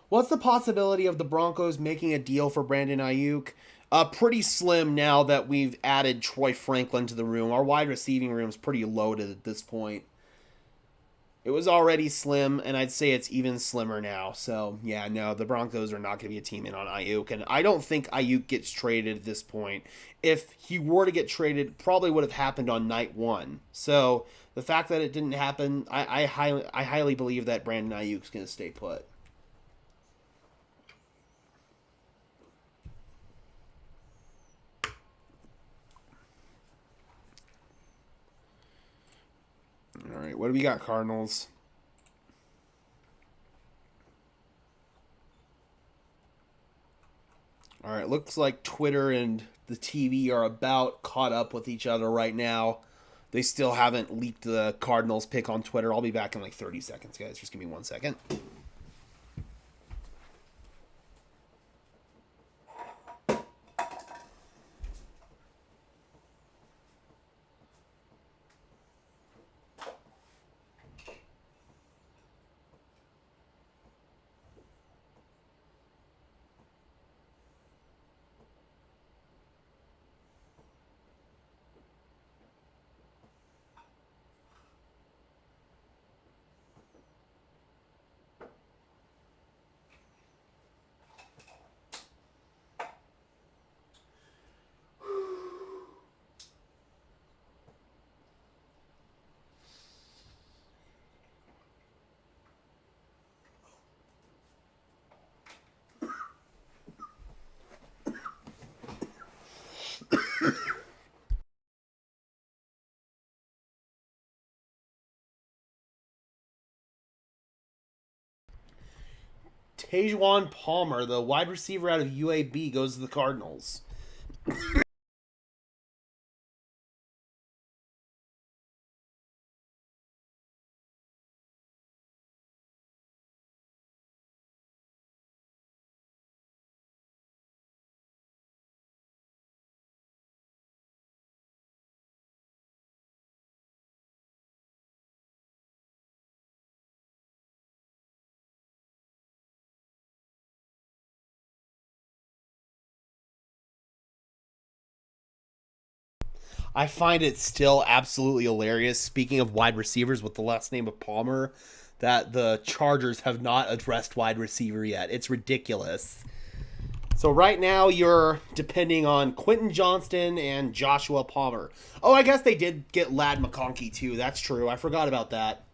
What's the possibility of the Broncos making a deal for Brandon Ayuk? Pretty slim now that we've added Troy Franklin to the room. Our wide receiving room is pretty loaded at this point. It was already slim, and I'd say it's even slimmer now. So, yeah, no, the Broncos are not going to be a team in on Ayuk, and I don't think Ayuk gets traded at this point. If he were to get traded, it probably would have happened on night 1. So, the fact that it didn't happen, I highly believe that Brandon Ayuk's going to stay put. All right, what do we got, Cardinals? All right, looks like Twitter and the TV are about caught up with each other right now. They still haven't leaked the Cardinals pick on Twitter. I'll be back in like 30 seconds, guys. Just give me 1 second. Tajuan Palmer, the wide receiver out of UAB, goes to the Cardinals. I find it still absolutely hilarious, speaking of wide receivers with the last name of Palmer, that the Chargers have not addressed wide receiver yet. It's ridiculous. So right now you're depending on Quentin Johnston and Joshua Palmer. Oh, I guess they did get Ladd McConkey too. That's true. I forgot about that.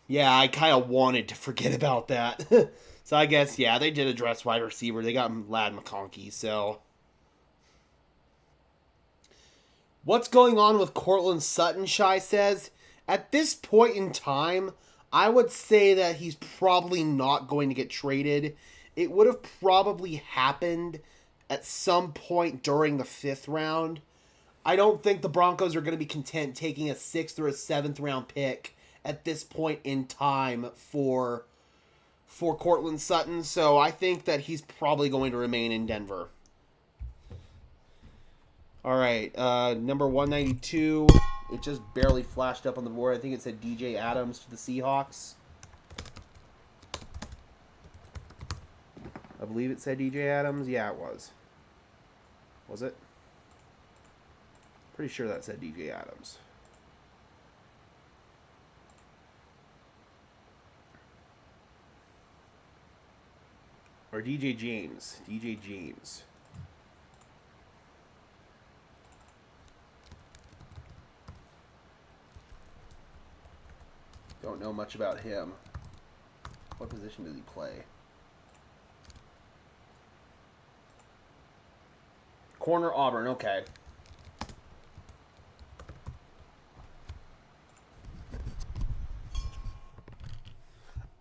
Yeah, I kind of wanted to forget about that. So I guess, yeah, they did address wide receiver. They got Ladd McConkey, so... What's going on with Cortland Sutton, Shai says? At this point in time, I would say that he's probably not going to get traded. It would have probably happened at some point during the 5th round. I don't think the Broncos are going to be content taking a 6th or a 7th round pick at this point in time for Cortland Sutton. So I think that he's probably going to remain in Denver. All right, number 192. It just barely flashed up on the board. I think it said DJ Adams for the Seahawks. I believe it said DJ Adams. Yeah, it was. Was it? Pretty sure that said DJ Adams. Or DJ James. DJ James. Don't know much about him. What position does he play? Corner Auburn, okay.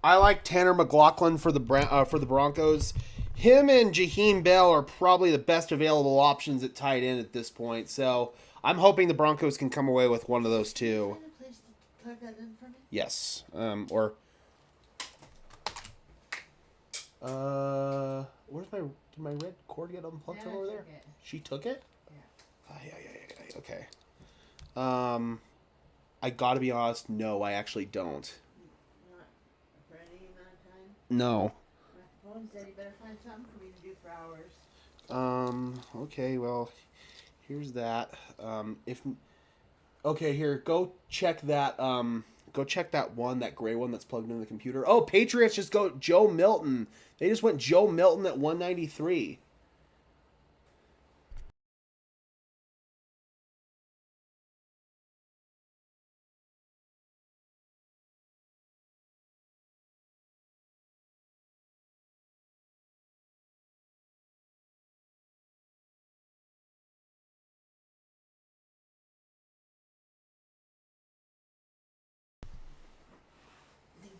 I like Tanner McLaughlin for the Broncos. Him and Jaheim Bell are probably the best available options at tight end at this point. So I'm hoping the Broncos can come away with one of those two. Find a place to plug that in for me? Yes. Where's did my red cord get unplugged from over there? Took it. She took it? Yeah. Yeah. Okay. I gotta be honest, no, I actually don't. Not for any amount of time? No. My phone said you better find something for me to do for hours. Okay, well, here's that. Okay, here, go check that, that gray one that's plugged into the computer. Oh, Patriots just go Joe Milton. They just went Joe Milton at 193.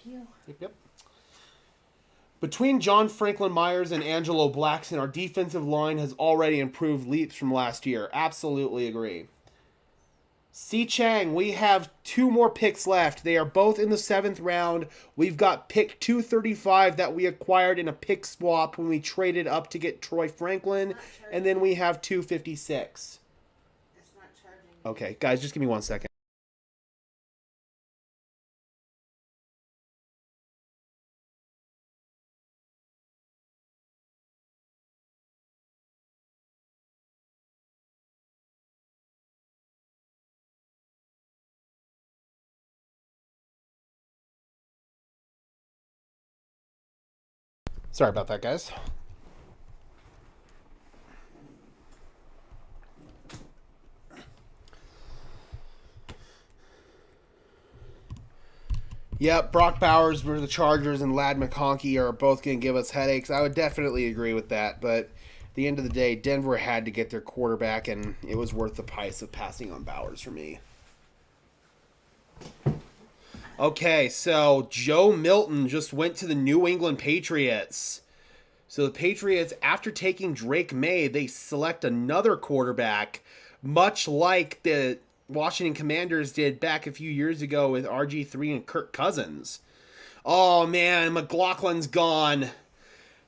you. Yep. Between John Franklin Myers and Angelo Blackson, our defensive line has already improved leaps from last year. Absolutely agree. C. Chang, we have 2 more picks left. They are both in the 7th round. We've got pick 235 that we acquired in a pick swap when we traded up to get Troy Franklin. And then we have 256. It's not charging. Okay, guys, just give me 1 second. Sorry about that, guys. Yep, Brock Bowers for the Chargers and Ladd McConkey are both going to give us headaches. I would definitely agree with that, but at the end of the day, Denver had to get their quarterback, and it was worth the price of passing on Bowers for me. Okay, so Joe Milton just went to the New England Patriots. So the Patriots, after taking Drake May, they select another quarterback, much like the Washington Commanders did back a few years ago with RG3 and Kirk Cousins. Oh, man, McLaughlin's gone.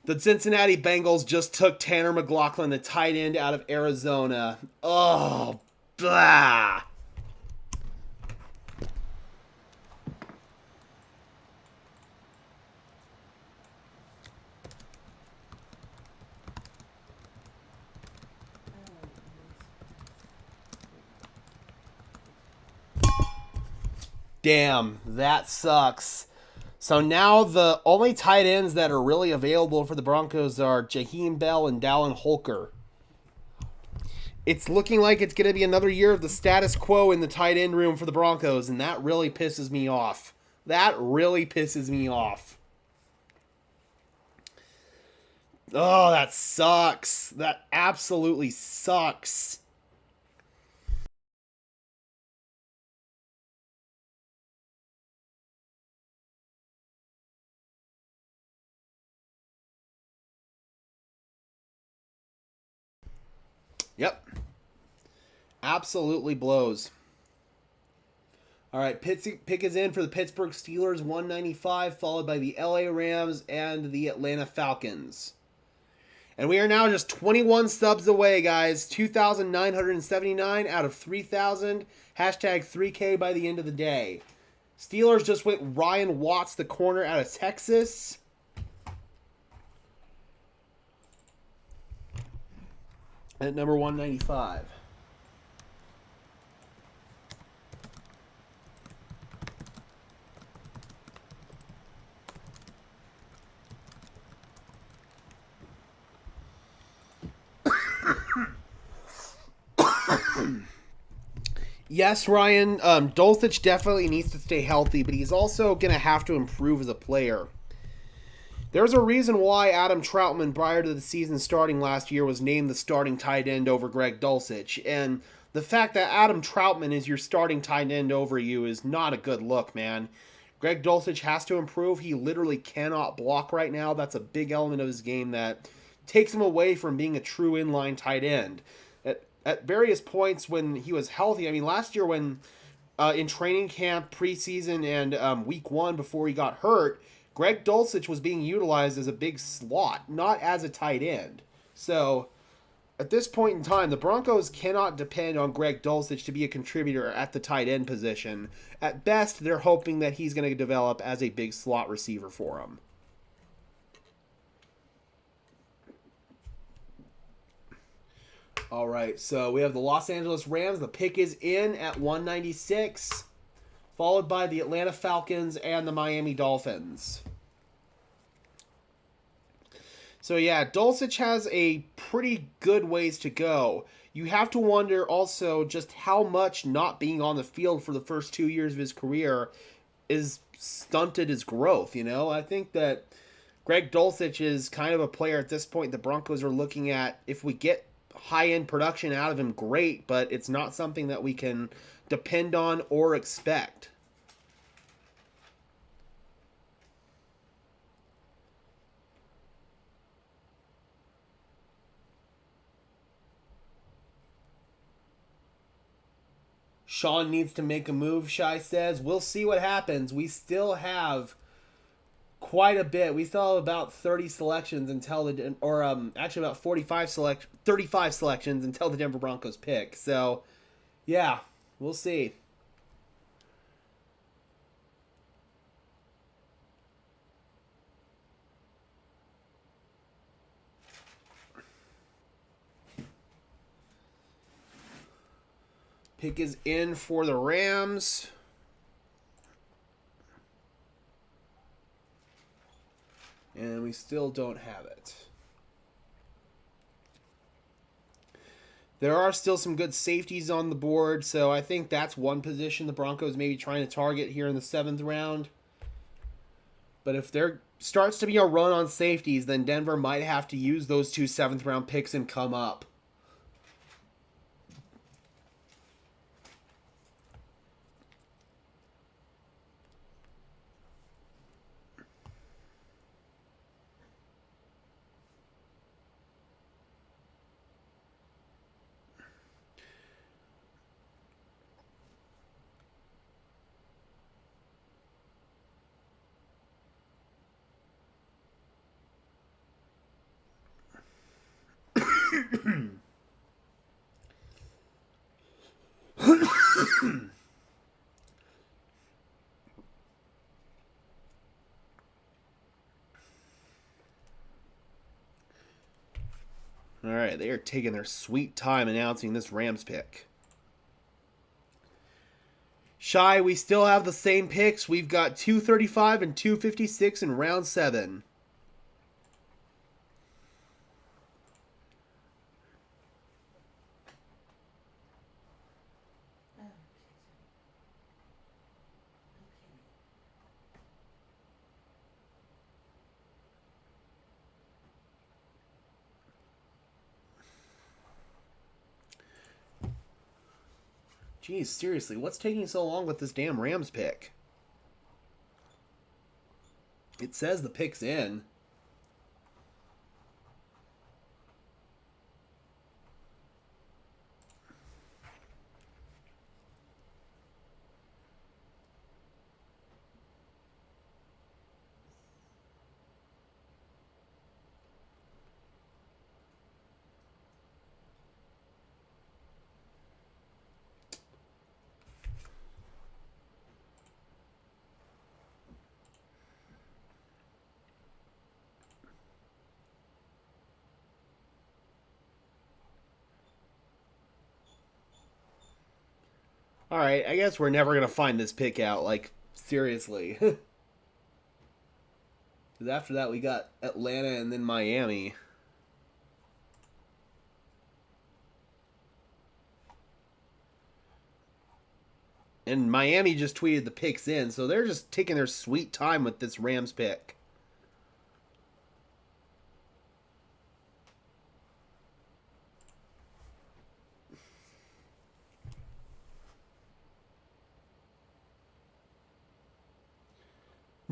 The Cincinnati Bengals just took Tanner McLaughlin, the tight end out of Arizona. Oh, blah. Damn, that sucks. So now the only tight ends that are really available for the Broncos are Jaheim Bell and Dallin Holker. It's looking like it's going to be another year of the status quo in the tight end room for the Broncos, and that really pisses me off. That really pisses me off. Oh, that sucks. That absolutely sucks. Yep. Absolutely blows. All right, pick is in for the Pittsburgh Steelers, 195, followed by the LA Rams and the Atlanta Falcons. And we are now just 21 subs away, guys. 2,979 out of 3,000. Hashtag 3K by the end of the day. Steelers just went Ryan Watts, the corner out of Texas. At number 195. Yes, Ryan, Dulcich definitely needs to stay healthy, but he's also going to have to improve as a player. There's a reason why Adam Troutman, prior to the season starting last year, was named the starting tight end over Greg Dulcich. And the fact that Adam Troutman is your starting tight end over you is not a good look, man. Greg Dulcich has to improve. He literally cannot block right now. That's a big element of his game that takes him away from being a true inline tight end. At various points when he was healthy, I mean, last year when in training camp, preseason, and week 1 before he got hurt, Greg Dulcich was being utilized as a big slot, not as a tight end. So, at this point in time, the Broncos cannot depend on Greg Dulcich to be a contributor at the tight end position. At best, they're hoping that he's going to develop as a big slot receiver for them. All right, so we have the Los Angeles Rams. The pick is in at 196, followed by the Atlanta Falcons and the Miami Dolphins. So yeah, Dulcich has a pretty good ways to go. You have to wonder also just how much not being on the field for the first 2 years of his career is stunted his growth, you know? I think that Greg Dulcich is kind of a player at this point the Broncos are looking at. If we get high-end production out of him, great, but it's not something that we can depend on or expect. Sean needs to make a move, Shai says. We'll see what happens. We still have quite a bit. We still have about 30 selections until the, or actually about 35 selections until the Denver Broncos pick. So, yeah, we'll see. Pick is in for the Rams. And we still don't have it. There are still some good safeties on the board, so I think that's one position the Broncos may be trying to target here in the 7th round. But if there starts to be a run on safeties, then Denver might have to use those 2 7th round picks and come up. All right, they are taking their sweet time announcing this Rams pick. Shy, we still have the same picks. We've got 235 and 256 in round 7. Geez, seriously, what's taking so long with this damn Rams pick? It says the pick's in. Alright, I guess we're never going to find this pick out, like, seriously. Because after that we got Atlanta and then Miami. And Miami just tweeted the picks in, so they're just taking their sweet time with this Rams pick.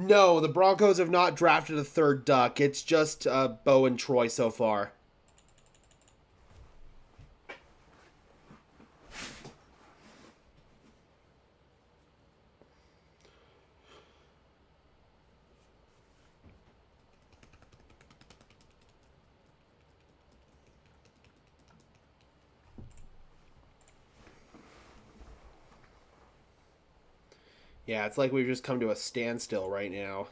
No, the Broncos have not drafted a 3rd duck. It's just Bo and Troy so far. Yeah, it's like we've just come to a standstill right now.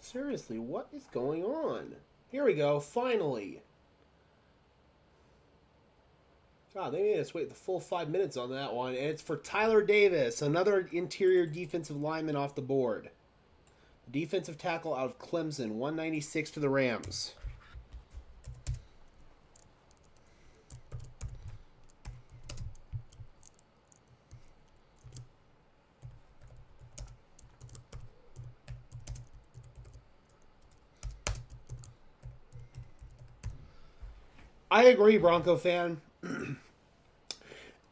Seriously, what is going on? Here we go, finally. God, they made us wait the full 5 minutes on that one. And it's for Tyler Davis, another interior defensive lineman off the board. Defensive tackle out of Clemson, 196 to the Rams. I agree, Bronco fan.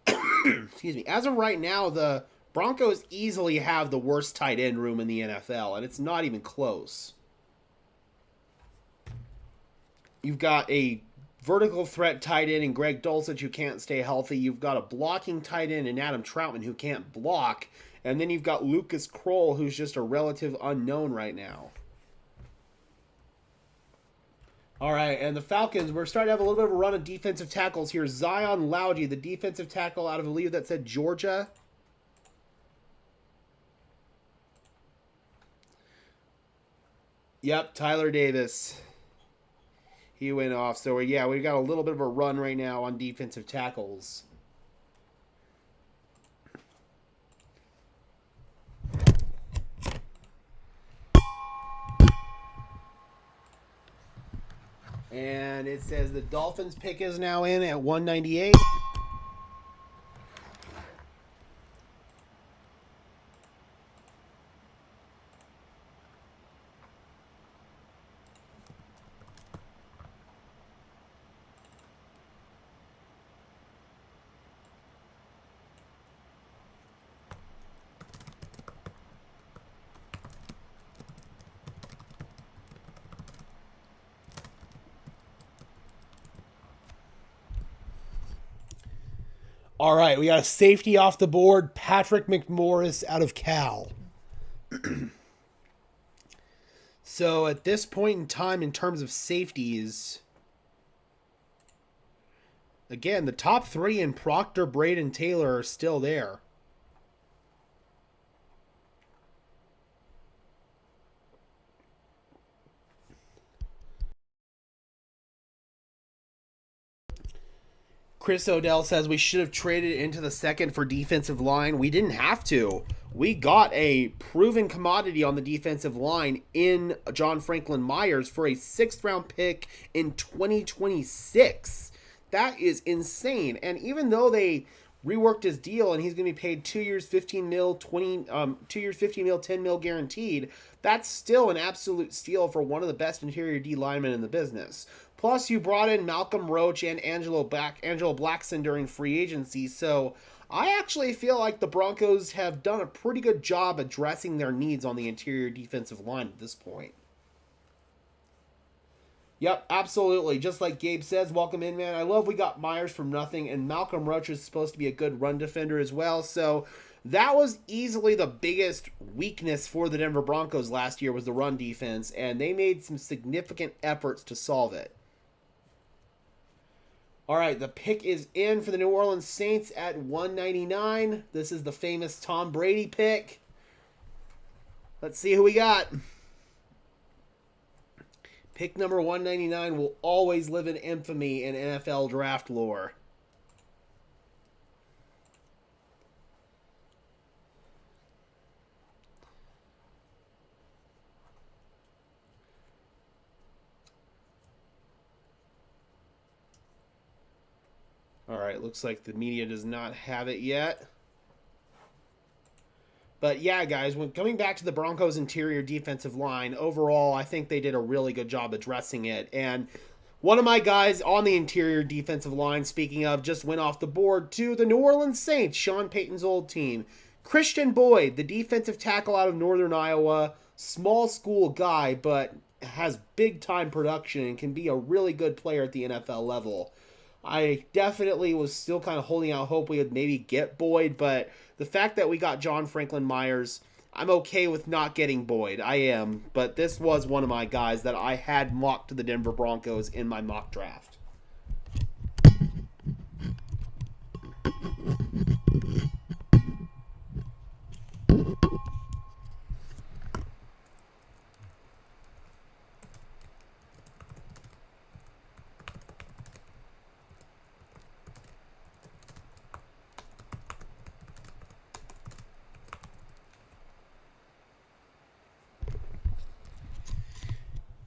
Excuse me. As of right now, the Broncos easily have the worst tight end room in the NFL, and it's not even close. You've got a vertical threat tight end in Greg Dulcich who can't stay healthy. You've got a blocking tight end in Adam Troutman who can't block. And then you've got Lucas Kroll, who's just a relative unknown right now. All right, and the Falcons, we're starting to have a little bit of a run of defensive tackles here. Zion Loudgy, the defensive tackle out of, I believe that said Georgia. Yep, Tyler Davis. He went off. So, yeah, we got a little bit of a run right now on defensive tackles. And it says the Dolphins pick is now in at 198. All right, we got a safety off the board. Patrick McMorris out of Cal. So at this point in time, in terms of safeties, again, the top three in Proctor, Braden, Taylor are still there. Chris Odell says we should have traded into the second for defensive line. We didn't have to. We got a proven commodity on the defensive line in John Franklin Myers for a 6th-round pick in 2026. That is insane. And even though they reworked his deal and he's going to be paid 2 years, 15 mil, 2 years, 15 mil, 10 mil guaranteed, that's still an absolute steal for one of the best interior D linemen in the business. Plus, you brought in Malcolm Roach and Angelo Blackson during free agency, so I actually feel like the Broncos have done a pretty good job addressing their needs on the interior defensive line at this point. Yep, absolutely. Just like Gabe says, welcome in, man. I love we got Myers from nothing, and Malcolm Roach is supposed to be a good run defender as well, so that was easily the biggest weakness for the Denver Broncos last year was the run defense, and they made some significant efforts to solve it. All right, the pick is in for the New Orleans Saints at 199. This is the famous Tom Brady pick. Let's see who we got. Pick number 199 will always live in infamy in NFL draft lore. All right, looks like the media does not have it yet. But yeah, guys, when coming back to the Broncos' interior defensive line, overall, I think they did a really good job addressing it. And one of my guys on the interior defensive line, speaking of, just went off the board to the New Orleans Saints, Sean Payton's old team. Christian Boyd, the defensive tackle out of Northern Iowa, small school guy, but has big-time production and can be a really good player at the NFL level. I definitely was still kind of holding out hope we would maybe get Boyd, but the fact that we got John Franklin Myers, I'm okay with not getting Boyd. I am, but this was one of my guys that I had mocked to the Denver Broncos in my mock draft.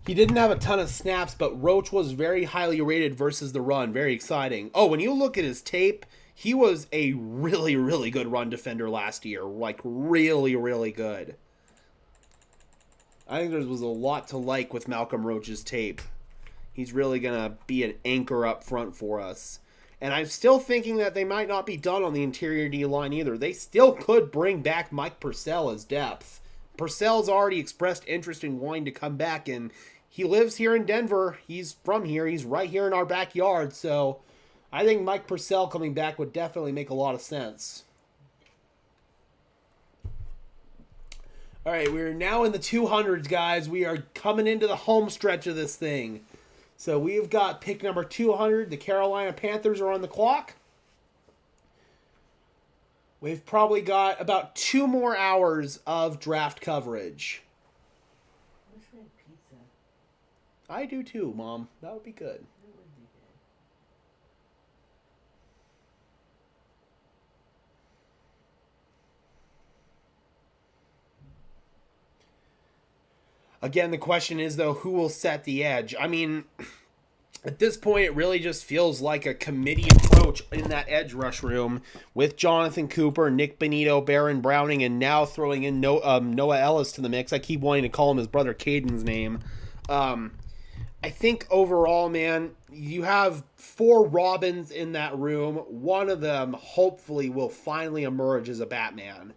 He didn't have a ton of snaps, but Roach was very highly rated versus the run. Very exciting. Oh, when you look at his tape, he was a really, really good run defender last year. Like, really, really good. I think there was a lot to like with Malcolm Roach's tape. He's really going to be an anchor up front for us. And I'm still thinking that they might not be done on the interior D-line either. They still could bring back Mike Purcell as depth. Purcell's already expressed interest in wanting to come back, and he lives here in Denver. He's from here. He's right here in our backyard. So I think Mike Purcell coming back would definitely make a lot of sense. All right, we're now in the 200s, guys. We are coming into the home stretch of this thing. So we've got pick number 200. The Carolina Panthers are on the clock. We've probably got about 2 more hours of draft coverage. I wish we had pizza. I do too, Mom. That would be good. That would be good. Again, the question is, though, who will set the edge? I mean, at this point, it really just feels like a committee approach in that edge rush room with Jonathan Cooper, Nick Benito, Baron Browning, and now throwing in Noah Ellis to the mix. I keep wanting to call him his brother Caden's name. I think overall, man, you have 4 Robins in that room. One of them hopefully will finally emerge as a Batman.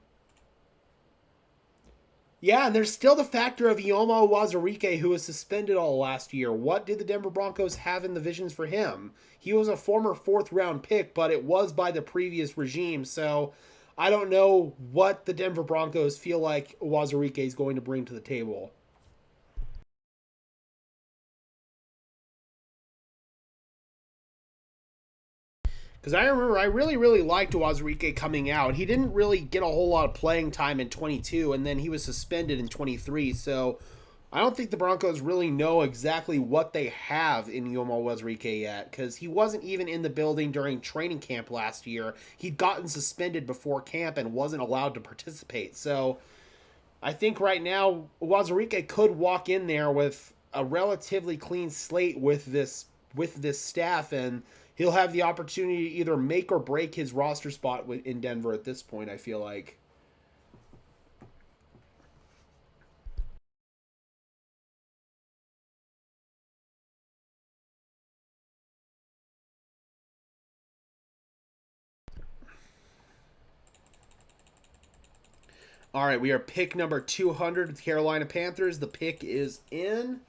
Yeah, and there's still the factor of Ioma Uwazurike, who was suspended all last year. What did the Denver Broncos have in the visions for him? He was a former 4th-round pick, but it was by the previous regime, so I don't know what the Denver Broncos feel like Uwazurike is going to bring to the table. Because I remember I really liked Uwazurike coming out. He didn't really get a whole lot of playing time in 22, and then he was suspended in 23. So I don't think the Broncos really know exactly what they have in Ioma Uwazurike yet, because he wasn't even in the building during training camp last year. He'd gotten suspended before camp and wasn't allowed to participate. So I think right now Uwazurike could walk in there with a relatively clean slate with this staff, and he'll have the opportunity to either make or break his roster spot in Denver at this point, I feel like. All right, we are pick number 200, the Carolina Panthers. The pick is in.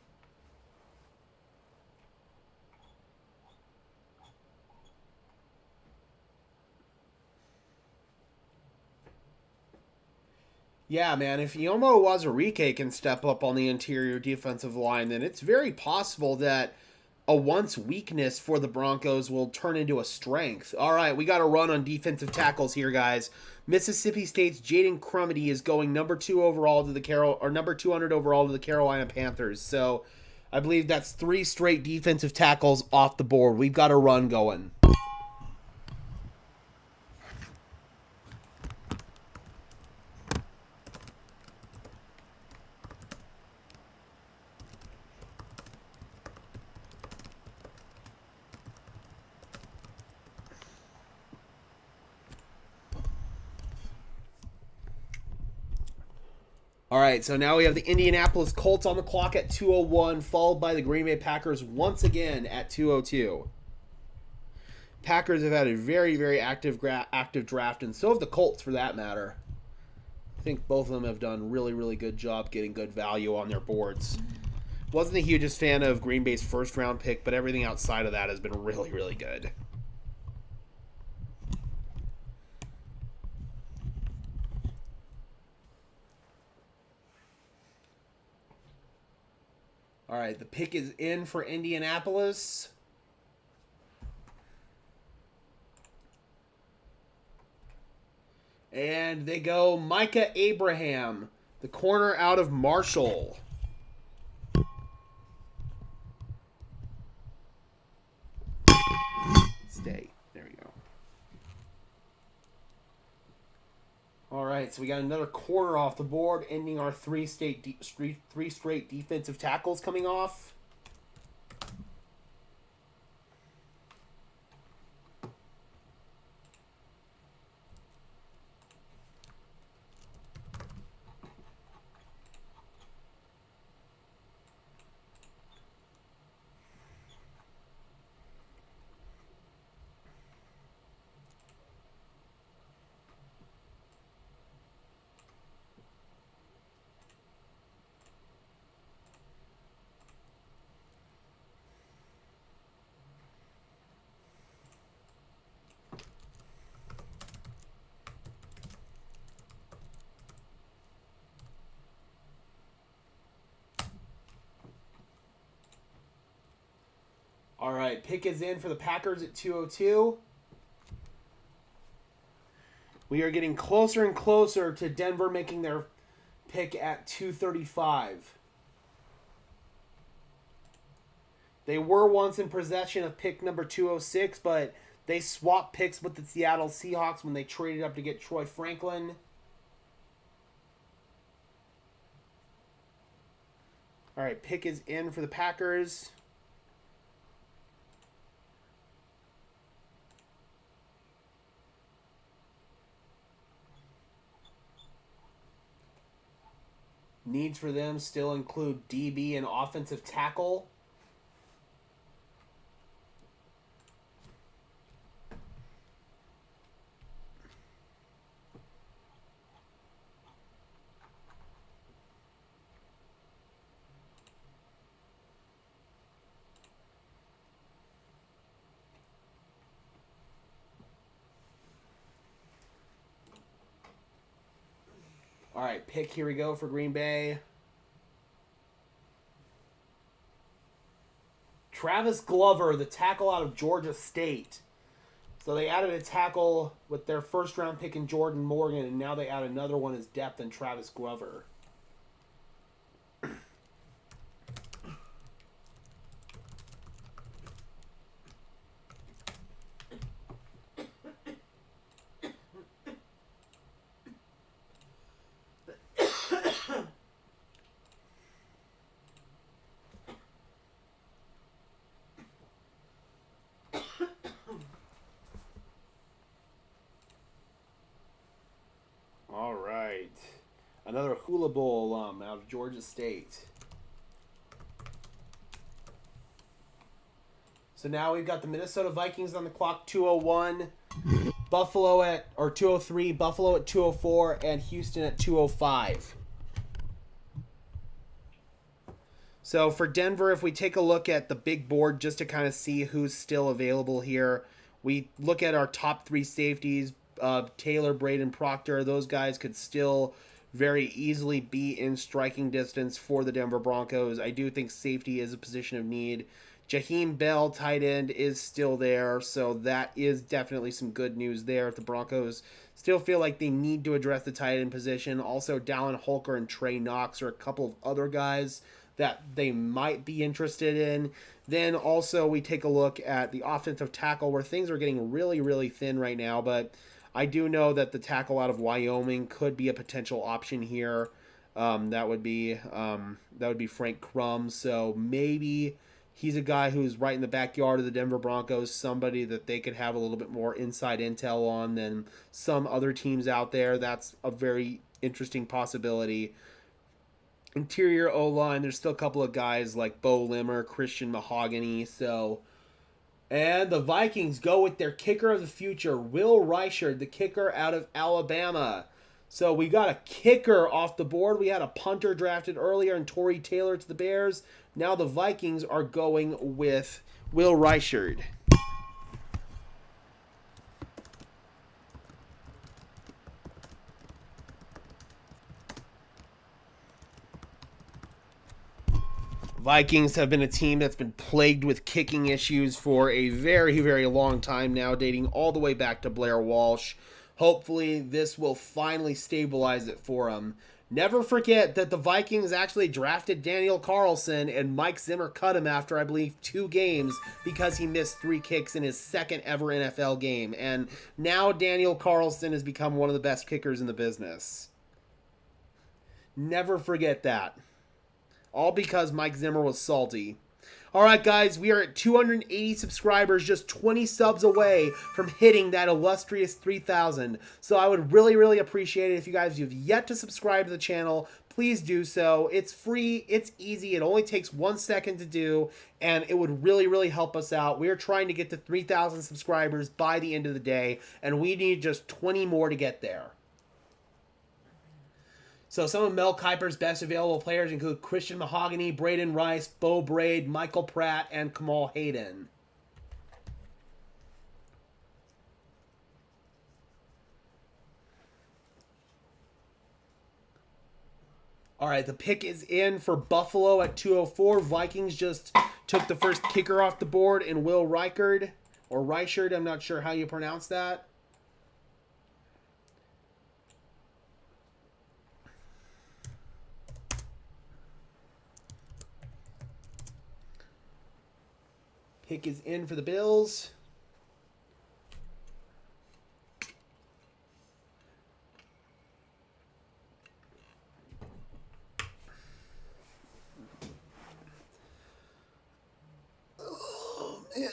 Yeah, man, if Ioma Uwazurike can step up on the interior defensive line, then it's very possible that a once weakness for the Broncos will turn into a strength. All right, we got a run on defensive tackles here, guys. Mississippi State's Jaden Crumedy is going number 200 overall to the Carolina Panthers. So I believe that's 3 straight defensive tackles off the board. We've got a run going. All right, so now we have the Indianapolis Colts on the clock at 2:01, followed by the Green Bay Packers once again at 2:02. Packers have had a very active draft, and so have the Colts for that matter. I think both of them have done really good job getting good value on their boards. Wasn't the hugest fan of Green Bay's first-round pick, but everything outside of that has been really good. All right, the pick is in for Indianapolis. And they go Micah Abraham, the corner out of Marshall. Stay. There we go. All right, so we got another corner off the board, ending our 3 straight defensive tackles coming off. All right, pick is in for the Packers at 202. We are getting closer and closer to Denver making their pick at 235. They were once in possession of pick number 206, but they swapped picks with the Seattle Seahawks when they traded up to get Troy Franklin. All right, pick is in for the Packers. Needs for them still include DB and offensive tackle. All right, pick, here we go for Green Bay. Travis Glover, the tackle out of Georgia State. So they added a tackle with their first round pick in Jordan Morgan, and now they add another one as depth in Travis Glover. All right. Another Hula Bowl alum out of Georgia State. So now we've got the Minnesota Vikings on the clock, 201. Buffalo at, or 203, Buffalo at 204, and Houston at 205. So for Denver, if we take a look at the big board just to kind of see who's still available here, we look at our top three safeties, Taylor, Braden, Proctor. Those guys could still very easily be in striking distance for the Denver Broncos. I do think safety is a position of need. Jaheim Bell, tight end, is still there, so that is definitely some good news there. If the Broncos still feel like they need to address the tight end position. Also, Dallin Holker and Trey Knox are a couple of other guys that they might be interested in. Then also we take a look at the offensive tackle, where things are getting really, really thin right now, but I do know that the tackle out of Wyoming could be a potential option here. That would be Frank Crum. So maybe he's a guy who's right in the backyard of the Denver Broncos, somebody that they could have a little bit more inside intel on than some other teams out there. That's a very interesting possibility. Interior O-line, there's still a couple of guys like Bo Limmer, Christian Mahogany. And the Vikings go with their kicker of the future, Will Reichard, the kicker out of Alabama. So we got a kicker off the board. We had a punter drafted earlier and Torrey Taylor to the Bears. Now the Vikings are going with Will Reichard. Vikings have been a team that's been plagued with kicking issues for a very, very long time now, dating all the way back to Blair Walsh. Hopefully, this will finally stabilize it for them. Never forget that the Vikings actually drafted Daniel Carlson, and Mike Zimmer cut him after, I believe, 2 games because he missed 3 kicks in his second ever NFL game. And now Daniel Carlson has become one of the best kickers in the business. Never forget that. All because Mike Zimmer was salty. All right, guys, we are at 280 subscribers, just 20 subs away from hitting that illustrious 3,000. So I would really, really appreciate it if you guys have yet to subscribe to the channel. Please do so. It's free. It's easy. It only takes 1 second to do, and it would really, really help us out. We are trying to get to 3,000 subscribers by the end of the day, and we need just 20 more to get there. So some of Mel Kiper's best available players include Christian Mahogany, Braden Rice, Bo Braid, Michael Pratt, and Kamal Hayden. All right, the pick is in for Buffalo at 204. Vikings just took the first kicker off the board in Will Reichard, or Reichard, I'm not sure how you pronounce that. Pick is in for the Bills. Oh, man.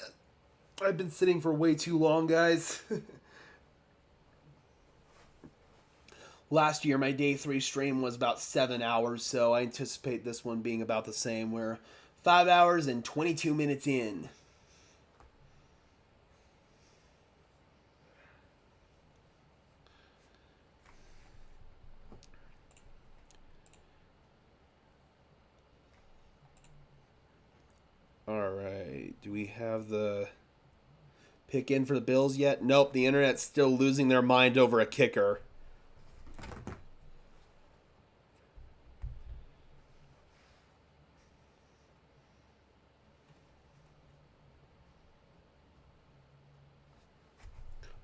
I've been sitting for way too long, guys. Last year, my day 3 stream was about 7 hours, so I anticipate this one being about the same. We're 5 hours and 22 minutes in. All right, do we have the pick in for the Bills yet? Nope, the internet's still losing their mind over a kicker.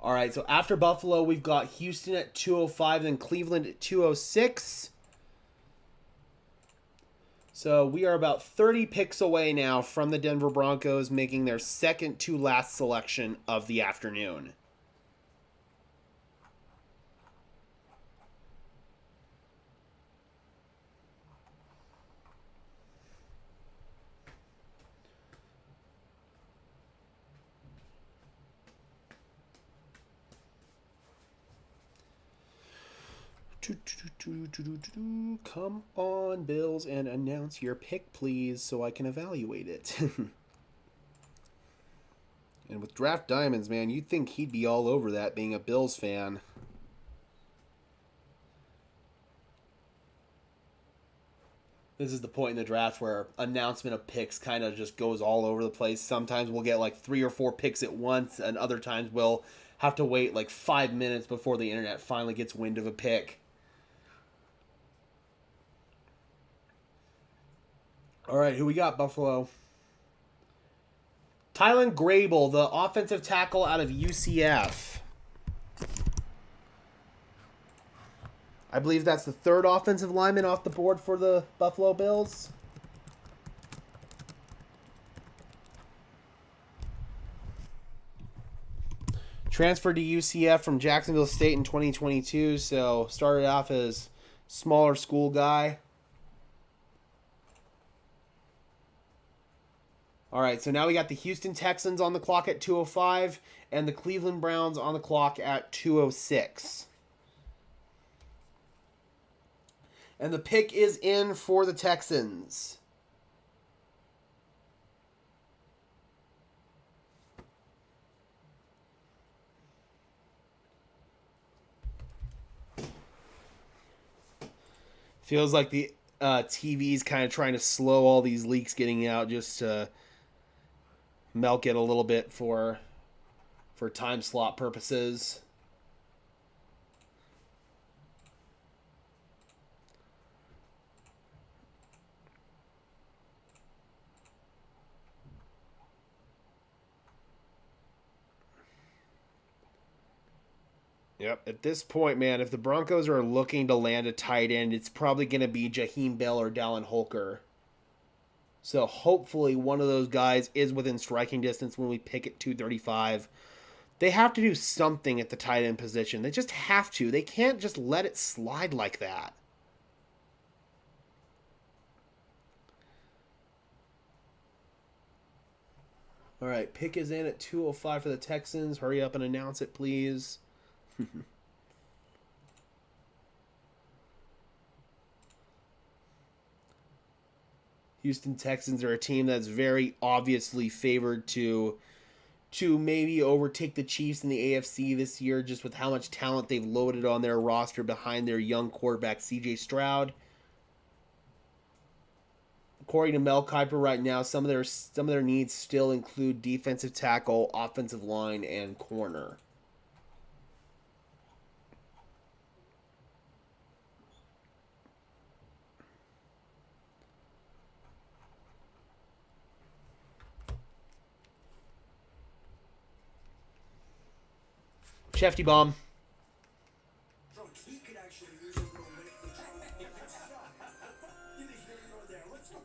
All right, so after Buffalo, we've got Houston at 205, then Cleveland at 206. So we are about 30 picks away now from the Denver Broncos making their second to last selection of the afternoon. Come on, Bills, and announce your pick, please, so I can evaluate it. And with Draft Diamonds, man, you'd think he'd be all over that, being a Bills fan. This is the point in the draft where announcement of picks kind of just goes all over the place. Sometimes we'll get like 3 or 4 picks at once, and other times we'll have to wait like 5 minutes before the internet finally gets wind of a pick. All right, who we got, Buffalo? Tylan Grable, the offensive tackle out of UCF. I believe that's the third offensive lineman off the board for the Buffalo Bills. Transferred to UCF from Jacksonville State in 2022, so started off as smaller school guy. All right, so now we got the Houston Texans on the clock at 2:05 and the Cleveland Browns on the clock at 2:06. And the pick is in for the Texans. Feels like the TV's kind of trying to slow all these leaks getting out just to milk it a little bit for time slot purposes. Yep, at this point, man, if the Broncos are looking to land a tight end, it's probably going to be Jaheim Bell or Dallin Holker. So hopefully one of those guys is within striking distance when we pick at 235. They have to do something at the tight end position. They just have to. They can't just let it slide like that. All right, pick is in at 205 for the Texans. Hurry up and announce it, please. Houston Texans are a team that's very obviously favored to maybe overtake the Chiefs in the AFC this year, just with how much talent they've loaded on their roster behind their young quarterback CJ Stroud. According to Mel Kiper right now, some of their needs still include defensive tackle, offensive line, and corner. Shefty bomb. He could actually use a little bit. You think you're going there? Let's go.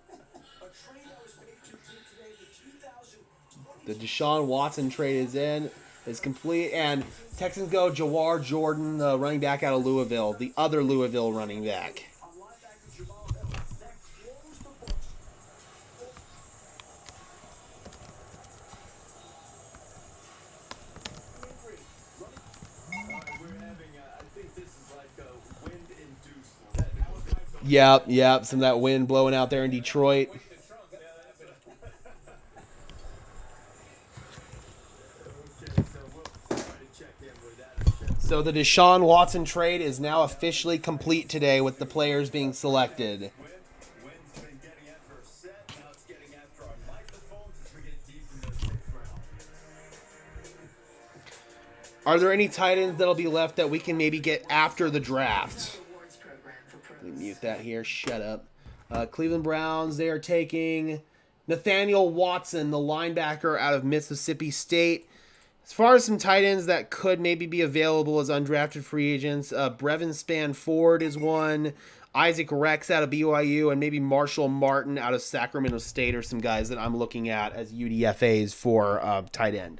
A trade that was made to team today, the 2020. The Deshaun Watson trade is complete, and Texans go Jawar Jordan, the running back out of Louisville, the other Louisville running back. On linebacker Jamal Hill. That closed the book. We're having, I think this is like a wind-induced. Yep, some of that wind blowing out there in Detroit. So the Deshaun Watson trade is now officially complete today with the players being selected. Wynn's been getting after a set, now it's getting after our microphones as we get deep in the 6th round. Are there any tight ends that'll be left that we can maybe get after the draft? Let me mute that here. Shut up. Cleveland Browns, they are taking Nathaniel Watson, the linebacker out of Mississippi State. As far as some tight ends that could maybe be available as undrafted free agents, Brevin Spanford is one. Isaac Rex out of BYU, and maybe Marshall Martin out of Sacramento State are some guys that I'm looking at as UDFAs for tight end.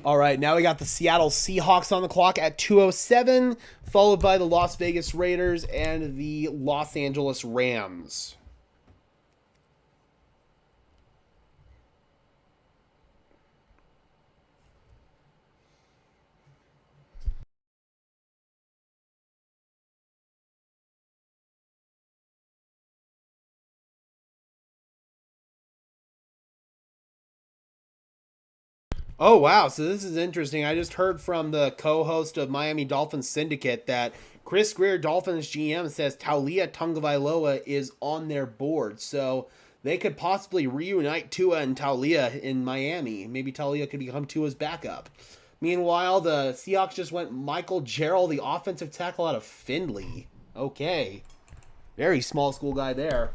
All right, now we got the Seattle Seahawks on the clock at 2:07, followed by the Las Vegas Raiders and the Los Angeles Rams. Oh, wow. So this is interesting. I just heard from the co-host of Miami Dolphins Syndicate that Chris Greer, Dolphins GM, says Taulia Tagovailoa is on their board. So they could possibly reunite Tua and Taulia in Miami. Maybe Taulia could become Tua's backup. Meanwhile, the Seahawks just went Michael Jarrell, the offensive tackle out of Findlay. Okay. Very small school guy there.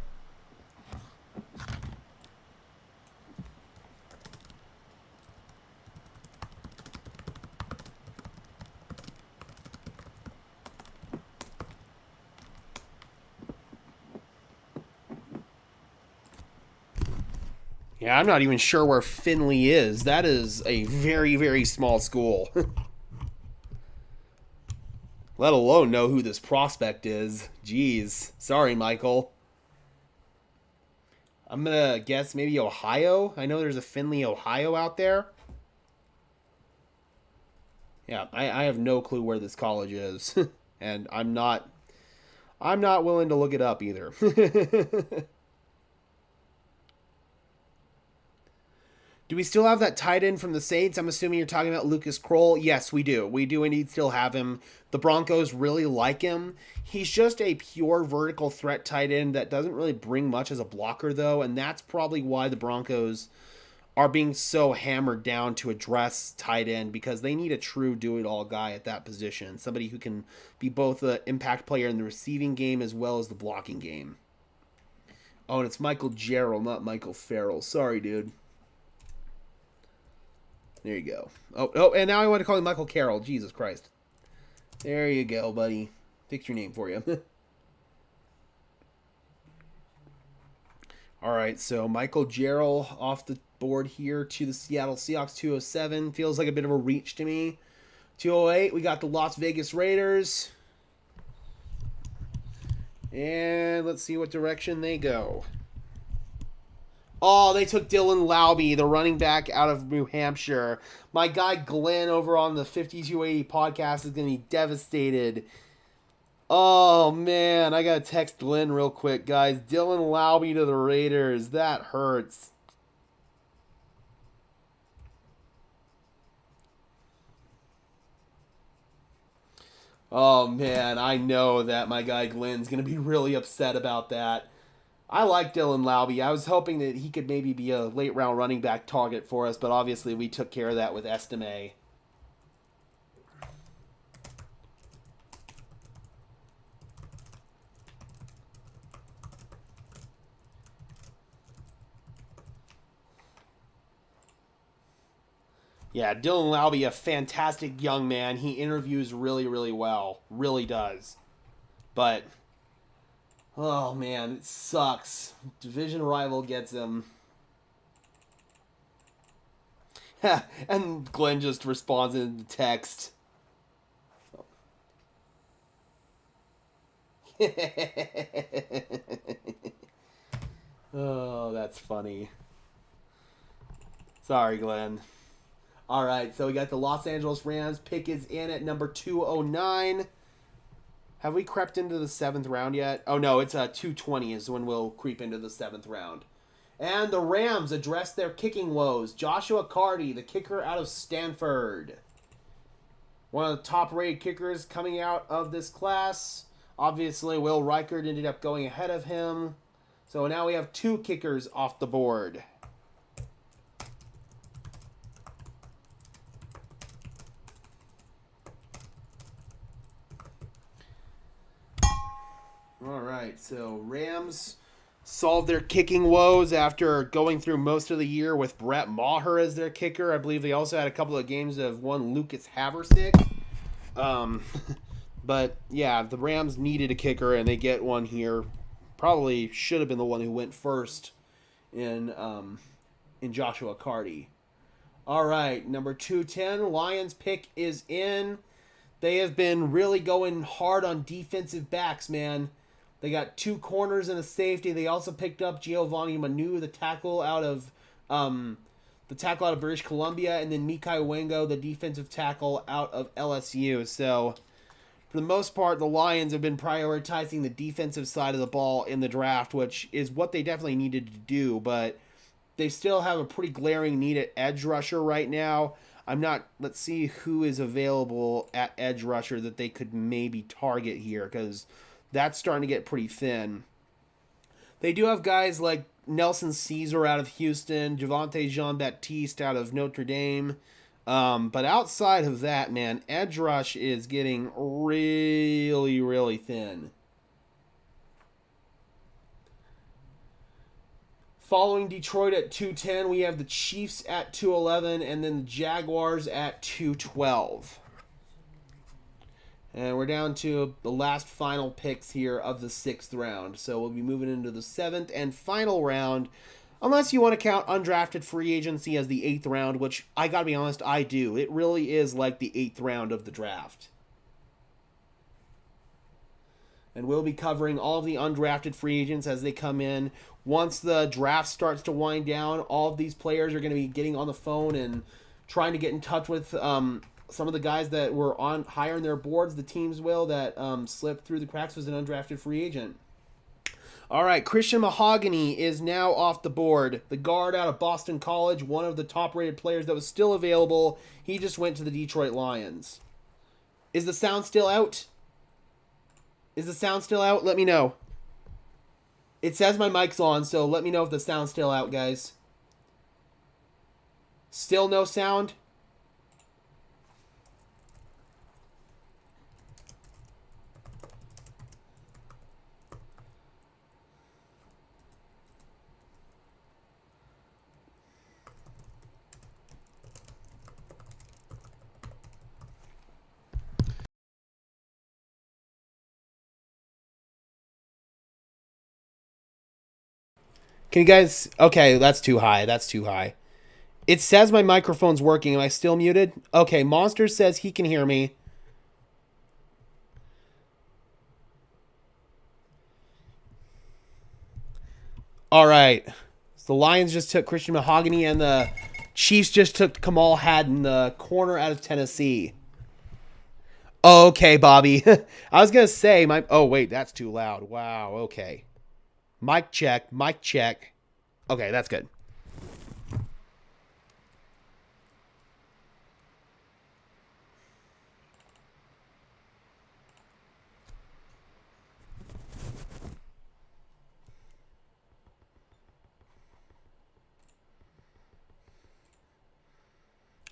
Yeah, I'm not even sure where Findlay is. That is a very, very small school. Let alone know who this prospect is. Jeez. Sorry, Michael. I'm going to guess maybe Ohio. I know there's a Findlay, Ohio out there. Yeah, I have no clue where this college is. And I'm not willing to look it up either. Do we still have that tight end from the Saints? I'm assuming you're talking about Lucas Kroll. Yes, we do. We do indeed still have him. The Broncos really like him. He's just a pure vertical threat tight end that doesn't really bring much as a blocker, though, and that's probably why the Broncos are being so hammered down to address tight end, because they need a true do-it-all guy at that position, somebody who can be both an impact player in the receiving game as well as the blocking game. Oh, and it's Michael Jarrell, not Michael Farrell. Sorry, dude. There you go. Oh, and now I want to call him Michael Carroll. Jesus Christ. There you go, buddy. Fix your name for you. All right, so Michael Jarrell off the board here to the Seattle Seahawks, 207. Feels like a bit of a reach to me. 208, we got the Las Vegas Raiders. And let's see what direction they go. Oh, they took Dylan Laube, the running back out of New Hampshire. My guy Glenn over on the 5280 podcast is going to be devastated. Oh, man. I got to text Glenn real quick, guys. Dylan Laube to the Raiders. That hurts. Oh, man, I know that my guy Glenn's going to be really upset about that. I like Dylan Laube. I was hoping that he could maybe be a late-round running back target for us, but obviously we took care of that with Estimé. Yeah, Dylan Laube, a fantastic young man. He interviews really, really well. Really does. But, oh man, it sucks. Division rival gets him. And Glenn just responds in the text. Oh, that's funny. Sorry, Glenn. All right, so we got the Los Angeles Rams. Pick is in at number 209. Have we crept into the 7th round yet? Oh, no, it's 220 is when we'll creep into the 7th round. And the Rams address their kicking woes. Joshua Carty, the kicker out of Stanford. One of the top-rated kickers coming out of this class. Obviously, Will Reichard ended up going ahead of him. So now we have 2 kickers off the board. All right, so Rams solved their kicking woes after going through most of the year with Brett Maher as their kicker. I believe they also had a couple of games of one Lucas Haversick. But yeah, the Rams needed a kicker, and they get one here. Probably should have been the one who went first in Joshua Carty. All right, number 210, Lions pick is in. They have been really going hard on defensive backs, man. They got 2 corners and a safety. They also picked up Giovanni Manu, the tackle out of British Columbia, and then Mikai Wengo, the defensive tackle out of LSU. So, for the most part, the Lions have been prioritizing the defensive side of the ball in the draft, which is what they definitely needed to do. But they still have a pretty glaring need at edge rusher right now. Let's see who is available at edge rusher that they could maybe target here, because that's starting to get pretty thin. They do have guys like Nelson Caesar out of Houston, Javonte Jean-Baptiste out of Notre Dame. But outside of that, man, edge rush is getting really, really thin. Following Detroit at 210, we have the Chiefs at 211, and then the Jaguars at 212. And we're down to the last final picks here of the 6th round. So we'll be moving into the 7th and final round, unless you want to count undrafted free agency as the 8th round, which I gotta be honest, I do. It really is like the 8th round of the draft. And we'll be covering all of the undrafted free agents as they come in. Once the draft starts to wind down, all of these players are going to be getting on the phone and trying to get in touch with some of the guys that were on higher in their boards. The teams will that slipped through the cracks as an undrafted free agent. All right, Christian Mahogany is now off the board. The guard out of Boston College, one of the top-rated players that was still available. He just went to the Detroit Lions. Is the sound still out? Is the sound still out? Let me know. It says my mic's on, so let me know if the sound's still out, guys. Still no sound? Can you guys... Okay, that's too high. That's too high. It says my microphone's working. Am I still muted? Okay, Monster says he can hear me. All right. So the Lions just took Christian Mahogany, and the Chiefs just took Kamal Haddon, the corner out of Tennessee. Okay, Bobby. I was going to say... Oh, wait, that's too loud. Wow, okay. Mic check, mic check. Okay, that's good.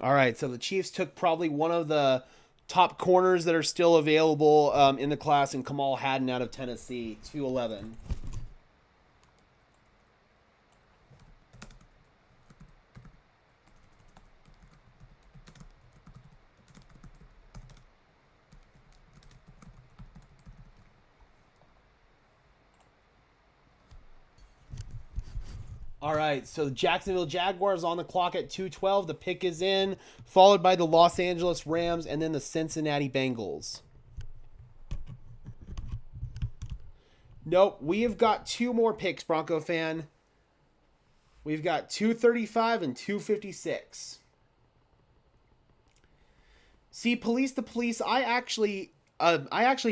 All right, so the Chiefs took probably one of the top corners that are still available in the class, and Kamal Hadden out of Tennessee, 211. All right, so the Jacksonville Jaguars on the clock at 2:12. The pick is in, followed by the Los Angeles Rams and then the Cincinnati Bengals. Nope, we have got two more picks, Bronco fan. We've got 235 and 256. See, Police the Police, I actually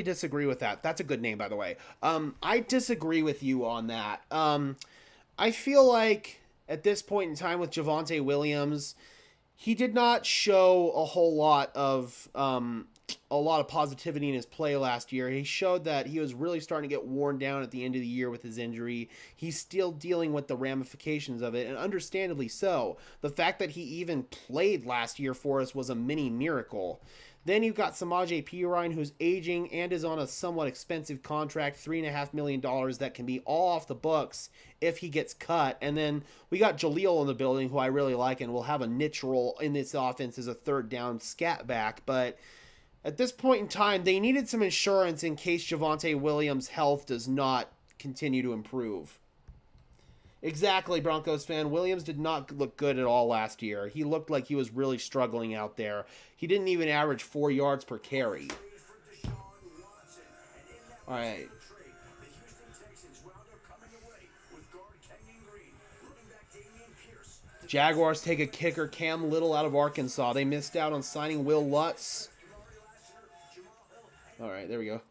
disagree with that. That's a good name, by the way. I disagree with you on that. I feel like at this point in time with Javonte Williams, he did not show a whole lot of positivity in his play last year. He showed that he was really starting to get worn down at the end of the year with his injury. He's still dealing with the ramifications of it, and understandably so. The fact that he even played last year for us was a mini miracle. Then you've got Samaje Perine, who's aging and is on a somewhat expensive contract, $3.5 million that can be all off the books if he gets cut. And then we got Jaleel in the building, who I really like and will have a niche role in this offense as a third down scat back. But at this point in time, they needed some insurance in case Javonte Williams' health does not continue to improve. Exactly, Broncos fan. Williams did not look good at all last year. He looked like he was really struggling out there. He didn't even average 4 yards per carry. All right. Jaguars take a kicker, Cam Little out of Arkansas. They missed out on signing Will Lutz. All right, there we go.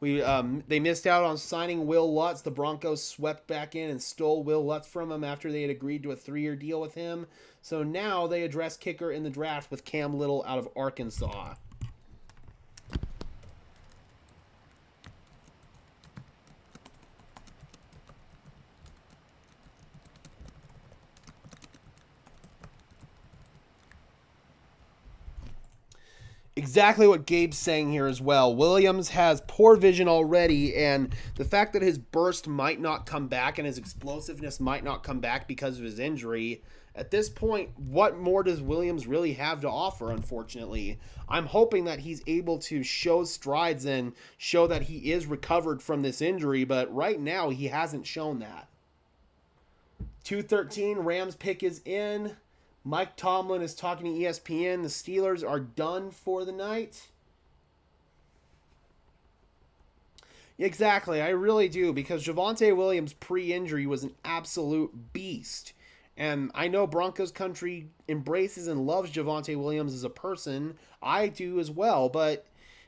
They missed out on signing Will Lutz. The Broncos swept back in and stole Will Lutz from him after they had agreed to a 3-year deal with him. So now they address kicker in the draft with Cam Little out of Arkansas. Exactly what Gabe's saying here as well. Williams has poor vision already, and the fact that his burst might not come back and his explosiveness might not come back because of his injury, at this point, what more does Williams really have to offer, unfortunately? I'm hoping that he's able to show strides and show that he is recovered from this injury, but right now he hasn't shown that. 213, Rams pick is in. Mike Tomlin is talking to ESPN. The Steelers are done for the night. Exactly, I really do, because Javonte Williams pre-injury was an absolute beast. And I know Broncos country embraces and loves Javonte Williams as a person. I do as well, but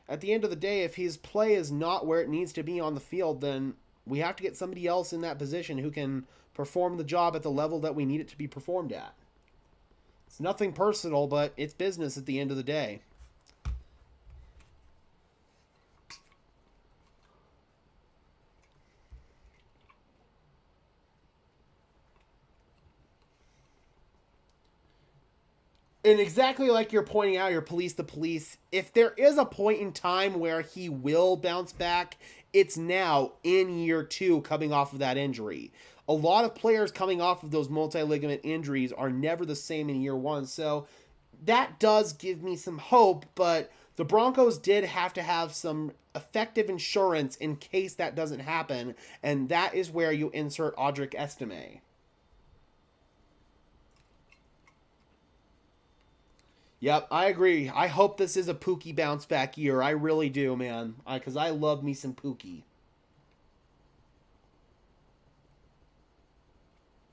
at the end of the day, if his play is not where it needs to be on the field, then we have to get somebody else in that position who can perform the job at the level that we need it to be performed at. It's nothing personal, but it's business at the end of the day. And exactly like you're pointing out, your Police the Police, if there is a point in time where he will bounce back, it's now in year 2 coming off of that injury. A lot of players coming off of those multi-ligament injuries are never the same in year 1. So that does give me some hope, but the Broncos did have to have some effective insurance in case that doesn't happen, and that is where you insert Audric Estimé. Yep, I agree. I hope this is a Pookie bounce back year. I really do, man. Because I love me some Pookie.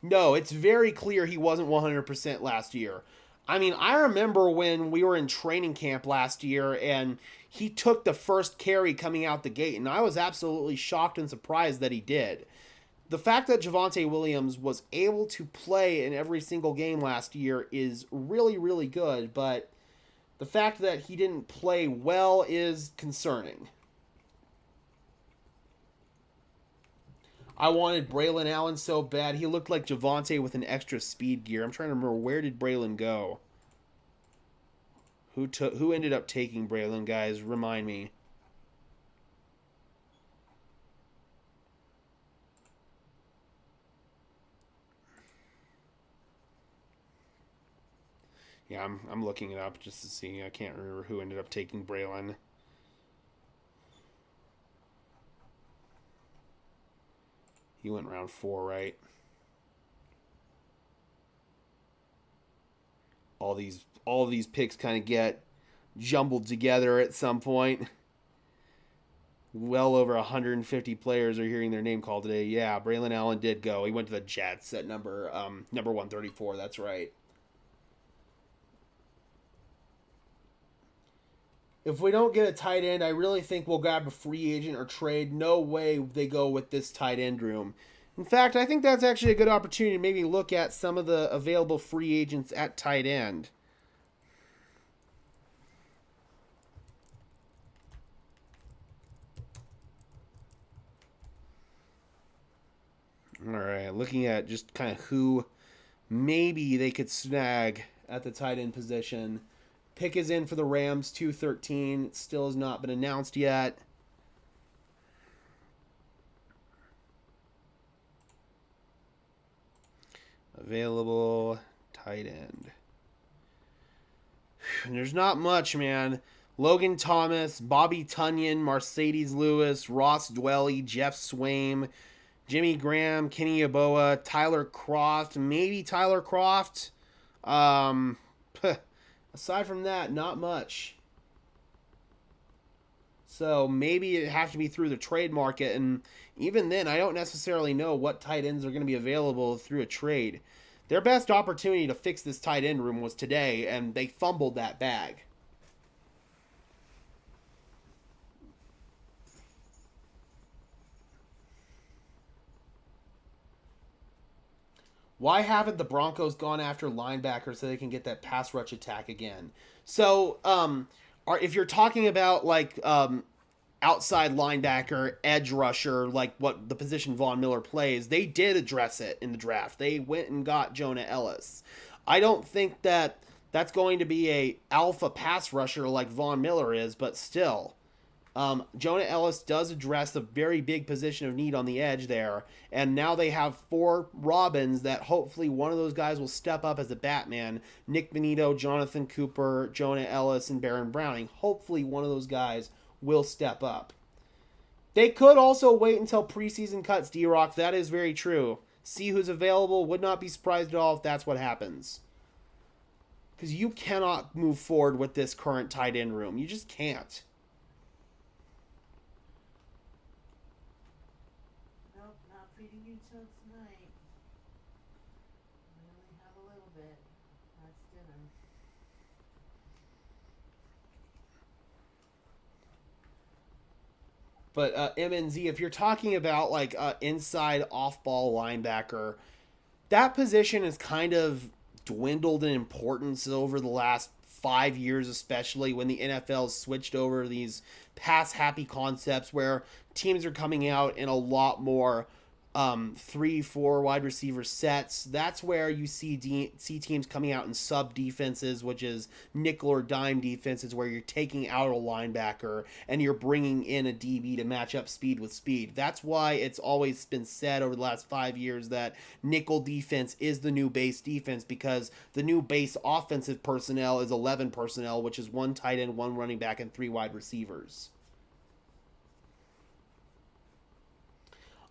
No, it's very clear he wasn't 100% last year. I mean, I remember when we were in training camp last year and he took the first carry coming out the gate, and I was absolutely shocked and surprised that he did. The fact that Javonte Williams was able to play in every single game last year is really, really good, but the fact that he didn't play well is concerning. I wanted Braylon Allen so bad. He looked like Javonte with an extra speed gear. I'm trying to remember, where did Braylon go? Who ended up taking Braylon, guys? Remind me. Yeah, I'm looking it up just to see. I can't remember who ended up taking Braylon. He went round 4, right? All these picks kind of get jumbled together at some point. Well over 150 players are hearing their name called today. Yeah, Braylon Allen did go. He went to the Jets at number 134. That's right. If we don't get a tight end, I really think we'll grab a free agent or trade. No way they go with this tight end room. In fact, I think that's actually a good opportunity to maybe look at some of the available free agents at tight end. All right, looking at just kind of who maybe they could snag at the tight end position. Pick is in for the Rams, 213. It still has not been announced yet. Available tight end. And there's not much, man. Logan Thomas, Bobby Tunyon, Mercedes Lewis, Ross Dwelly, Jeff Swaim, Jimmy Graham, Kenny Yeboah, Tyler Croft, maybe Tyler Croft. Aside from that, not much. So maybe it has to be through the trade market, and even then, I don't necessarily know what tight ends are going to be available through a trade. Their best opportunity to fix this tight end room was today, and they fumbled that bag. Why haven't the Broncos gone after linebackers so they can get that pass rush attack again? So, if you're talking about like outside linebacker, edge rusher, like what the position Von Miller plays, they did address it in the draft. They went and got Jonah Ellis. I don't think that that's going to be a alpha pass rusher like Von Miller is, but still. Jonah Ellis does address a very big position of need on the edge there, and now they have 4 Robins that hopefully one of those guys will step up as a Batman. Nick Benito, Jonathan Cooper, Jonah Ellis, and Baron Browning. Hopefully one of those guys will step up. They could also wait until preseason cuts, D-Rock. That is very true. See who's available. Would not be surprised at all if that's what happens. Because you cannot move forward with this current tight end room. You just can't. Feeding you till tonight. We only have a little bit. That's dinner. But MNZ, if you're talking about like inside off-ball linebacker, that position has kind of dwindled in importance over the last 5 years, especially when the NFL switched over these pass-happy concepts where teams are coming out in a lot more 3-4 wide receiver sets. That's where you see teams coming out in sub defenses, which is nickel or dime defenses, where you're taking out a linebacker and you're bringing in a DB to match up speed with speed. That's why it's always been said over the last 5 years that nickel defense is the new base defense, because the new base offensive personnel is 11 personnel, which is 1 tight end, 1 running back, and 3 wide receivers.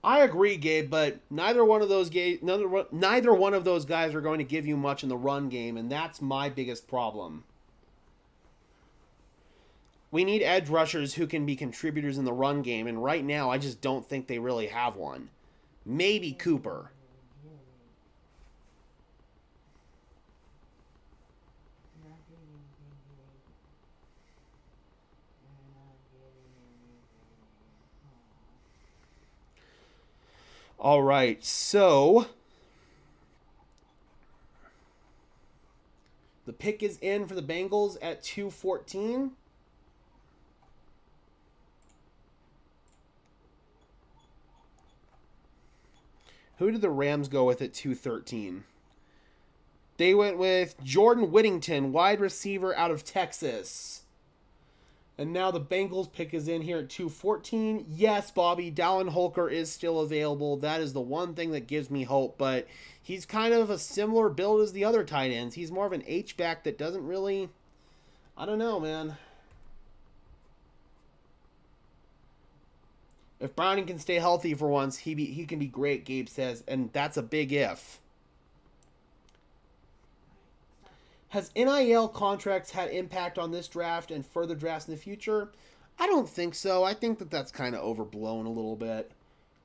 I agree, Gabe, but neither one of those guys are going to give you much in the run game, and that's my biggest problem. We need edge rushers who can be contributors in the run game, and right now I just don't think they really have one. Maybe Cooper. All right, so the pick is in for the Bengals at 214. Who did the Rams go with at 213? They went with Jordan Whittington, wide receiver out of Texas. And now the Bengals pick is in here at 214. Yes, Bobby, Dallin Holker is still available. That is the one thing that gives me hope. But he's kind of a similar build as the other tight ends. He's more of an H-back that doesn't really... I don't know, man. If Browning can stay healthy for once, he can be great, Gabe says. And that's a big if. Has NIL contracts had impact on this draft and further drafts in the future? I don't think so. I think that that's kind of overblown a little bit.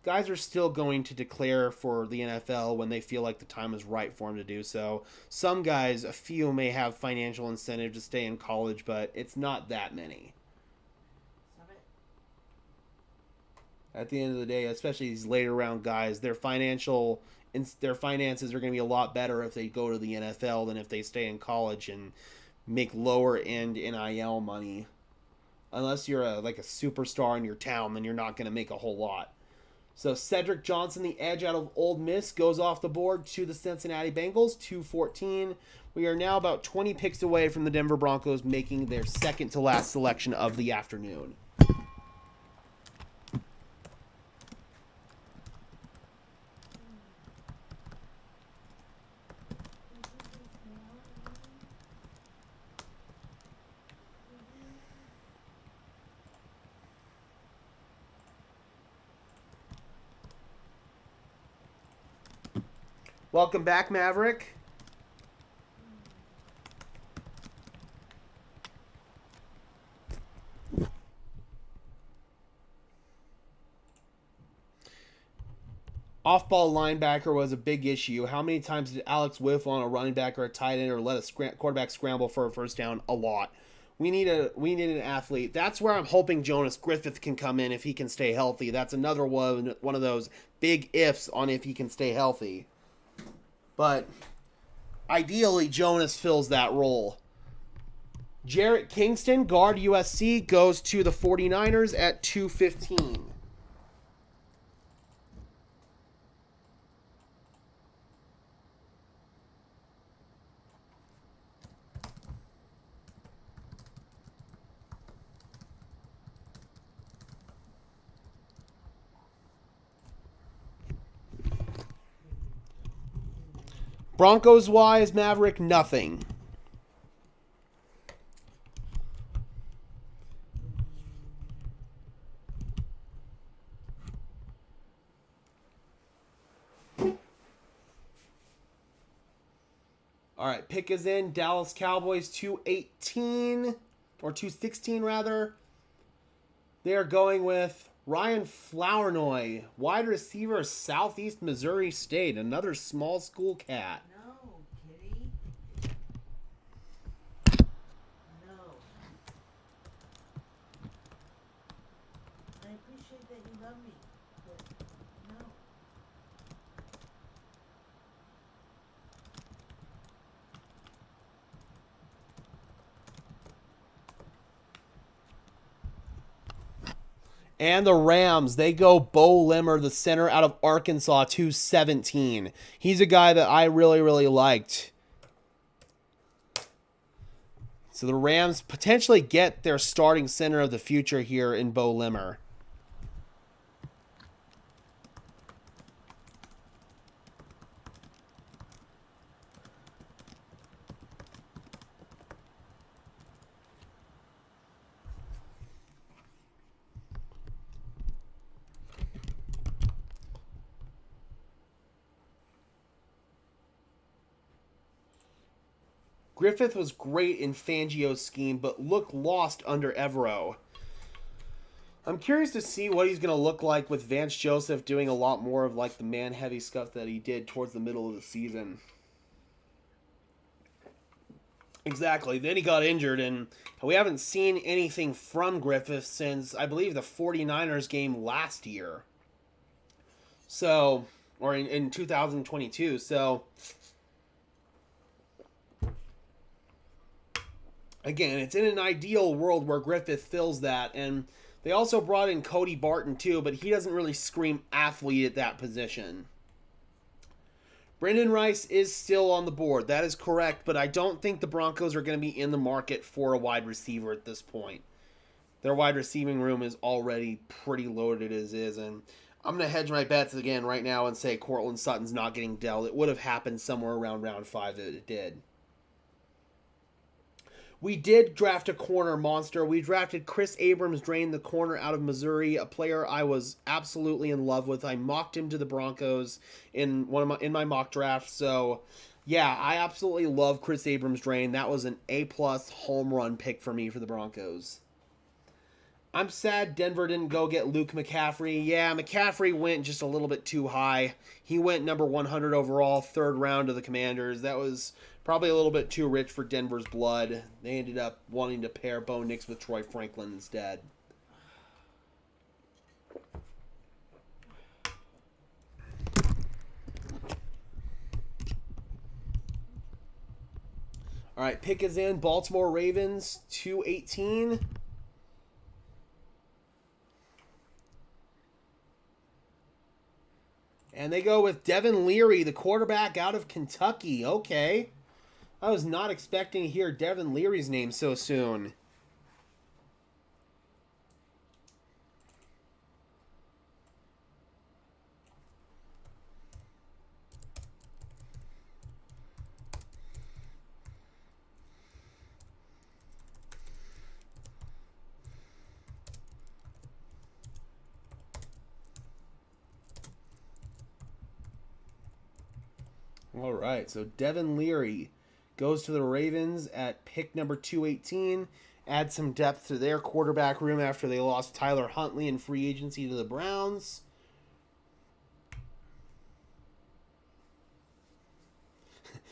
Guys are still going to declare for the NFL when they feel like the time is right for them to do so. Some guys, a few, may have financial incentive to stay in college, but it's not that many. At the end of the day, especially these later round guys, their finances are going to be a lot better if they go to the NFL than if they stay in college and make lower end NIL money. Unless you're like a superstar in your town, then you're not going to make a whole lot. So Cedric Johnson, the edge out of Ole Miss, goes off the board to the Cincinnati Bengals, 214. We are now about 20 picks away from the Denver Broncos making their second to last selection of the afternoon. Welcome back, Maverick. Off-ball linebacker was a big issue. How many times did Alex whiff on a running back or a tight end or let a quarterback scramble for a first down? A lot. We need an athlete. That's where I'm hoping Jonas Griffith can come in if he can stay healthy. That's another one of those big ifs on if he can stay healthy. But ideally, Jonas fills that role. Jarrett Kingston, guard USC, goes to the 49ers at 215. Broncos-wise, Maverick, nothing. All right, pick is in. Dallas Cowboys 218, or 216 rather. They are going with Ryan Flournoy, wide receiver, Southeast Missouri State, another small school cat. No, kitty. No. I appreciate that you love me, but no. And the Rams, they go Bo Limmer, the center out of Arkansas, 217. He's a guy that I really, really liked. So the Rams potentially get their starting center of the future here in Bo Limmer. Griffith was great in Fangio's scheme, but looked lost under Evero. I'm curious to see what he's going to look like with Vance Joseph doing a lot more of like the man-heavy stuff that he did towards the middle of the season. Exactly. Then he got injured, and we haven't seen anything from Griffith since, I believe, the 49ers game last year. So, or in 2022. So, again, it's in an ideal world where Griffith fills that, and they also brought in Cody Barton too, but he doesn't really scream athlete at that position. Brendan Rice is still on the board. That is correct, but I don't think the Broncos are going to be in the market for a wide receiver at this point. Their wide receiving room is already pretty loaded as is, and I'm going to hedge my bets again right now and say Courtland Sutton's not getting dealt. It would have happened somewhere around round 5 that it did. We did draft a corner monster. We drafted Chris Abrams-Drain, the corner out of Missouri, a player I was absolutely in love with. I mocked him to the Broncos in my mock draft. So, yeah, I absolutely love Chris Abrams-Drain. That was an A+ home run pick for me for the Broncos. I'm sad Denver didn't go get Luke McCaffrey. Yeah, McCaffrey went just a little bit too high. He went number 100 overall, 3rd round to the Commanders. That was probably a little bit too rich for Denver's blood. They ended up wanting to pair Bo Nix with Troy Franklin instead. All right, pick is in. Baltimore Ravens, 218. And they go with Devin Leary, the quarterback out of Kentucky. Okay. I was not expecting to hear Devin Leary's name so soon. All right, so Devin Leary goes to the Ravens at pick number 218. Add some depth to their quarterback room after they lost Tyler Huntley in free agency to the Browns.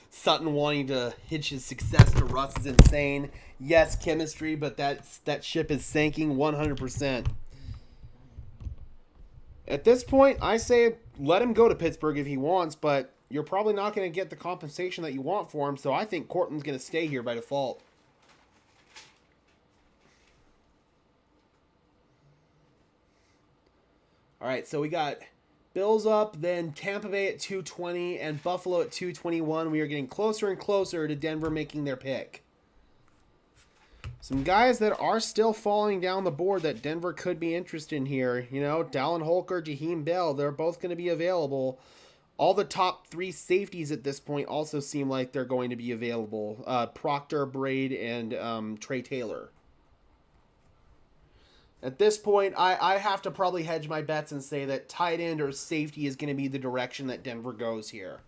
Sutton wanting to hitch his success to Russ is insane. Yes, chemistry, but that ship is sinking 100%. At this point, I say let him go to Pittsburgh if he wants, but you're probably not going to get the compensation that you want for him, so I think Courtland's going to stay here by default. All right, so we got Bills up, then Tampa Bay at 220, and Buffalo at 221. We are getting closer and closer to Denver making their pick. Some guys that are still falling down the board that Denver could be interested in here. You know, Dallin Holker, Jaheim Bell, they're both going to be available. All the top 3 safeties at this point also seem like they're going to be available. Proctor, Braid, and Trey Taylor. At this point, I have to probably hedge my bets and say that tight end or safety is going to be the direction that Denver goes here.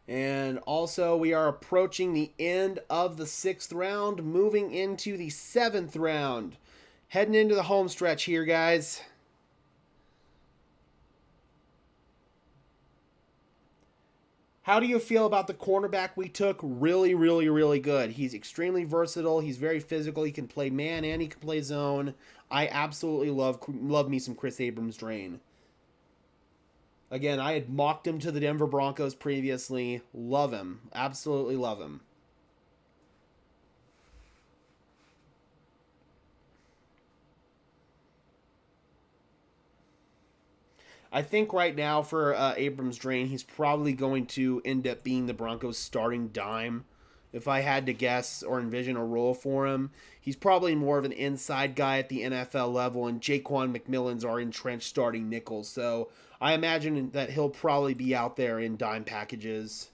And also, we are approaching the end of the 6th round, moving into the 7th round. Heading into the home stretch here, guys. How do you feel about the cornerback we took? Really, really, really good. He's extremely versatile. He's very physical. He can play man and he can play zone. I absolutely love me some Chris Abrams-Drain. Again, I had mocked him to the Denver Broncos previously. Love him. Absolutely love him. I think right now for Abrams-Drain, he's probably going to end up being the Broncos' starting dime. If I had to guess or envision a role for him, he's probably more of an inside guy at the NFL level, and Jaquan McMillan's our entrenched starting nickels. So I imagine that he'll probably be out there in dime packages.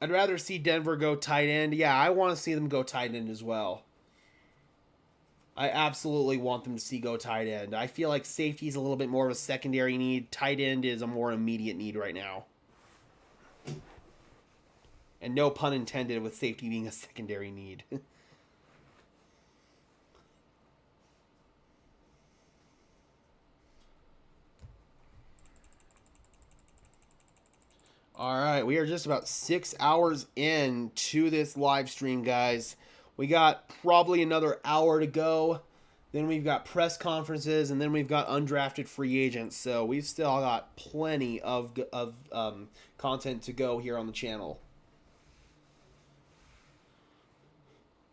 I'd rather see Denver go tight end. Yeah, I want to see them go tight end as well. I absolutely want them to see go tight end. I feel like safety is a little bit more of a secondary need. Tight end is a more immediate need right now. And no pun intended with safety being a secondary need. All right, we are just about 6 hours in to this live stream, guys. We got probably another hour to go. Then we've got press conferences, and then we've got undrafted free agents. So we've still got plenty of content to go here on the channel.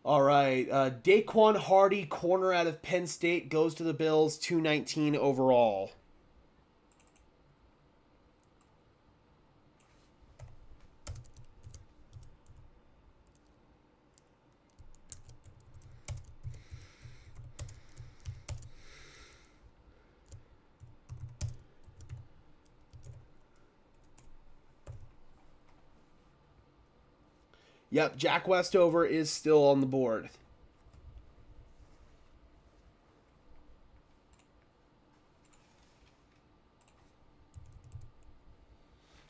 All right. Daquan Hardy, corner out of Penn State, goes to the Bills, 219 overall. Yep, Jack Westover is still on the board.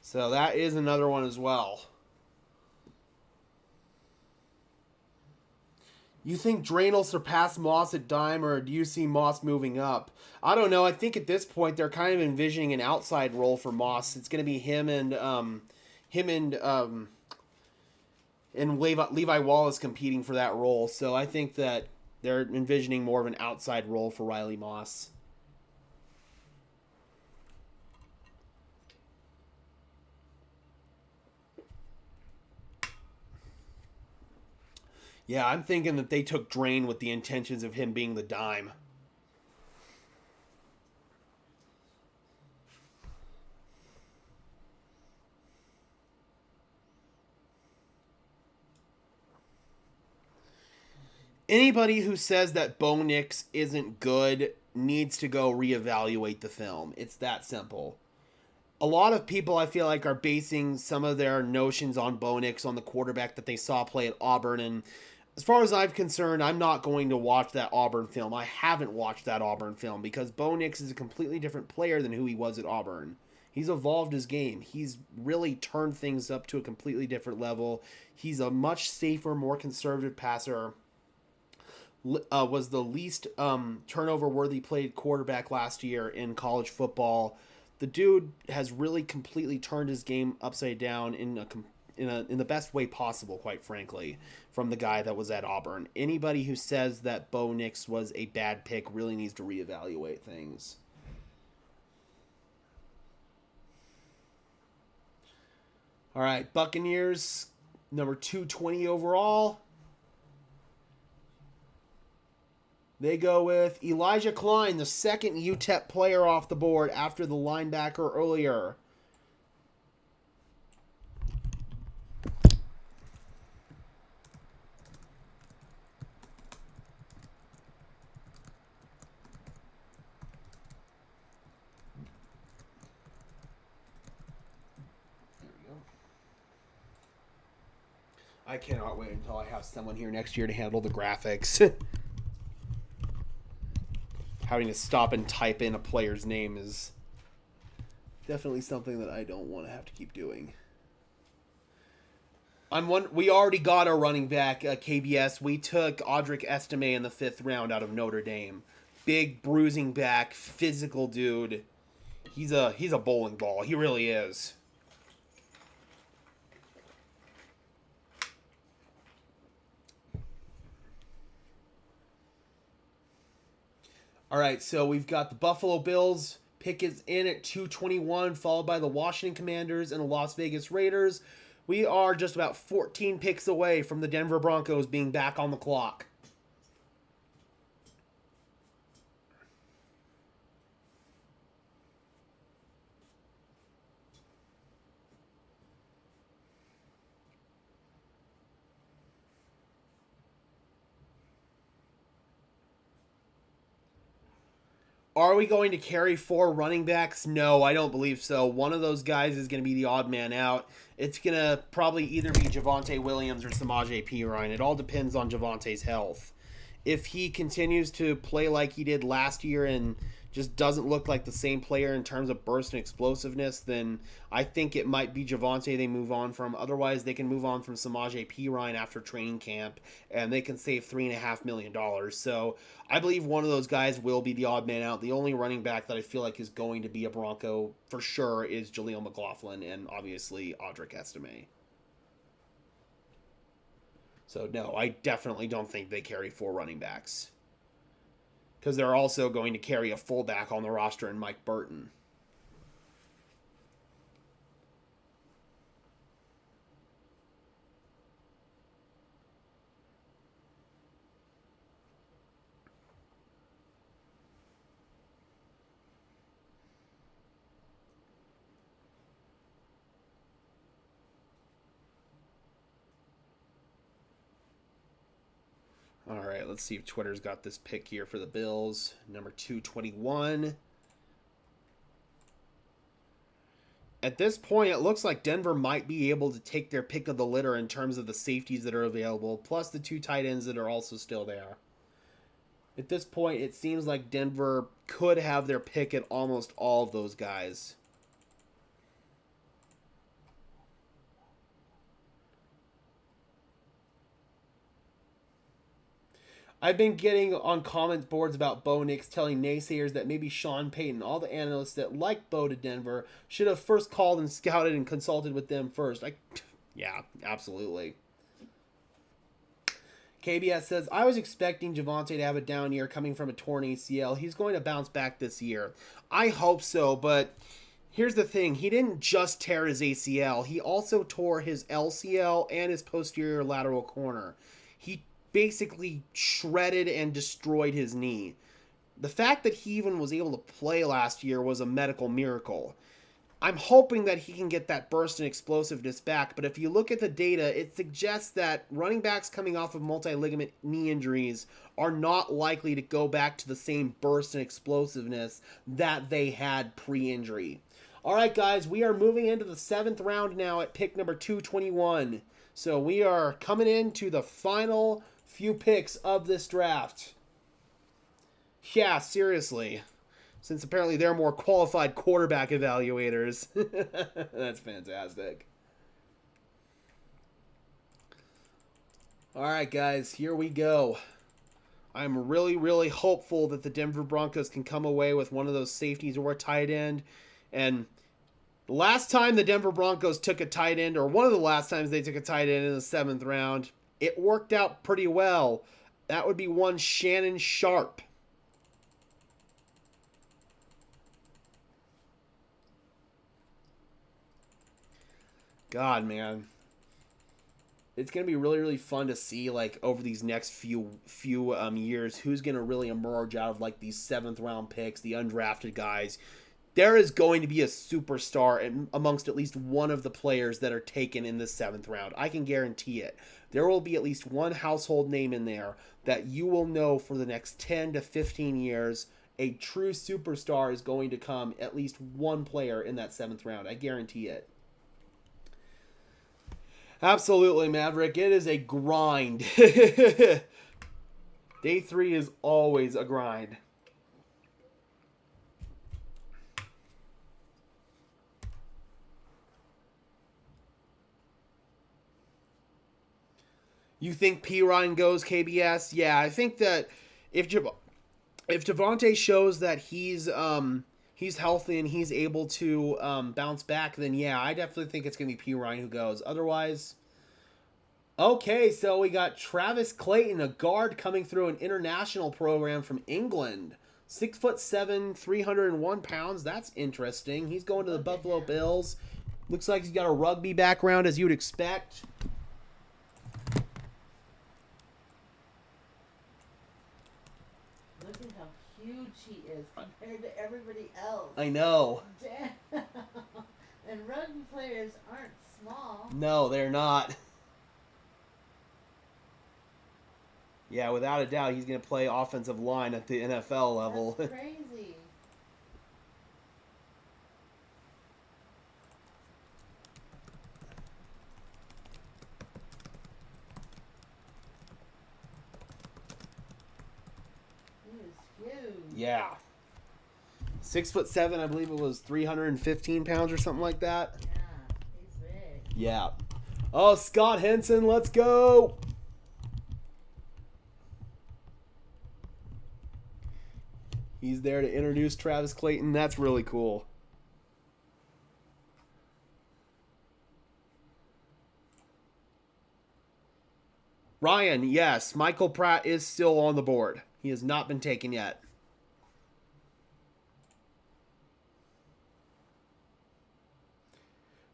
So that is another one as well. You think Drain will surpass Moss at dime, or do you see Moss moving up? I don't know. I think at this point they're kind of envisioning an outside role for Moss. It's going to be him and Levi Wallace competing for that role. So I think that they're envisioning more of an outside role for Riley Moss. Yeah, I'm thinking that they took Drain with the intentions of him being the dime. Anybody who says that Bo Nix isn't good needs to go reevaluate the film. It's that simple. A lot of people, I feel like, are basing some of their notions on Bo Nix on the quarterback that they saw play at Auburn. And as far as I'm concerned, I'm not going to watch that Auburn film. I haven't watched that Auburn film because Bo Nix is a completely different player than who he was at Auburn. He's evolved his game. He's really turned things up to a completely different level. He's a much safer, more conservative passer. Was the least turnover-worthy played quarterback last year in college football. The dude has really completely turned his game upside down in the best way possible, quite frankly, from the guy that was at Auburn. Anybody who says that Bo Nix was a bad pick really needs to reevaluate things. All right, Buccaneers, number 220 overall. They go with Elijah Klein, the second UTEP player off the board after the linebacker earlier. There we go. I cannot wait until I have someone here next year to handle the graphics. Having to stop and type in a player's name is definitely something that I don't want to have to keep doing. We already got our running back, KBS. We took Audric Estimé in the 5th round out of Notre Dame. Big, bruising back, physical dude. He's a bowling ball. He really is. All right, so we've got the Buffalo Bills. Pick is in at 221, followed by the Washington Commanders and the Las Vegas Raiders. We are just about 14 picks away from the Denver Broncos being back on the clock. Are we going to carry 4 running backs? No, I don't believe so. One of those guys is going to be the odd man out. It's going to probably either be Javonte Williams or Samaje Perine. It all depends on Javonte's health. If he continues to play like he did last year and just doesn't look like the same player in terms of burst and explosiveness, then I think it might be Javonte they move on from. Otherwise, they can move on from Samaje Perine after training camp, and they can save $3.5 million. So I believe one of those guys will be the odd man out. The only running back that I feel like is going to be a Bronco for sure is Jaleel McLaughlin and obviously Audric Estimé. So no, I definitely don't think they carry 4 running backs. Because they're also going to carry a fullback on the roster in Mike Burton. All right, let's see if Twitter's got this pick here for the Bills. Number 221. At this point, it looks like Denver might be able to take their pick of the litter in terms of the safeties that are available, plus the 2 tight ends that are also still there. At this point, it seems like Denver could have their pick at almost all of those guys. I've been getting on comment boards about Bo Nix telling naysayers that maybe Sean Payton, all the analysts that like Bo to Denver, should have first called and scouted and consulted with them first. Yeah, absolutely. KBS says, I was expecting Javonte to have a down year coming from a torn ACL. He's going to bounce back this year. I hope so, but here's the thing. He didn't just tear his ACL. He also tore his LCL and his posterior lateral corner. He basically shredded and destroyed his knee. The fact that he even was able to play last year was a medical miracle. I'm hoping that he can get that burst and explosiveness back, but if you look at the data, it suggests that running backs coming off of multi-ligament knee injuries are not likely to go back to the same burst and explosiveness that they had pre-injury. All right, guys, we are moving into the 7th round now at pick number 221. So we are coming into the final few picks of this draft. Yeah, seriously. Since apparently they're more qualified quarterback evaluators. That's fantastic. All right, guys, here we go. I'm really, really hopeful that the Denver Broncos can come away with one of those safeties or a tight end. And the last time the Denver Broncos took a tight end, or one of the last times they took a tight end in the 7th round, it worked out pretty well. That would be one Shannon Sharp. God, man. It's going to be really, really fun to see, like, over these next few years, who's going to really emerge out of, like, these 7th round picks, the undrafted guys. There is going to be a superstar amongst at least one of the players that are taken in the 7th round. I can guarantee it. There will be at least one household name in there that you will know for the next 10 to 15 years. A true superstar is going to come, at least one player in that 7th round. I guarantee it. Absolutely, Maverick. It is a grind. Day 3 is always a grind. You think P. Ryan goes KBS? Yeah, I think that if Javonte shows that he's healthy and he's able to bounce back, then yeah, I definitely think it's going to be P. Ryan who goes. Otherwise, okay, so we got Travis Clayton, a guard coming through an international program from England. 6'7", 301 pounds. That's interesting. He's going to the Buffalo Bills. Looks like he's got a rugby background, as you would expect. Look at how huge he is compared to everybody else. I know. Damn. And rugby players aren't small. No, they're not. Yeah, without a doubt, he's going to play offensive line at the NFL level. That's crazy. He is huge. Yeah. 6'7", I believe it was 315 pounds or something like that. Yeah, he's big. Yeah. Oh, Scott Henson, let's go. He's there to introduce Travis Clayton. That's really cool. Ryan, yes, Michael Pratt is still on the board. He has not been taken yet.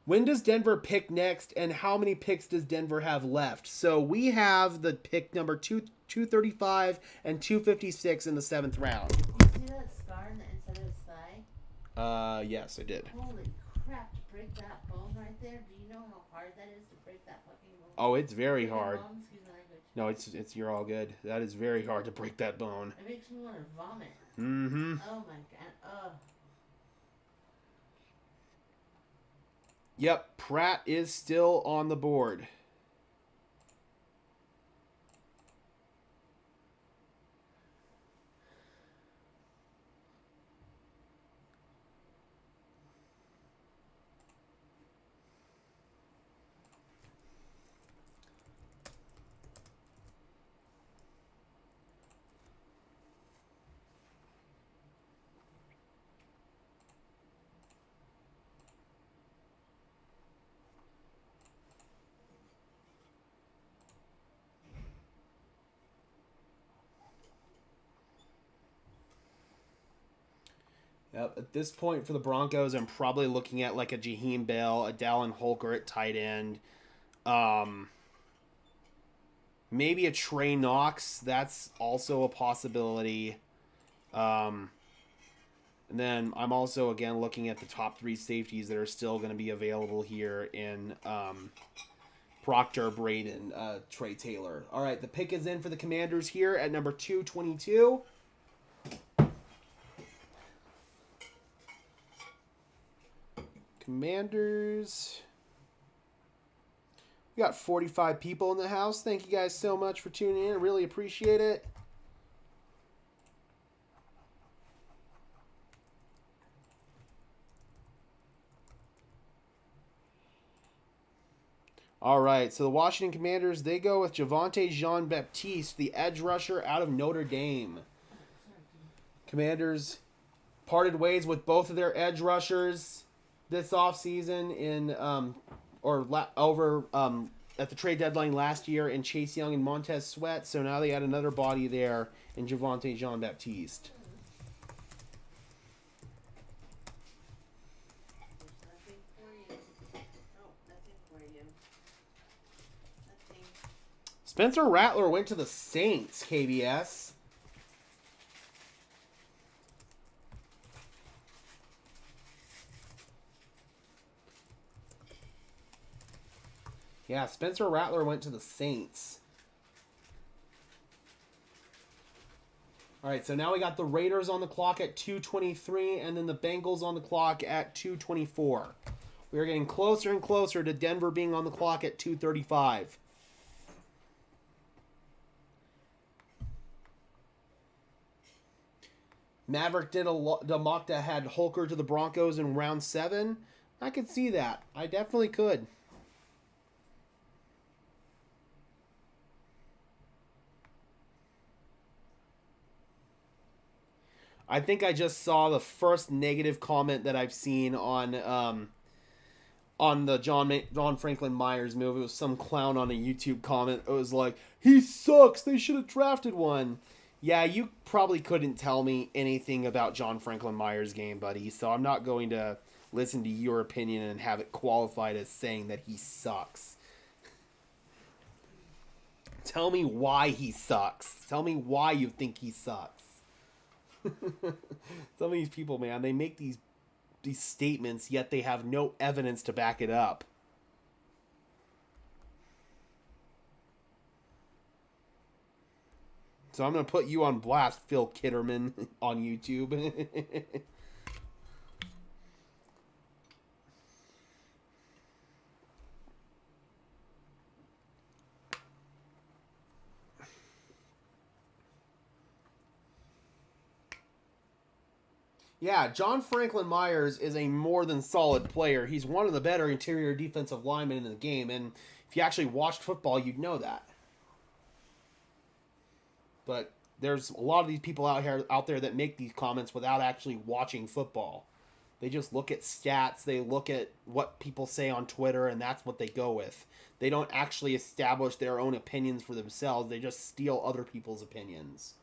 When does Denver pick next, and how many picks does Denver have left? So we have the pick number 235 and 256 in the 7th round. You see that scar on the inside of his thigh? Yes, I did. Holy crap, to break that bone right there. Do you know how hard that is to break that fucking bone? Oh, it's very Break that hard. bone? Excuse my language. No, it's you're all good. That is very hard to break that bone. It makes me want to vomit. Mm-hmm. Oh my god. Oh. Yep, Pratt is still on the board. Yep, at this point for the Broncos, I'm probably looking at like a Jaheim Bell, a Dallin Holker at tight end. Maybe a Trey Knox. That's also a possibility. And then I'm also, again, looking at the top 3 safeties that are still going to be available here in Proctor, Braden, Trey Taylor. All right, the pick is in for the Commanders here at number 222. Commanders. We got 45 people in the house. Thank you guys so much for tuning in. I really appreciate it. All right, so the Washington Commanders, they go with Javonte Jean-Baptiste, the edge rusher out of Notre Dame. Commanders parted ways with both of their edge rushers this offseason at the trade deadline last year in Chase Young and Montez Sweat. So now they got another body there in Javonte Jean-Baptiste. There's nothing for you. Oh, nothing for you. Nothing. Spencer Rattler went to the Saints, KBS. Yeah, Spencer Rattler went to the Saints. All right, so now we got the Raiders on the clock at 2:23, and then the Bengals on the clock at 2:24. We are getting closer and closer to Denver being on the clock at 2:35. Maverick did a mock that had Holker to the Broncos in round 7. I could see that. I definitely could. I think I just saw the first negative comment that I've seen on the John Franklin Myers move. It was some clown on a YouTube comment. It was like, he sucks. They should have drafted one. Yeah, you probably couldn't tell me anything about John Franklin Myers' game, buddy. So I'm not going to listen to your opinion and have it qualified as saying that he sucks. Tell me why he sucks. Tell me why you think he sucks. Some of these people, man, they make these statements, yet they have no evidence to back it up. So I'm going to put you on blast, Phil Kitterman, on YouTube. Yeah, John Franklin Myers is a more than solid player. He's one of the better interior defensive linemen in the game, and if you actually watched football, you'd know that. But there's a lot of these people out there that make these comments without actually watching football. They just look at stats, they look at what people say on Twitter, and that's what they go with. They don't actually establish their own opinions for themselves. They just steal other people's opinions.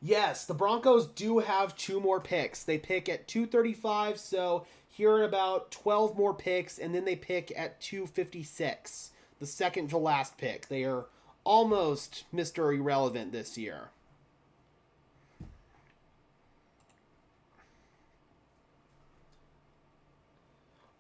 Yes, the Broncos do have 2 more picks. They pick at 235, so here are about 12 more picks, and then they pick at 256, the second to last pick. They are almost Mr. Irrelevant this year.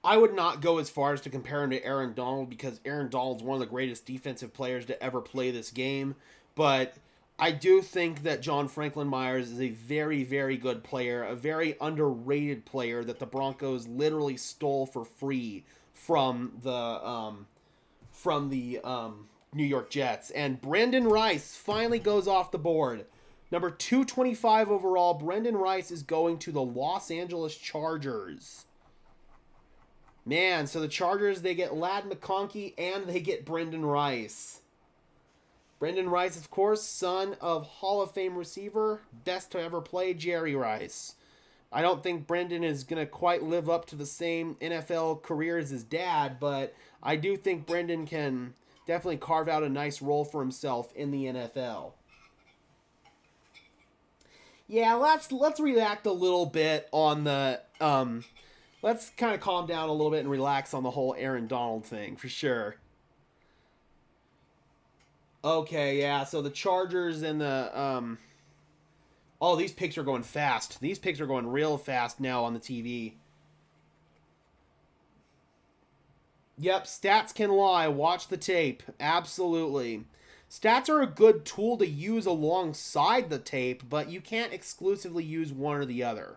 I would not go as far as to compare him to Aaron Donald because Aaron Donald's one of the greatest defensive players to ever play this game. But I do think that John Franklin Myers is a very, very good player, a very underrated player that the Broncos literally stole for free from the New York Jets. And Brendan Rice finally goes off the board. Number 225 overall, Brendan Rice is going to the Los Angeles Chargers. Man, so the Chargers, they get Ladd McConkey and they get Brendan Rice. Brendan Rice, of course, son of Hall of Fame receiver, best to ever play, Jerry Rice. I don't think Brendan is going to quite live up to the same NFL career as his dad, but I do think Brendan can definitely carve out a nice role for himself in the NFL. Yeah, let's react a little bit on the let's kind of calm down a little bit and relax on the whole Aaron Donald thing for sure. Okay, yeah, so the Chargers and the oh, these picks are going fast. These picks are going real fast now on the TV. Yep, stats can lie. Watch the tape. Absolutely. Stats are a good tool to use alongside the tape, but you can't exclusively use one or the other.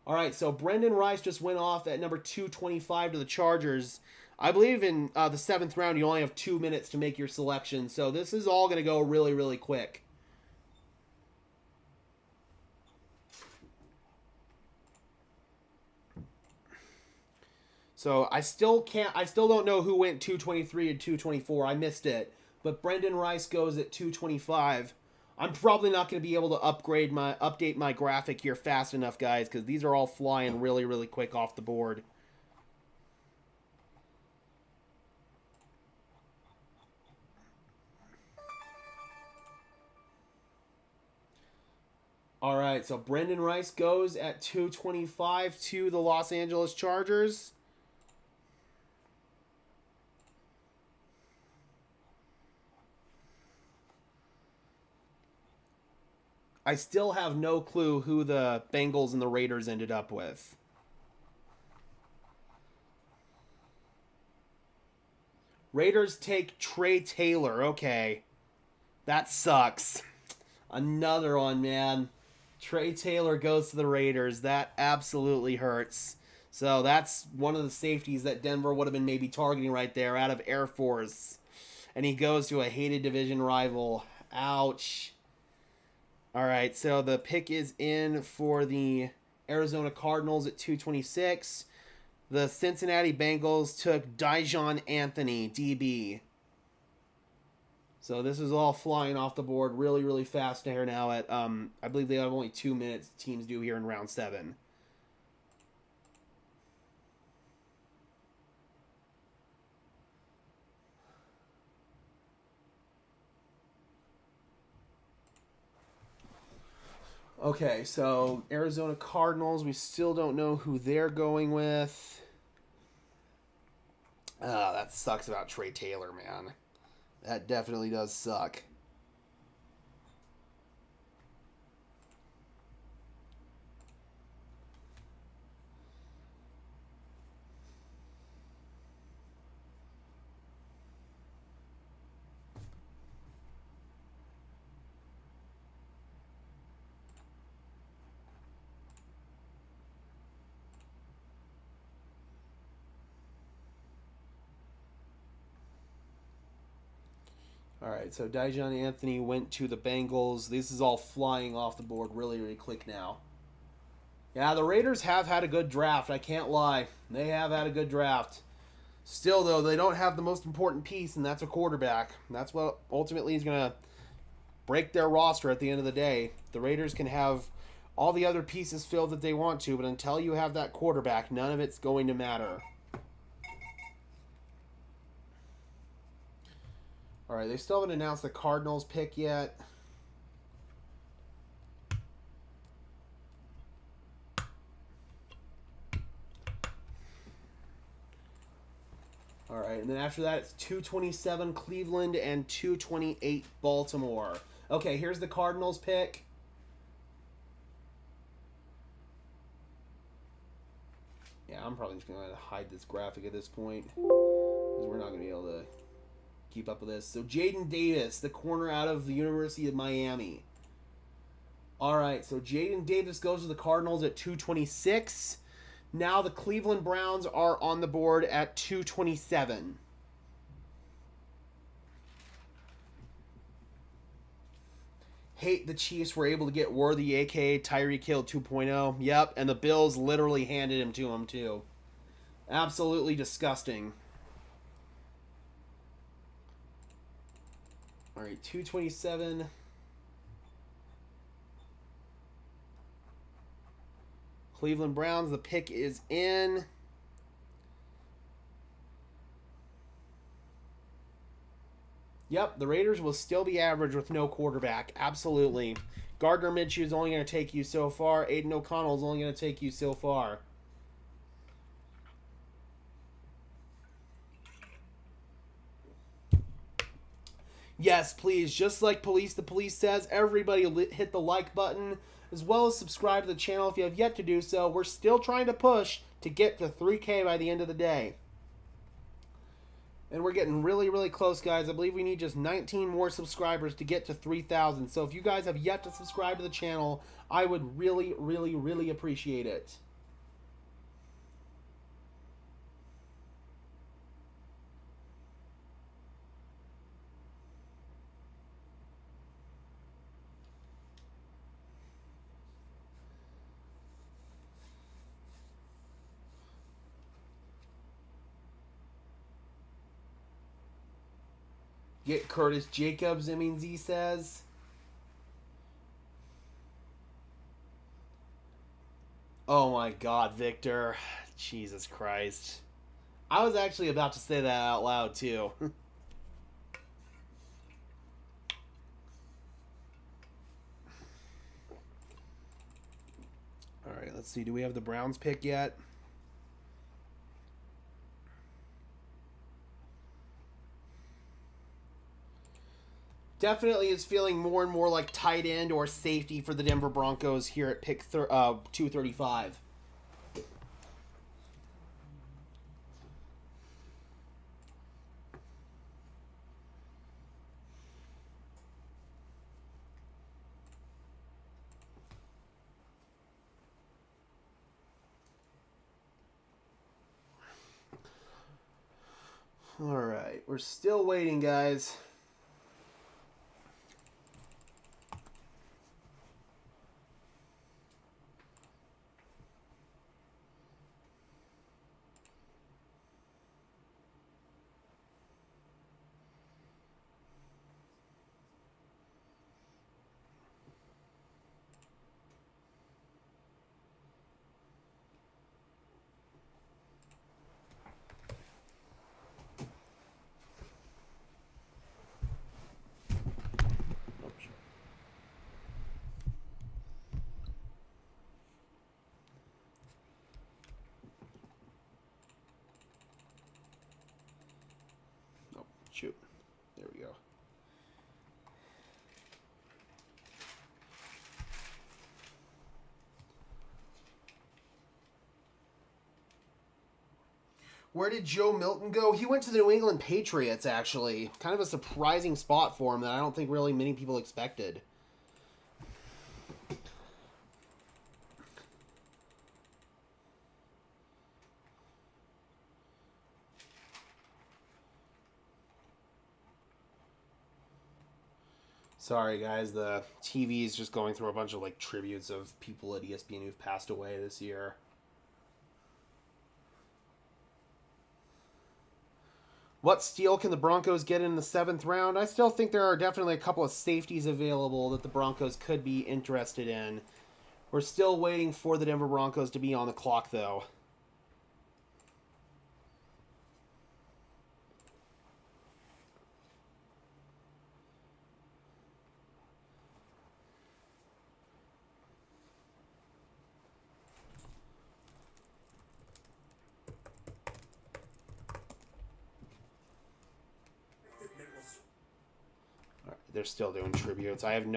All right, so Brendan Rice just went off at number 225 to the Chargers. I believe in the 7th round, you only have 2 minutes to make your selection, so this is all going to go really, really quick. So I still don't know who went 223 and 224. I missed it. But Brendan Rice goes at 225. I'm probably not going to be able to update my graphic here fast enough, guys, because these are all flying really, really quick off the board. All right, so Brendan Rice goes at 225 to the Los Angeles Chargers. I still have no clue who the Bengals and the Raiders ended up with. Raiders take Trey Taylor. Okay. That sucks. Another one, man. Trey Taylor goes to the Raiders. That absolutely hurts. So that's one of the safeties that Denver would have been maybe targeting right there out of Air Force. And he goes to a hated division rival. Ouch. All right, so the pick is in for the Arizona Cardinals at 226. The Cincinnati Bengals took Devaughn Anthony, DB. So this is all flying off the board really, really fast here now at, I believe they have only 2 minutes teams do here in round 7. Okay, so Arizona Cardinals, we still don't know who they're going with. That sucks about Trey Taylor, man. That definitely does suck. All right, so Devaughn Anthony went to the Bengals. This is all flying off the board really, really quick now. Yeah, the Raiders have had a good draft. I can't lie. They have had a good draft. Still, though, they don't have the most important piece, and that's a quarterback. That's what ultimately is going to break their roster at the end of the day. The Raiders can have all the other pieces filled that they want to, but until you have that quarterback, none of it's going to matter. All right, they still haven't announced the Cardinals pick yet. All right, and then after that, it's 227 Cleveland and 228 Baltimore. Okay, here's the Cardinals pick. Yeah, I'm probably just going to hide this graphic at this point, because we're not going to be able to keep up with this. So Jaden Davis, the corner out of the University of Miami. All right, so Jaden Davis goes to the Cardinals at 226. Now the Cleveland Browns are on the board at 227. Hate the Chiefs were able to get Worthy, a.k.a. Tyreek Hill 2.0. Yep, and the Bills literally handed him to him, too. Absolutely disgusting. All right, 227. Cleveland Browns, the pick is in. Yep, the Raiders will still be average with no quarterback. Absolutely. Gardner Minshew is only going to take you so far. Aiden O'Connell is only going to take you so far. Yes, please. Just like the police says, everybody hit the like button, as well as subscribe to the channel if you have yet to do so. We're still trying to push to get to 3K by the end of the day. And we're getting really, really close, guys. I believe we need just 19 more subscribers to get to 3,000. So if you guys have yet to subscribe to the channel, I would really, really, really appreciate it. Get Curtis Jacobs, Z says. Oh my God, Victor. Jesus Christ. I was actually about to say that out loud, too. Alright, let's see. Do we have the Browns pick yet? Definitely is feeling more and more like tight end or safety for the Denver Broncos here at pick 235. All right, we're still waiting, guys. Shoot. There we go. Where did Joe Milton go? He went to the New England Patriots, actually. Kind of a surprising spot for him that I don't think really many people expected. Sorry, guys. The TV is just going through a bunch of like tributes of people at ESPN who've passed away this year. What steal can the Broncos get in the 7th round? I still think there are definitely a couple of safeties available that the Broncos could be interested in. We're still waiting for the Denver Broncos to be on the clock, though. They're still doing tributes. I'm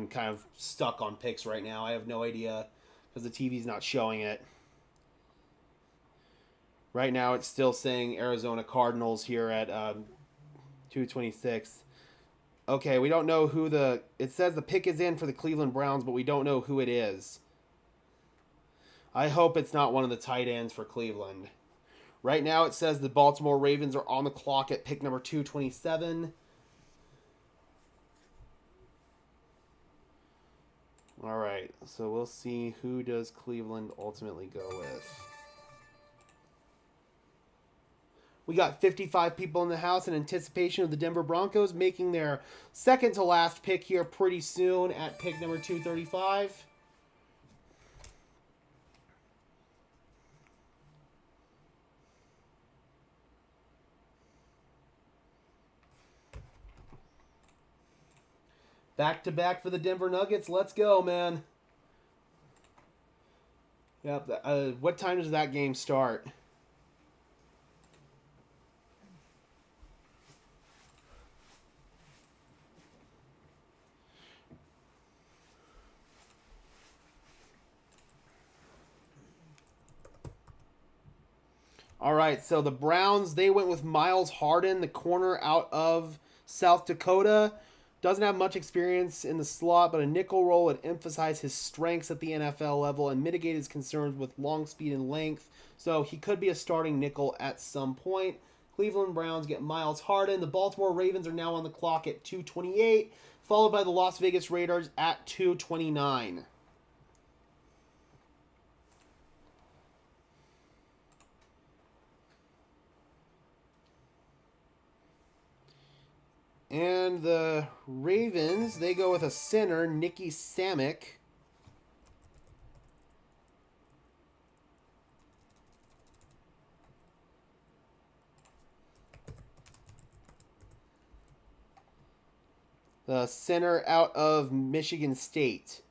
kind of stuck on picks right now. I have no idea because the TV's not showing it. Right now, it's still saying Arizona Cardinals here at 226. Okay, we don't know who the... It says the pick is in for the Cleveland Browns, but we don't know who it is. I hope it's not one of the tight ends for Cleveland. Right now, it says the Baltimore Ravens are on the clock at pick number 227. All right, so we'll see who does Cleveland ultimately go with. We got 55 people in the house in anticipation of the Denver Broncos making their second to last pick here pretty soon at pick number 235. Back to back for the Denver Nuggets. Let's go, man. Yep. What time does that game start? All right, so the Browns, they went with Miles Harden, the corner out of South Dakota. Doesn't have much experience in the slot, but a nickel role would emphasize his strengths at the NFL level and mitigate his concerns with long speed and length. So he could be a starting nickel at some point. Cleveland Browns get Miles Harden. The Baltimore Ravens are now on the clock at 228, followed by the Las Vegas Raiders at 229. And the Ravens, they go with a center, Nicky Samick. The center out of Michigan State.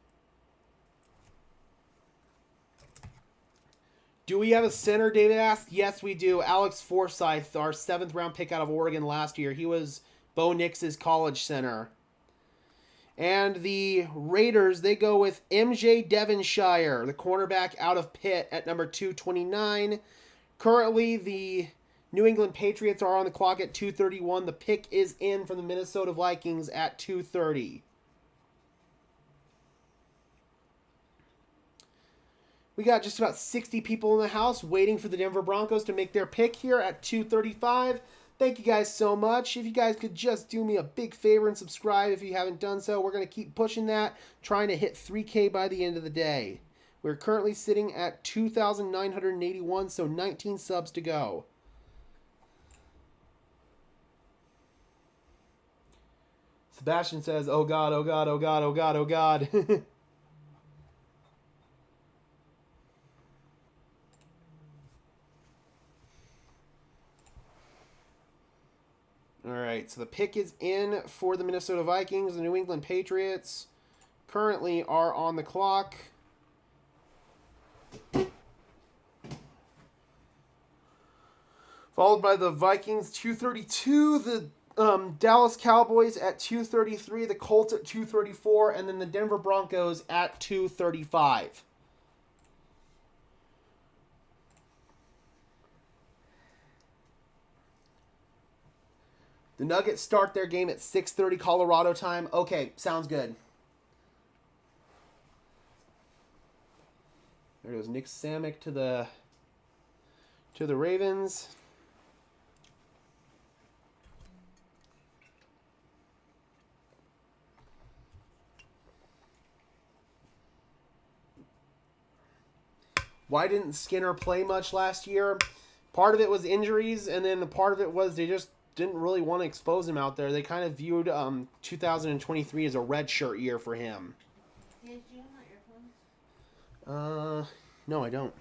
Do we have a center, David asked? Yes, we do. Alex Forsyth, our 7th round pick out of Oregon last year. He was Bo Nix's college center. And the Raiders, they go with MJ Devonshire, the cornerback out of Pitt at number 229. Currently, the New England Patriots are on the clock at 231. The pick is in from the Minnesota Vikings at 230. We got just about 60 people in the house waiting for the Denver Broncos to make their pick here at 235. Thank you guys so much. If you guys could just do me a big favor and subscribe if you haven't done so. We're going to keep pushing that, trying to hit 3K by the end of the day. We're currently sitting at 2,981, so 19 subs to go. Sebastian says, oh God, oh God, oh God, oh God, oh God. All right, so the pick is in for the Minnesota Vikings. The New England Patriots currently are on the clock. Followed by the Vikings, 232. The Dallas Cowboys at 233. The Colts at 234. And then the Denver Broncos at 235. The Nuggets start their game at 6:30 Colorado time. Okay, sounds good. There goes Nick Samick to the Ravens. Why didn't Skinner play much last year? Part of it was injuries, and then part of it was they just didn't really want to expose him out there. They kind of viewed 2023 as a redshirt year for him. Yeah, do you want earphones? No, I don't.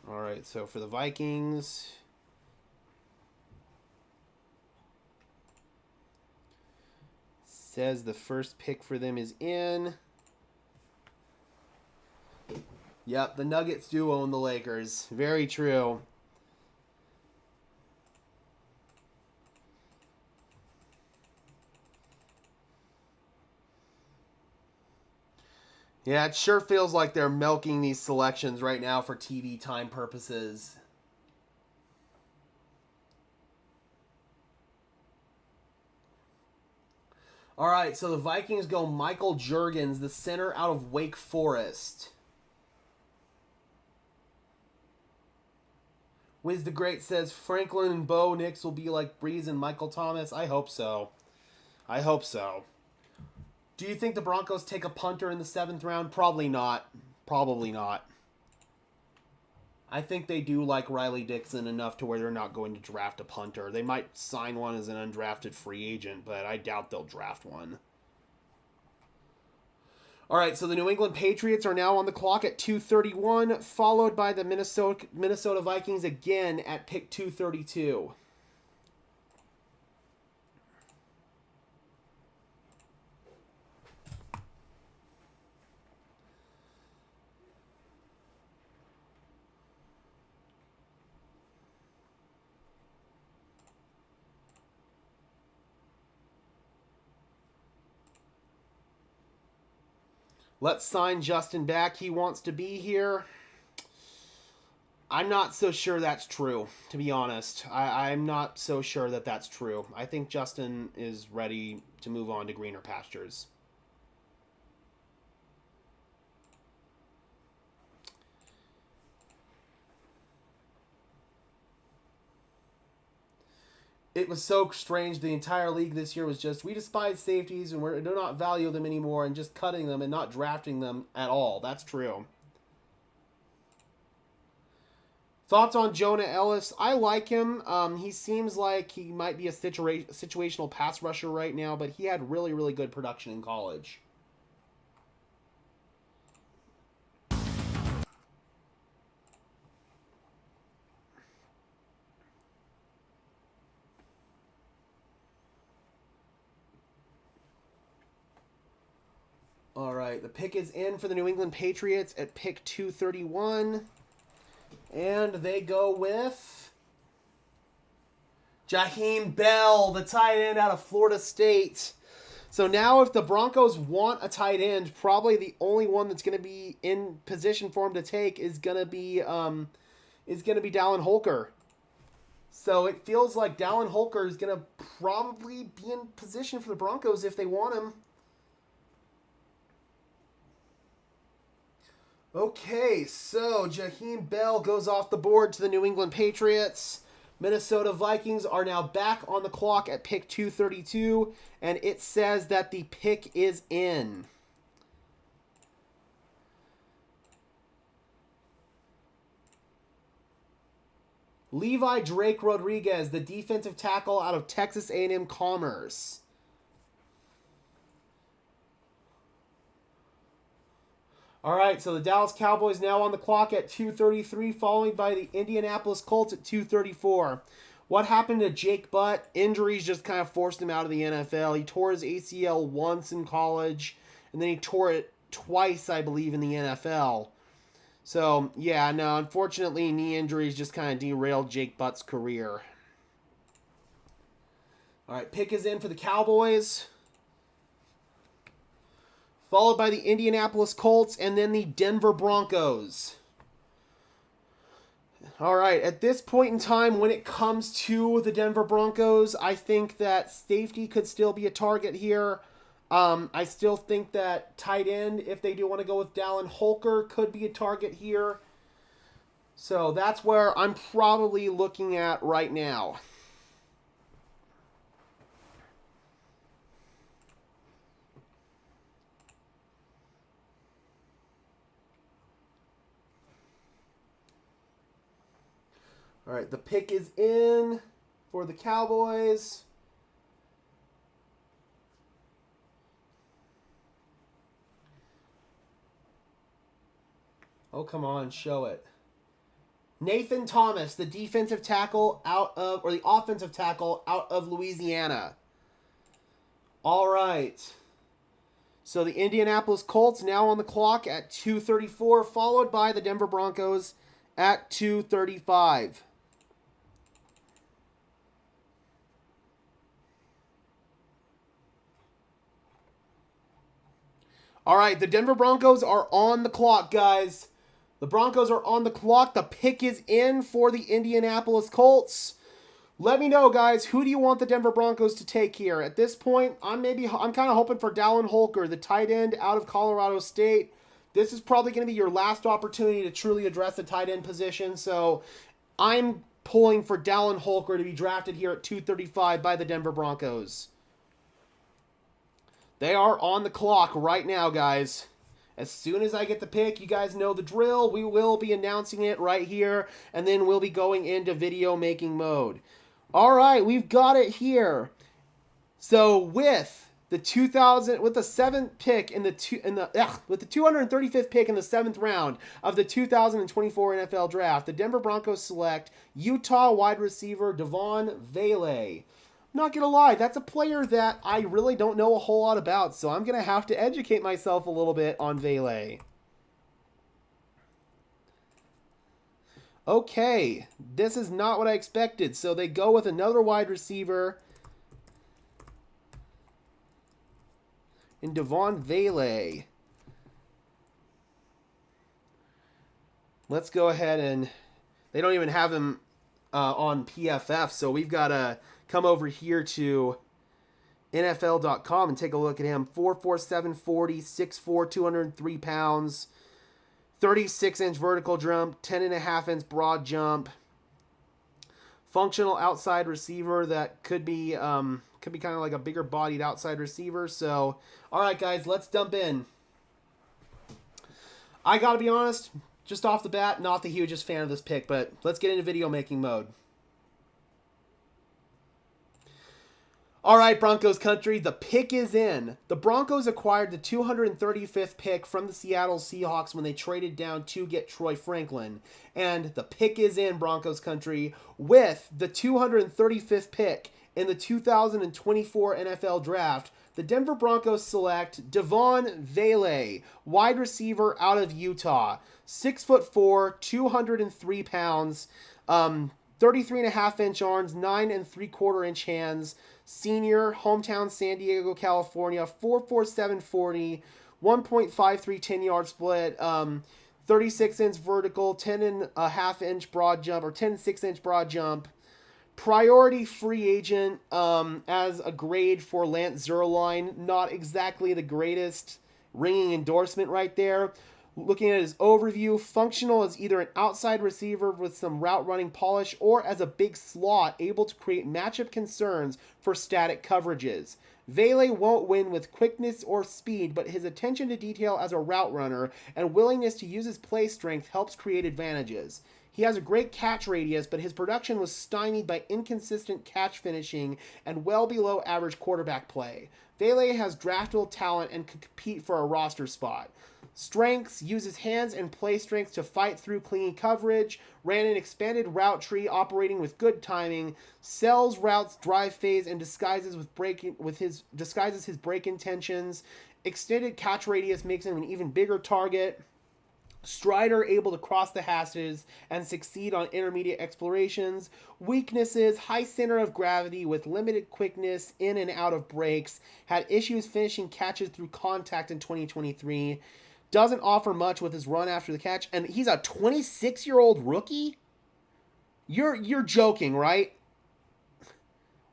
All right, so for the Vikings, says the first pick for them is in. Yep, the Nuggets do own the Lakers. Very true. Yeah, it sure feels like they're milking these selections right now for TV time purposes. All right, so the Vikings go Michael Juergens, the center out of Wake Forest. Wiz the Great says Franklin and Bo Nix will be like Breeze and Michael Thomas. I hope so. I hope so. Do you think the Broncos take a punter in the 7th round? Probably not. Probably not. I think they do like Riley Dixon enough to where they're not going to draft a punter. They might sign one as an undrafted free agent, but I doubt they'll draft one. All right, so the New England Patriots are now on the clock at 2:31, followed by the Minnesota Vikings again at pick 232. Let's sign Justin back. He wants to be here. I'm not so sure that's true, to be honest. I'm not so sure that that's true. I think Justin is ready to move on to greener pastures. It was so strange. The entire league this year was just, we despise safeties and we do not value them anymore and just cutting them and not drafting them at all. That's true. Thoughts on Jonah Ellis? I like him. He seems like he might be a situational pass rusher right now, but he had really, really good production in college. All right, the pick is in for the New England Patriots at pick 231. And they go with Jaheim Bell, the tight end out of Florida State. So now if the Broncos want a tight end, probably the only one that's going to be in position for him to take is going to be Dallin Holker. So it feels like Dallin Holker is going to probably be in position for the Broncos if they want him. Okay, so Jaheim Bell goes off the board to the New England Patriots. Minnesota Vikings are now back on the clock at pick 232, and it says that the pick is in. Levi Drake Rodriguez, the defensive tackle out of Texas A&M Commerce. All right, so the Dallas Cowboys now on the clock at 2:33, followed by the Indianapolis Colts at 2:34. What happened to Jake Butt? Injuries just kind of forced him out of the NFL. He tore his ACL once in college, and then he tore it twice, I believe, in the NFL. So, yeah, no, unfortunately, knee injuries just kind of derailed Jake Butt's career. All right, pick is in for the Cowboys, followed by the Indianapolis Colts, and then the Denver Broncos. All right, at this point in time, when it comes to the Denver Broncos, I think that safety could still be a target here. I still think that tight end, if they do want to go with Dallin Holker, could be a target here. So that's where I'm probably looking at right now. All right, the pick is in for the Cowboys. Oh, come on, show it. Nathan Thomas, the defensive tackle the offensive tackle out of Louisiana. All right. So the Indianapolis Colts now on the clock at 2:34, followed by the Denver Broncos at 2:35. All right, the Denver Broncos are on the clock, guys. The Broncos are on the clock. The pick is in for the Indianapolis Colts. Let me know, guys, who do you want the Denver Broncos to take here? At this point, I'm kind of hoping for Dallin Holker, the tight end out of Colorado State. This is probably going to be your last opportunity to truly address the tight end position, so I'm pulling for Dallin Holker to be drafted here at 235 by the Denver Broncos. They are on the clock right now, guys. As soon as I get the pick, you guys know the drill. We will be announcing it right here, and then we'll be going into video making mode. All right, we've got it here. So with the 235th pick in the 235th pick in the 7th round of the 2024 NFL Draft, the Denver Broncos select Utah wide receiver Devaughn Vele. Not gonna lie, that's a player that I really don't know a whole lot about, so I'm gonna have to educate myself a little bit on Vele. Okay, this is not what I expected, so they go with another wide receiver in Devaughn Vele. Let's go ahead and they don't even have him on PFF, so we've got to come over here to NFL.com and take a look at him. 4'4", 740, 6'4", 203 pounds, 36-inch vertical jump, 10.5-inch broad jump. Functional outside receiver that could be kind of like a bigger bodied outside receiver. So, all right, guys, let's dump in. I got to be honest, just off the bat, not the hugest fan of this pick, but let's get into video making mode. All right, Broncos country, the pick is in. The Broncos acquired the 235th pick from the Seattle Seahawks when they traded down to get Troy Franklin. And the pick is in, Broncos country, with the 235th pick in the 2024 NFL Draft. The Denver Broncos select Devaughn Vele, wide receiver out of Utah. 6'4", 203 pounds, 33.5-inch arms, 9 3/4-inch hands. Senior, hometown San Diego, California, 4'4", 740, 1.53 10-yard split, 36-inch vertical, 10.5-inch broad jump, or 10.6-inch broad jump. Priority free agent as a grade for Lance Zierlein. Not exactly the greatest ringing endorsement right there. Looking at his overview, functional as either an outside receiver with some route running polish or as a big slot able to create matchup concerns for static coverages. Vele won't win with quickness or speed, but his attention to detail as a route runner and willingness to use his play strength helps create advantages. He has a great catch radius, but his production was stymied by inconsistent catch finishing and well below average quarterback play. Vele has draftable talent and could compete for a roster spot. Strengths: uses hands and play strength to fight through clean coverage, ran an expanded route tree operating with good timing, sells routes drive phase and disguises his break intentions. Extended catch radius makes him an even bigger target. Strider, able to cross the hashes and succeed on intermediate explorations. Weaknesses: high center of gravity with limited quickness in and out of breaks. Had issues finishing catches through contact in 2023. Doesn't offer much with his run after the catch. And he's a 26-year-old rookie? You're joking, right?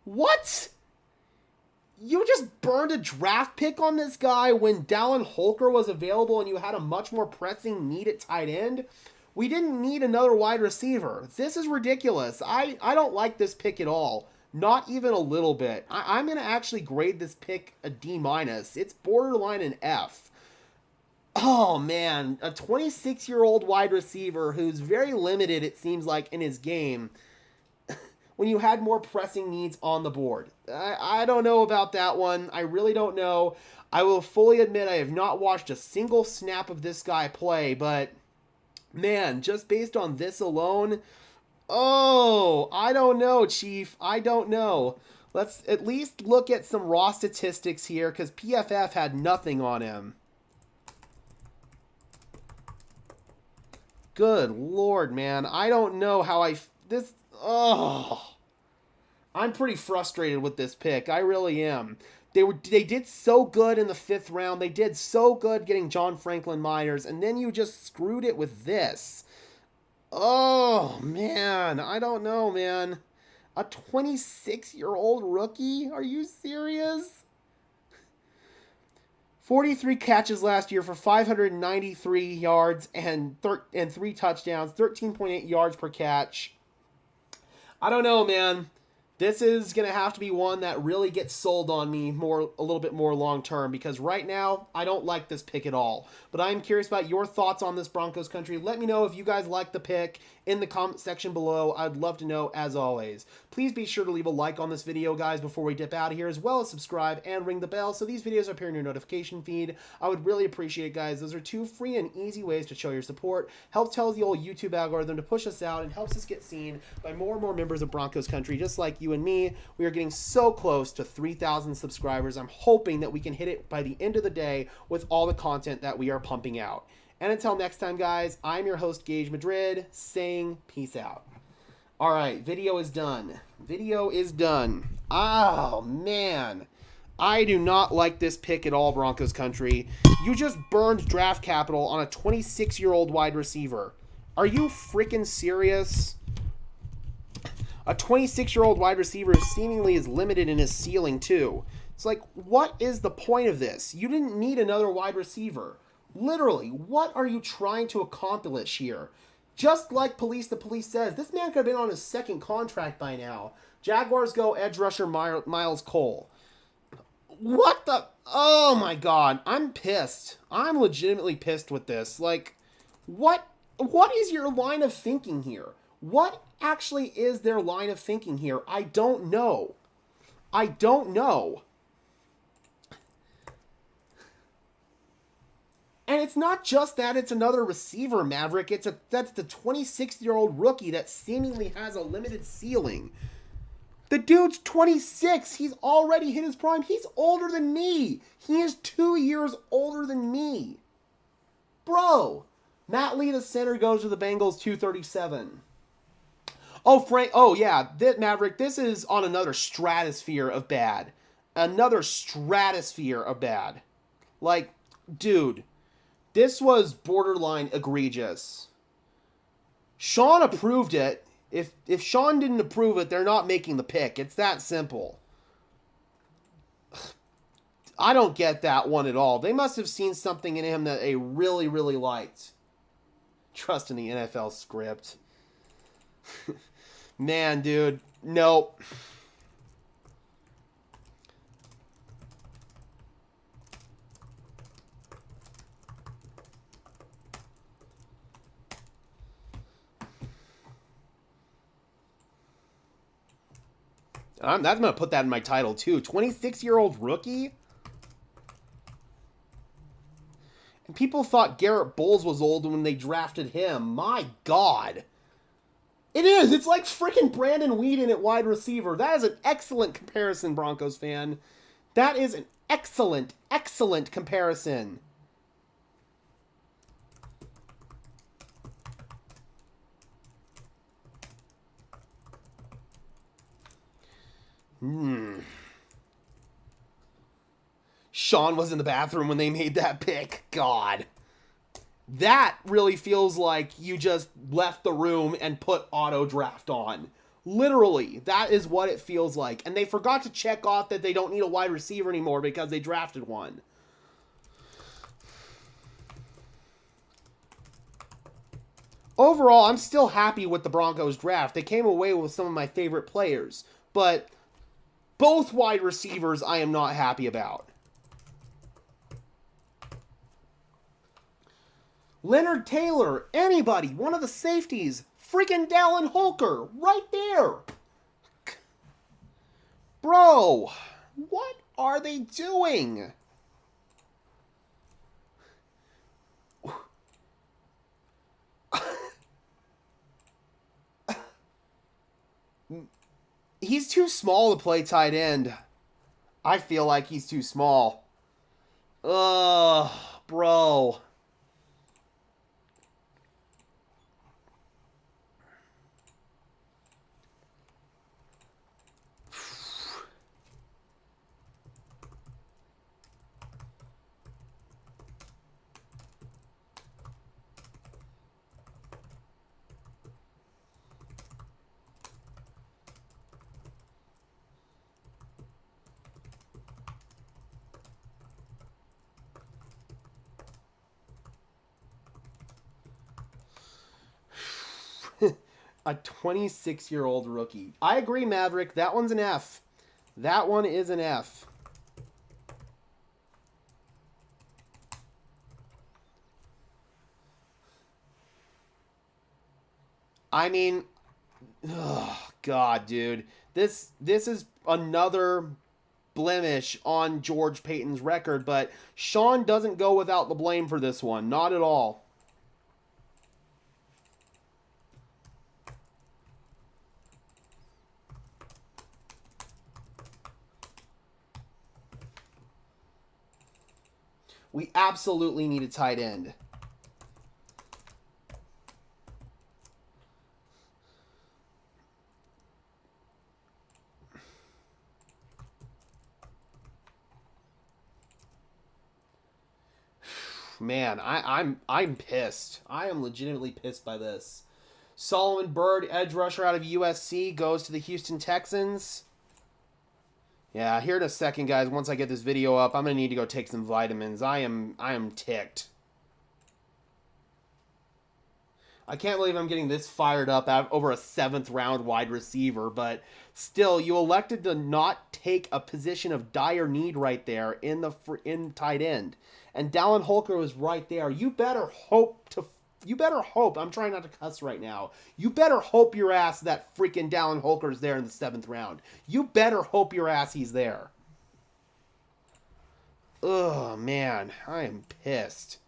What? You just burned a draft pick on this guy when Dallin Holker was available and you had a much more pressing need at tight end? We didn't need another wide receiver. This is ridiculous. I don't like this pick at all. Not even a little bit. I'm going to actually grade this pick a D-. It's borderline an F. Oh, man. A 26-year-old wide receiver who's very limited, it seems like, in his game when you had more pressing needs on the board. I don't know about that one. I really don't know. I will fully admit I have not watched a single snap of this guy play, but, man, just based on this alone, I don't know, Chief. I don't know. Let's at least look at some raw statistics here, because PFF had nothing on him. Good Lord, man. I don't know how I'm pretty frustrated with this pick. I really am. They did so good in the 5th round. They did so good getting John Franklin Myers, and then you just screwed it with this. Oh, man. I don't know, man. A 26-year-old rookie? Are you serious? 43 catches last year for 593 yards and 3 touchdowns, 13.8 yards per catch. I don't know, man. This is going to have to be one that really gets sold on me a little bit more long term, because right now I don't like this pick at all. But I'm curious about your thoughts on this Broncos country. Let me know if you guys like the pick in the comment section below. I'd love to know, as always. Please be sure to leave a like on this video, guys, before we dip out of here, as well as subscribe and ring the bell so these videos appear in your notification feed. I would really appreciate it, guys. Those are 2 free and easy ways to show your support. Helps tell the old YouTube algorithm to push us out and helps us get seen by more and more members of Broncos country, just like you and me. We are getting so close to 3,000 subscribers. I'm hoping that we can hit it by the end of the day with all the content that we are pumping out. And until next time, guys, I'm your host, Gage Madrid, saying peace out. All right, video is done. Video is done. Oh, man. I do not like this pick at all, Broncos country. You just burned draft capital on a 26-year-old wide receiver. Are you freaking serious? A 26-year-old wide receiver seemingly is limited in his ceiling, too. It's like, what is the point of this? You didn't need another wide receiver. Literally, what are you trying to accomplish here? Just like the police says, this man could have been on his 2nd contract by now. Jaguars go edge rusher Miles Cole. What the? Oh my God, I'm pissed. I'm legitimately pissed with this. Like, what is your line of thinking here? What actually is their line of thinking here? I don't know. I don't know. And it's not just that it's another receiver, Maverick. That's the 26-year-old rookie that seemingly has a limited ceiling. The dude's 26. He's already hit his prime. He's older than me. He is 2 years older than me. Bro. Matt Lee, the center, goes to the Bengals, 237. Oh, Frank. Oh, yeah. Maverick, this is on another stratosphere of bad. Another stratosphere of bad. Like, dude. This was borderline egregious. Sean approved it. If Sean didn't approve it, they're not making the pick. It's that simple. I don't get that one at all. They must have seen something in him that they really, really liked. Trust in the NFL script. Man, dude. Nope. I'm going to put that in my title, too. 26-year-old rookie? And people thought Garrett Bowles was old when they drafted him. My God. It is. It's like freaking Brandon Weeden at wide receiver. That is an excellent comparison, Broncos fan. That is an excellent, excellent comparison. Sean was in the bathroom when they made that pick. God. That really feels like you just left the room and put auto draft on. Literally, that is what it feels like. And they forgot to check off that they don't need a wide receiver anymore because they drafted one. Overall, I'm still happy with the Broncos draft. They came away with some of my favorite players. But both wide receivers I am not happy about. Leonard Taylor, anybody, one of the safeties, freaking Dallin Holker, right there. Bro, what are they doing? He's too small to play tight end. I feel like he's too small. Ugh, bro. A 26-year-old rookie. I agree, Maverick. That one's an F. That one is an F. I mean, oh, God, dude. This is another blemish on George Payton's record, but Sean doesn't go without the blame for this one. Not at all. We absolutely need a tight end. Man, I'm pissed. I am legitimately pissed by this. Solomon Byrd, edge rusher out of USC, goes to the Houston Texans. Yeah, here in a second, guys. Once I get this video up, I'm gonna need to go take some vitamins. I am ticked. I can't believe I'm getting this fired up over a 7th round wide receiver, but still, you elected to not take a position of dire need right there in tight end. And Dallin Holker was right there. You better hope, I'm trying not to cuss right now. You better hope your ass that freaking Dallin Holker's there in the 7th round. You better hope your ass he's there. Oh, man. I am pissed.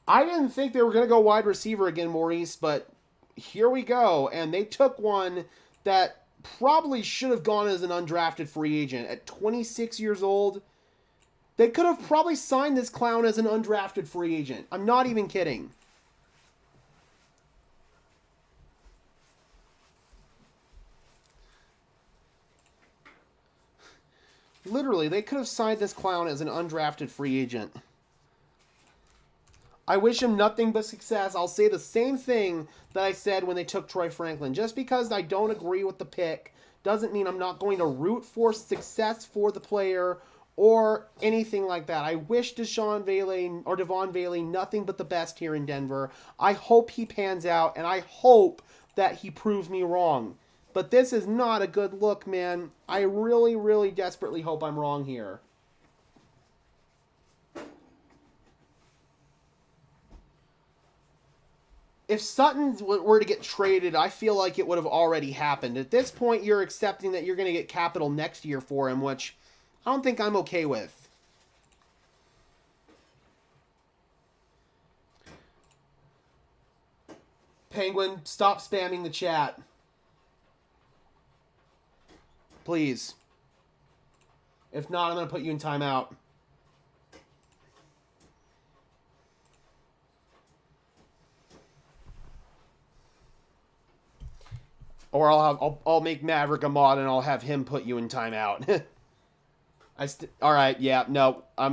I didn't think they were going to go wide receiver again, Maurice, but here we go. And they took one that probably should have gone as an undrafted free agent. At 26 years old, they could have probably signed this clown as an undrafted free agent. I'm not even kidding. Literally, they could have signed this clown as an undrafted free agent. I wish him nothing but success. I'll say the same thing that I said when they took Troy Franklin. Just because I don't agree with the pick doesn't mean I'm not going to root for success for the player or anything like that. I wish Devaughn Vele nothing but the best here in Denver. I hope he pans out, and I hope that he proves me wrong. But this is not a good look, man. I really, really desperately hope I'm wrong here. If Sutton were to get traded, I feel like it would have already happened. At this point, you're accepting that you're going to get capital next year for him, which I don't think I'm okay with. Penguin, stop spamming the chat. Please. If not, I'm going to put you in timeout. Or I'll make Maverick a mod and I'll have him put you in timeout. All right, yeah, no, I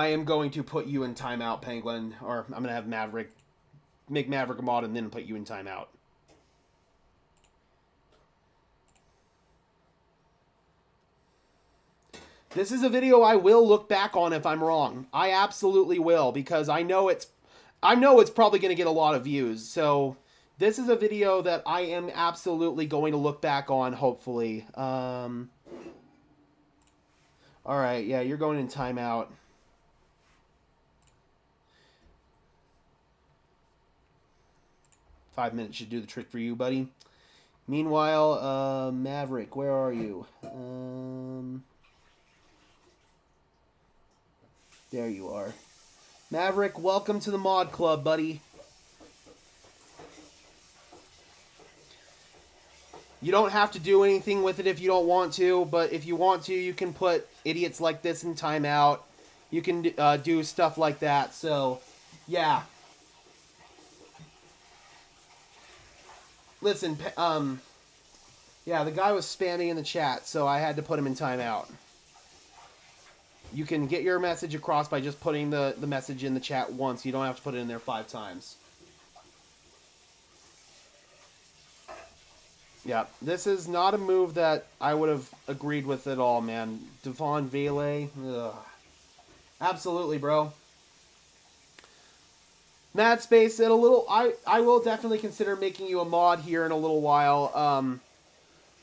am going to put you in timeout, Penguin, or I'm gonna have make Maverick a mod and then put you in timeout. This is a video I will look back on if I'm wrong. I absolutely will, because I know it's probably going to get a lot of views. So this is a video that I am absolutely going to look back on, hopefully. All right, yeah, you're going in timeout. Five minutes should do the trick for you, buddy. Meanwhile, Maverick, where are you? There you are. Maverick, welcome to the mod club, buddy. You don't have to do anything with it if you don't want to, but if you want to, you can put idiots like this in timeout. You can do stuff like that, so, yeah. Listen, yeah, the guy was spamming in the chat, so I had to put him in timeout. You can get your message across by just putting the message in the chat once. You don't have to put it in there 5 times. Yeah, this is not a move that I would have agreed with at all, man. Devaughn Vele, ugh. Absolutely, bro. Mad Space, in a little, I will definitely consider making you a mod here in a little while.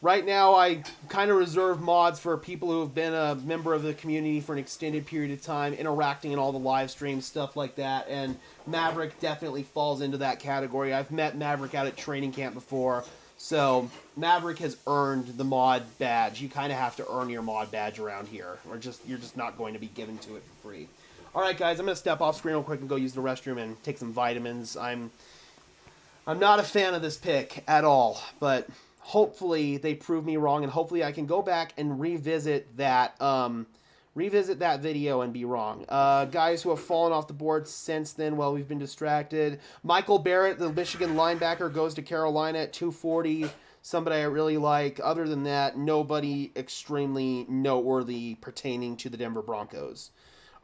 Right now, I kind of reserve mods for people who have been a member of the community for an extended period of time, interacting in all the live streams, stuff like that, and Maverick definitely falls into that category. I've met Maverick out at training camp before, so Maverick has earned the mod badge. You kind of have to earn your mod badge around here, or you're just not going to be given to it for free. All right, guys, I'm going to step off screen real quick and go use the restroom and take some vitamins. I'm not a fan of this pick at all, but hopefully they prove me wrong, and hopefully I can go back and revisit that video and be wrong. Guys who have fallen off the board since then, well, we've been distracted. Michael Barrett, the Michigan linebacker, goes to Carolina at 240. Somebody I really like. Other than that, nobody extremely noteworthy pertaining to the Denver Broncos.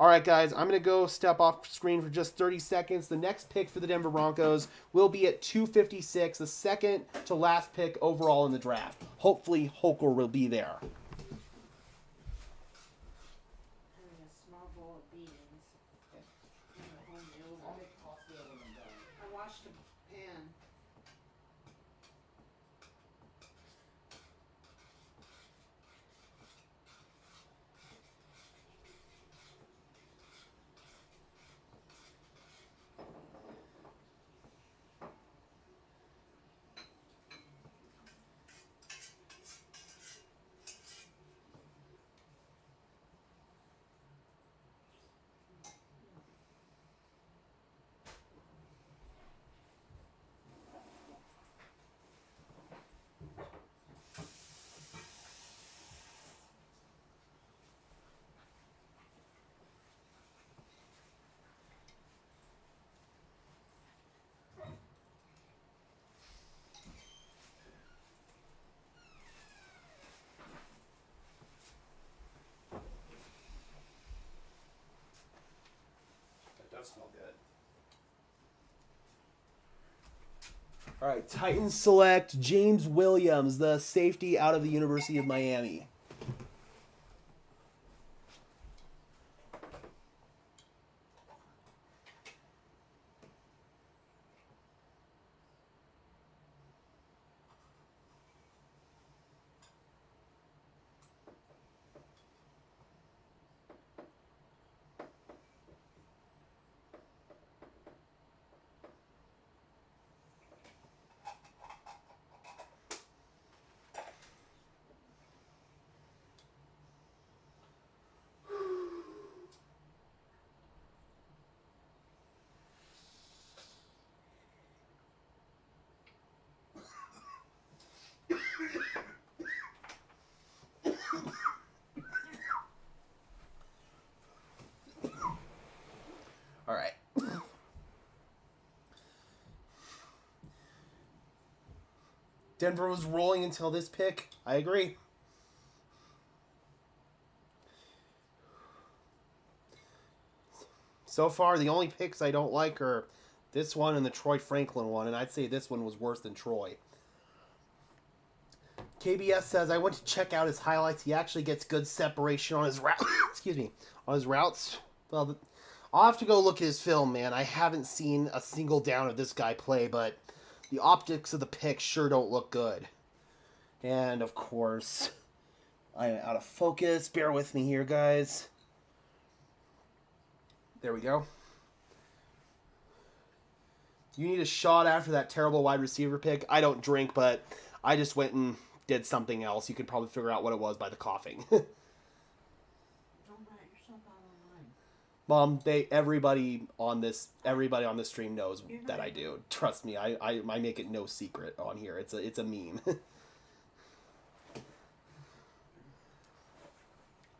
All right, guys, I'm going to go step off screen for just 30 seconds. The next pick for the Denver Broncos will be at 256, the second to last pick overall in the draft. Hopefully, Hoker will be there. Having a small bowl of beans. In the home meal. I washed a pan. That does smell good. All right, Titans select James Williams, the safety out of the University of Miami. All right. Denver was rolling until this pick. I agree. So far, the only picks I don't like are this one and the Troy Franklin one, and I'd say this one was worse than Troy. KBS says, I went to check out his highlights. He actually gets good separation on his route. Excuse me. On his routes. Well, I'll have to go look at his film, man. I haven't seen a single down of this guy play, but the optics of the pick sure don't look good. And, of course, I am out of focus. Bear with me here, guys. There we go. You need a shot after that terrible wide receiver pick. I don't drink, but I just went and did something else. You could probably figure out what it was by the coughing. Don't write yourself out online. Mom, everybody on this stream knows that I do. Trust me, I make it no secret on here. It's a meme.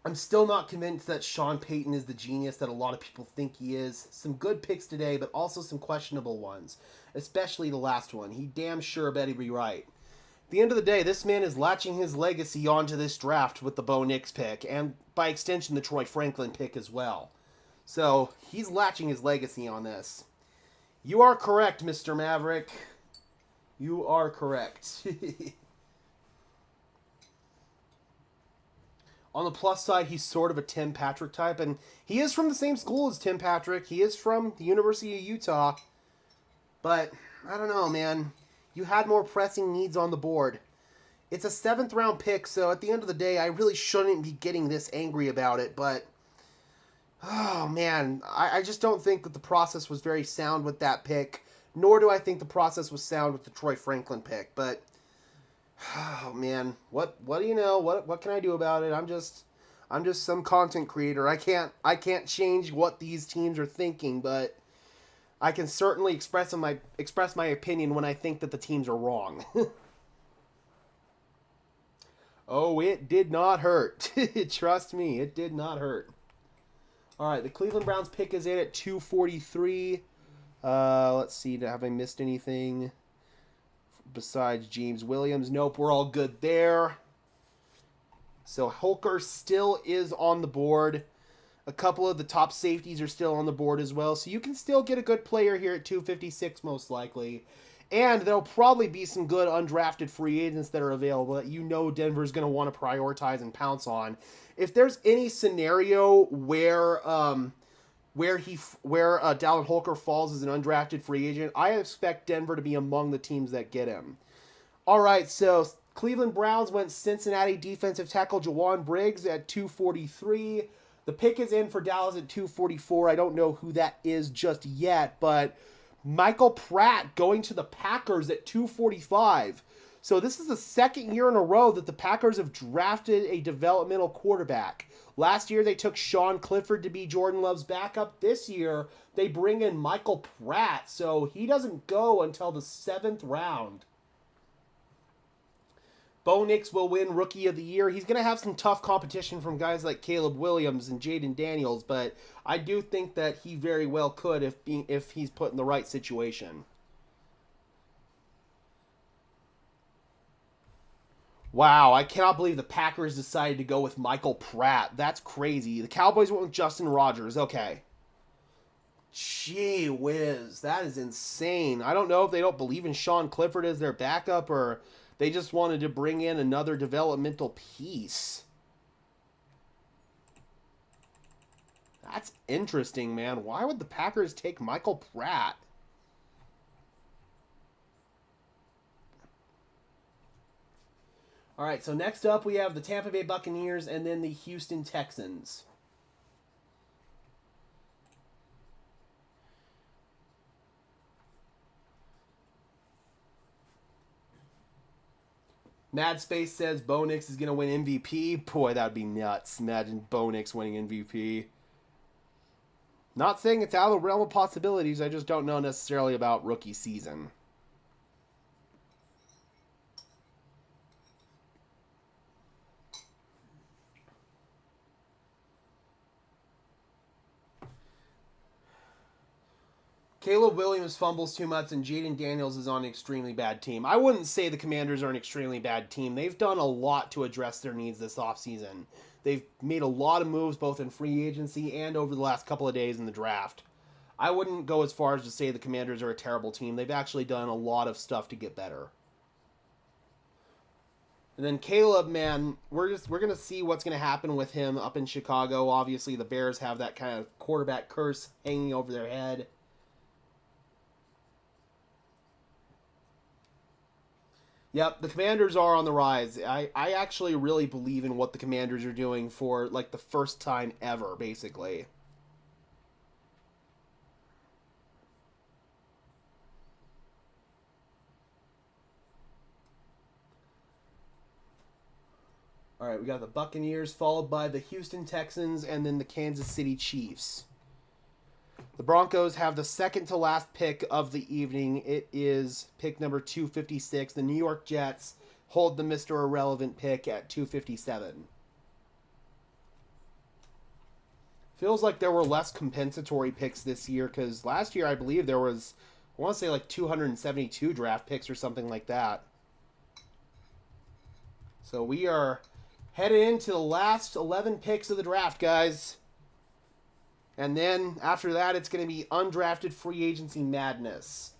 I'm still not convinced that Sean Payton is the genius that a lot of people think he is. Some good picks today, but also some questionable ones, especially the last one. He damn sure bet he'd be right. At the end of the day, this man is latching his legacy onto this draft with the Bo Nix pick, and by extension, the Troy Franklin pick as well. So, he's latching his legacy on this. You are correct, Mr. Maverick. You are correct. On the plus side, he's sort of a Tim Patrick type, and he is from the same school as Tim Patrick. He is from the University of Utah. But, I don't know, man. You had more pressing needs on the board. It's a 7th round pick, so at the end of the day, I really shouldn't be getting this angry about it, but... Oh, man. I just don't think that the process was very sound with that pick, nor do I think the process was sound with the Troy Franklin pick, but... Oh, man. What do you know? What can I do about it? I'm just some content creator. I can't change what these teams are thinking, but I can certainly express my opinion when I think that the teams are wrong. Oh, it did not hurt. Trust me, it did not hurt. All right, the Cleveland Browns pick is in at 243. Let's see, have I missed anything besides James Williams? Nope, we're all good there. So Holker still is on the board. A couple of the top safeties are still on the board as well. So you can still get a good player here at 256 most likely. And there'll probably be some good undrafted free agents that are available that you know Denver's going to want to prioritize and pounce on. If there's any scenario where Dallin Holker falls as an undrafted free agent, I expect Denver to be among the teams that get him. All right, so Cleveland Browns went Cincinnati defensive tackle Jawan Briggs at 243. The pick is in for Dallas at 244. I don't know who that is just yet, but Michael Pratt going to the Packers at 245. So this is the second year in a row that the Packers have drafted a developmental quarterback. Last year they took Sean Clifford to be Jordan Love's backup. This year they bring in Michael Pratt, so he doesn't go until the 7th round. Bo Nix will win Rookie of the Year. He's going to have some tough competition from guys like Caleb Williams and Jaden Daniels, but I do think that he very well could if he's put in the right situation. Wow, I cannot believe the Packers decided to go with Michael Pratt. That's crazy. The Cowboys went with Justin Rogers. Okay. Gee whiz, that is insane. I don't know if they don't believe in Sean Clifford as their backup or they just wanted to bring in another developmental piece. That's interesting, man. Why would the Packers take Michael Pratt? All right, so next up we have the Tampa Bay Buccaneers and then the Houston Texans. Mad Space says Bo Nix is going to win MVP. Boy, that would be nuts. Imagine Bo Nix winning MVP. Not saying it's out of the realm of possibilities. I just don't know necessarily about rookie season. Caleb Williams fumbles too much, and Jaden Daniels is on an extremely bad team. I wouldn't say the Commanders are an extremely bad team. They've done a lot to address their needs this offseason. They've made a lot of moves both in free agency and over the last couple of days in the draft. I wouldn't go as far as to say the Commanders are a terrible team. They've actually done a lot of stuff to get better. And then Caleb, man, we're going to see what's going to happen with him up in Chicago. Obviously, the Bears have that kind of quarterback curse hanging over their head. Yep, the Commanders are on the rise. I actually really believe in what the Commanders are doing for, like, the first time ever, basically. All right, we got the Buccaneers, followed by the Houston Texans, and then the Kansas City Chiefs. The Broncos have the second to last pick of the evening. It is pick number 256. The New York Jets hold the Mr. Irrelevant pick at 257. Feels like there were less compensatory picks this year because last year I believe there was, I want to say like 272 draft picks or something like that. So we are headed into the last 11 picks of the draft, guys. And then after that, it's going to be undrafted free agency madness.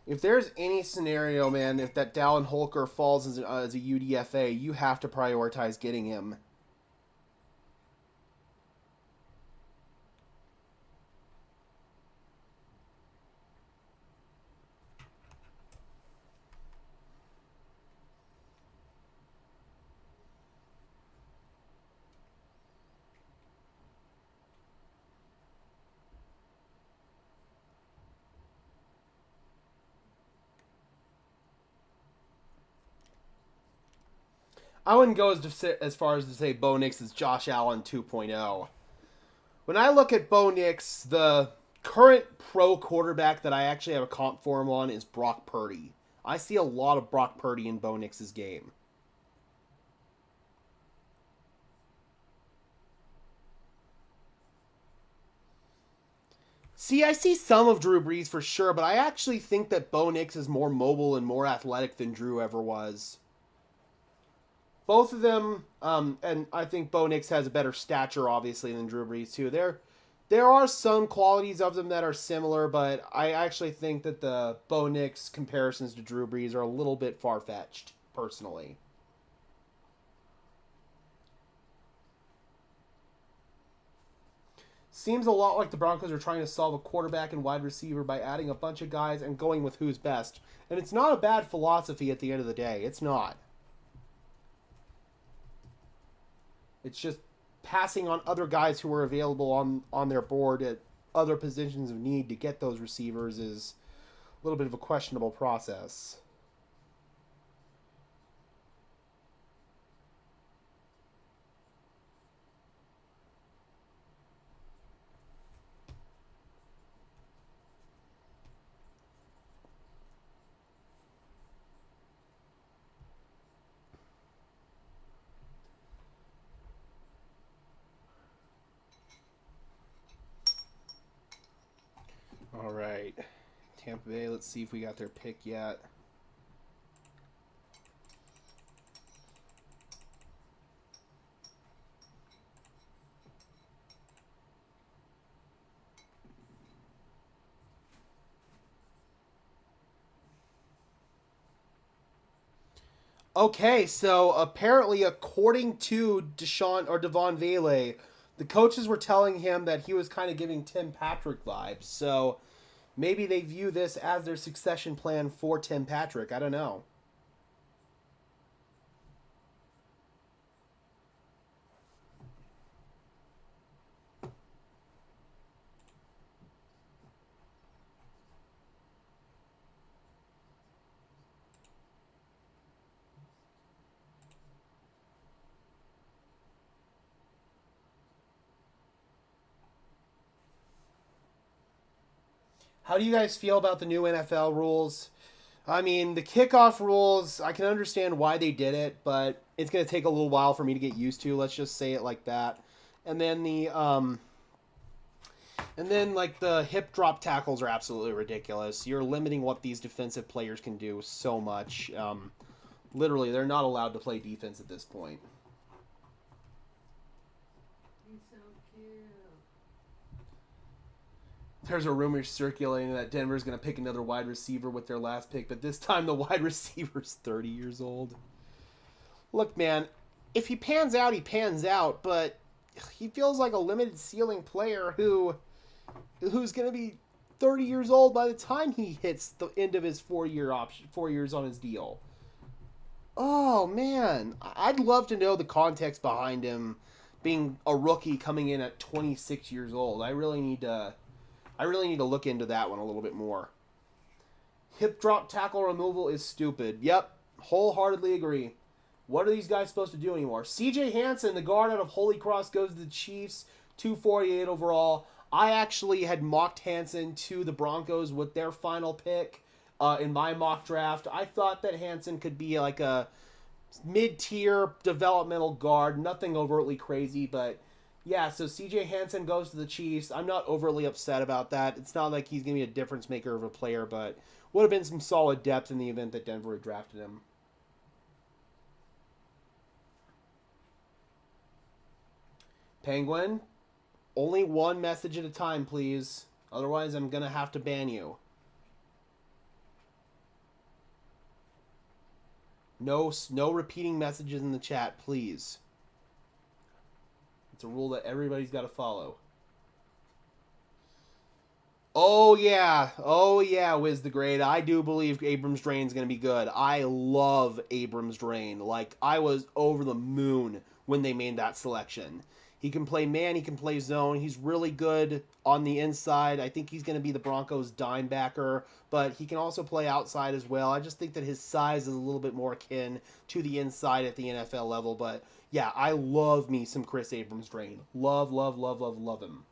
If there's any scenario, man, if that Dallin Holker falls as a UDFA, you have to prioritize getting him. I wouldn't go as far as to say Bo Nix is Josh Allen 2.0. When I look at Bo Nix, the current pro quarterback that I actually have a comp for him on is Brock Purdy. I see a lot of Brock Purdy in Bo Nix's game. See, I see some of Drew Brees for sure, but I actually think that Bo Nix is more mobile and more athletic than Drew ever was. Both of them, and I think Bo Nix has a better stature, obviously, than Drew Brees, too. There are some qualities of them that are similar, but I actually think that the Bo Nix comparisons to Drew Brees are a little bit far-fetched, personally. Seems a lot like the Broncos are trying to solve a quarterback and wide receiver by adding a bunch of guys and going with who's best. And it's not a bad philosophy at the end of the day. It's not. It's just passing on other guys who are available on their board at other positions of need to get those receivers is a little bit of a questionable process. All right, Tampa Bay, let's see if we got their pick yet. Okay, so apparently, according to Devaughn Vele, the coaches were telling him that he was kind of giving Tim Patrick vibes. So maybe they view this as their succession plan for Tim Patrick. I don't know. How do you guys feel about the new NFL rules? I mean, the kickoff rules, I can understand why they did it, but it's going to take a little while for me to get used to. Let's just say it like that. And then like the hip drop tackles are absolutely ridiculous. You're limiting what these defensive players can do so much. Literally, they're not allowed to play defense at this point. He's so cute. There's a rumor circulating that Denver's going to pick another wide receiver with their last pick, but this time the wide receiver's 30 years old. Look, man, if he pans out, he pans out, but he feels like a limited ceiling player who's going to be 30 years old by the time he hits the end of his 4 years on his deal. Oh, man. I'd love to know the context behind him being a rookie coming in at 26 years old. I really need to look into that one a little bit more. Hip drop tackle removal is stupid. Yep, wholeheartedly agree. What are these guys supposed to do anymore? CJ Hansen, the guard out of Holy Cross, goes to the Chiefs, 248 overall. I actually had mocked Hansen to the Broncos with their final pick in my mock draft. I thought that Hansen could be like a mid-tier developmental guard, nothing overtly crazy, but yeah, so CJ Hansen goes to the Chiefs. I'm not overly upset about that. It's not like he's going to be a difference maker of a player, but would have been some solid depth in the event that Denver had drafted him. Penguin, only one message at a time, please. Otherwise, I'm going to have to ban you. No repeating messages in the chat, please. It's a rule that everybody's got to follow. Oh yeah, Wiz the Great. I do believe Abrams-Drain is going to be good. I love Abrams-Drain. Like, I was over the moon when they made that selection. He can play man, he can play zone. He's really good on the inside. I think he's going to be the Broncos' dime backer, but he can also play outside as well. I just think that his size is a little bit more akin to the inside at the NFL level. But yeah, I love me some Chris Abrams-Drain. Love him.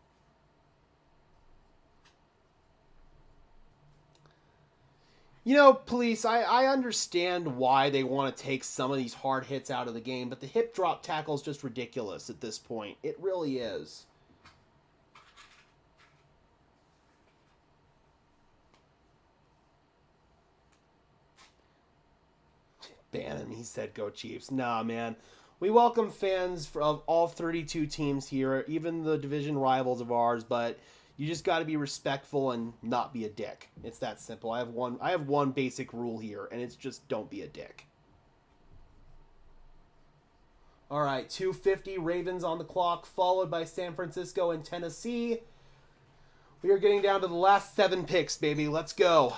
You know, Police, I understand why they want to take some of these hard hits out of the game, but the hip drop tackle is just ridiculous at this point. It really is. Ban him, he said, go Chiefs. Nah, man. We welcome fans of all 32 teams here, even the division rivals of ours, but you just got to be respectful and not be a dick. It's that simple. I have one basic rule here, and it's just don't be a dick. All right, 2:50 Ravens on the clock, followed by San Francisco and Tennessee. We are getting down to the last 7 picks, baby. Let's go.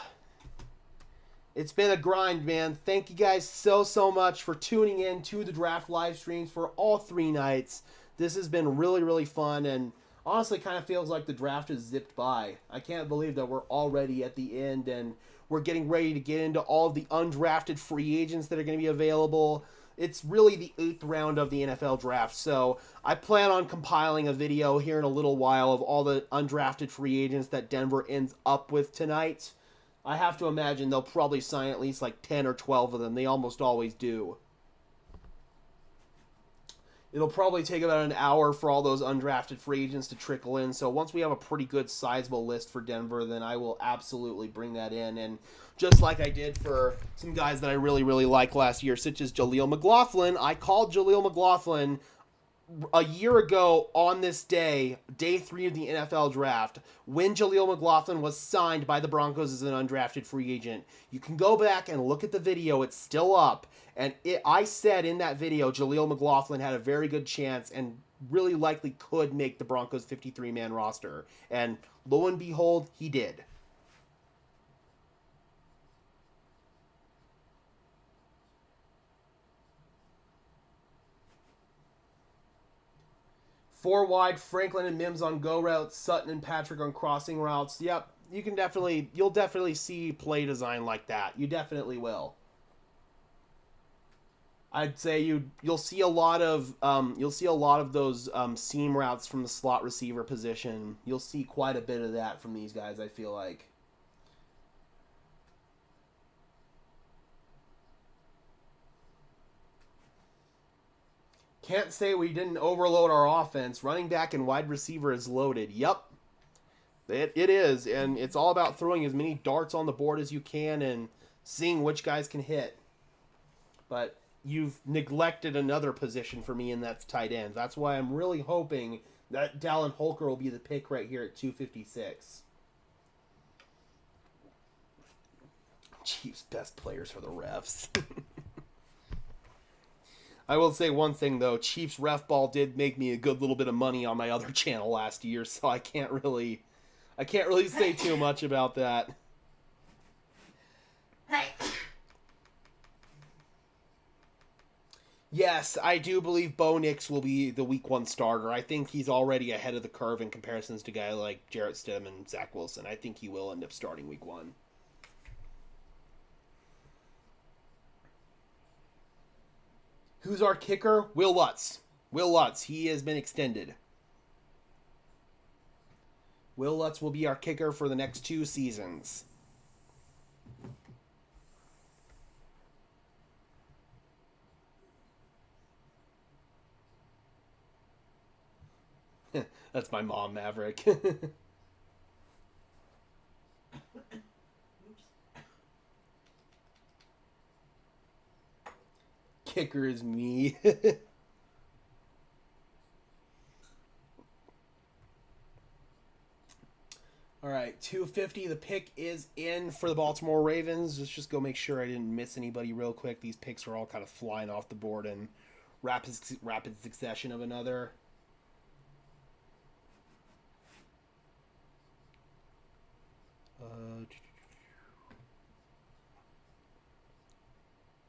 It's been a grind, man. Thank you guys so much for tuning in to the draft live streams for all 3 nights. This has been really fun, and honestly kind of feels like the draft has zipped by. I can't believe that we're already at the end and we're getting ready to get into all of the undrafted free agents that are going to be available. It's really the 8th round of the NFL draft, so I plan on compiling a video here in a little while of all the undrafted free agents that Denver ends up with tonight. I have to imagine they'll probably sign at least like 10 or 12 of them. They almost always do. It'll probably take about an hour for all those undrafted free agents to trickle in. So once we have a pretty good sizable list for Denver, then I will absolutely bring that in. And just like I did for some guys that I really liked last year, such as Jaleel McLaughlin, I called Jaleel McLaughlin a year ago on this day, day 3 of the NFL draft, when Jaleel McLaughlin was signed by the Broncos as an undrafted free agent. You can go back and look at the video. It's still up. And I said in that video, Jaleel McLaughlin had a very good chance and really likely could make the Broncos 53-man roster. And lo and behold, he did. Four wide, Franklin and Mims on go routes, Sutton and Patrick on crossing routes. Yep, you'll definitely see play design like that. You definitely will. I'd say you'll see a lot of those seam routes from the slot receiver position. You'll see quite a bit of that from these guys, I feel like. Can't say we didn't overload our offense. Running back and wide receiver is loaded. Yup. It is. And it's all about throwing as many darts on the board as you can and seeing which guys can hit. But you've neglected another position for me, and that's tight end. That's why I'm really hoping that Dallin Holker will be the pick right here at 256. Chiefs' best players for the refs. I will say one thing, though. Chiefs ref ball did make me a good little bit of money on my other channel last year, so I can't really say too much about that. Yes, I do believe Bo Nix will be the week 1 starter. I think he's already ahead of the curve in comparisons to guys like Jarrett Stidham and Zach Wilson. I think he will end up starting week 1. Who's our kicker? Will Lutz. Will Lutz. He has been extended. Will Lutz will be our kicker for the next 2 seasons. That's my mom, Maverick. Kicker is me. All right, 250. The pick is in for the Baltimore Ravens. Let's just go make sure I didn't miss anybody real quick. These picks are all kind of flying off the board in rapid succession of another.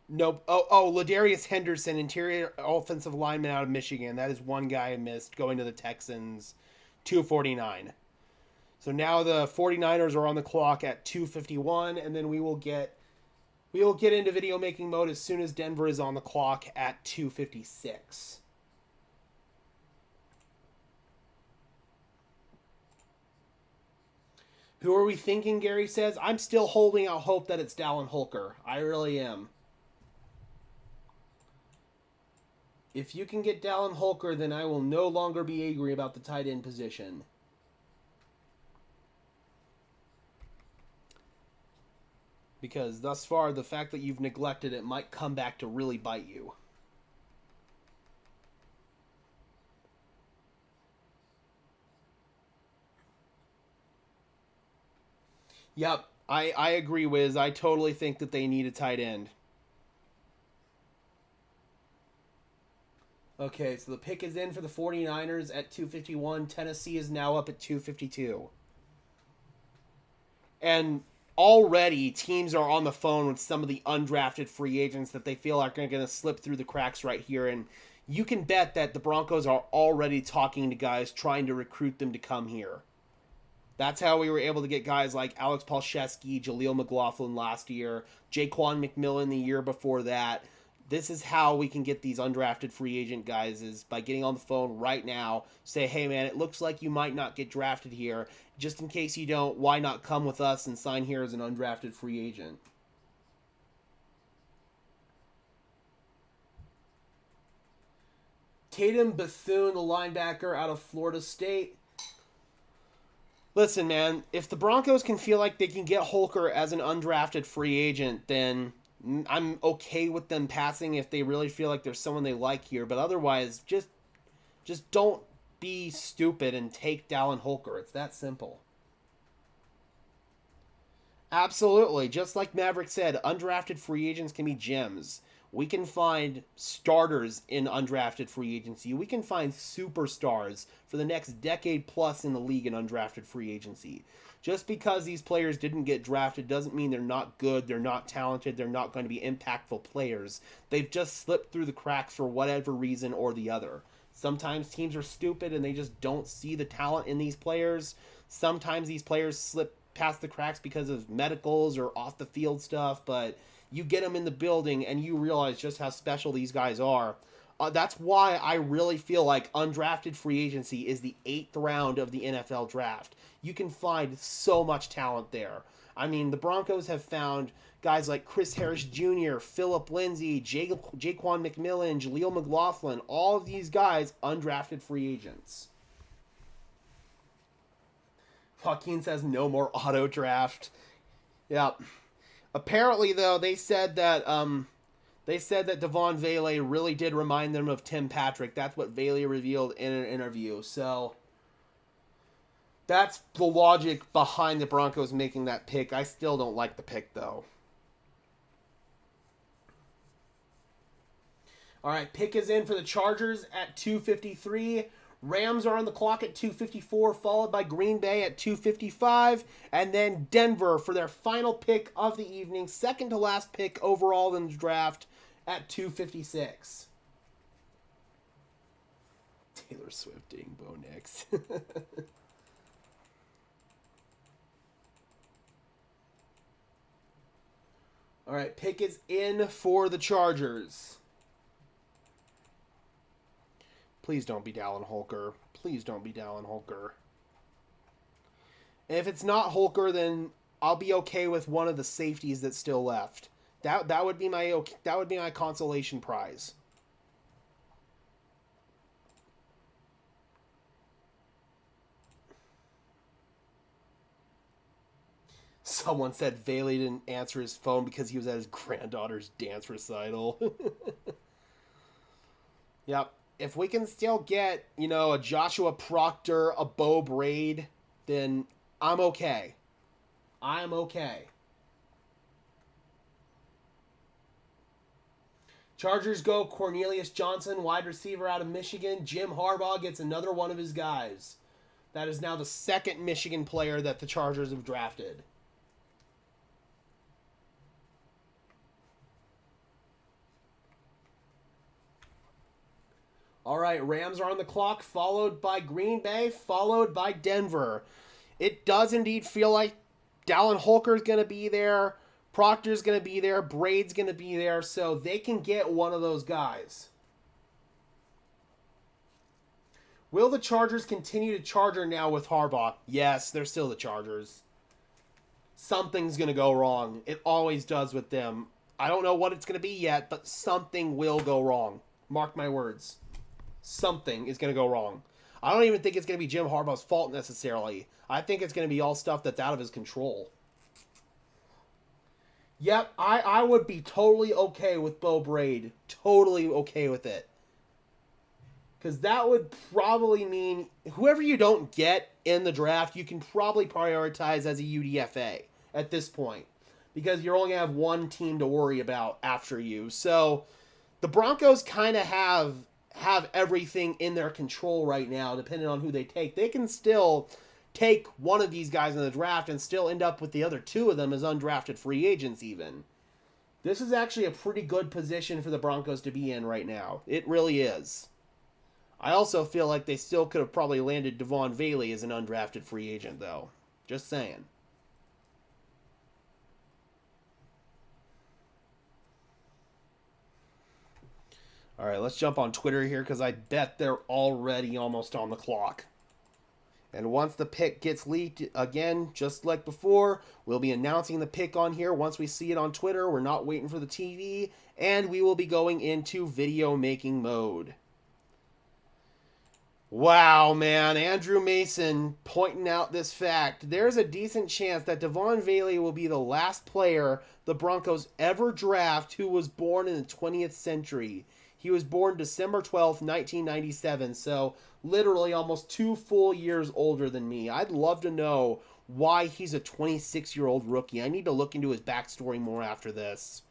Nope. Oh, Ladarius Henderson, interior offensive lineman out of Michigan. That is one guy I missed going to the Texans, 249. So now the 49ers are on the clock at 251, and then we will get into video making mode as soon as Denver is on the clock at 256. Who are we thinking, Gary says? I'm still holding out hope that it's Dallin Holker. I really am. If you can get Dallin Holker, then I will no longer be angry about the tight end position. Because thus far, the fact that you've neglected it might come back to really bite you. Yep, I agree, Wiz. I totally think that they need a tight end. Okay, so the pick is in for the 49ers at 251. Tennessee is now up at 252. And already teams are on the phone with some of the undrafted free agents that they feel are going to slip through the cracks right here. And you can bet that the Broncos are already talking to guys trying to recruit them to come here. That's how we were able to get guys like Alex Palczewski, Jaleel McLaughlin last year, Jaquan McMillan the year before that. This is how we can get these undrafted free agent guys, is by getting on the phone right now, say, hey man, it looks like you might not get drafted here. Just in case you don't, why not come with us and sign here as an undrafted free agent? Tatum Bethune, the linebacker out of Florida State. Listen, man, if the Broncos can feel like they can get Holker as an undrafted free agent, then I'm okay with them passing if they really feel like there's someone they like here. But otherwise, just don't be stupid and take Dallin Holker. It's that simple. Absolutely. Just like Maverick said, undrafted free agents can be gems. We can find starters in undrafted free agency. We can find superstars for the next decade plus in the league in undrafted free agency. Just because these players didn't get drafted doesn't mean they're not good, they're not talented, they're not going to be impactful players. They've just slipped through the cracks for whatever reason or the other. Sometimes teams are stupid and they just don't see the talent in these players. Sometimes these players slip past the cracks because of medicals or off the field stuff, but you get them in the building and you realize just how special these guys are. That's why I really feel like undrafted free agency is the 8th round of the NFL draft. You can find so much talent there. I mean, the Broncos have found guys like Chris Harris Jr., Phillip Lindsay, Jaquan McMillan, Jaleel McLaughlin, all of these guys undrafted free agents. Joaquin says no more auto draft. Yeah. Apparently, though, they said that Devaughn Vele really did remind them of Tim Patrick. That's what Vele revealed in an interview. So that's the logic behind the Broncos making that pick. I still don't like the pick, though. All right, pick is in for the Chargers at 253. Rams are on the clock at 254, followed by Green Bay at 255, and then Denver for their final pick of the evening, second to last pick overall in the draft at 256. Taylor Swift ding Bo Nix. All right, pick is in for the Chargers. Please don't be Dallin Holker. Please don't be Dallin Holker. And if it's not Holker, then I'll be okay with one of the safeties that's still left. That would be my consolation prize. Someone said Vele didn't answer his phone because he was at his granddaughter's dance recital. Yep. If we can still get, a Joshua Proctor, a Bo Braid, then I'm okay. I'm okay. Chargers go Cornelius Johnson, wide receiver out of Michigan. Jim Harbaugh gets another one of his guys. That is now the second Michigan player that the Chargers have drafted. All right, Rams are on the clock, followed by Green Bay, followed by Denver. It does indeed feel like Dallin Holker's going to be there, Proctor's going to be there, Braid's going to be there, so they can get one of those guys. Will the Chargers continue to Charger now with Harbaugh? Yes, they're still the Chargers. Something's going to go wrong. It always does with them. I don't know what it's going to be yet, but something will go wrong. Mark my words. Something is going to go wrong. I don't even think it's going to be Jim Harbaugh's fault necessarily. I think it's going to be all stuff that's out of his control. Yep, I would be totally okay with Bo Braid. Totally okay with it. Because that would probably mean whoever you don't get in the draft, you can probably prioritize as a UDFA at this point. Because you're only going to have one team to worry about after you. So the Broncos kind of have everything in their control right now, depending on who they take. They can still take one of these guys in the draft and still end up with the other two of them as undrafted free agents even. This is actually a pretty good position for the Broncos to be in right now. It really is. I also feel like they still could have probably landed Devaughn Vele as an undrafted free agent, though. Just saying. All right, let's jump on Twitter here because I bet they're already almost on the clock. And once the pick gets leaked, again, just like before, we'll be announcing the pick on here. Once we see it on Twitter, we're not waiting for the TV, and we will be going into video making mode. Wow, man. Andrew Mason pointing out this fact. There's a decent chance that Devaughn Vele will be the last player the Broncos ever draft who was born in the 20th century. He was born December 12th, 1997, so literally almost 2 full years older than me. I'd love to know why he's a 26-year-old rookie. I need to look into his backstory more after this.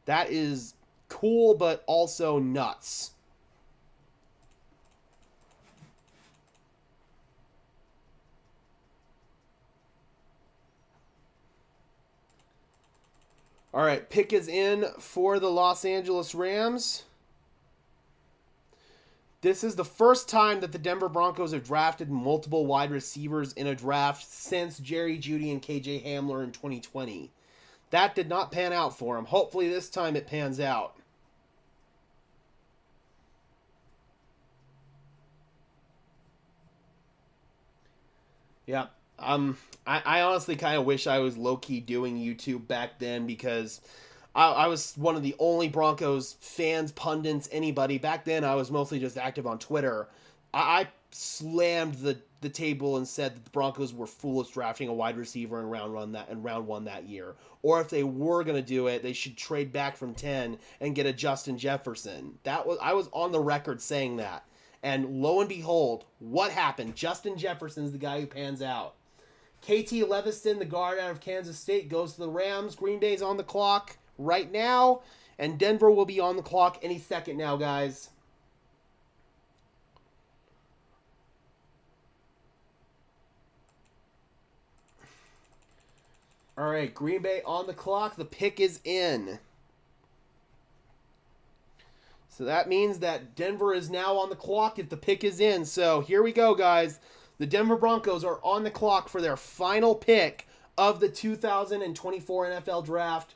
That is cool, but also nuts. All right, pick is in for the Los Angeles Rams. This is the first time that the Denver Broncos have drafted multiple wide receivers in a draft since Jerry Jeudy and KJ Hamler in 2020. That did not pan out for him. Hopefully this time it pans out. Yeah, I honestly kind of wish I was low-key doing YouTube back then because I was one of the only Broncos fans, pundits, anybody. Back then, I was mostly just active on Twitter. I slammed the table and said that the Broncos were foolish drafting a wide receiver in round one that year. Or if they were going to do it, they should trade back from 10 and get a Justin Jefferson. I was on the record saying that. And lo and behold, what happened? Justin Jefferson's the guy who pans out. KT Leviston, the guard out of Kansas State, goes to the Rams. Green Bay's on the clock right now, and Denver will be on the clock any second now, guys. All right, Green Bay on the clock. The pick is in. So that means that Denver is now on the clock if the pick is in. So here we go, guys. The Denver Broncos are on the clock for their final pick of the 2024 NFL Draft.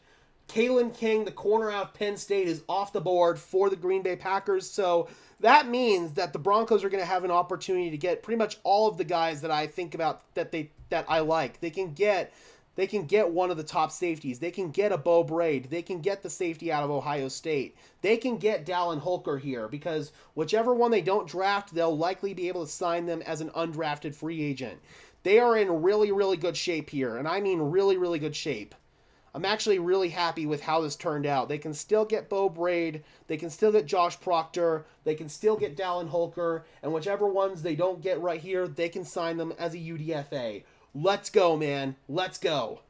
Kalen King, the corner out of Penn State, is off the board for the Green Bay Packers. So that means that the Broncos are going to have an opportunity to get pretty much all of the guys that I think about that I like. They can get one of the top safeties. They can get a Bo Braid. They can get the safety out of Ohio State. They can get Dallin Holker here because whichever one they don't draft, they'll likely be able to sign them as an undrafted free agent. They are in really, really good shape here, and I mean really, really good shape. I'm actually really happy with how this turned out. They can still get Bo Braid. They can still get Josh Proctor. They can still get Dallin Holker. And whichever ones they don't get right here, they can sign them as a UDFA. Let's go, man. Let's go.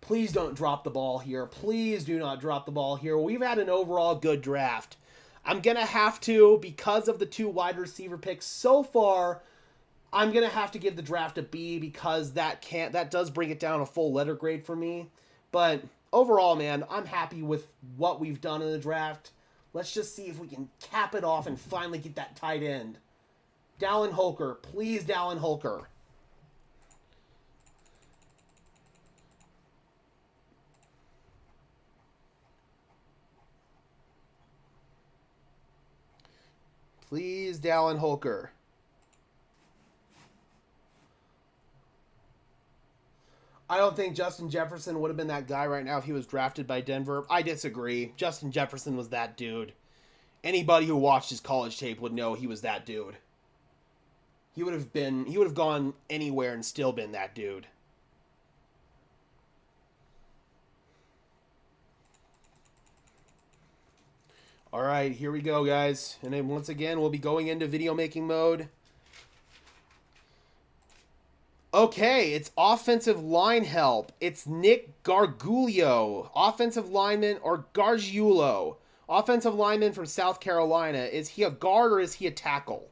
Please don't drop the ball here. Please do not drop the ball here. We've had an overall good draft. I'm going to have to, because of the 2 wide receiver picks so far, I'm going to have to give the draft a B because that does bring it down a full letter grade for me. But overall, man, I'm happy with what we've done in the draft. Let's just see if we can cap it off and finally get that tight end. Dallin Holker. Please, Dallin Holker. Please, Dallin Holker. I don't think Justin Jefferson would have been that guy right now if he was drafted by Denver. I disagree. Justin Jefferson was that dude. Anybody who watched his college tape would know he was that dude. He would have gone anywhere and still been that dude. All right, here we go, guys. And then once again, we'll be going into video making mode. Okay, it's offensive line help. It's Nick Gargiulo, offensive lineman, or Gargiulo, offensive lineman from South Carolina. Is he a guard or is he a tackle?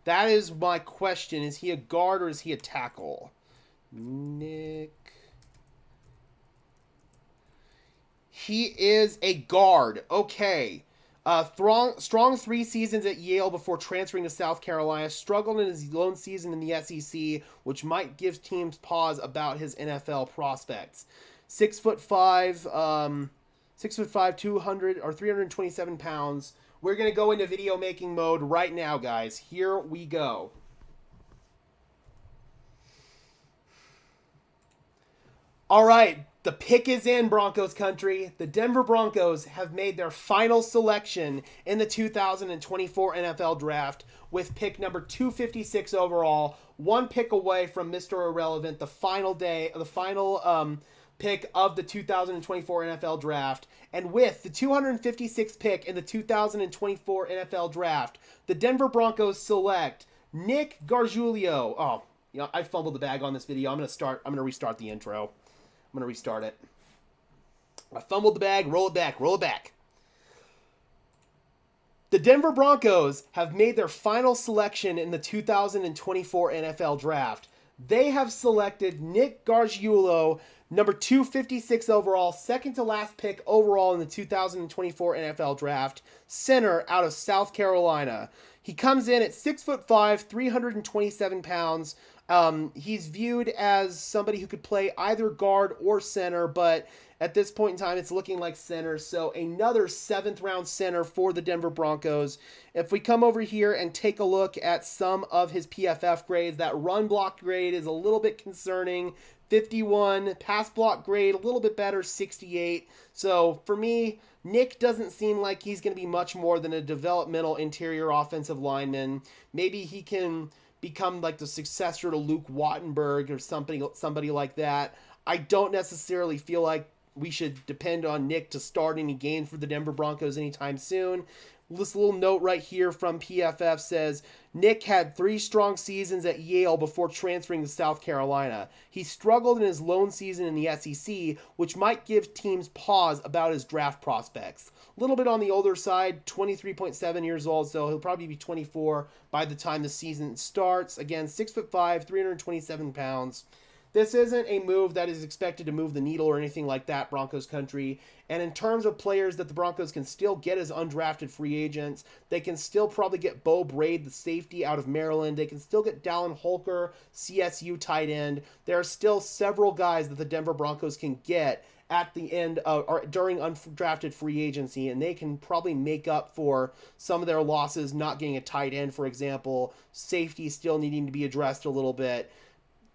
That is my question. Is he a guard or is he a tackle? Nick. He is a guard. Okay. Strong 3 seasons at Yale before transferring to South Carolina. Struggled in his lone season in the SEC, which might give teams pause about his NFL prospects. 6'5", 200 or 327 pounds. We're gonna go into video making mode right now, guys. Here we go. All right. The pick is in, Broncos country. The Denver Broncos have made their final selection in the 2024 NFL Draft with pick number 256 overall, 1 pick away from Mr. Irrelevant, the final pick of the 2024 NFL Draft. And with the 256th pick in the 2024 NFL Draft, the Denver Broncos select Nick Gargiulo. Oh, you know, I fumbled the bag on this video. I'm going to restart the intro. I'm going to restart it. I fumbled the bag. Roll it back. Roll it back. The Denver Broncos have made their final selection in the 2024 NFL Draft. They have selected Nick Gargiulo, number 256 overall, second to last pick overall in the 2024 NFL Draft, center out of South Carolina. He comes in at 6'5", 327 pounds. He's viewed as somebody who could play either guard or center, but at this point in time, it's looking like center. So another 7th round center for the Denver Broncos. If we come over here and take a look at some of his PFF grades, that run block grade is a little bit concerning. 51, pass block grade, a little bit better, 68. So for me, Nick doesn't seem like he's going to be much more than a developmental interior offensive lineman. Maybe he can become like the successor to Luke Wattenberg or somebody like that. I don't necessarily feel like we should depend on Nick to start any games for the Denver Broncos anytime soon. This little note right here from PFF says, Nick had 3 strong seasons at Yale before transferring to South Carolina. He struggled in his lone season in the SEC, which might give teams pause about his draft prospects. A little bit on the older side, 23.7 years old, so he'll probably be 24 by the time the season starts. Again, 6'5", 327 pounds. This isn't a move that is expected to move the needle or anything like that, Broncos country. And in terms of players that the Broncos can still get as undrafted free agents, they can still probably get Bo Braid, the safety out of Maryland. They can still get Dallin Holker, CSU tight end. There are still several guys that the Denver Broncos can get at the end of, or during undrafted free agency, and they can probably make up for some of their losses not getting a tight end, for example. Safety still needing to be addressed a little bit.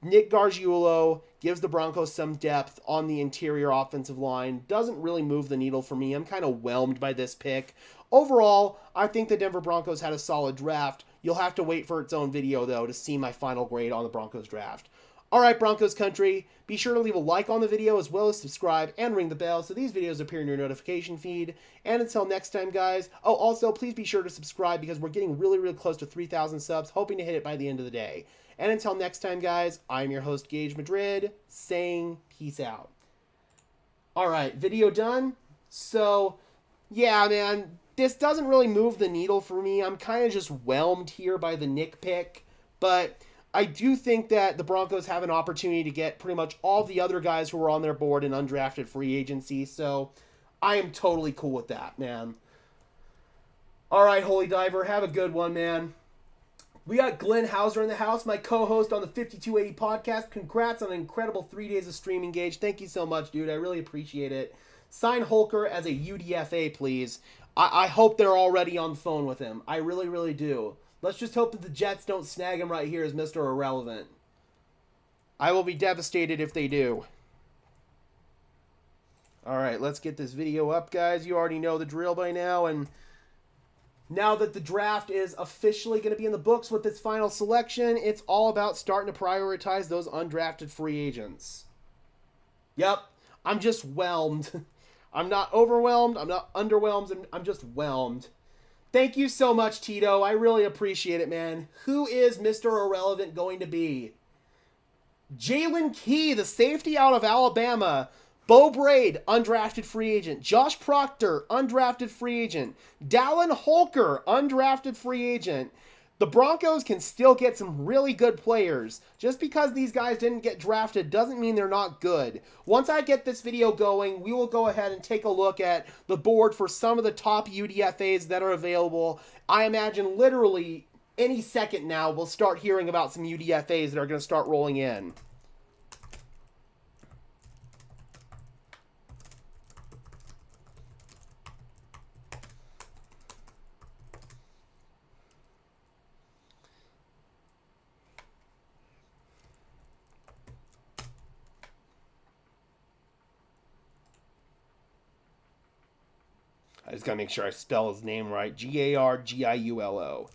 Nick Gargiulo gives the Broncos some depth on the interior offensive line. Doesn't really move the needle for me. I'm kind of whelmed by this pick. Overall, I think the Denver Broncos had a solid draft. You'll have to wait for its own video, though, to see my final grade on the Broncos draft. All right, Broncos country, be sure to leave a like on the video as well as subscribe and ring the bell so these videos appear in your notification feed. And until next time, guys. Oh, also, please be sure to subscribe because we're getting really, really close to 3,000 subs, hoping to hit it by the end of the day. And until next time, guys, I'm your host, Gage Madrid, saying peace out. All right, video done. So, yeah, man, this doesn't really move the needle for me. I'm kind of just whelmed here by the Nick pick. But I do think that the Broncos have an opportunity to get pretty much all the other guys who were on their board in undrafted free agency. So I am totally cool with that, man. All right, Holy Diver, have a good one, man. We got Glenn Hauser in the house, my co-host on the 5280 podcast. Congrats on an incredible 3 days of streaming, Gage. Thank you so much, dude. I really appreciate it. Sign Holker as a UDFA, please. I hope they're already on the phone with him. I really, really do. Let's just hope that the Jets don't snag him right here as Mr. Irrelevant. I will be devastated if they do. All right, let's get this video up, guys. You already know the drill by now, and now that the draft is officially going to be in the books with its final selection, it's all about starting to prioritize those undrafted free agents. Yep, I'm just whelmed. I'm not overwhelmed, I'm not underwhelmed, I'm just whelmed. Thank you so much, Tito. I really appreciate it, man. Who is Mr. Irrelevant going to be? Jalen Key, the safety out of Alabama. Bo Braid, undrafted free agent. Josh Proctor, undrafted free agent. Dallin Holker, undrafted free agent. The Broncos can still get some really good players. Just because these guys didn't get drafted doesn't mean they're not good. Once I get this video going, we will go ahead and take a look at the board for some of the top UDFAs that are available. I imagine literally any second now we'll start hearing about some UDFAs that are going to start rolling in. I just gotta make sure I spell his name right. Gargiulo.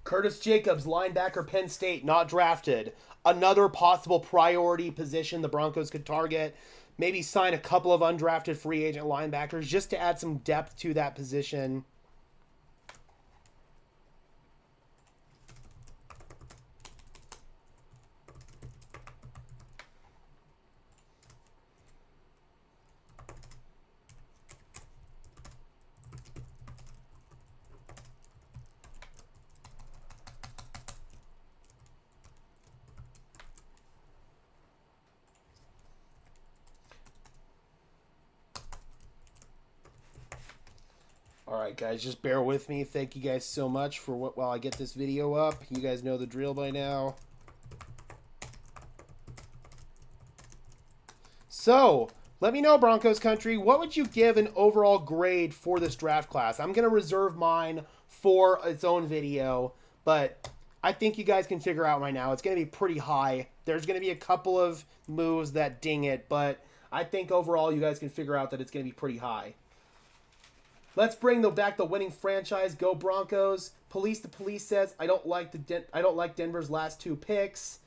Curtis Jacobs, linebacker, Penn State, not drafted. Another possible priority position the Broncos could target. Maybe sign a couple of undrafted free agent linebackers just to add some depth to that position. Alright guys, just bear with me. Thank you guys so much for while I get this video up. You guys know the drill by now. So, let me know, Broncos country, what would you give an overall grade for this draft class? I'm going to reserve mine for its own video, but I think you guys can figure out right now. It's going to be pretty high. There's going to be a couple of moves that ding it, but I think overall you guys can figure out that it's going to be pretty high. Let's bring back the winning franchise. Go Broncos. Police the Police says, I don't like Denver's last two picks.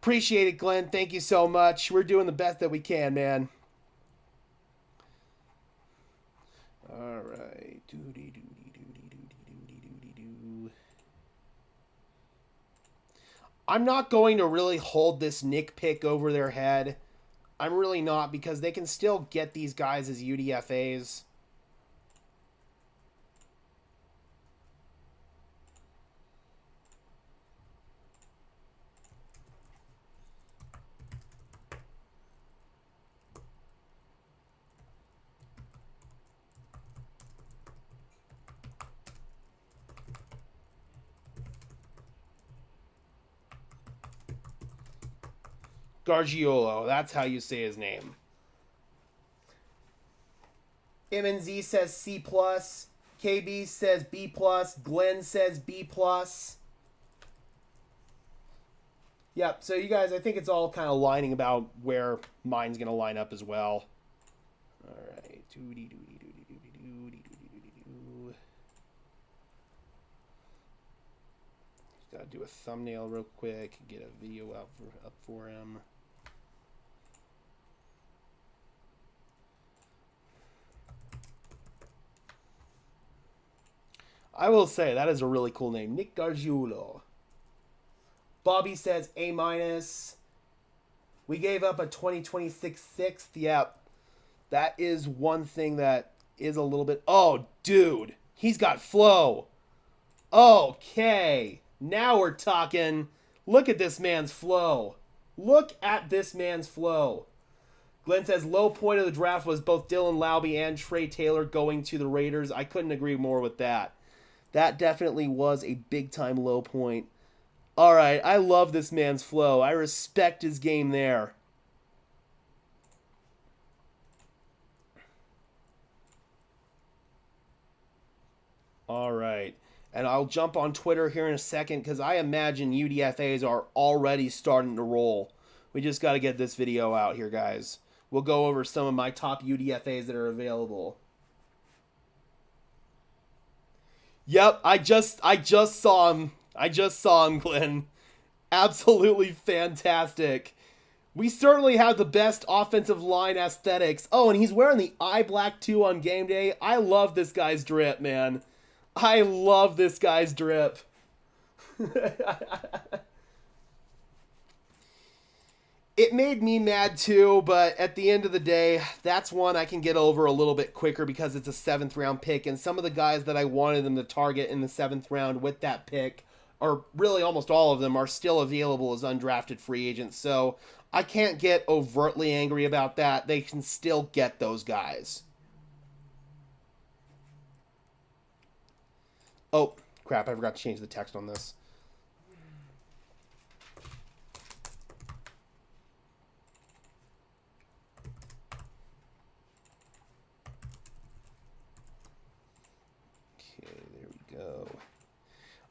Appreciate it, Glenn. Thank you so much. We're doing the best that we can, man. All right. I'm not going to really hold this Nick pick over their head. I'm really not, because they can still get these guys as UDFAs. Gargiulo, that's how you say his name. MNZ says C+, KB says B+, Glenn says B+. Yep, so you guys, I think it's all kind of lining about where mine's going to line up as well. All right. Gotta do a thumbnail real quick. Get a video up for him. I will say, that is a really cool name. Nick Gargiulo. Bobby says A-. We gave up a 2026 sixth. Yeah, that is one thing that is a little bit... Oh, dude. He's got flow. Okay. Now we're talking. Look at this man's flow. Look at this man's flow. Glenn says, low point of the draft was both Dylan Laube and Trey Taylor going to the Raiders. I couldn't agree more with that. That definitely was a big-time low point. All right, I love this man's flow. I respect his game there. All right. And I'll jump on Twitter here in a second because I imagine UDFAs are already starting to roll. We just got to get this video out here, guys. We'll go over some of my top UDFAs that are available. Yep, I just saw him. I just saw him, Glenn. Absolutely fantastic. We certainly have the best offensive line aesthetics. Oh, and he's wearing the eye black too on game day. I love this guy's drip, man. I love this guy's drip. It made me mad too, but at the end of the day, that's one I can get over a little bit quicker because it's a 7th round pick, and some of the guys that I wanted them to target in the 7th round with that pick, or really almost all of them, are still available as undrafted free agents, so I can't get overtly angry about that. They can still get those guys. Oh, crap, I forgot to change the text on this.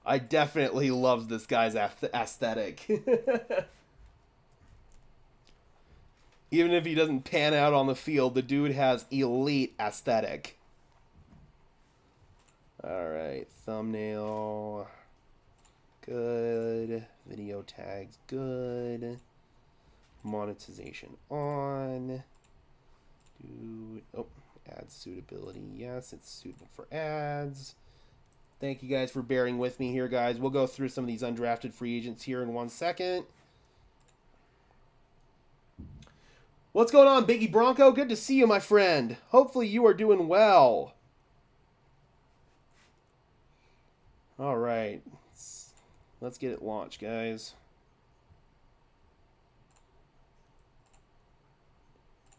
I definitely love this guy's aesthetic. Even if he doesn't pan out on the field, the dude has elite aesthetic. Alright, thumbnail. Good. Video tags, good. Monetization on. Ad suitability. Yes, it's suitable for ads. Thank you guys for bearing with me here, guys. We'll go through some of these undrafted free agents here in 1 second. What's going on, Biggie Bronco? Good to see you, my friend. Hopefully you are doing well. All right. Let's get it launched, guys.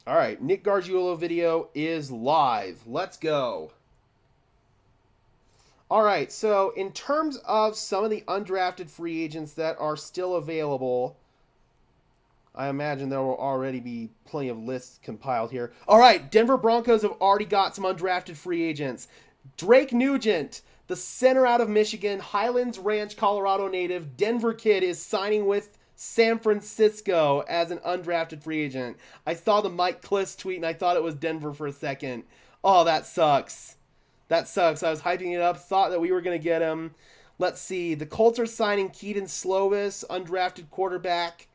All right. Nick Gargiulo video is live. Let's go. All right, so in terms of some of the undrafted free agents that are still available, I imagine there will already be plenty of lists compiled here. All right, Denver Broncos have already got some undrafted free agents. Drake Nugent, the center out of Michigan, Highlands Ranch, Colorado native, Denver kid, is signing with San Francisco as an undrafted free agent. I saw the Mike Kliss tweet, and I thought it was Denver for a second. Oh, that sucks. That sucks. I was hyping it up, thought that we were going to get him. Let's see. The Colts are signing Keaton Slovis, undrafted quarterback.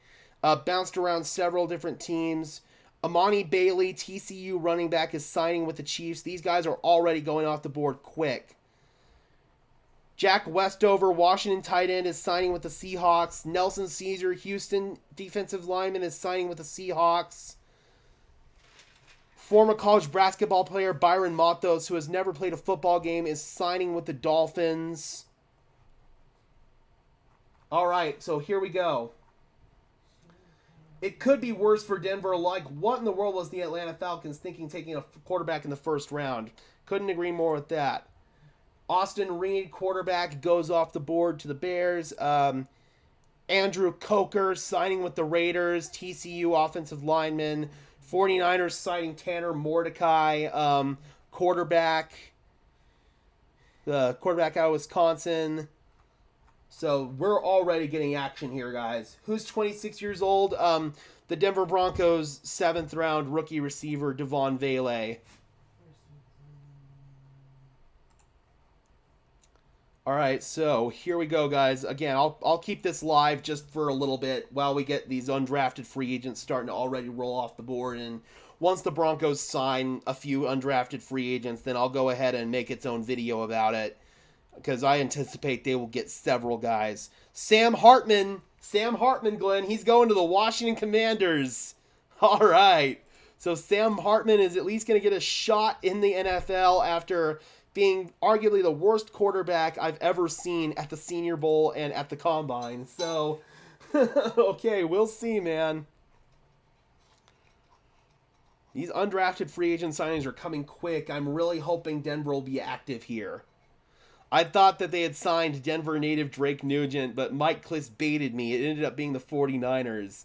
Bounced around several different teams. Amani Bailey, TCU running back, is signing with the Chiefs. These guys are already going off the board quick. Jack Westover, Washington tight end, is signing with the Seahawks. Nelson Caesar, Houston defensive lineman, is signing with the Seahawks. Former college basketball player Byron Matos, who has never played a football game, is signing with the Dolphins. All right, so here we go. It could be worse for Denver. Like, what in the world was the Atlanta Falcons thinking taking a quarterback in the 1st round? Couldn't agree more with that. Austin Reed, quarterback, goes off the board to the Bears. Andrew Coker signing with the Raiders. TCU offensive lineman. 49ers signing Tanner Mordecai, quarterback. The quarterback out of Wisconsin. So we're already getting action here, guys. Who's 26 years old? The Denver Broncos 7th round rookie receiver Devaughn Vele. All right, so here we go, guys. Again, I'll keep this live just for a little bit while we get these undrafted free agents starting to already roll off the board. And once the Broncos sign a few undrafted free agents, then I'll go ahead and make its own video about it, because I anticipate they will get several guys. Sam Hartman, Glenn, he's going to the Washington Commanders. All right. So Sam Hartman is at least going to get a shot in the NFL after being arguably the worst quarterback I've ever seen at the Senior Bowl and at the Combine. So, okay, we'll see, man. These undrafted free agent signings are coming quick. I'm really hoping Denver will be active here. I thought that they had signed Denver native Drake Nugent, but Mike Kliss baited me. It ended up being the 49ers.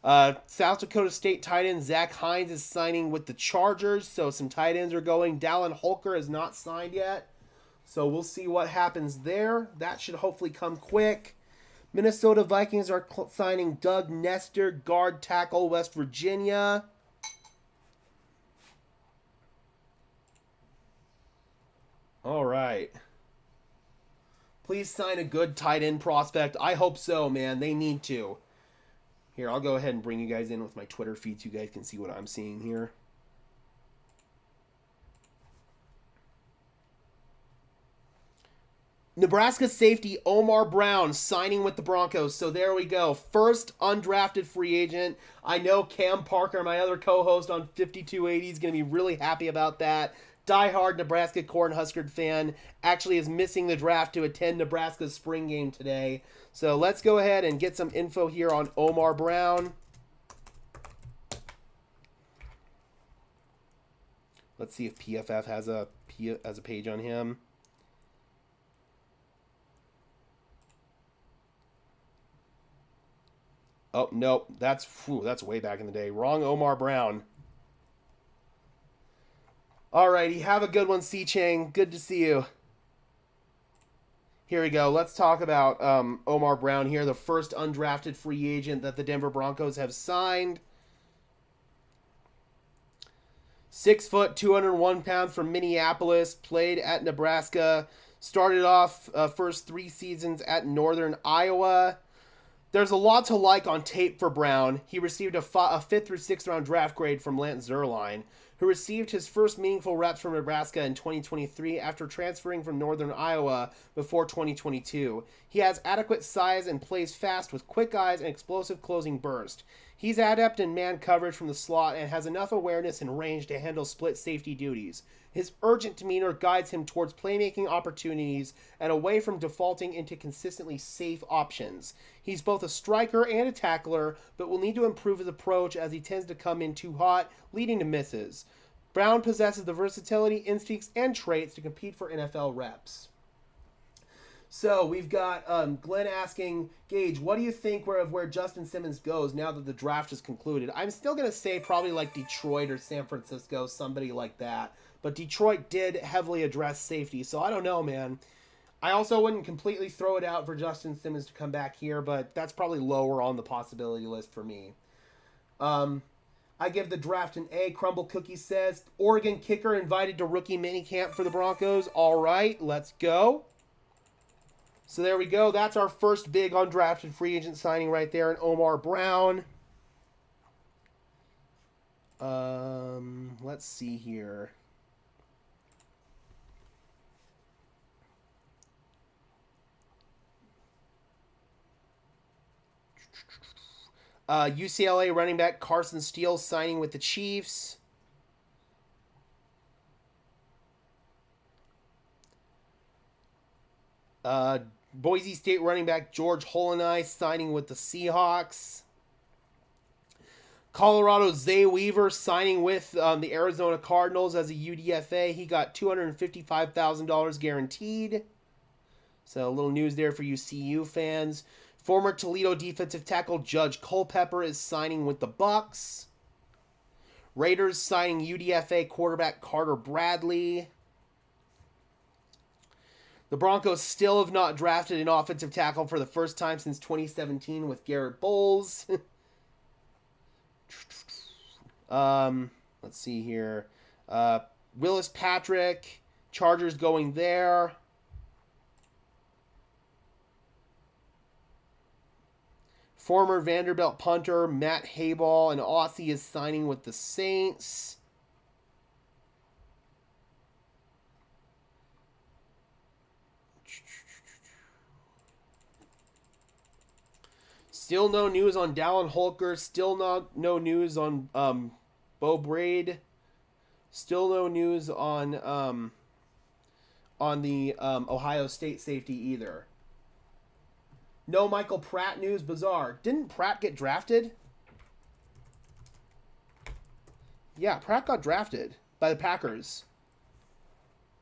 South Dakota State tight end Zach Hines is signing with the Chargers, so some tight ends are going. Dallin Holker is not signed yet, so we'll see what happens there. That should hopefully come quick. Minnesota Vikings are signing Doug Nestor, guard tackle, West Virginia. All right. Please sign a good tight end prospect. I hope so, man. They need to. Here, I'll go ahead and bring you guys in with my Twitter feed so you guys can see what I'm seeing here. Nebraska safety Omar Brown signing with the Broncos. So there we go. First undrafted free agent. I know Cam Parker, my other co-host on 5280, is going to be really happy about that. Diehard Nebraska Cornhusker fan actually is missing the draft to attend Nebraska's spring game today. So let's go ahead and get some info here on Omar Brown. Let's see if PFF has a page on him. Oh, nope. That's way back in the day. Wrong Omar Brown. Alrighty, have a good one, C-Chang. Good to see you. Here we go. Let's talk about Omar Brown here, the first undrafted free agent that the Denver Broncos have signed. 6 foot, 201 pounds from Minneapolis, played at Nebraska, started off first 3 seasons at Northern Iowa. There's a lot to like on tape for Brown. He received a 5th through 6th round draft grade from Lance Zierlein, who received his first meaningful reps from Nebraska in 2023 after transferring from Northern Iowa before 2022. He has adequate size and plays fast with quick eyes and explosive closing burst. He's adept in man coverage from the slot and has enough awareness and range to handle split safety duties. His urgent demeanor guides him towards playmaking opportunities and away from defaulting into consistently safe options. He's both a striker and a tackler, but will need to improve his approach as he tends to come in too hot, leading to misses. Brown possesses the versatility, instincts, and traits to compete for NFL reps. So we've got Glenn asking, Gage, what do you think where Justin Simmons goes now that the draft is concluded? I'm still going to say probably like Detroit or San Francisco, somebody like that. But Detroit did heavily address safety, so I don't know, man. I also wouldn't completely throw it out for Justin Simmons to come back here, but that's probably lower on the possibility list for me. I give the draft an A. Crumble Cookie says, Oregon kicker invited to rookie minicamp for the Broncos. All right, let's go. So there we go. That's our first big undrafted free agent signing right there in Omar Brown. Let's see here. UCLA running back Carson Steele signing with the Chiefs. Boise State running back George Holonai signing with the Seahawks. Colorado Zay Weaver signing with the Arizona Cardinals as a UDFA. He got $255,000 guaranteed. So a little news there for you CU fans. Former Toledo defensive tackle Judge Culpepper is signing with the Bucks. Raiders signing UDFA quarterback Carter Bradley. The Broncos still have not drafted an offensive tackle for the first time since 2017 with Garrett Bowles. Let's see here. Willis Patrick, Chargers going there. Former Vanderbilt punter Matt Hayball, an Aussie, is signing with the Saints. Still no news on Dallin Holker. Still no news on Bo Braid. Still no news on the Ohio State safety either. No Michael Pratt news. Bizarre. Didn't Pratt get drafted? Yeah, Pratt got drafted by the Packers.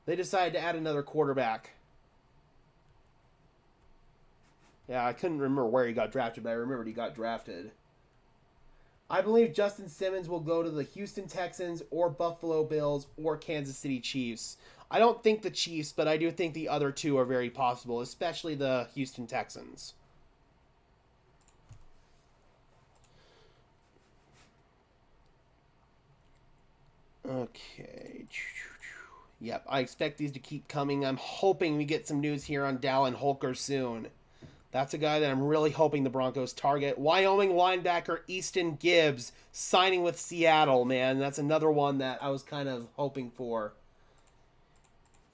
They decided to add another quarterback. Yeah, I couldn't remember where he got drafted, but I remembered he got drafted. I believe Justin Simmons will go to the Houston Texans or Buffalo Bills or Kansas City Chiefs. I don't think the Chiefs, but I do think the other two are very possible, especially the Houston Texans. Okay. Yep, I expect these to keep coming. I'm hoping we get some news here on Dallin Holker soon. That's a guy that I'm really hoping the Broncos target. Wyoming linebacker Easton Gibbs signing with Seattle, man. That's another one that I was kind of hoping for.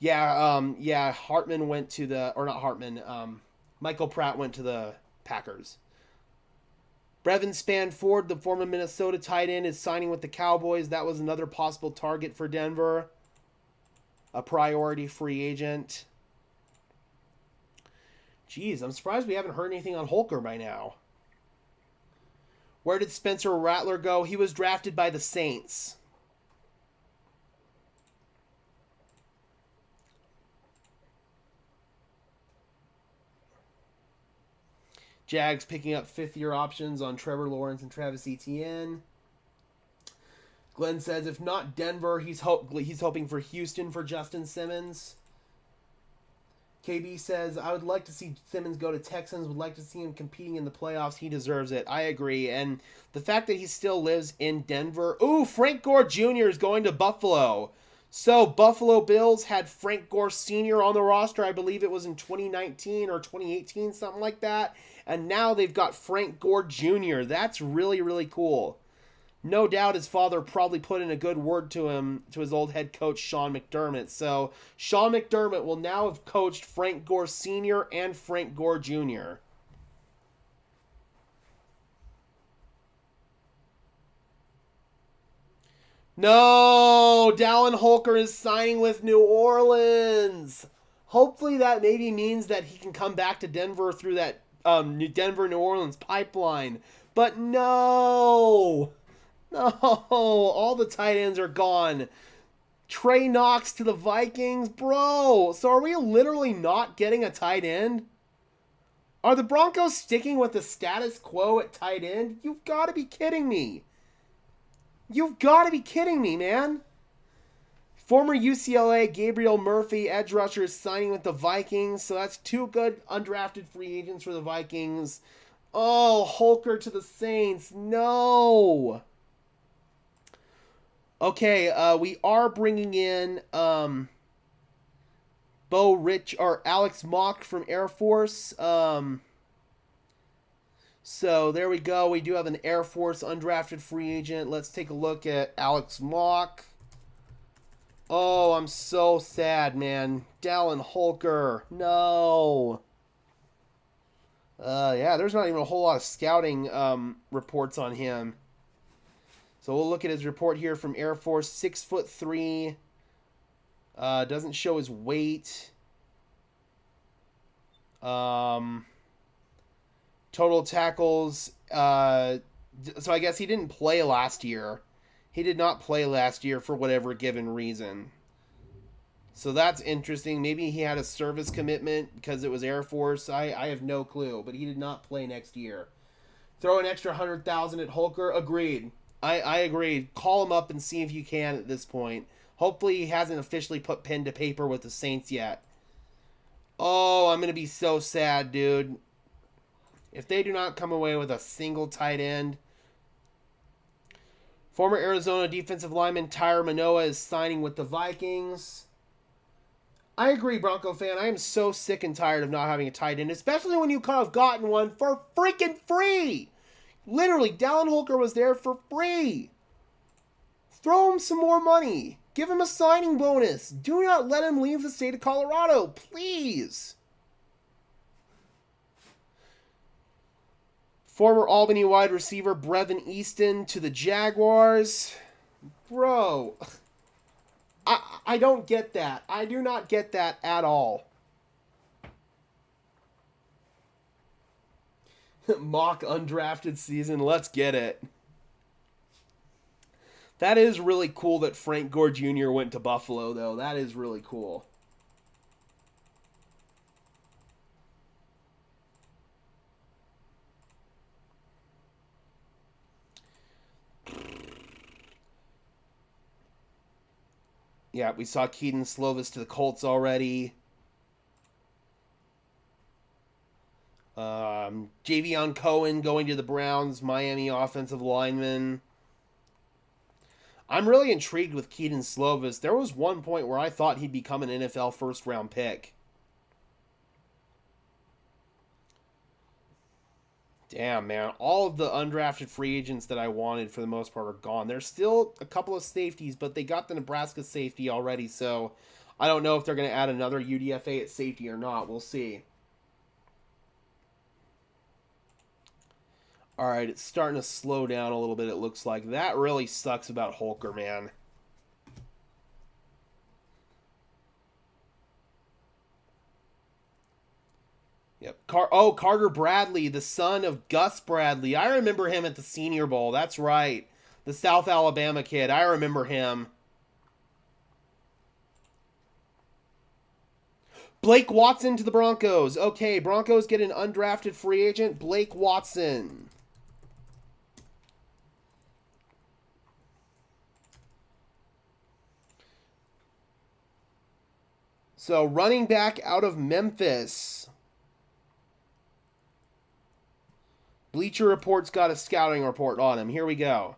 Yeah, Hartman went to the, or not Hartman, Michael Pratt went to the Packers. Brevin Spanford, the former Minnesota tight end, is signing with the Cowboys. That was another possible target for Denver. A priority free agent. Jeez, I'm surprised we haven't heard anything on Holker by now. Where did Spencer Rattler go? He was drafted by the Saints. Jags picking up fifth-year options on Trevor Lawrence and Travis Etienne. Glenn says if not Denver, he's hoping for Houston for Justin Simmons. KB says, I would like to see Simmons go to Texans. Would like to see him competing in the playoffs. He deserves it. I agree. And the fact that he still lives in Denver. Ooh, Frank Gore Jr. is going to Buffalo. So Buffalo Bills had Frank Gore Sr. on the roster. I believe it was in 2019 or 2018, something like that. And now they've got Frank Gore Jr. That's really, really cool. No doubt his father probably put in a good word to him, to his old head coach, Sean McDermott. So Sean McDermott will now have coached Frank Gore Sr. and Frank Gore Jr. No! Dallin Holker is signing with New Orleans. Hopefully that maybe means that he can come back to Denver through that Denver-New Orleans pipeline. But no! No, all the tight ends are gone. Trey Knox to the Vikings. Bro, so are we literally not getting a tight end? Are the Broncos sticking with the status quo at tight end? You've got to be kidding me. You've got to be kidding me, man. Former UCLA Gabriel Murphy, edge rusher, is signing with the Vikings. So that's two good undrafted free agents for the Vikings. Oh, Holker to the Saints. No. Okay, we are bringing in Alex Mock from Air Force. So there we go. We do have an Air Force undrafted free agent. Let's take a look at Alex Mock. Oh, I'm so sad, man. Dallin Holker. No. Yeah, there's not even a whole lot of scouting reports on him. So we'll look at his report here from Air Force. 6'3". Doesn't show his weight. Total tackles. So I guess he didn't play last year. He did not play last year for whatever given reason. So that's interesting. Maybe he had a service commitment because it was Air Force. I have no clue. But he did not play next year. Throw an extra $100,000 at Holker. Agreed. I agree. Call him up and see if you can at this point. Hopefully he hasn't officially put pen to paper with the Saints yet. Oh, I'm going to be so sad, dude. If they do not come away with a single tight end. Former Arizona defensive lineman Tyler Manoa is signing with the Vikings. I agree, Bronco fan. I am so sick and tired of not having a tight end, especially when you could have gotten one for freaking free. Literally, Dallin Holker was there for free. Throw him some more money. Give him a signing bonus. Do not let him leave the state of Colorado, please. Former Albany wide receiver Brevin Easton to the Jaguars. Bro, I don't get that. I do not get that at all. Mock undrafted season. Let's get it. That is really cool that Frank Gore Jr. went to Buffalo, though. That is really cool. Yeah, we saw Keaton Slovis to the Colts already. Javion Cohen going to the Browns, Miami offensive lineman. I'm really intrigued with Keaton Slovis. There was one point where I thought he'd become an NFL first-round pick. Damn, man. All of the undrafted free agents that I wanted, for the most part, are gone. There's still a couple of safeties, but they got the Nebraska safety already, so I don't know if they're going to add another UDFA at safety or not. We'll see. All right, it's starting to slow down a little bit, it looks like. That really sucks about Holker, man. Yep. Carter Bradley, the son of Gus Bradley. I remember him at the Senior Bowl. That's right. The South Alabama kid. I remember him. Blake Watson to the Broncos. Okay, Broncos get an undrafted free agent, Blake Watson. So, running back out of Memphis. Bleacher Report's got a scouting report on him. Here we go.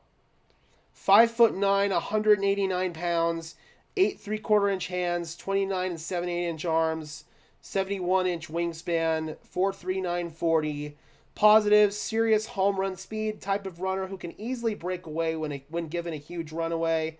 5'9", 189 pounds, 8 3/4-inch hands, 29 and 7/8-inch arms, 71-inch wingspan, 4.39 40. Positive, serious home run speed, type of runner who can easily break away when given a huge runaway,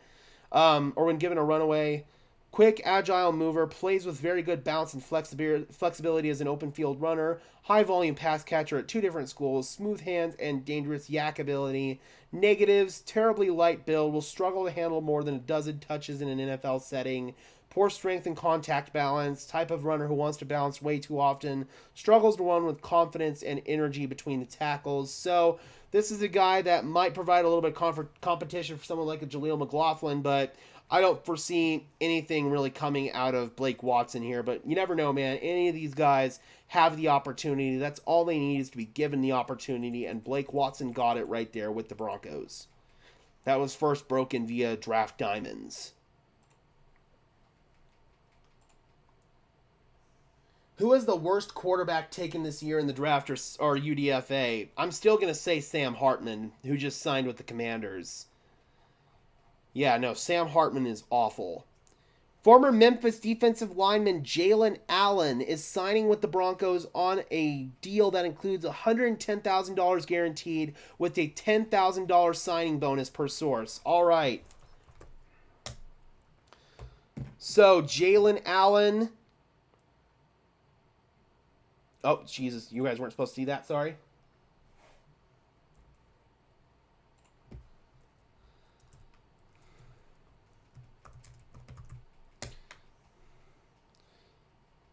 or when given a runaway. Quick, agile mover, plays with very good bounce and flexibility as an open field runner. High volume pass catcher at 2 different schools. Smooth hands and dangerous yak ability. Negatives, terribly light build, will struggle to handle more than a dozen touches in an NFL setting. Poor strength and contact balance. Type of runner who wants to bounce way too often. Struggles to run with confidence and energy between the tackles. So this is a guy that might provide a little bit of competition for someone like a Jaleel McLaughlin, but I don't foresee anything really coming out of Blake Watson here, but you never know, man. Any of these guys have the opportunity. That's all they need, is to be given the opportunity, and Blake Watson got it right there with the Broncos. That was first broken via draft diamonds. Who is the worst quarterback taken this year in the draft or UDFA? I'm still going to say Sam Hartman, who just signed with the Commanders. Yeah, no, Sam Hartman is awful. Former Memphis defensive lineman Jalen Allen is signing with the Broncos on a deal that includes $110,000 guaranteed with a $10,000 signing bonus per source. All right. So, Jalen Allen. Oh, Jesus, you guys weren't supposed to see that, sorry.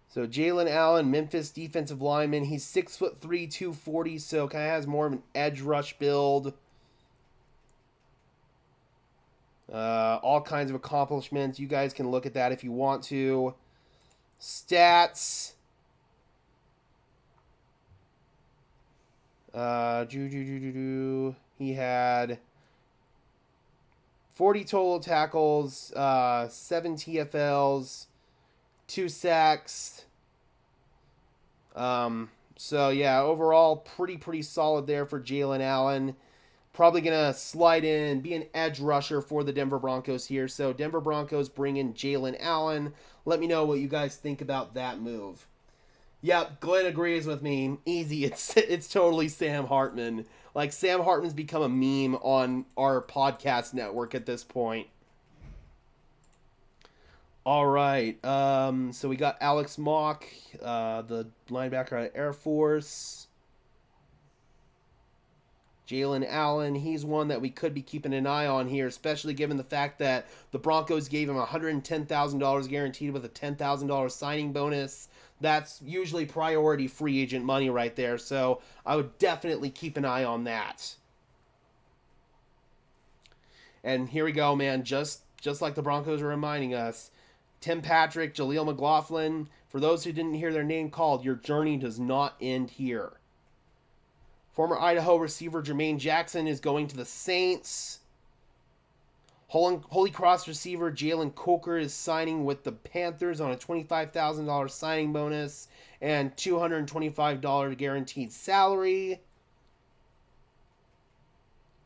So Jalen Allen, Memphis defensive lineman. He's 6'3", 240, so kind of has more of an edge rush build. All kinds of accomplishments. You guys can look at that if you want to. Stats. He had 40 total tackles, 7 TFLs, 2 sacks. So yeah, overall pretty solid there for Jalen Allen. Probably going to slide in, be an edge rusher for the Denver Broncos here. So Denver Broncos bring in Jalen Allen. Let me know what you guys think about that move. Yep, Glenn agrees with me. Easy. It's totally Sam Hartman. Like, Sam Hartman's become a meme on our podcast network at this point. All right. So we got Alex Mock, the linebacker out of Air Force. Jalen Allen, he's one that we could be keeping an eye on here, especially given the fact that the Broncos gave him $110,000 guaranteed with a $10,000 signing bonus. That's usually priority free agent money right there, so I would definitely keep an eye on that. And here we go, man, just like the Broncos are reminding us. Tim Patrick, Jaleel McLaughlin, for those who didn't hear their name called, your journey does not end here. Former Idaho receiver Jermaine Jackson is going to the Saints. Holy Cross receiver Jalen Coker is signing with the Panthers on a $25,000 signing bonus and $225 guaranteed salary.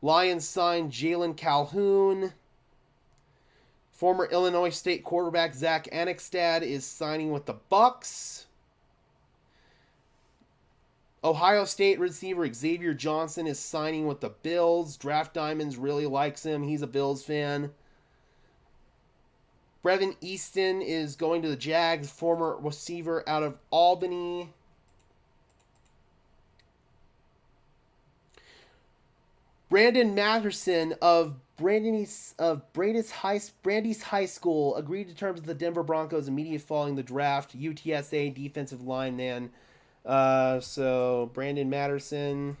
Lions signed Jalen Calhoun. Former Illinois State quarterback Zach Annexstad is signing with the Bucks. Ohio State receiver Xavier Johnson is signing with the Bills. Draft Diamonds really likes him. He's a Bills fan. Brevin Easton is going to the Jags, former receiver out of Albany. Brandon Matterson of Brandeis High School agreed to terms with the Denver Broncos immediately following the draft. UTSA defensive lineman. So Brandon Matterson.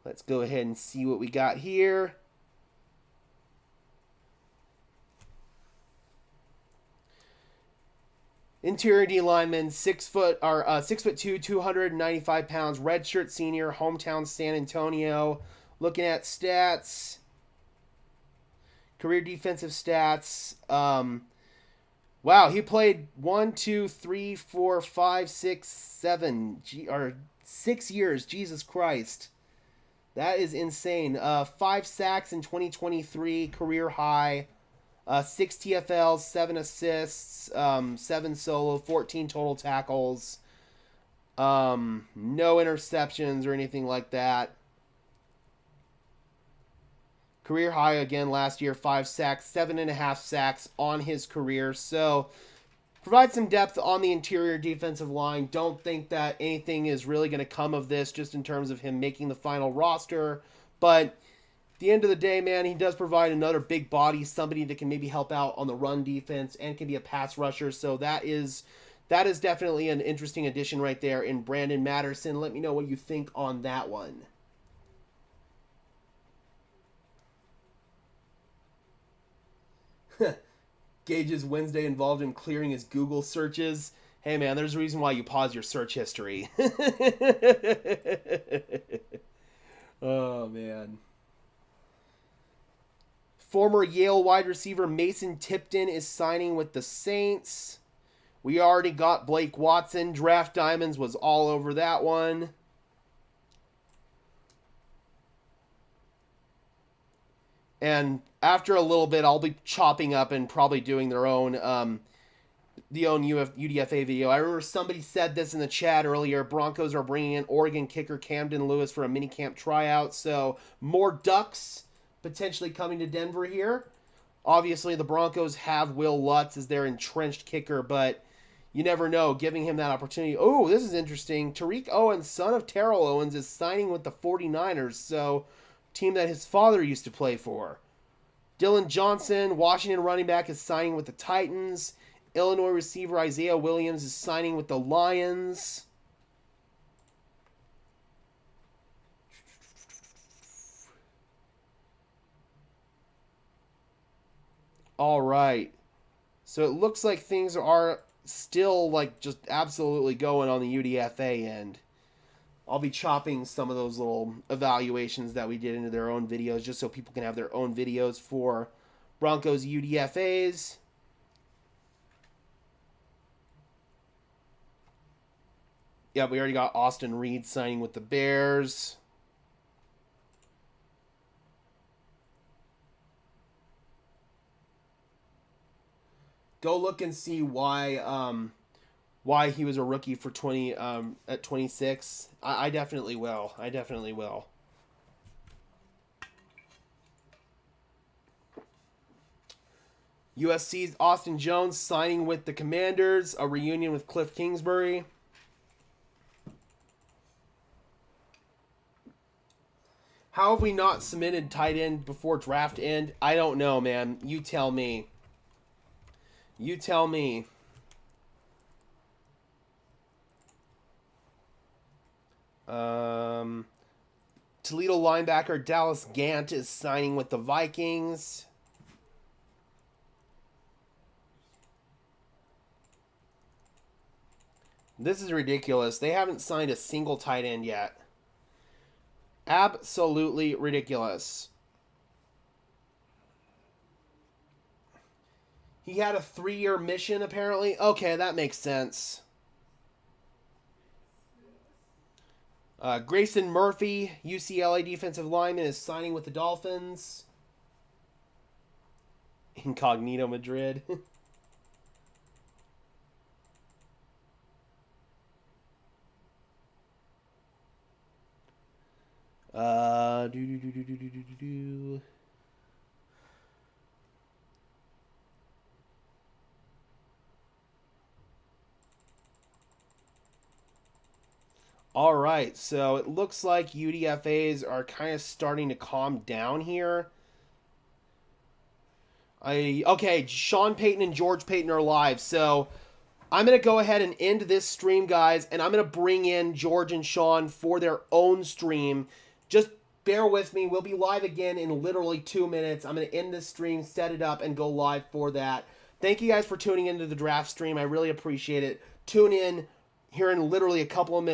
Let's go ahead and see what we got here. Interior D lineman, 6'2", 295 pounds, redshirt senior, hometown San Antonio. Looking at stats, career defensive stats. Wow, he played 6 years. Jesus Christ, that is insane. 5 sacks in 2023, career high. 6 TFLs, 7 assists, 7 solo, 14 total tackles. No interceptions or anything like that. Career high again last year, 5 sacks, 7.5 sacks on his career. So, provide some depth on the interior defensive line. Don't think that anything is really going to come of this just in terms of him making the final roster. But at the end of the day, man, he does provide another big body, somebody that can maybe help out on the run defense and can be a pass rusher. So that is definitely an interesting addition right there in Brandon Matterson. Let me know what you think on that one. Gage's Wednesday involved in clearing his Google searches. Hey, man, there's a reason why you pause your search history. Oh, man. Former Yale wide receiver Mason Tipton is signing with the Saints. We already got Blake Watson. Draft Diamonds was all over that one. And after a little bit, I'll be chopping up and probably doing their own UDFA video. I remember somebody said this in the chat earlier. Broncos are bringing in Oregon kicker Camden Lewis for a minicamp tryout. So more Ducks potentially coming to Denver here. Obviously, the Broncos have Will Lutz as their entrenched kicker, but you never know, giving him that opportunity. Oh, this is interesting. Tariq Owens, son of Terrell Owens, is signing with the 49ers, so team that his father used to play for. Dylan Johnson, Washington running back, is signing with the Titans. Illinois receiver Isaiah Williams is signing with the Lions. All right. So it looks like things are still like just absolutely going on the UDFA end. I'll be chopping some of those little evaluations that we did into their own videos just so people can have their own videos for Broncos UDFAs. Yeah, we already got Austin Reed signing with the Bears. Go look and see why he was a rookie for 20 at 26. I definitely will. I definitely will. USC's Austin Jones signing with the Commanders, a reunion with Cliff Kingsbury. How have we not submitted tight end before draft end? I don't know, man. You tell me. You tell me. Toledo linebacker Dallas Gant is signing with the Vikings. This is ridiculous. They haven't signed a single tight end yet. Absolutely ridiculous. He had a 3-year mission, apparently. Okay, that makes sense. Grayson Murphy, UCLA defensive lineman, is signing with the Dolphins. Incognito Madrid. All right, so it looks like UDFAs are kind of starting to calm down here. Okay, Sean Payton and George Payton are live, so I'm going to go ahead and end this stream, guys, and I'm going to bring in George and Sean for their own stream. Just bear with me. We'll be live again in literally 2 minutes. I'm going to end this stream, set it up, and go live for that. Thank you guys for tuning into the draft stream. I really appreciate it. Tune in here in literally a couple of minutes.